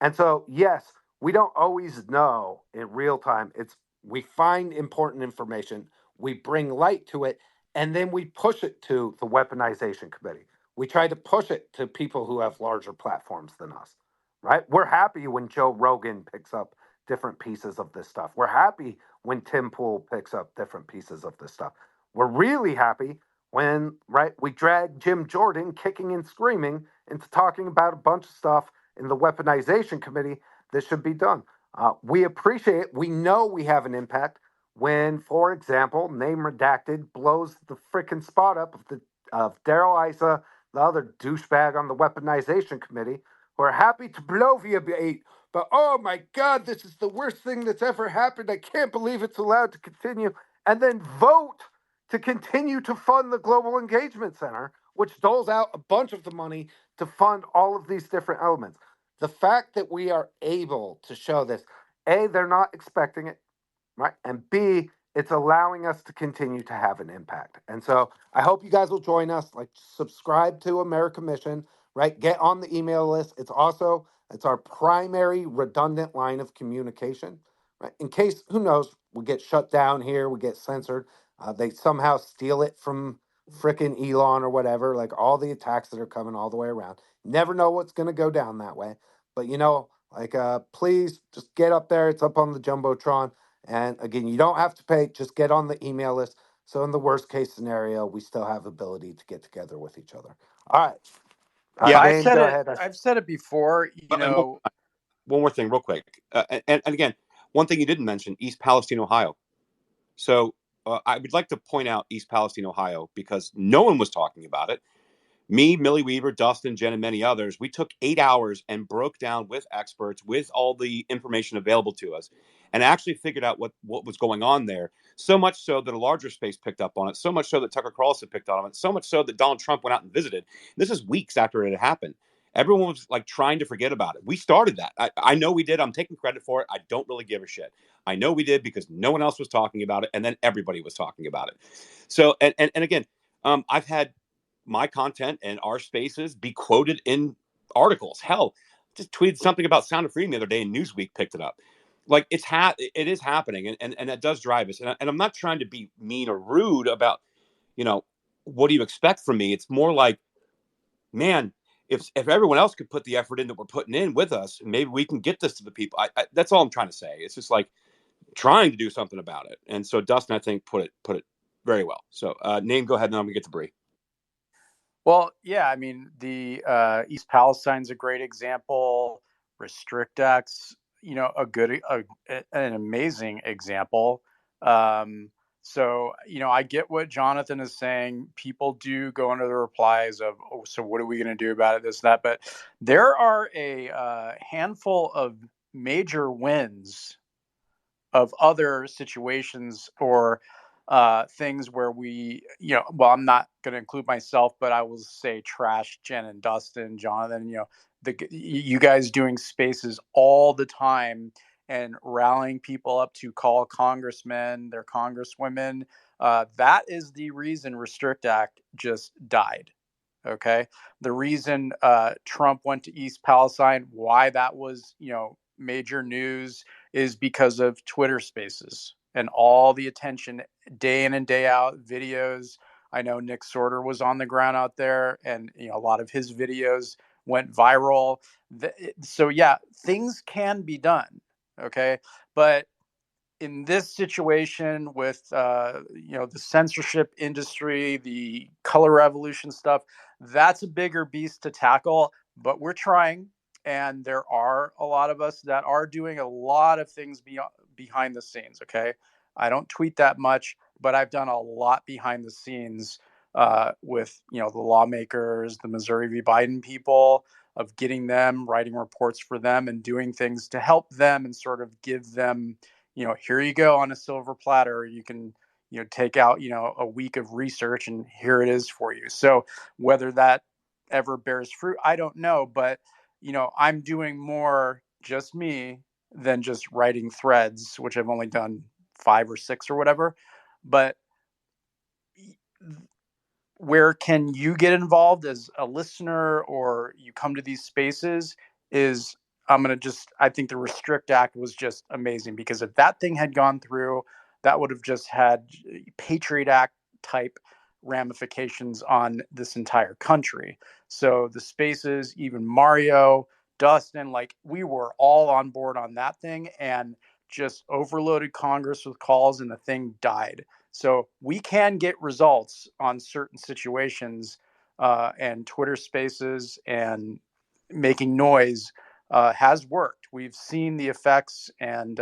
And so, yes, we don't always know in real time. It's we find important information, we bring light to it, and then we push it to the weaponization committee. We try to push it to people who have larger platforms than us, right? We're happy when Joe Rogan picks up different pieces of this stuff. We're happy when Tim Pool picks up different pieces of this stuff. We're really happy when, right, we drag Jim Jordan kicking and screaming into talking about a bunch of stuff in the weaponization committee that should be done. We appreciate, we know we have an impact when, for example, name redacted blows the freaking spot up of Daryl Issa, the other douchebag on the weaponization committee, who are happy to bloviate, but oh my God, this is the worst thing that's ever happened. I can't believe it's allowed to continue. And then vote to continue to fund the Global Engagement Center, which doles out a bunch of the money to fund all of these different elements. The fact that we are able to show this, A, they're not expecting it, right? And B, it's allowing us to continue to have an impact. And so I hope you guys will join us, like subscribe to America Mission, right? Get on the email list. It's our primary redundant line of communication, right? In case, who knows, we get shut down here, we get censored. They somehow steal it from frickin' Elon or whatever, like all the attacks that are coming all the way around. Never know what's going to go down that way. But, please just get up there. It's up on the Jumbotron. And again, you don't have to pay, just get on the email list. So in the worst case scenario, we still have ability to get together with each other. All right. Yeah. I've Name, said go it. ahead. I've said it before. And one more thing, real quick. And again, one thing you didn't mention: East Palestine, Ohio. So I would like to point out East Palestine, Ohio, because no one was talking about it. Me, Millie Weaver, Dustin, Jen, and many others, we took 8 hours and broke down with experts, with all the information available to us, and actually figured out what was going on there. So much so that a larger space picked up on it. So much so that Tucker Carlson picked up on it. So much so that Donald Trump went out and visited. This is weeks after it had happened. Everyone was like trying to forget about it. We started that. I know we did. I'm taking credit for it. I don't really give a shit. I know we did because no one else was talking about it, and then everybody was talking about it. So, and again, I've had my content and our spaces be quoted in articles. Hell, just tweeted something about Sound of Freedom the other day, and Newsweek picked it up. Like it is happening, and that does drive us. And I'm not trying to be mean or rude about, what do you expect from me? It's more like, man, if everyone else could put the effort in that we're putting in with us, maybe we can get this to the people. That's all I'm trying to say. It's just like trying to do something about it. And so Dustin, I think, put it very well. So Name, go ahead, and then I'm gonna get to Bree. Well, yeah, I mean, the East Palestine's a great example. Restrict X, an amazing example. So, I get what Jonathan is saying. People do go into the replies of, oh, so what are we going to do about it, this, that. But there are a handful of major wins of other situations or things where I'm not going to include myself, but I will say Trash, Jen, and Dustin, Jonathan, you guys doing spaces all the time and rallying people up to call congressmen, their congresswomen. That is the reason Restrict Act just died. Okay. The reason Trump went to East Palestine, why that was, major news, is because of Twitter spaces and all the attention day in and day out videos. I know Nick Sorter was on the ground out there, and a lot of his videos went viral. So yeah, things can be done. Okay. But in this situation with the censorship industry, the color revolution stuff, that's a bigger beast to tackle. But we're trying. and there are a lot of us that are doing a lot of things behind the scenes. Okay, I don't tweet that much, but I've done a lot behind the scenes with the lawmakers, the Missouri v. Biden people, of getting them, writing reports for them, and doing things to help them and sort of give them, here you go on a silver platter. You can take out a week of research, and here it is for you. So whether that ever bears fruit, I don't know, but I'm doing more just me than just writing threads, which I've only done 5 or 6 or whatever. But where can you get involved as a listener, or you come to these spaces, is I think the Restrict Act was just amazing, because if that thing had gone through, that would have just had Patriot Act type ramifications on this entire country. So the spaces, even Mario, Dustin, like, we were all on board on that thing, and just overloaded Congress with calls, and the thing died. So we can get results on certain situations, and Twitter Spaces and making noise has worked. We've seen the effects, and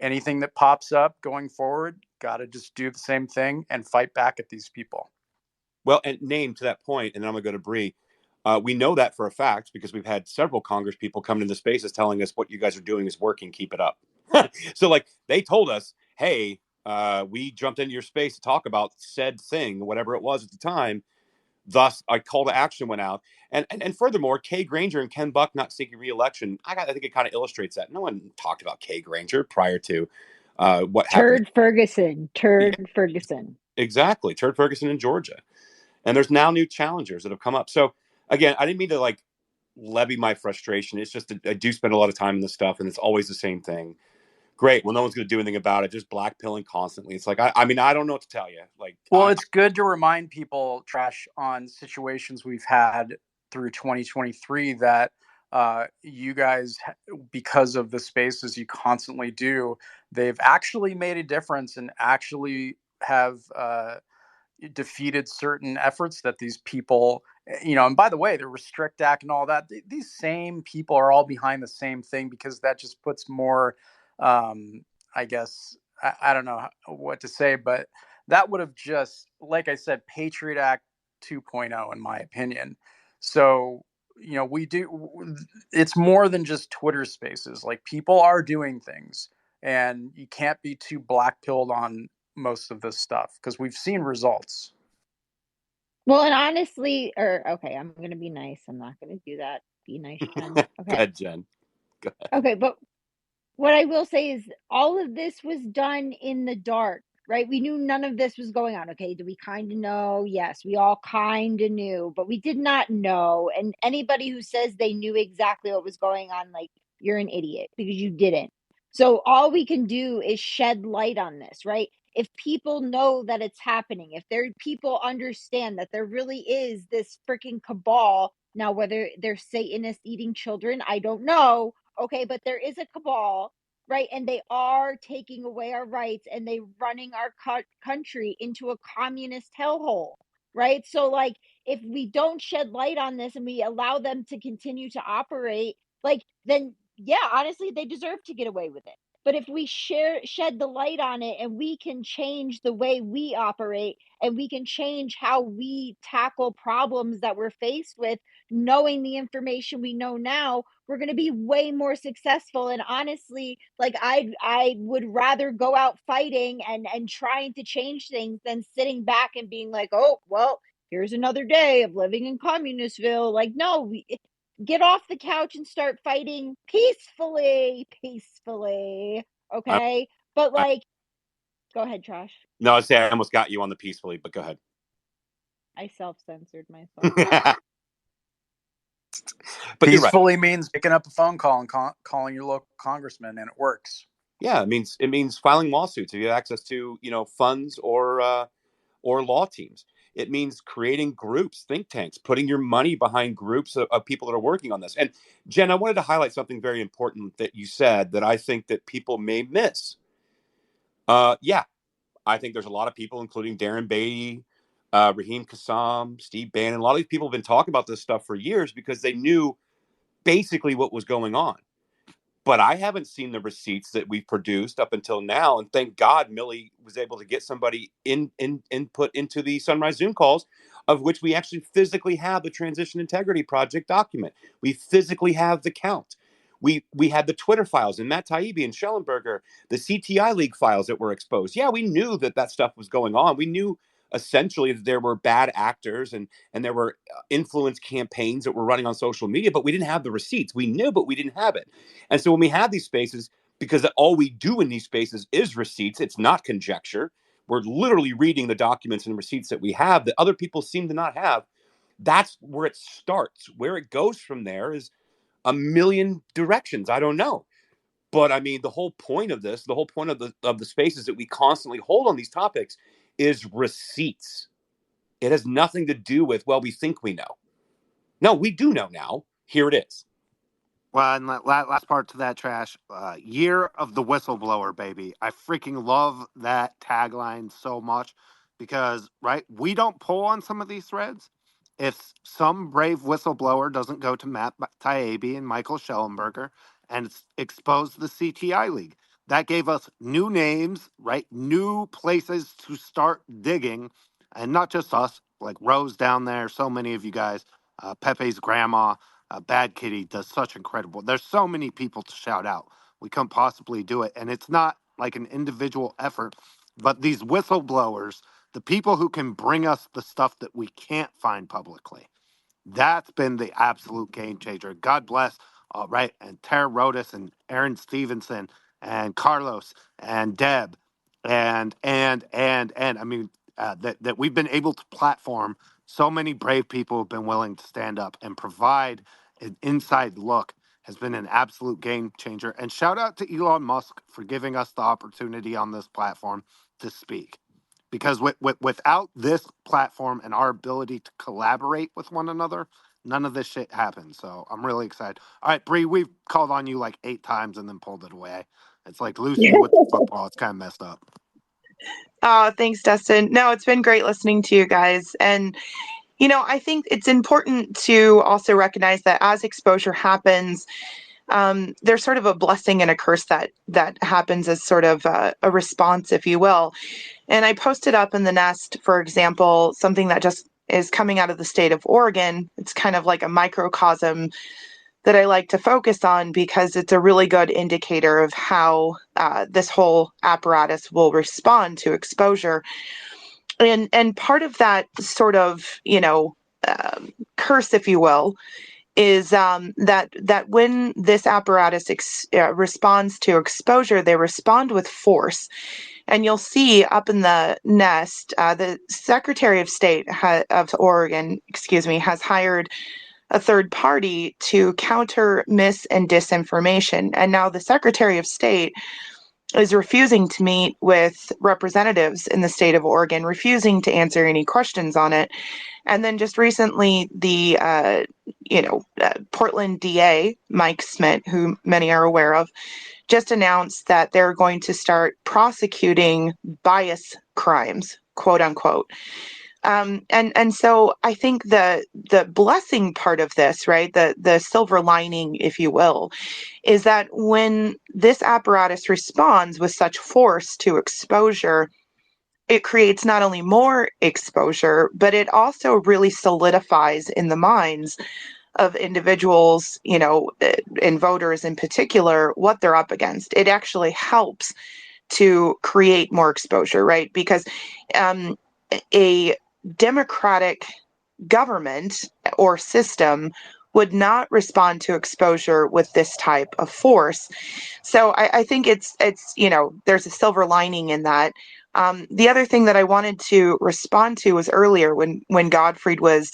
anything that pops up going forward, got to just do the same thing and fight back at these people. Well, and name to that point, and then I'm going to go to Bree. We know that for a fact because we've had several Congress people come into the spaces telling us what you guys are doing is working. Keep it up. So, like, they told us, hey, we jumped into your space to talk about said thing, whatever it was at the time. Thus, a call to action went out. And furthermore, Kay Granger and Ken Buck not seeking re-election, I think it kind of illustrates that. No one talked about Kay Granger prior to what happened. Turd Ferguson. Yeah, Turd Ferguson. exactly. Turd Ferguson in Georgia. And there's now new challengers that have come up. So, again, I didn't mean to, like, levy my frustration. It's just I do spend a lot of time in this stuff, and it's always the same thing. Great. Well, no one's going to do anything about it. Just blackpilling constantly. It's like, I mean, I don't know what to tell you. Like, Well, it's good to remind people, Trash, on situations we've had through 2023 that you guys, because of the spaces you constantly do, they've actually made a difference and actually have defeated certain efforts that these people, and by the way, the Restrict Act and all that, these same people are all behind the same thing, because that just puts more, I guess, I don't know what to say, but that would have just, like I said, Patriot Act 2.0, in my opinion. So, it's more than just Twitter spaces. Like, people are doing things, and you can't be too black pilled on most of this stuff, because we've seen results. Well, and honestly, okay, I'm going to be nice. I'm not going to do that. Be nice, Jen. Go Okay. ahead, Jen. Go ahead. Okay, but what I will say is all of this was done in the dark, right? We knew none of this was going on. Okay, do we kind of know? Yes, we all kind of knew, but we did not know. And anybody who says they knew exactly what was going on, like, you're an idiot, because you didn't. So all we can do is shed light on this, right? If people know that it's happening, if people understand that there really is this freaking cabal, now whether they're Satanists eating children, I don't know. Okay, but there is a cabal, right? And they are taking away our rights, and they running our country into a communist hellhole, right? So, like, if we don't shed light on this and we allow them to continue to operate, like, then yeah, honestly, they deserve to get away with it. But if we shed the light on it, and we can change the way we operate, and we can change how we tackle problems that we're faced with, knowing the information we know now, we're going to be way more successful. And honestly, like, I would rather go out fighting and trying to change things than sitting back and being like, oh well, here's another day of living in communistville. Like, no, get off the couch and start fighting peacefully. I, Okay, but, I, like, go ahead, Trash. no, I say I almost got you on the peacefully, but go ahead. I self-censored myself. But you're right. Peacefully means picking up a phone call and calling your local congressman, and it works. Yeah, it means filing lawsuits if you have access to funds or law teams. It means creating groups, think tanks, putting your money behind groups of people that are working on this. And Jen, I wanted to highlight something very important that you said that I think that people may miss. Yeah, I think there's a lot of people, including Darren Beatty, Raheem Kassam, Steve Bannon. A lot of these people have been talking about this stuff for years because they knew basically what was going on. But I haven't seen the receipts that we've produced up until now. And thank God Millie was able to get somebody input into the Sunrise Zoom calls, of which we actually physically have the Transition Integrity Project document. We physically have the count. We had the Twitter files and Matt Taibbi and Schellenberger, the CTI League files that were exposed. Yeah, we knew that stuff was going on. We knew essentially that there were bad actors and there were influence campaigns that were running on social media, but we didn't have the receipts. We knew, but we didn't have it. And so when we have these spaces, because all we do in these spaces is receipts, it's not conjecture. We're literally reading the documents and receipts that we have that other people seem to not have. That's where it starts. Where it goes from there is a million directions. I don't know. But I mean, the whole point of this, the whole point of the spaces that we constantly hold on these topics is receipts. It has nothing to do with, well, we think we know. No, we do know now. Here it is. Well, and last part to that, Trash. Year of the whistleblower, baby. I freaking love that tagline so much because, right, we don't pull on some of these threads. If some brave whistleblower doesn't go to Matt Taibbi and Michael Schellenberger and expose the CTI League, that gave us new names, right, new places to start digging, and not just us, like Rose down there, so many of you guys, Pepe's grandma, Bad Kitty does such incredible. There's so many people to shout out. We couldn't possibly do it. And it's not like an individual effort, but these whistleblowers, the people who can bring us the stuff that we can't find publicly, that's been the absolute game changer. God bless, right? And Tara Rodas and Aaron Stevenson and Carlos and Deb and I mean, that we've been able to platform so many brave people who've been willing to stand up and provide an inside look has been an absolute game changer. And shout out to Elon Musk for giving us the opportunity on this platform to speak. Because without this platform and our ability to collaborate with one another, none of this shit happens. So I'm really excited. All right, Bree, we've called on you like 8 times and then pulled it away. It's like Lucy with the football. It's kind of messed up. Oh, thanks, Dustin. No, it's been great listening to you guys. And, you know, I think it's important to also recognize that as exposure happens, there's sort of a blessing and a curse that happens as sort of a response, if you will. And I posted up in the Nest, for example, something that just is coming out of the state of Oregon. It's kind of like a microcosm that I like to focus on because it's a really good indicator of how this whole apparatus will respond to exposure. And part of that sort of, you know, curse, if you will, is that when this apparatus responds to exposure, they respond with force. And you'll see up in the Nest, the Secretary of State of Oregon, has hired a third party to counter mis and disinformation. And now the Secretary of State is refusing to meet with representatives in the state of Oregon, refusing to answer any questions on it. And then just recently, the Portland DA, Mike Smith, who many are aware of, just announced that they're going to start prosecuting bias crimes, quote unquote. And so I think the blessing part of this, right, the silver lining, if you will, is that when this apparatus responds with such force to exposure, it creates not only more exposure, but it also really solidifies in the minds of individuals, you know, and voters in particular, what they're up against. It actually helps to create more exposure, right? Because a democratic government or system would not respond to exposure with this type of force. So I think it's you know, there's a silver lining in that. The other thing that I wanted to respond to was earlier when Godfried was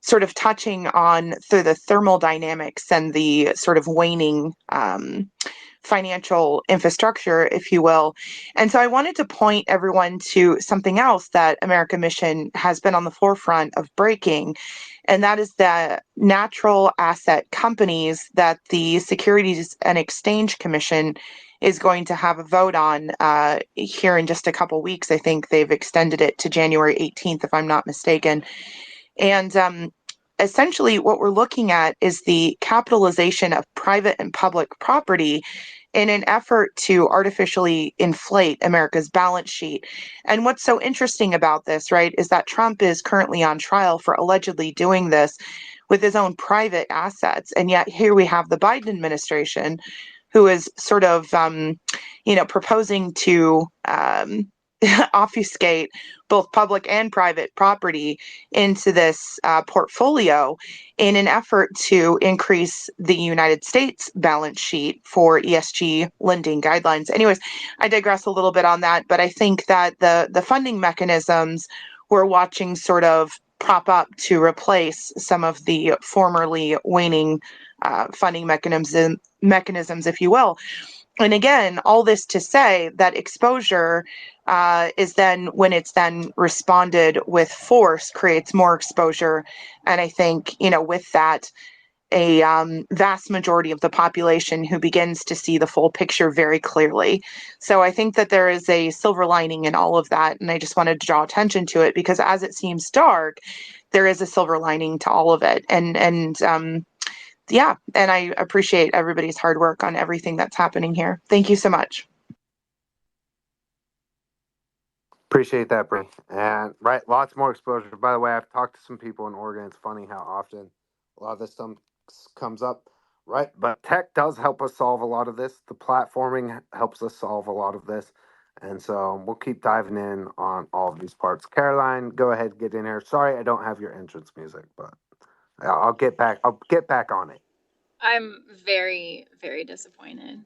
sort of touching on through the thermal dynamics and the sort of waning financial infrastructure, if you will. And so I wanted to point everyone to something else that America Mission has been on the forefront of breaking, and that is the natural asset companies that the Securities and Exchange Commission is going to have a vote on here in just a couple weeks. I think they've extended it to January 18th, if I'm not mistaken. And essentially what we're looking at is the capitalization of private and public property in an effort to artificially inflate America's balance sheet. And what's so interesting about this, right, is that Trump is currently on trial for allegedly doing this with his own private assets. And yet here we have the Biden administration who is sort of, proposing to obfuscate both public and private property into this portfolio in an effort to increase the United States balance sheet for ESG lending guidelines. Anyways, I digress a little bit on that, but I think that the funding mechanisms we're watching sort of prop up to replace some of the formerly waning funding mechanisms, if you will. And again, all this to say that exposure is then, when it's then responded with force, creates more exposure. And I think, with that, a vast majority of the population who begins to see the full picture very clearly. So I think that there is a silver lining in all of that. And I just wanted to draw attention to it because as it seems dark, there is a silver lining to all of it. Yeah, and I appreciate everybody's hard work on everything that's happening here. Thank you so much. Appreciate that, Bree. And right, lots more exposure. By the way, I've talked to some people in Oregon. It's funny how often a lot of this stuff comes up, right? But tech does help us solve a lot of this. The platforming helps us solve a lot of this. And so we'll keep diving in on all of these parts. Caroline, go ahead, get in here. Sorry, I don't have your entrance music, but I'll get back. I'll get back on it. I'm very, very disappointed.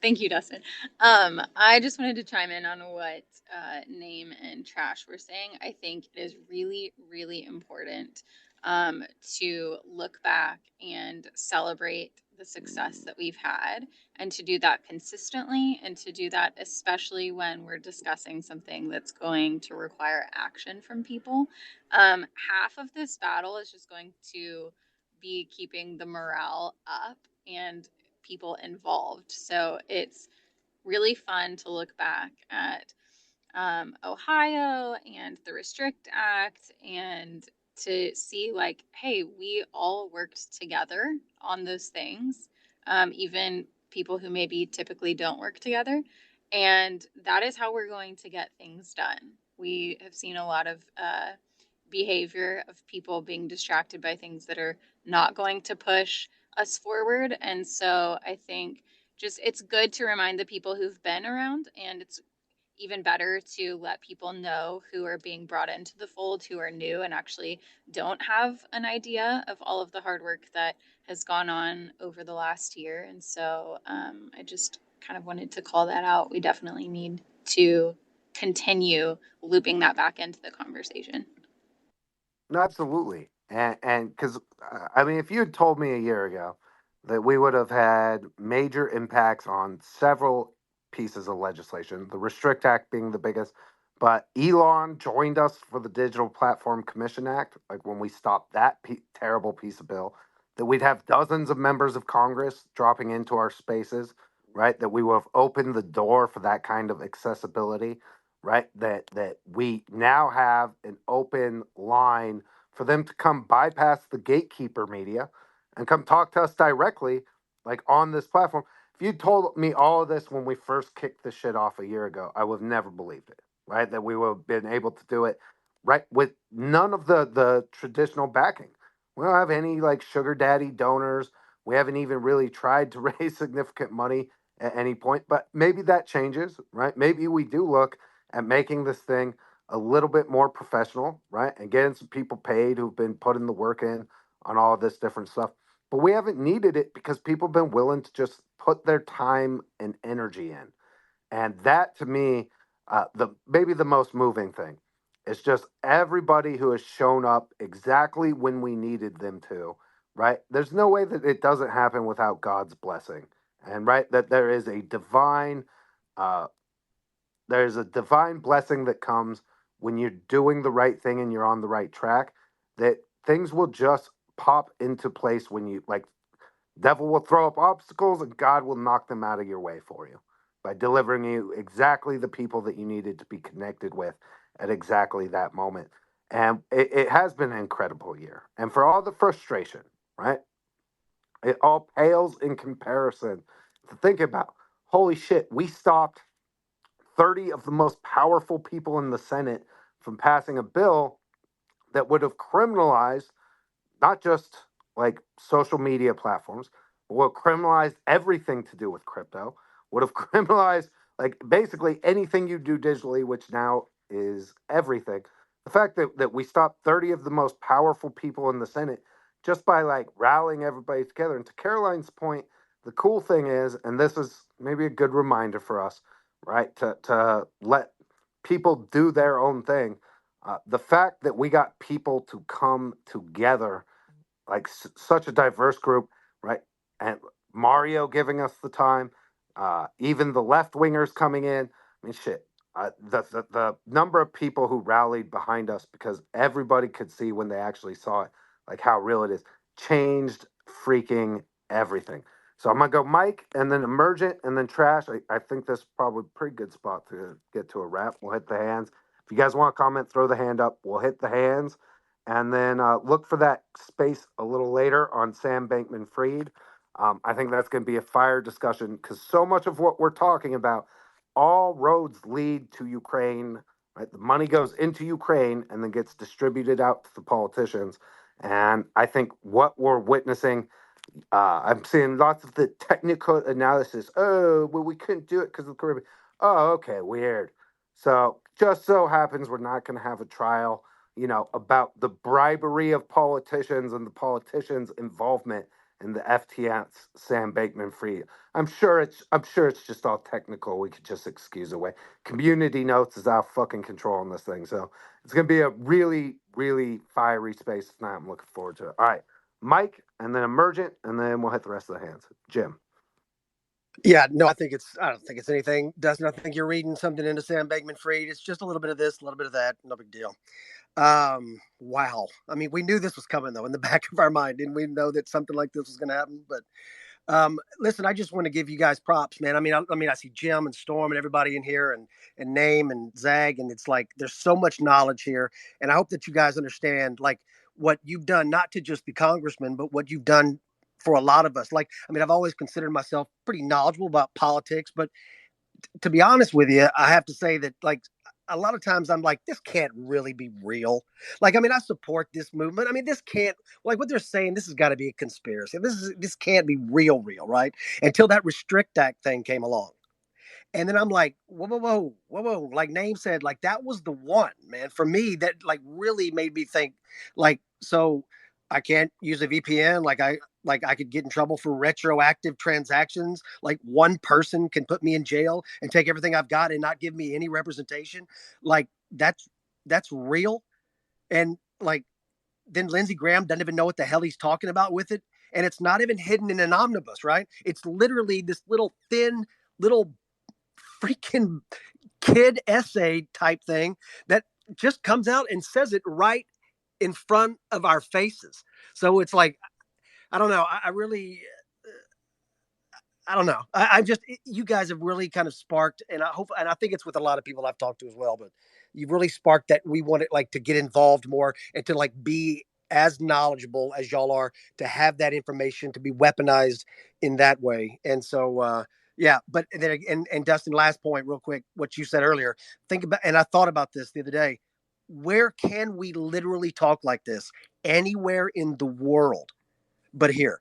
Thank you, Dustin. I just wanted to chime in on what Name and Trash were saying. I think it is really, really important to look back and celebrate the success that we've had, and to do that consistently, and to do that especially when we're discussing something that's going to require action from people. Half of this battle is just going to be keeping the morale up and people involved. So it's really fun to look back at Ohio and the Restrict Act and to see, like, hey, we all worked together on those things, even people who maybe typically don't work together. And that is how we're going to get things done. We have seen a lot of behavior of people being distracted by things that are not going to push us forward. And so I think just it's good to remind the people who've been around, and it's even better to let people know who are being brought into the fold, who are new and actually don't have an idea of all of the hard work that has gone on over the last year. And so I just kind of wanted to call that out. We definitely need to continue looping that back into the conversation. No, absolutely. And because, I mean, if you had told me a year ago that we would have had major impacts on several pieces of legislation, the Restrict Act being the biggest, but Elon joined us for the Digital Platform Commission Act, like when we stopped that terrible piece of bill, that we'd have dozens of members of Congress dropping into our spaces, right? That we would have opened the door for that kind of accessibility, right? That we now have an open line for them to come bypass the gatekeeper media and come talk to us directly, like on this platform. If you told me all of this when we first kicked this shit off a year ago, I would have never believed it, right? That we would have been able to do it, right, with none of the traditional backing. We don't have any like sugar daddy donors. We haven't even really tried to raise significant money at any point, but maybe that changes, right? Maybe we do look at making this thing a little bit more professional, right? And getting some people paid who've been putting the work in on all of this different stuff. But we haven't needed it because people have been willing to just put their time and energy in. And that to me, the maybe the most moving thing is just everybody who has shown up exactly when we needed them to, right? There's no way that it doesn't happen without God's blessing. And right, that uh, there's a divine blessing that comes when you're doing the right thing and you're on the right track, that things will just pop into place when you like devil will throw up obstacles and God will knock them out of your way for you by delivering you exactly the people that you needed to be connected with at exactly that moment. And it has been an incredible year. And for all the frustration, right? It all pales in comparison to think about. Holy shit, we stopped 30 of the most powerful people in the Senate from passing a bill that would have criminalized not just like social media platforms, but would have criminalized everything to do with crypto, would have criminalized like basically anything you do digitally, which now is everything. The fact that we stopped 30 of the most powerful people in the Senate just by like rallying everybody together. And to Caroline's point, the cool thing is, and this is maybe a good reminder for us, right, to let people do their own thing. The fact that we got people to come together like such a diverse group, right? And Mario giving us the time, even the left wingers coming in. I mean, shit. The number of people who rallied behind us because everybody could see when they actually saw it, like how real it is, changed freaking everything. So I'm gonna go Mike and then Emergent and then Trash. I think this is probably a pretty good spot to get to a wrap. We'll hit the hands. If you guys want to comment, throw the hand up. We'll hit the hands and then look for that space a little later on Sam Bankman Fried. I think that's going to be a fire discussion because so much of what we're talking about, all roads lead to Ukraine. Right? The money goes into Ukraine and then gets distributed out to the politicians. And I think what we're witnessing, I'm seeing lots of the technical analysis. Oh, well, we couldn't do it because of the Caribbean. Oh, okay, weird. So just so happens we're not going to have a trial about the bribery of politicians and the politicians' involvement in the FTX Sam Bankman-Fried. I'm sure it's just all technical. We could just excuse away. Community notes is out fucking control on this thing. So it's gonna be a really, really fiery space tonight. I'm looking forward to it. All right. Mike and then Emergent, and then we'll hit the rest of the hands. Jim. Yeah, no, I don't think it's anything. Dustin, I think you're reading something into Sam Bankman Fried. It's just a little bit of this, a little bit of that. No big deal. Wow. I mean, we knew this was coming though in the back of our mind. Didn't we know that something like this was going to happen? But listen, I just want to give you guys props, man. I see Jim and Storm and everybody in here, and Name and Zag, and it's like there's so much knowledge here, and I hope that you guys understand like what you've done, not to just the congressman, but what you've done for a lot of us. Like, I mean, I've always considered myself pretty knowledgeable about politics, but to be honest with you, I have to say that like a lot of times I'm like, this can't really be real. Like, I mean, I support this movement. I mean, this can't like what they're saying. This has got to be a conspiracy. This can't be real, right? Until that Restrict Act thing came along. And then I'm like, whoa. Like Name said, like that was the one, man. For me, that like really made me think, like, so I can't use a VPN. Like I could get in trouble for retroactive transactions. Like one person can put me in jail and take everything I've got and not give me any representation. Like that's real. And like then Lindsey Graham doesn't even know what the hell he's talking about with it. And it's not even hidden in an omnibus, right? It's literally this little thin little freaking kid essay type thing that just comes out and says it right in front of our faces. So it's like, I don't know. I really, I don't know. I just, you guys have really kind of sparked, and I hope, and I think it's with a lot of people I've talked to as well, but you've really sparked that we want it like to get involved more and to like be as knowledgeable as y'all are, to have that information to be weaponized in that way. And so, yeah, but then and Dustin, last point, real quick, what you said earlier. Think about, and I thought about this the other day. Where can we literally talk like this? Anywhere in the world, but here.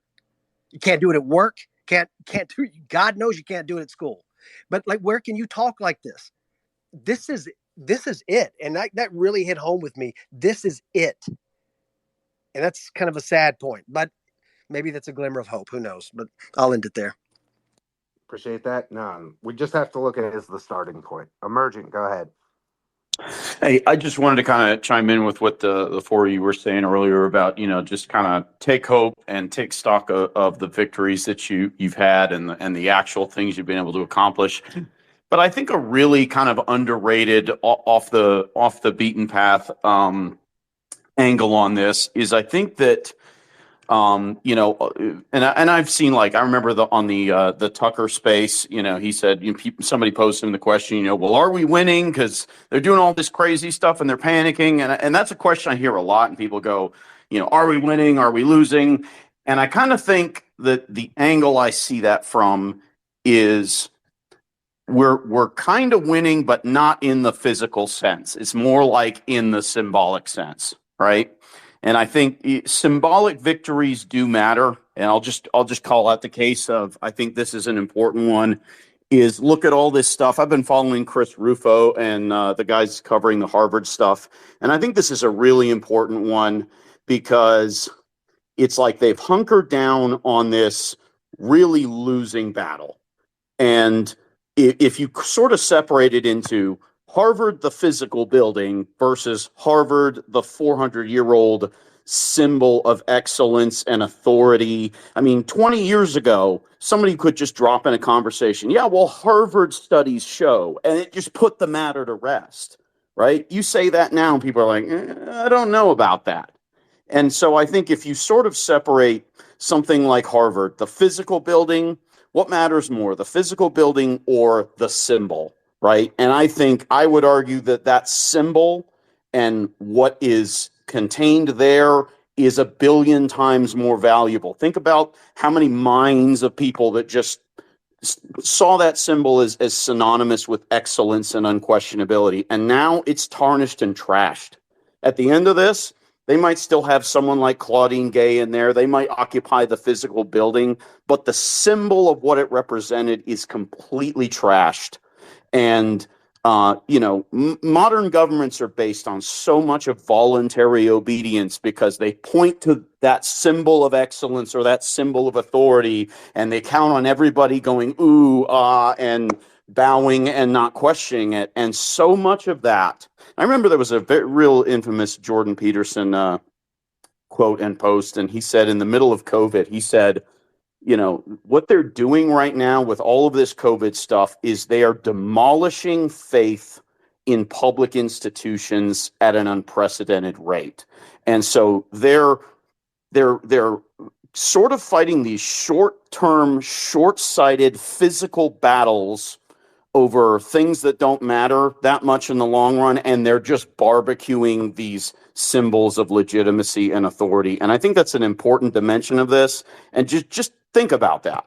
You can't do it at work. Can't do it. God knows you can't do it at school. But like, where can you talk like this? This is it, and that really hit home with me. This is it, and that's kind of a sad point, but maybe that's a glimmer of hope. Who knows? But I'll end it there. Appreciate that. No, we just have to look at it as the starting point. Emergent, go ahead. Hey, I just wanted to kind of chime in with what the four of you were saying earlier about, just kind of take hope and take stock of the victories that you've had and the actual things you've been able to accomplish. But I think a really kind of underrated off the beaten path angle on this is I think that You know, and I've seen, like, I remember on the Tucker space, you know, he said, you know, somebody posed him the question, you know, well, are we winning because they're doing all this crazy stuff and they're panicking, and that's a question I hear a lot, and people go, you know, are we winning? Are we losing? And I kind of think that the angle I see that from is we're kind of winning, but not in the physical sense. It's more like in the symbolic sense, right? And I think symbolic victories do matter. And I'll just call out the case of, I think this is an important one. Is look at all this stuff. I've been following Chris Rufo and the guys covering the Harvard stuff, and I think this is a really important one because it's like they've hunkered down on this really losing battle. And if you sort of separate it into Harvard, the physical building, versus Harvard, the 400-year-old symbol of excellence and authority. I mean, 20 years ago, somebody could just drop in a conversation. Yeah, well, Harvard studies show, and it just put the matter to rest, right? You say that now, and people are like, I don't know about that. And so I think if you sort of separate something like Harvard, the physical building, what matters more, the physical building or the symbol, right? And I think I would argue that that symbol and what is contained there is a billion times more valuable. Think about how many minds of people that just saw that symbol as synonymous with excellence and unquestionability. And now it's tarnished and trashed. At the end of this, they might still have someone like Claudine Gay in there. They might occupy the physical building, but the symbol of what it represented is completely trashed. And you know, modern governments are based on so much of voluntary obedience because they point to that symbol of excellence or that symbol of authority, and they count on everybody going ooh, and bowing and not questioning it. And so much of that, I remember there was a real infamous Jordan Peterson quote and post, and he said in the middle of COVID, he said, you know, what they're doing right now with all of this COVID stuff is they are demolishing faith in public institutions at an unprecedented rate. And so they're sort of fighting these short-term, short-sighted physical battles over things that don't matter that much in the long run, and they're just barbecuing these symbols of legitimacy and authority. And I think that's an important dimension of this. And just think about that.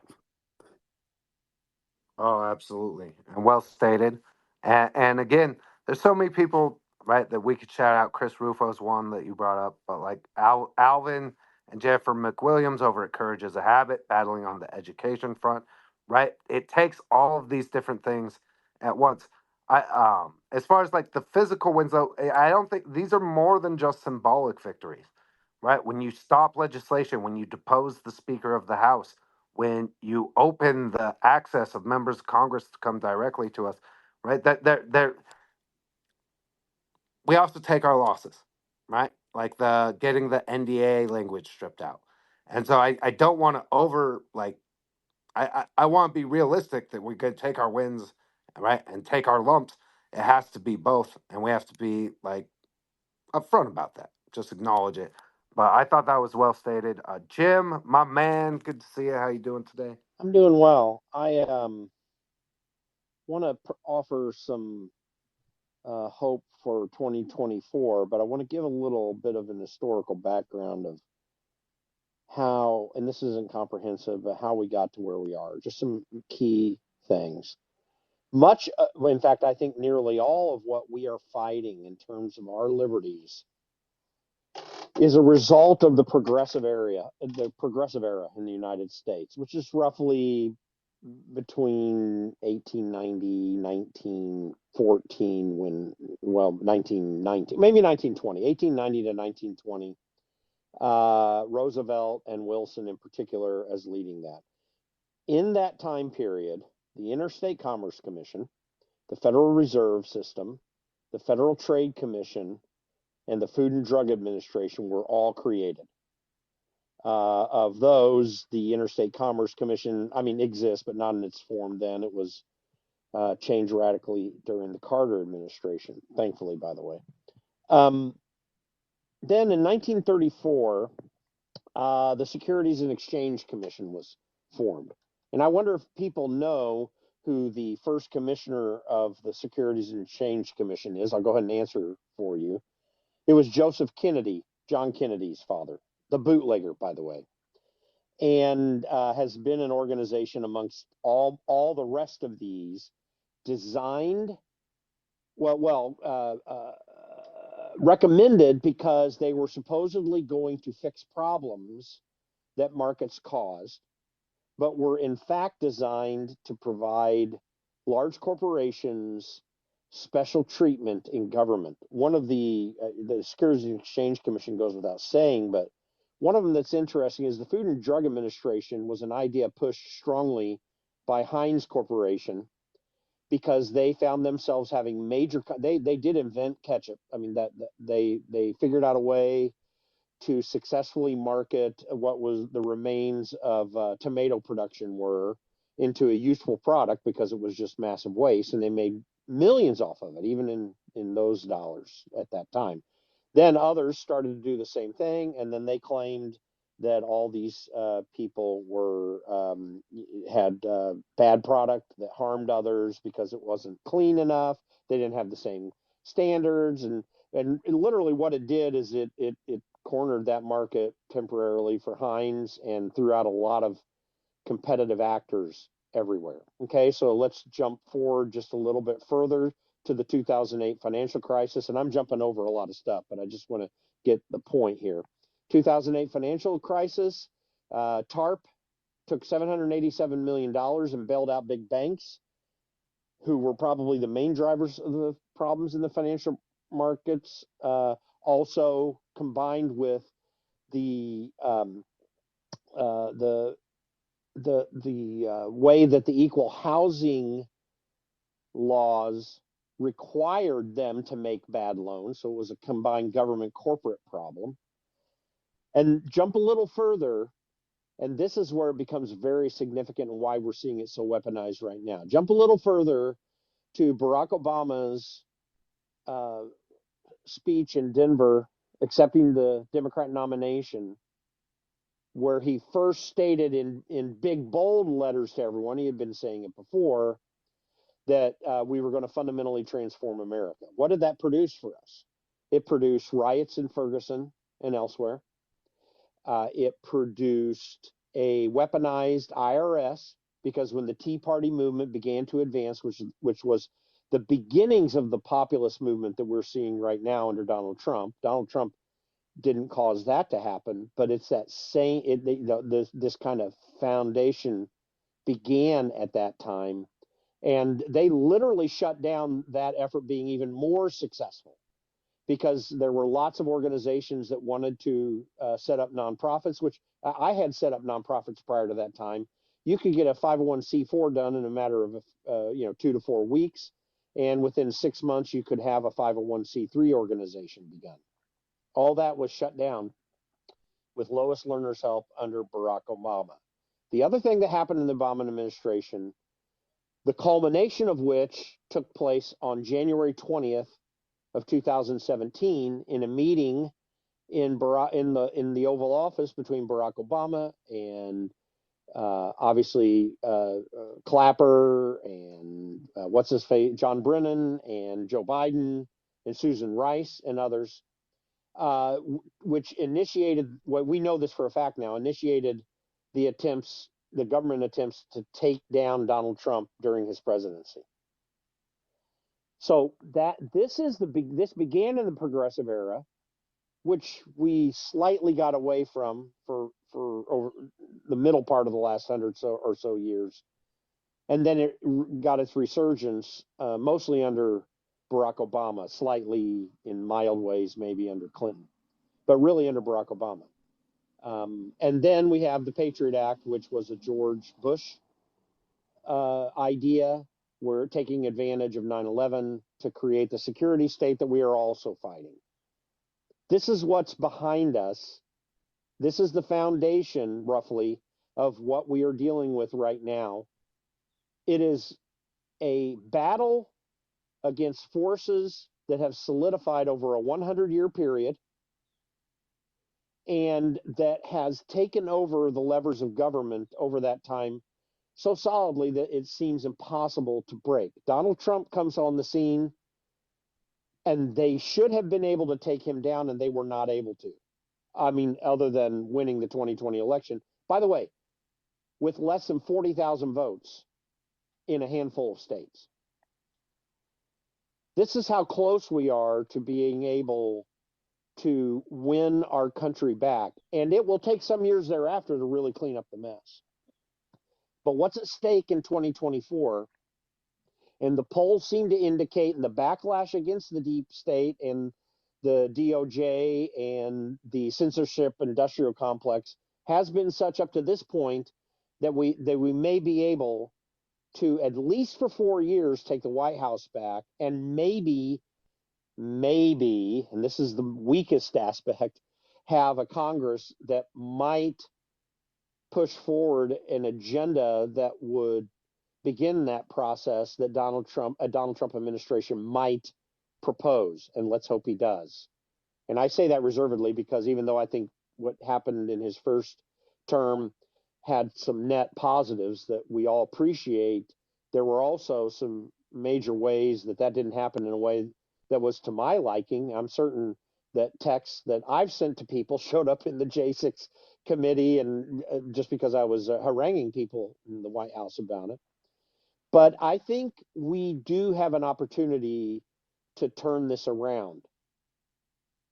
Oh, absolutely. And well stated. And again, there's so many people, right, that we could shout out. Chris Rufo's one that you brought up, but like Alvin and Jennifer McWilliams over at Courage is a Habit, battling on the education front, right? It takes all of these different things at once. As far as like the physical wins, though, I don't think these are more than just symbolic victories, right? When you stop legislation, when you depose the Speaker of the House, when you open the access of members of Congress to come directly to us, right? That we also take our losses, right? Like the getting the NDA language stripped out. And so I don't want to over like I want to be realistic that we could take our wins, right, and take our lumps. It has to be both, and we have to be like upfront about that. Just acknowledge it. But I thought that was well stated. Jim, my man, good to see you. How you doing today? I'm doing well. I want to offer some hope for 2024, but I want to give a little bit of an historical background of how, and this isn't comprehensive, but how we got to where we are. Just some key things. Much, in fact, I think nearly all of what we are fighting in terms of our liberties is a result of the progressive era in the United States, which is roughly between 1890, 1914, well, 1919, maybe 1920, 1890 to 1920. Roosevelt and Wilson in particular as leading that. In that time period, the Interstate Commerce Commission, the Federal Reserve System, the Federal Trade Commission, and the Food and Drug Administration were all created. Of those, the Interstate Commerce Commission, exists, but not in its form then. It was changed radically during the Carter administration, thankfully, by the way. Then in 1934, the Securities and Exchange Commission was formed. And I wonder if people know who the first commissioner of the Securities and Exchange Commission is. I'll go ahead and answer for you. It was Joseph Kennedy, John Kennedy's father, the bootlegger, by the way, and has been an organization amongst all the rest of these designed, recommended because they were supposedly going to fix problems that markets caused, but were in fact designed to provide large corporations special treatment in government. One of the Securities and Exchange Commission goes without saying, but one of them that's interesting is the Food and Drug Administration was an idea pushed strongly by Heinz Corporation because they found themselves having they did invent ketchup. I mean that they figured out a way to successfully market what was the remains of tomato production were into a useful product because it was just massive waste, and they made millions off of it, even in those dollars at that time. Then others started to do the same thing, and then they claimed that all these people were had bad product that harmed others because it wasn't clean enough. They didn't have the same standards, and literally what it did is it cornered that market temporarily for Heinz and threw out a lot of competitive actors everywhere. Okay, so let's jump forward just a little bit further to the 2008 financial crisis. And I'm jumping over a lot of stuff, but I just want to get the point here. 2008 financial crisis, TARP took $787 million and bailed out big banks who were probably the main drivers of the problems in the financial markets. Also combined with the way that the equal housing laws required them to make bad loans, so it was a combined government corporate problem. And jump a little further, and this is where it becomes very significant and why we're seeing it so weaponized right now. Jump a little further to Barack Obama's speech in Denver accepting the Democrat nomination, where he first stated in big bold letters to everyone, he had been saying it before, that we were going to fundamentally transform America. What did that produce for us? It produced riots in Ferguson and elsewhere. It produced a weaponized IRS, because when the Tea Party movement began to advance, which was the beginnings of the populist movement that we're seeing right now under Donald Trump. Donald Trump didn't cause that to happen, but it's that same this kind of foundation began at that time, and they literally shut down that effort being even more successful because there were lots of organizations that wanted to set up nonprofits, which I had set up nonprofits prior to that time. You could get a 501c4 done in a matter of 2 to 4 weeks, and within 6 months you could have a 501c3 organization begun. All that was shut down with Lois Lerner's help under Barack Obama. The other thing that happened in the Obama administration, the culmination of which took place on January 20th of 2017 in a meeting in the Oval Office between Barack Obama and obviously Clapper and what's his face, John Brennan and Joe Biden and Susan Rice and others, which initiated, what we know this for a fact now, initiated the government attempts to take down Donald Trump during his presidency. So this began in the progressive era, which we slightly got away from for over the middle part of the last 100 or so years, and then it got its resurgence mostly under Barack Obama, slightly in mild ways maybe under Clinton, but really under Barack Obama. And then we have the Patriot Act, which was a George Bush idea. We're taking advantage of 9/11 to create the security state that we are also fighting. This is what's behind us. This is the foundation, roughly, of what we are dealing with right now. It is a battle against forces that have solidified over a 100-year period. and that has taken over the levers of government over that time so solidly that it seems impossible to break. Donald Trump comes on the scene, and they should have been able to take him down, and they were not able to. I mean, other than winning the 2020 election. By the way, with less than 40,000 votes in a handful of states. This is how close we are to being able to win our country back. And it will take some years thereafter to really clean up the mess. But what's at stake in 2024? And the polls seem to indicate, and the backlash against the deep state and the DOJ and the censorship industrial complex has been such up to this point that we may be able to, at least for 4 years, take the White House back, and maybe, and this is the weakest aspect, have a Congress that might push forward an agenda that would begin that process that a Donald Trump administration might propose, and let's hope he does. And I say that reservedly because even though I think what happened in his first term had some net positives that we all appreciate, there were also some major ways that didn't happen in a way that was to my liking. I'm certain that texts that I've sent to people showed up in the J6 committee, and just because I was haranguing people in the White House about it. But I think we do have an opportunity to turn this around.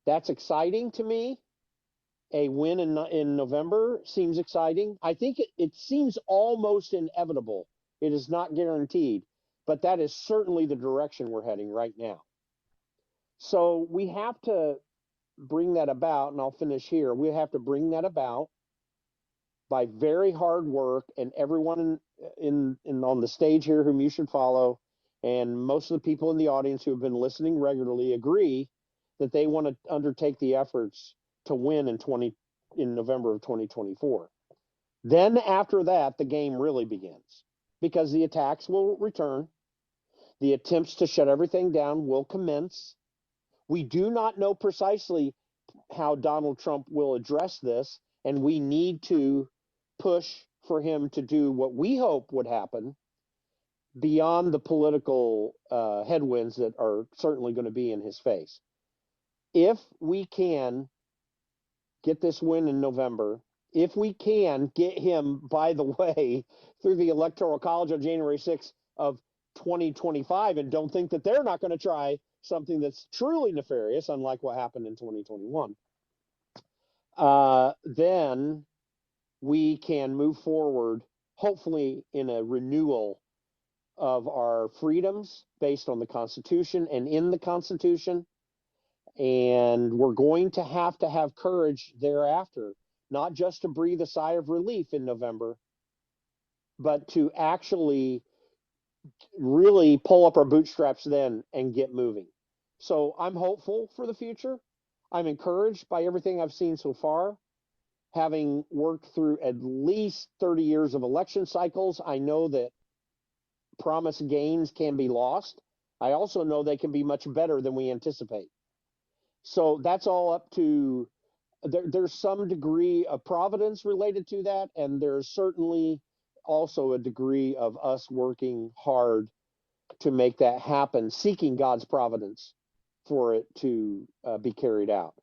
That's exciting to me. A win in November seems exciting. I think it seems almost inevitable. It is not guaranteed, but that is certainly the direction we're heading right now. So we have to bring that about, and I'll finish here. We have to bring that about by very hard work, and everyone in on the stage here whom you should follow, and most of the people in the audience who have been listening regularly agree that they want to undertake the efforts to win in November of 2024. Then after that, the game really begins, because the attacks will return. The attempts to shut everything down will commence. We do not know precisely how Donald Trump will address this, and we need to push for him to do what we hope would happen beyond the political headwinds that are certainly going to be in his face. If we can get this win in November, if we can get him, by the way, through the Electoral College on January 6th of 2025, and don't think that they're not going to try something that's truly nefarious, unlike what happened in 2021, then we can move forward, hopefully in a renewal of our freedoms based on the Constitution and in the Constitution. And we're going to have courage thereafter, not just to breathe a sigh of relief in November, but to actually really pull up our bootstraps then and get moving. So I'm hopeful for the future. I'm encouraged by everything I've seen so far. Having worked through at least 30 years of election cycles, I know that promised gains can be lost. I also know they can be much better than we anticipate. So that's all up to, there's some degree of providence related to that, and there's certainly also a degree of us working hard to make that happen, seeking God's providence for it to be carried out.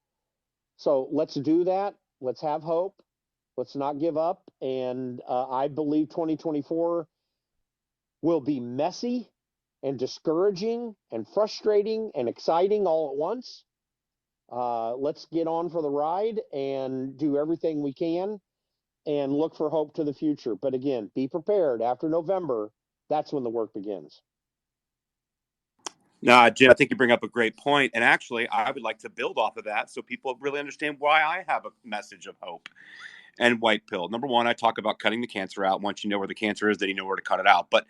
So let's do that. Let's have hope. Let's not give up. And I believe 2024 will be messy and discouraging and frustrating and exciting all at once. Let's get on for the ride and do everything we can and look for hope to the future. But again, be prepared. After November, that's when the work begins. No, Jim, I think you bring up a great point. And actually, I would like to build off of that so people really understand why I have a message of hope and white pill. Number one, I talk about cutting the cancer out. Once you know where the cancer is, then you know where to cut it out. But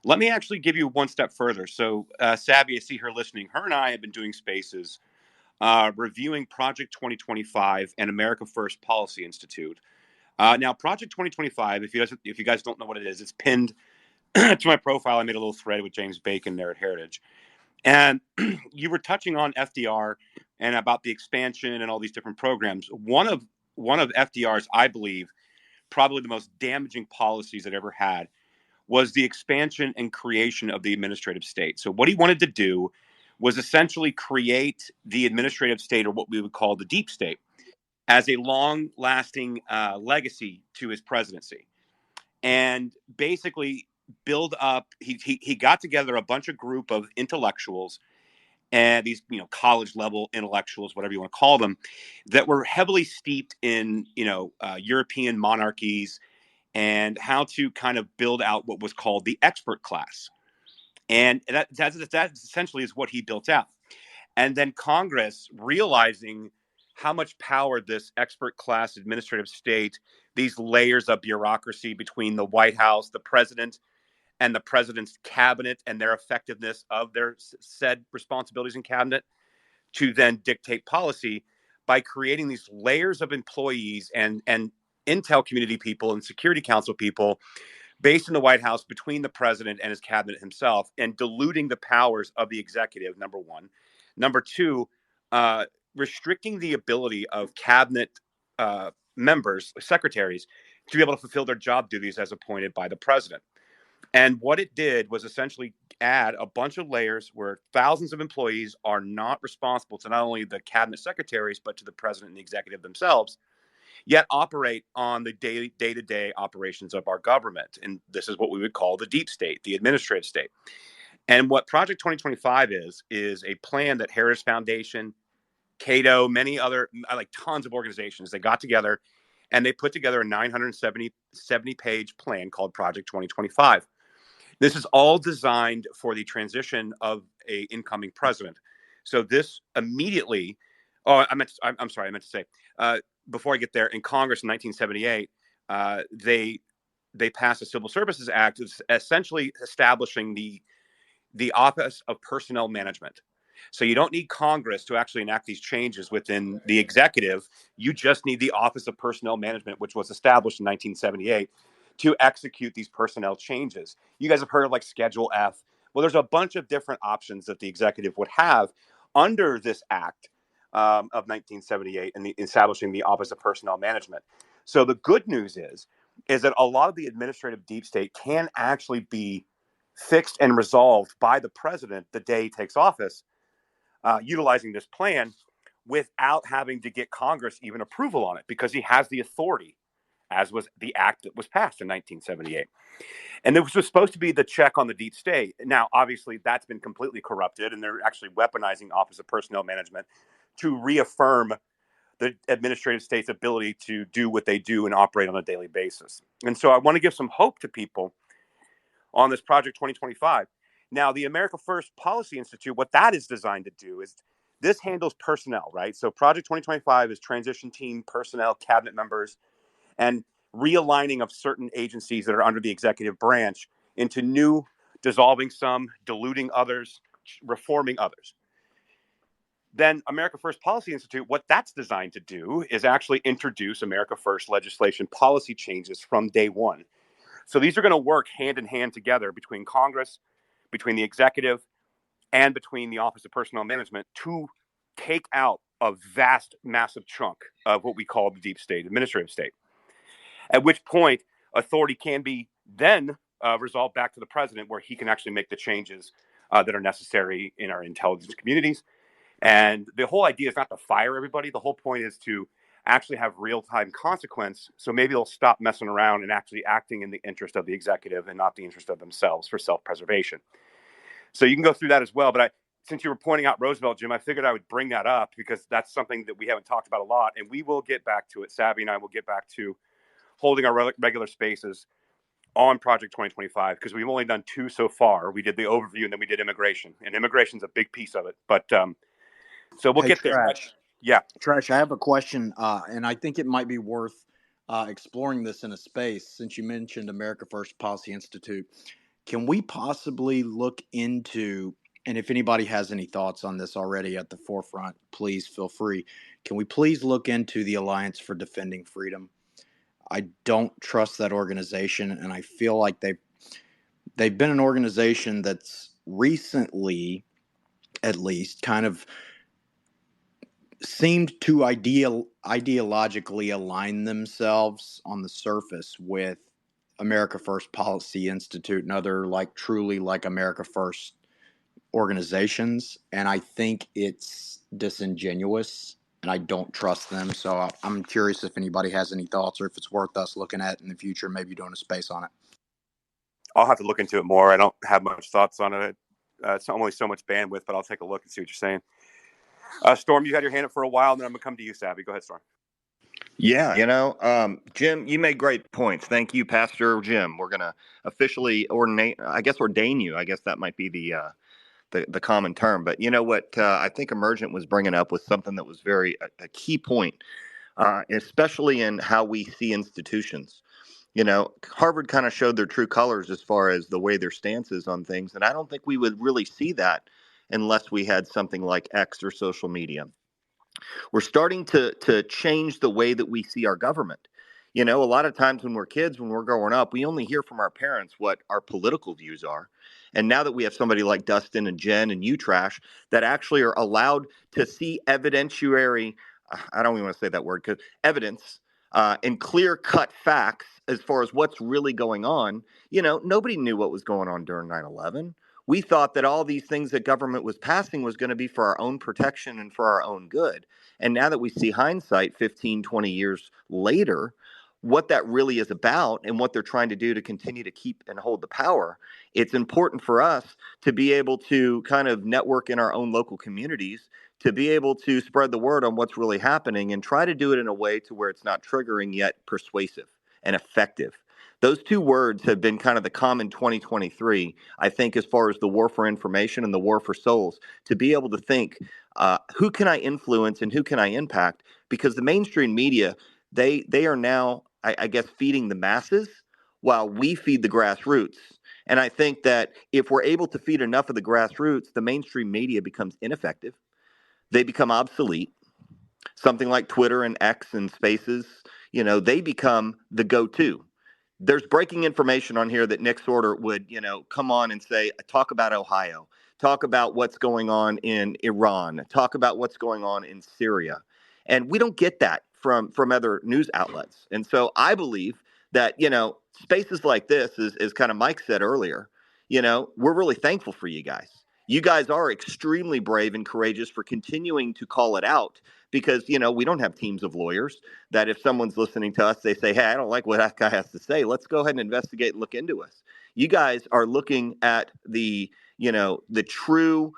let me actually give you one step further. So Savvy, I see her listening. Her and I have been doing spaces reviewing Project 2025 and America First Policy Institute. Now, Project 2025, if you guys don't know what it is, it's pinned to my profile. I made a little thread with James Bacon there at Heritage. And you were touching on FDR and about the expansion and all these different programs. One of one of FDR's, I believe, probably the most damaging policies it ever had was the expansion and creation of the administrative state. So what he wanted to do was essentially create the administrative state, or what we would call the deep state, as a long-lasting legacy to his presidency, and basically build up. He got together a bunch of group of intellectuals, and these college level intellectuals, whatever you want to call them, that were heavily steeped in European monarchies and how to kind of build out what was called the expert class. And that essentially is what he built out. And then Congress, realizing how much power this expert class administrative state, these layers of bureaucracy between the White House, the president, and the president's cabinet, and their effectiveness of their said responsibilities in cabinet to then dictate policy, by creating these layers of employees and intel community people and security council people based in the White House between the president and his cabinet himself, and diluting the powers of the executive, number one. Number two, restricting the ability of cabinet members, secretaries, to be able to fulfill their job duties as appointed by the president. And what it did was essentially add a bunch of layers where thousands of employees are not responsible to not only the cabinet secretaries, but to the president and the executive themselves, yet operate on the day-to-day operations of our government. And this is what we would call the deep state, the administrative state. And what Project 2025 is a plan that Heritage Foundation, Cato, many other, like tons of organizations, they got together and they put together a 970-page plan called Project 2025. This is all designed for the transition of a incoming president. So this immediately, I'm sorry, I meant to say, before I get there, in Congress in 1978, they passed the Civil Services Act, essentially establishing the Office of Personnel Management. So you don't need Congress to actually enact these changes within the executive. You just need the Office of Personnel Management, which was established in 1978 to execute these personnel changes. You guys have heard of like Schedule F. Well, there's a bunch of different options that the executive would have under this act of 1978 and establishing the Office of Personnel Management. So the good news is that a lot of the administrative deep state can actually be fixed and resolved by the president the day he takes office, utilizing this plan without having to get Congress even approval on it, because he has the authority, as was the act that was passed in 1978. And this was supposed to be the check on the deep state. Now, obviously, that's been completely corrupted, and they're actually weaponizing Office of Personnel Management to reaffirm the administrative state's ability to do what they do and operate on a daily basis. And so I want to give some hope to people on this Project 2025. Now, the America First Policy Institute, what that is designed to do is this handles personnel, right? So Project 2025 is transition team personnel, cabinet members, and realigning of certain agencies that are under the executive branch into new, dissolving some, diluting others, reforming others. Then America First Policy Institute, what that's designed to do is actually introduce America First legislation policy changes from day one. So these are going to work hand in hand together between Congress, between the executive, and between the Office of Personnel Management to take out a vast, massive chunk of what we call the deep state, administrative state. At which point, authority can be then resolved back to the president, where he can actually make the changes that are necessary in our intelligence communities. And the whole idea is not to fire everybody. The whole point is to actually have real-time consequence. So maybe they'll stop messing around and actually acting in the interest of the executive and not the interest of themselves for self-preservation. So you can go through that as well. But since you were pointing out Roosevelt, Jim, I figured I would bring that up because that's something that we haven't talked about a lot. And we will get back to it. Savvy and I will get back to holding our regular spaces on Project 2025, because we've only done 2 so far. We did the overview and then we did immigration. And immigration's a big piece of it. But so we'll Hey, get there. Trash. Yeah. Trash, I have a question, and I think it might be worth exploring this in a space. Since you mentioned America First Policy Institute, can we possibly look into, and if anybody has any thoughts on this already at the forefront, please feel free. Can we please look into the Alliance for Defending Freedom? I don't trust that organization, and I feel like they've been an organization that's recently, at least, kind of seemed to ideologically align themselves on the surface with America First Policy Institute and other like truly like America First organizations, and I think it's disingenuous and I don't trust them. So I'm curious if anybody has any thoughts or if it's worth us looking at in the future, maybe doing a space on it. I'll have to look into it more. I don't have much thoughts on it. It's only so much bandwidth, but I'll take a look and see what you're saying. Storm, you had your hand up for a while, and then I'm going to come to you, Savvy. Go ahead, Storm. Yeah, Jim, you made great points. Thank you, Pastor Jim. We're gonna officially ordain you. I guess that might be the common term. But you know what? I think Emergent was bringing up was something that was a key point, especially in how we see institutions. Harvard kind of showed their true colors as far as the way their stance is on things, and I don't think we would really see that unless we had something like X or social media. We're starting to change the way that we see our government. A lot of times when we're kids, when we're growing up, we only hear from our parents what our political views are. And now that we have somebody like Dustin and Jen and you, Trash, that actually are allowed to see evidentiary, I don't even want to say that word, because evidence and clear cut facts as far as what's really going on. Nobody knew what was going on during 9/11. We thought that all these things that government was passing was going to be for our own protection and for our own good. And now that we see hindsight 15, 20 years later, what that really is about and what they're trying to do to continue to keep and hold the power, it's important for us to be able to kind of network in our own local communities, to be able to spread the word on what's really happening and try to do it in a way to where it's not triggering yet persuasive and effective. Those two words have been kind of the common 2023, I think, as far as the war for information and the war for souls, to be able to think, who can I influence and who can I impact? Because the mainstream media, they are now, I guess, feeding the masses while we feed the grassroots. And I think that if we're able to feed enough of the grassroots, the mainstream media becomes ineffective. They become obsolete. Something like Twitter and X and Spaces, they become the go-to. There's breaking information on here that Nick Sorter would, come on and say, talk about Ohio, talk about what's going on in Iran, talk about what's going on in Syria. And we don't get that from other news outlets. And so I believe that, spaces like this, is kind of Mike said earlier, we're really thankful for you guys. You guys are extremely brave and courageous for continuing to call it out because, we don't have teams of lawyers that if someone's listening to us, they say, hey, I don't like what that guy has to say. Let's go ahead and investigate and look into us. You guys are looking at the true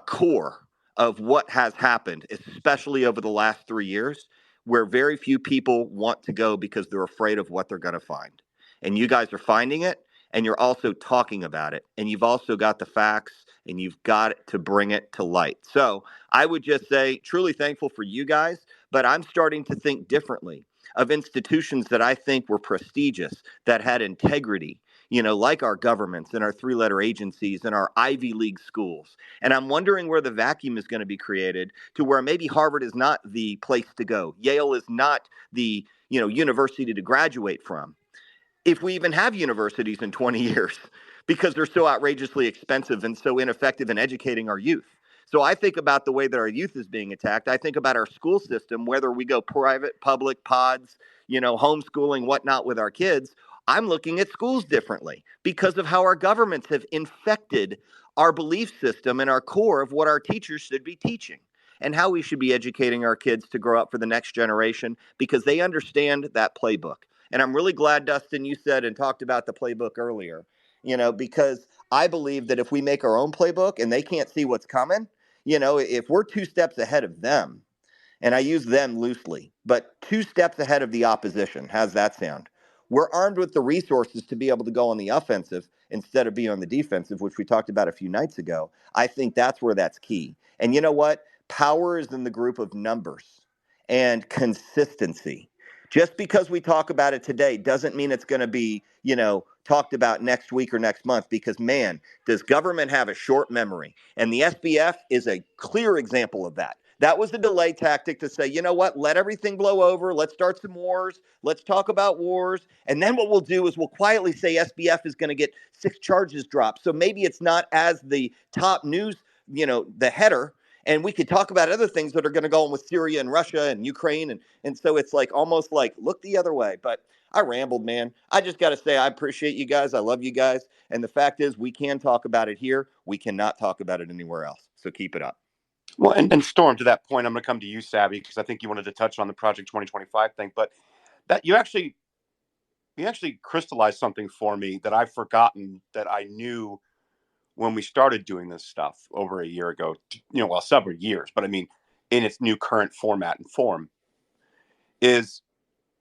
core of what has happened, especially over the last 3 years, where very few people want to go because they're afraid of what they're going to find. And you guys are finding it, and you're also talking about it. And you've also got the facts, and you've got to bring it to light. So I would just say, truly thankful for you guys, but I'm starting to think differently of institutions that I think were prestigious, that had integrity, like our governments and our three-letter agencies and our Ivy League schools. And I'm wondering where the vacuum is going to be created to where maybe Harvard is not the place to go. Yale is not the, university to graduate from, if we even have universities in 20 years, because they're so outrageously expensive and so ineffective in educating our youth. So I think about the way that our youth is being attacked. I think about our school system, whether we go private, public, pods, homeschooling, whatnot with our kids. I'm looking at schools differently because of how our governments have infected our belief system and our core of what our teachers should be teaching and how we should be educating our kids to grow up for the next generation because they understand that playbook. And I'm really glad, Dustin, you said and talked about the playbook earlier, because I believe that if we make our own playbook and they can't see what's coming, if we're 2 steps ahead of them, and I use them loosely, but 2 steps ahead of the opposition, how's that sound? We're armed with the resources to be able to go on the offensive instead of being on the defensive, which we talked about a few nights ago. I think that's where that's key. And you know what? Power is in the group of numbers and consistency. Just because we talk about it today doesn't mean it's going to be, talked about next week or next month because, man, does government have a short memory? And the SBF is a clear example of that. That was the delay tactic to say, you know what, let everything blow over. Let's start some wars. Let's talk about wars. And then what we'll do is we'll quietly say SBF is going to get 6 charges dropped. So maybe it's not as the top news, the header. And we could talk about other things that are going to go on with Syria and Russia and Ukraine. And so it's like almost like look the other way. But I rambled, man. I just got to say, I appreciate you guys. I love you guys. And the fact is, we can talk about it here. We cannot talk about it anywhere else. So keep it up. Well, and Storm, to that point, I'm going to come to you, Savvy, because I think you wanted to touch on the Project 2025 thing. But that you actually crystallized something for me that I've forgotten that I knew when we started doing this stuff over a year ago. Well, several years, but I mean, in its new current format and form, is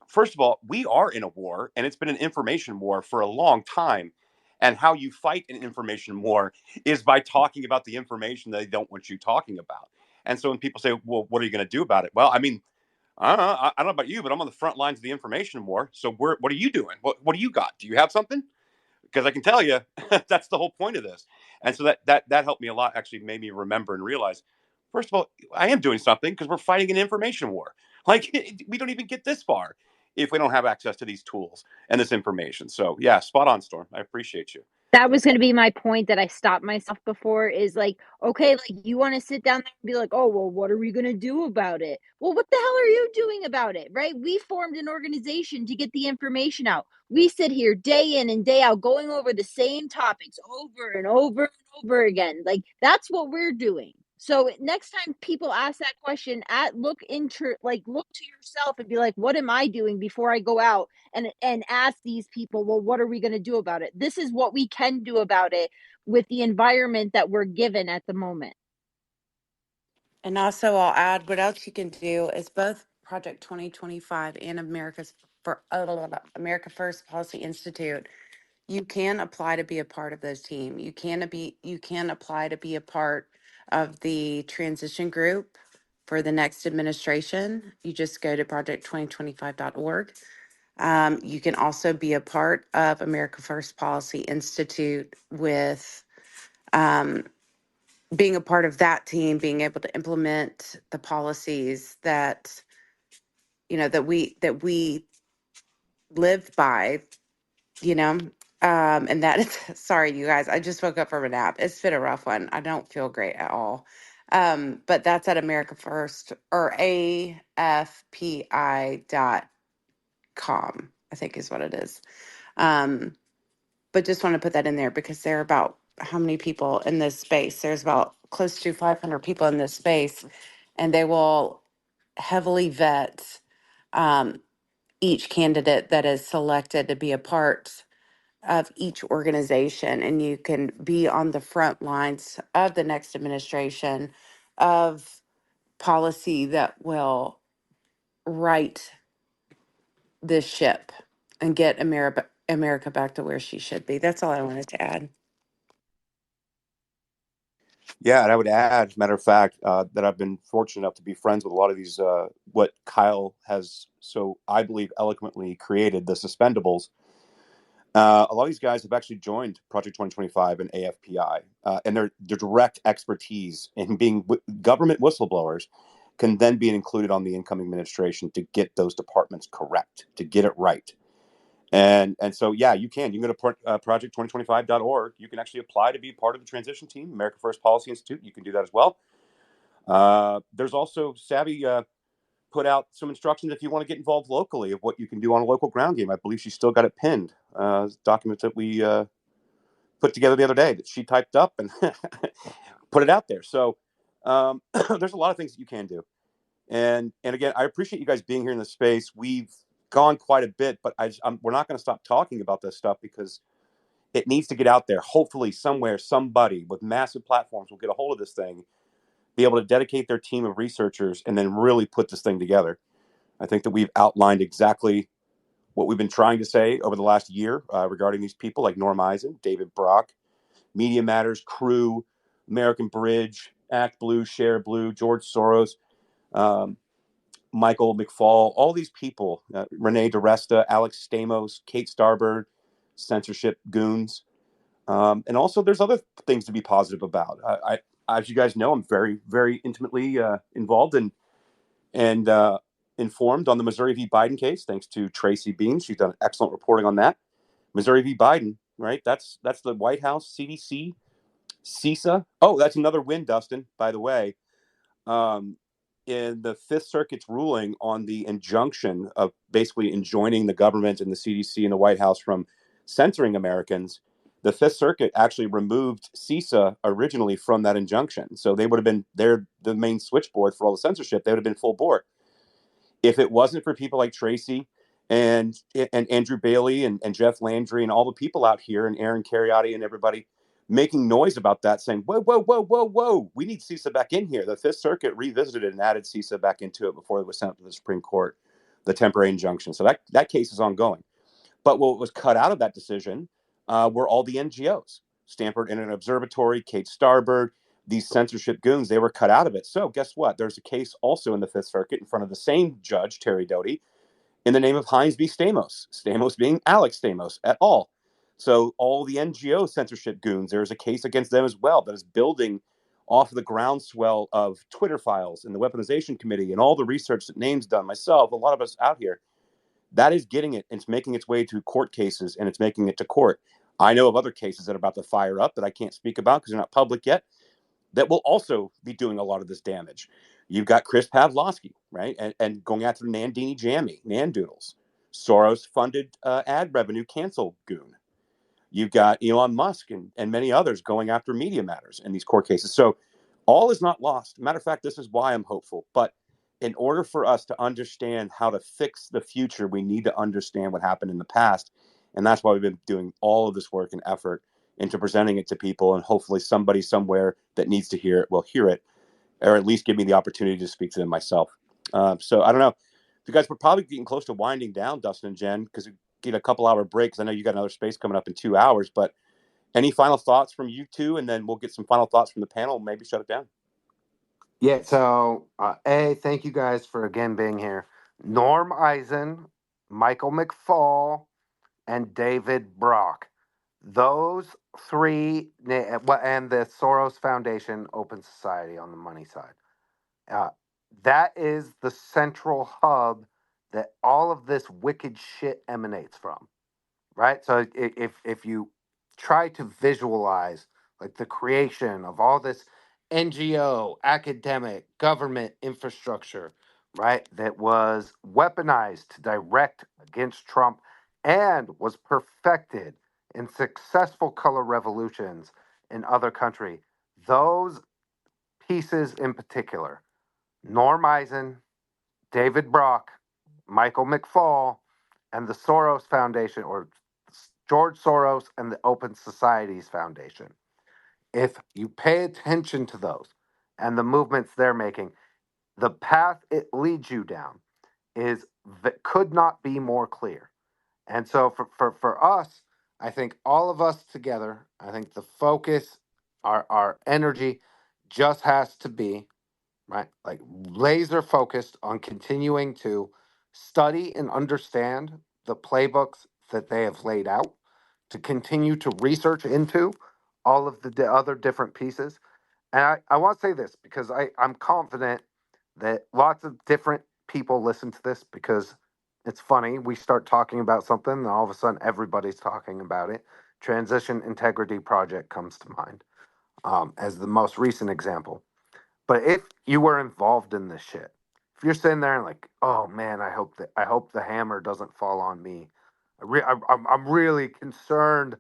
first of all, we are in a war, and it's been an information war for a long time. And how you fight an information war is by talking about the information that they don't want you talking about. And so when people say, well, what are you going to do about it? Well, I mean, I don't know about you, but I'm on the front lines of the information war. So what are you doing? What do you got? Do you have something? Because I can tell you that's the whole point of this. And so that helped me a lot. Actually made me remember and realize, first of all, I am doing something because we're fighting an information war. Like we don't even get this far if we don't have access to these tools and this information. So yeah, spot on, Storm. I appreciate you. That was going to be my point that I stopped myself before is like, okay, like you want to sit down there and be like, oh, well, what are we going to do about it? Well, what the hell are you doing about it? Right? We formed an organization to get the information out. We sit here day in and day out going over the same topics over and over and over again. Like that's what we're doing. So next time people ask that question, look to yourself and be like, what am I doing before I go out and ask these people, well, what are we going to do about it? This is what we can do about it with the environment that we're given at the moment. And also, I'll add what else you can do is both Project 2025 and America First Policy Institute. You can apply to be a part of those team. You can apply to be a part of the transition group for the next administration. You just go to project2025.org. You can also be a part of America First Policy Institute with being a part of that team, being able to implement the policies that we live by, and that is sorry, you guys, I just woke up from a nap. It's been a rough one. I don't feel great at all. But that's at America First or AFPI.com, I think is what it is. But just want to put that in there because there are about how many people in this space? There's about close to 500 people in this space, and they will heavily vet each candidate that is selected to be a part of each organization. And you can be on the front lines of the next administration of policy that will right this ship and get America back to where she should be. That's all I wanted to add. Yeah, and I would add, matter of fact, that I've been fortunate enough to be friends with a lot of these, what Kyle has so, I believe, eloquently created, the suspendables. A lot of these guys have actually joined Project 2025 and AFPI, and their direct expertise in being government whistleblowers can then be included on the incoming administration to get those departments correct, to get it right. And so, yeah, you can go to project2025.org. You can actually apply to be part of the transition team, America First Policy Institute. You can do that as well. There's also Savvy put out some instructions if you want to get involved locally of what you can do on a local ground game. I believe she's still got it pinned. Documents that we put together the other day that she typed up and put it out there. So there's a lot of things that you can do. And again, I appreciate you guys being here in the space. We've gone quite a bit, but we're not going to stop talking about this stuff because it needs to get out there. Hopefully somewhere, somebody with massive platforms will get a hold of this thing, be able to dedicate their team of researchers, and then really put this thing together. I think that we've outlined exactly what we've been trying to say over the last year regarding these people like Norm Eisen, David Brock, Media Matters, Crew, American Bridge, Act Blue, Share Blue, George Soros, Michael McFall, all these people, Renee DiResta, Alex Stamos, Kate Starbird, censorship goons. And also there's other things to be positive about. I as you guys know, I'm very, very intimately involved and informed on the Missouri v. Biden case, thanks to Tracy Bean. She's done excellent reporting on that. Missouri v. Biden, right? That's the White House, CDC, CISA. Oh, that's another win, Dustin, by the way. um, in the Fifth Circuit's ruling on the injunction of basically enjoining the government and the CDC and the White House from censoring Americans, the Fifth Circuit actually removed CISA originally from that injunction. So they would have been the main switchboard for all the censorship. They would have been full board. If it wasn't for people like Tracy and Andrew Bailey and Jeff Landry and all the people out here and Aaron Cariotti and everybody making noise about that, saying, whoa, whoa, whoa, whoa, whoa, we need CISA back in here. The Fifth Circuit revisited it and added CISA back into it before it was sent to the Supreme Court, the temporary injunction. So that case is ongoing. But what was cut out of that decision were all the NGOs. Stanford Internet Observatory, Kate Starbird, these censorship goons, they were cut out of it. So guess what? There's a case also in the Fifth Circuit in front of the same judge, Terry Doty, in the name of Hines v. Stamos, Stamos being Alex Stamos et al. So all the NGO censorship goons, there's a case against them as well that is building off of the groundswell of Twitter files and the Weaponization Committee and all the research that Name's done, myself, a lot of us out here. That is getting it. It's making its way to court cases and it's making it to court. I know of other cases that are about to fire up that I can't speak about because they're not public yet, that will also be doing a lot of this damage. You've got Chris Pavlovsky, right? And going after Nandini Jammy, Nandoodles, Soros-funded ad revenue cancel goon. You've got Elon Musk and many others going after Media Matters in these court cases. So all is not lost. Matter of fact, this is why I'm hopeful. But in order for us to understand how to fix the future, we need to understand what happened in the past. And that's why we've been doing all of this work and effort into presenting it to people. And hopefully somebody somewhere that needs to hear it will hear it, or at least give me the opportunity to speak to them myself. So I don't know. You guys were probably getting close to winding down, Dustin and Jen, because we get a couple hour break. Because I know you got another space coming up in 2 hours. But any final thoughts from you two, and then we'll get some final thoughts from the panel. And maybe shut it down. Yeah, so thank you guys for again being here. Norm Eisen, Michael McFall, and David Brock. Those three, and the Soros Foundation Open Society on the money side. Uh, that is the central hub that all of this wicked shit emanates from, right? So if you try to visualize like the creation of all this NGO, academic, government infrastructure, right, that was weaponized to direct against Trump and was perfected in successful color revolutions in other countries, those pieces in particular, Norm Eisen, David Brock, Michael McFall, and the Soros Foundation, or George Soros and the Open Societies Foundation. If you pay attention to those and the movements they're making, the path it leads you down is that could not be more clear. And so for us, I think all of us together, I think the focus, our energy just has to be right? Like laser focused on continuing to study and understand the playbooks that they have laid out, to continue to research into all of the other different pieces. And I want to say this because I'm confident that lots of different people listen to this because it's funny. We start talking about something, and all of a sudden everybody's talking about it. Transition Integrity Project comes to mind as the most recent example. But if you were involved in this shit, if you're sitting there and like, oh man, I hope the hammer doesn't fall on me. I'm really concerned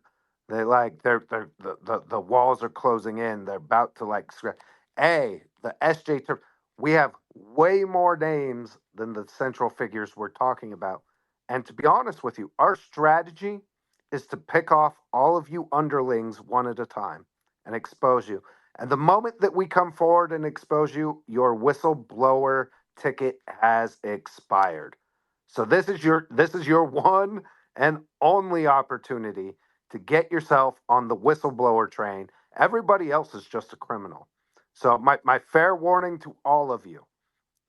that like the walls are closing in. They're about to like the SJ term. We have way more names than the central figures we're talking about. And to be honest with you, our strategy is to pick off all of you underlings one at a time and expose you. And the moment that we come forward and expose you, your whistleblower ticket has expired. So this is your one and only opportunity to get yourself on the whistleblower train. Everybody else is just a criminal. So my fair warning to all of you,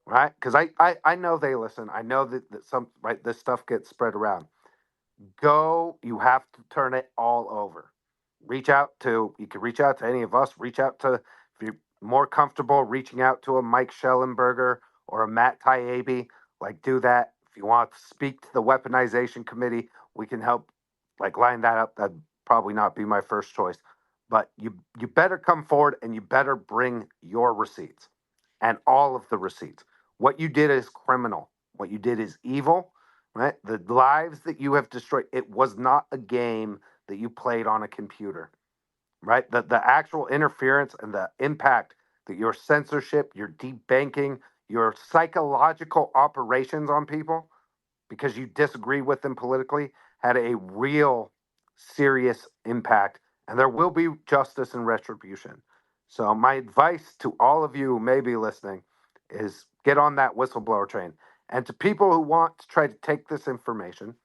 right? Because I know they listen. I know that some right this stuff gets spread around. You have to turn it all over. You can reach out to any of us, reach out to, if you're more comfortable reaching out to a Mike Schellenberger or a Matt Taibbi, like do that. If you want to speak to the weaponization committee, we can help like line that up. That'd probably not be my first choice. But you better come forward and you better bring your receipts. and all of the receipts. What you did is criminal. What you did is evil, right? The lives that you have destroyed, it was not a game that you played on a computer, right? The actual interference and the impact that your censorship, your deep banking, your psychological operations on people because you disagree with them politically had a real serious impact, and there will be justice and retribution. So my advice to all of you who may be listening is get on that whistleblower train. And to people who want to try to take this information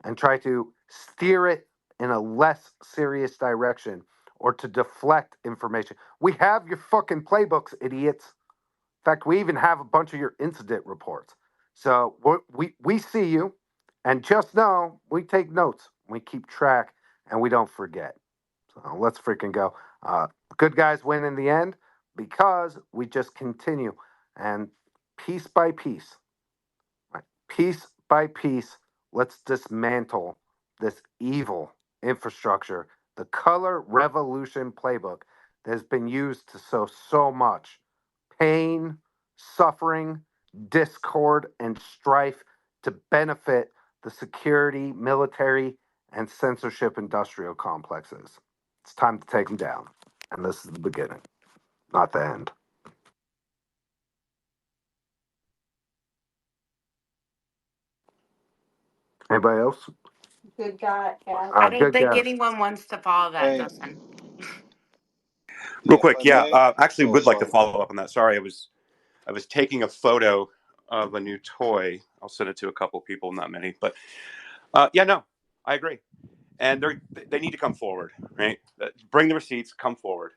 and try to steer it in a less serious direction or to deflect information, we have your fucking playbooks, idiots. In fact, we even have a bunch of your incident reports. So we see you, and just know we take notes, we keep track, and we don't forget. So let's freaking go. Good guys win in the end because we just continue, and piece by piece, right, piece by piece, let's dismantle this evil infrastructure, the color revolution playbook that has been used to sow so much pain, suffering, discord, and strife to benefit the security, military, and censorship industrial complexes. It's time to take them down. And this is the beginning, not the end. Anybody else? Good guy. Yeah. I Uh, don't good think guy. anyone wants to follow that, Hey, Dustin. Real if quick, I yeah. may. Actually, Oh, would like to sorry. follow up on that. Sorry, I was taking a photo of a new toy. I'll send it to a couple people, not many, but yeah, no, I agree. And they need to come forward, right? Bring the receipts, come forward,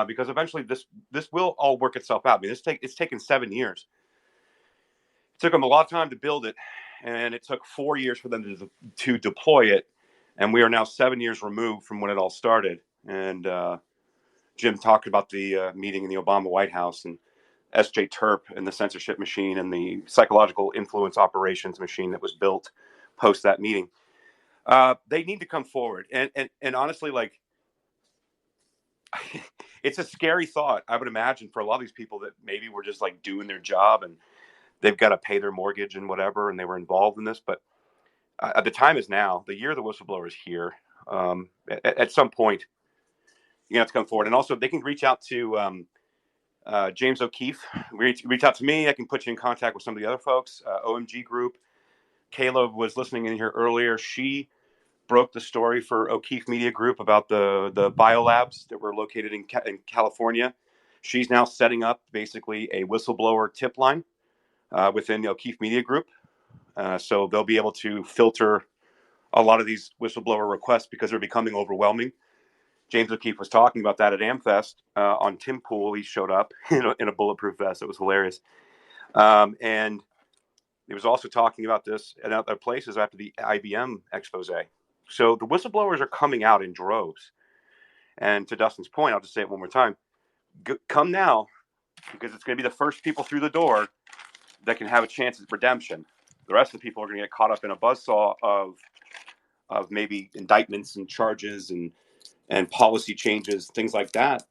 because eventually this will all work itself out. I mean, it's taken 7 years. It took them a lot of time to build it, and it took 4 years for them to deploy it. And we are now 7 years removed from when it all started. And Jim talked about the meeting in the Obama White House and S.J. Terp and the censorship machine and the psychological influence operations machine that was built post that meeting. They need to come forward. And honestly, like, it's a scary thought, I would imagine, for a lot of these people that maybe were just like doing their job and they've got to pay their mortgage and whatever, and they were involved in this. But the time is now. The year of the whistleblower is here. At some point, you have to come forward. And also, they can reach out to James O'Keefe. Reach out to me. I can put you in contact with some of the other folks. OMG Group. Kayla was listening in here earlier. She broke the story for O'Keefe Media Group about the biolabs that were located in California. She's now setting up basically a whistleblower tip line within the O'Keefe Media Group. So they'll be able to filter a lot of these whistleblower requests because they're becoming overwhelming. James O'Keefe was talking about that at AmFest on Tim Pool. He showed up in a bulletproof vest. It was hilarious. And he was also talking about this at other places after the IBM expose. So the whistleblowers are coming out in droves. And to Dustin's point, I'll just say it one more time. Come now, because it's going to be the first people through the door that can have a chance at redemption. The rest of the people are going to get caught up in a buzzsaw of maybe indictments and charges and policy changes, things like that.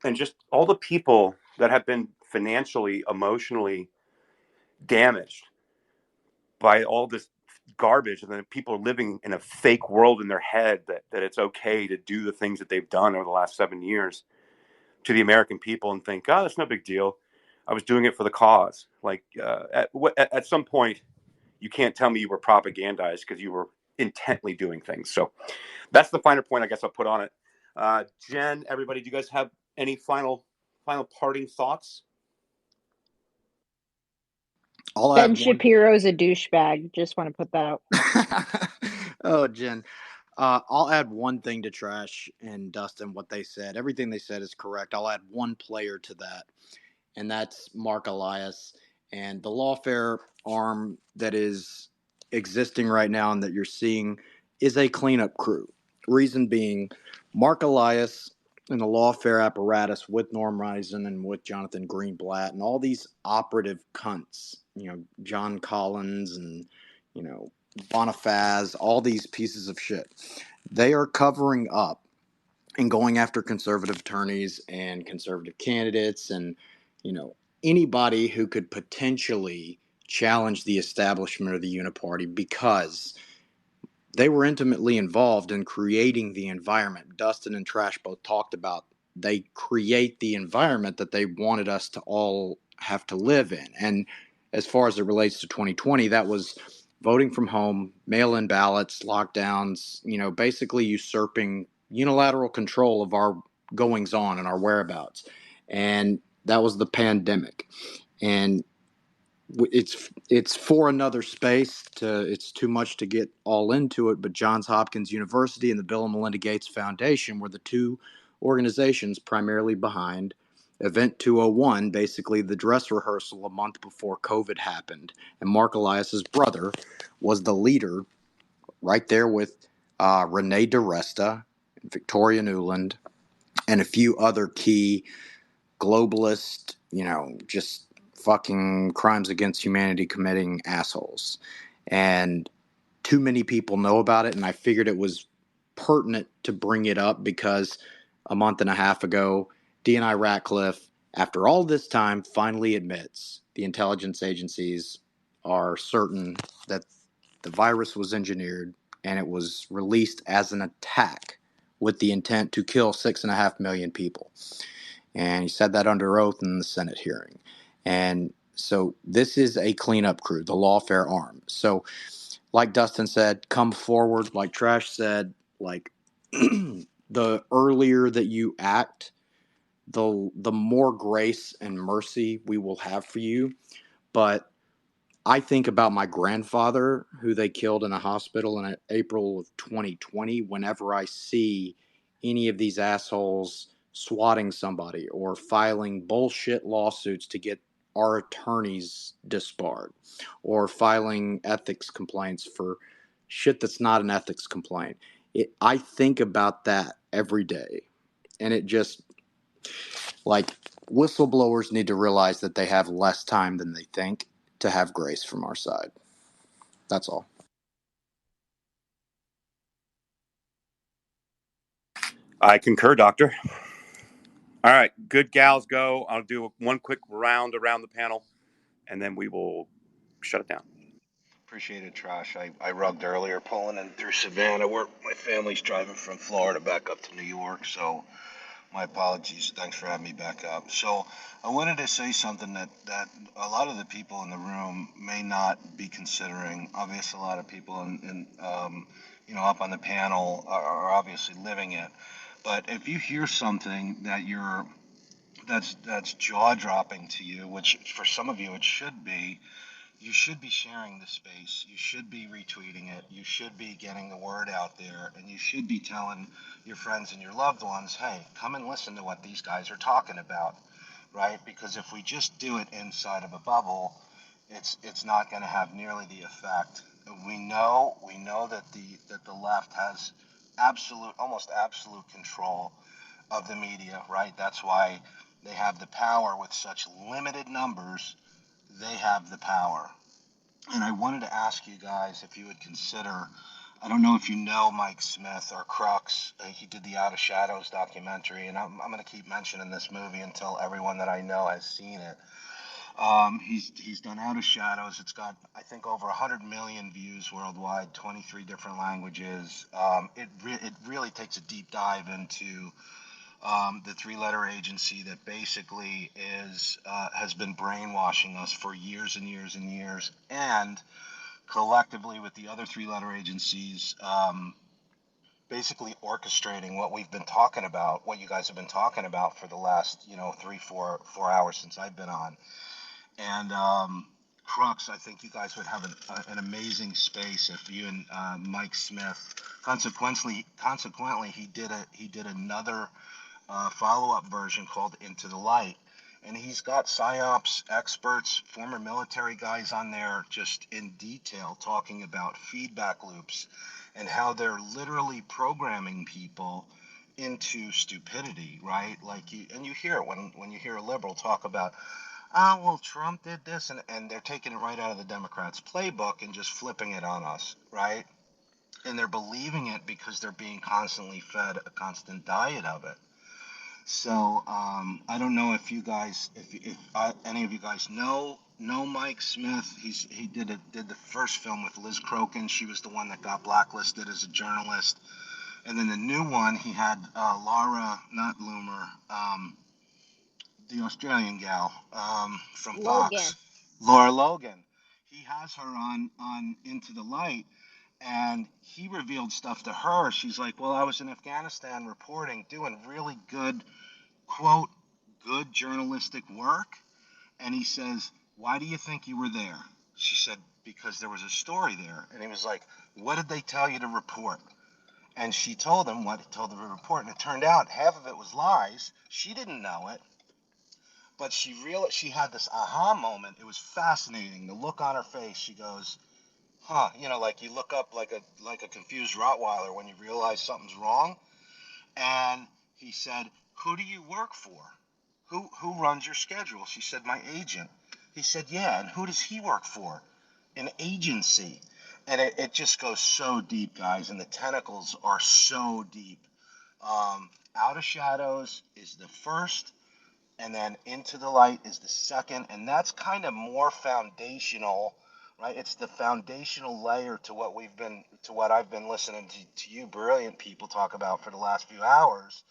And just all the people that have been financially, emotionally damaged by all this garbage, and then people are living in a fake world in their head that it's okay to do the things that they've done over the last 7 years to the American people and think, oh, that's no big deal. I was doing it for the cause. Like at some point, you can't tell me you were propagandized because you were intently doing things. So that's the finer point I guess I'll put on it. Jen, everybody, do you guys have any final parting thoughts? I'll Ben add one. Shapiro's a douchebag. Just want to put that out. Oh, Jen. I'll add one thing to Trash and Dustin, what they said. Everything they said is correct. I'll add one player to that, and that's Mark Elias. And the lawfare arm that is existing right now and that you're seeing is a cleanup crew. Reason being, Mark Elias and the lawfare apparatus with Norm Risen and with Jonathan Greenblatt and all these operative cunts, John Collins and, Bonifaz, all these pieces of shit. They are covering up and going after conservative attorneys and conservative candidates and, you know, anybody who could potentially challenge the establishment of the uniparty because they were intimately involved in creating the environment. Dustin and Trash both talked about they create the environment that they wanted us to all have to live in. And as far as it relates to 2020, that was voting from home, mail-in ballots, lockdowns, you know, basically usurping unilateral control of our goings on and our whereabouts. And that was the pandemic. And it's for another space. It's too much to get all into it, but Johns Hopkins University and the Bill and Melinda Gates Foundation were the two organizations primarily behind Event 201, basically the dress rehearsal a month before COVID happened. And Mark Elias's brother was the leader right there with Renee DiResta, Victoria Newland, and a few other key globalist, you know, just fucking crimes against humanity committing assholes. And too many people know about it. And I figured it was pertinent to bring it up because a month and a half ago, DNI Ratcliffe, after all this time, finally admits the intelligence agencies are certain that the virus was engineered and it was released as an attack with the intent to kill 6.5 million people. And he said that under oath in the Senate hearing. And so this is a cleanup crew, the lawfare arm. So, like Dustin said, come forward. Like Trash said, like the earlier that you act, the more grace and mercy we will have for you. But I think about my grandfather, who they killed in a hospital in April of 2020. Whenever I see any of these assholes swatting somebody or filing bullshit lawsuits to get our attorneys disbarred or filing ethics complaints for shit that's not an ethics complaint, I think about that every day. And it just, like, whistleblowers need to realize that they have less time than they think to have grace from our side. That's all. I concur, Doctor. All right, good gals go. I'll do one quick round around the panel, and then we will shut it down. Appreciate it, Trash. I rugged earlier pulling in through Savannah. My family's driving from Florida back up to New York, so my apologies. Thanks for having me back up. So I wanted to say something that a lot of the people in the room may not be considering. Obviously, a lot of people up on the panel are obviously living it. But if you hear something that's jaw dropping to you, which for some of you it should be, you should be sharing the space. You should be retweeting it. You should be getting the word out there. And you should be telling your friends and your loved ones, hey, come and listen to what these guys are talking about, right? Because if we just do it inside of a bubble, it's not going to have nearly the effect. We know that the left has almost absolute control of the media, right? That's why they have the power with such limited numbers. They have the power. And I wanted to ask you guys if you would consider, I don't know if you know Mike Smith or Crux. He did the Out of Shadows documentary, and I'm going to keep mentioning this movie until everyone that I know has seen it. He's done Out of Shadows. It's got, I think, over 100 million views worldwide, 23 different languages. It really takes a deep dive into the three-letter agency that basically has been brainwashing us for years and years and years, and collectively with the other three-letter agencies, basically orchestrating what we've been talking about, what you guys have been talking about for the last 3 4 hours since I've been on. And Crux, I think you guys would have an amazing space if you and Mike Smith. Consequently, he did another follow-up version called Into the Light. And he's got psyops experts, former military guys on there, just in detail talking about feedback loops and how they're literally programming people into stupidity, right? Like you hear it when you hear a liberal talk about, oh, well, Trump did this, and they're taking it right out of the Democrats' playbook and just flipping it on us, right? and they're believing it because they're being constantly fed a constant diet of it. So I don't know if you guys, if any of you guys know Mike Smith. He did the first film with Liz Crokin. She was the one that got blacklisted as a journalist. And then the new one, he had Laura, not Loomer, the Australian gal from Logan. Fox, Laura Logan. He has her on Into the Light, and he revealed stuff to her. She's like, "Well, I was in Afghanistan reporting, doing really good, quote, good journalistic work." And he says, "Why do you think you were there?" She said, "Because there was a story there." And he was like, "What did they tell you to report?" And she told him what he told her to report. And it turned out half of it was lies. She didn't know it, but she had this aha moment. It was fascinating. The look on her face. She goes, "Huh?" Like you look up like a confused Rottweiler when you realize something's wrong. And he said, "Who do you work for? Who runs your schedule?" She said, "My agent." He said, "Yeah, and who does he work for?" An agency. And it just goes so deep, guys, and the tentacles are so deep. Out of Shadows is the first, and then Into the Light is the second, and that's kind of more foundational, right? It's the foundational layer to what I've been listening to you brilliant people talk about for the last few hours.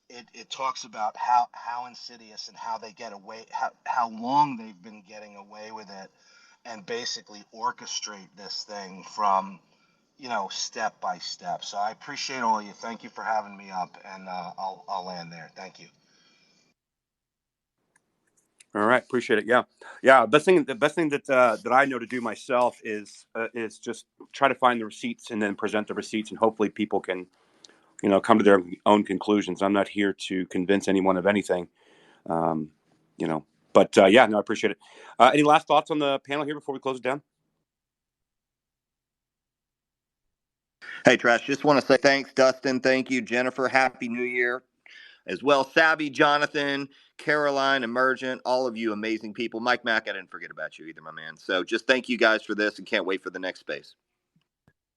It talks about how insidious and how they get away, how long they've been getting away with it, and basically orchestrate this thing from step by step. So I appreciate all of you. Thank you for having me up, and I'll land there. Thank you. All right, appreciate it. Yeah, yeah. The best thing that I know to do myself is just try to find the receipts and then present the receipts, and hopefully people can come to their own conclusions. I'm not here to convince anyone of anything, um, you know. But yeah, no, I appreciate it. Any last thoughts on the panel here before we close it down? Hey, Trash, just want to say thanks, Dustin. Thank you, Jennifer. Happy New Year. As well, Savvy, Jonathan, Caroline, Emergent, all of you amazing people. Mike Mack, I didn't forget about you either, my man. So just thank you guys for this and can't wait for the next space.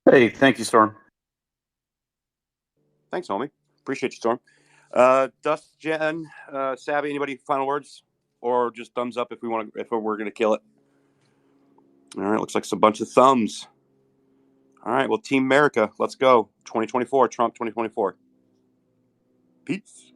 Hey, thank you, Storm. Thanks, homie. Appreciate you, Storm. Dust, Jen, Savvy, anybody final words? Or just thumbs up if we're gonna kill it. All right, looks like it's a bunch of thumbs. All right, well, Team America, let's go. 2024, Trump 2024. Peace.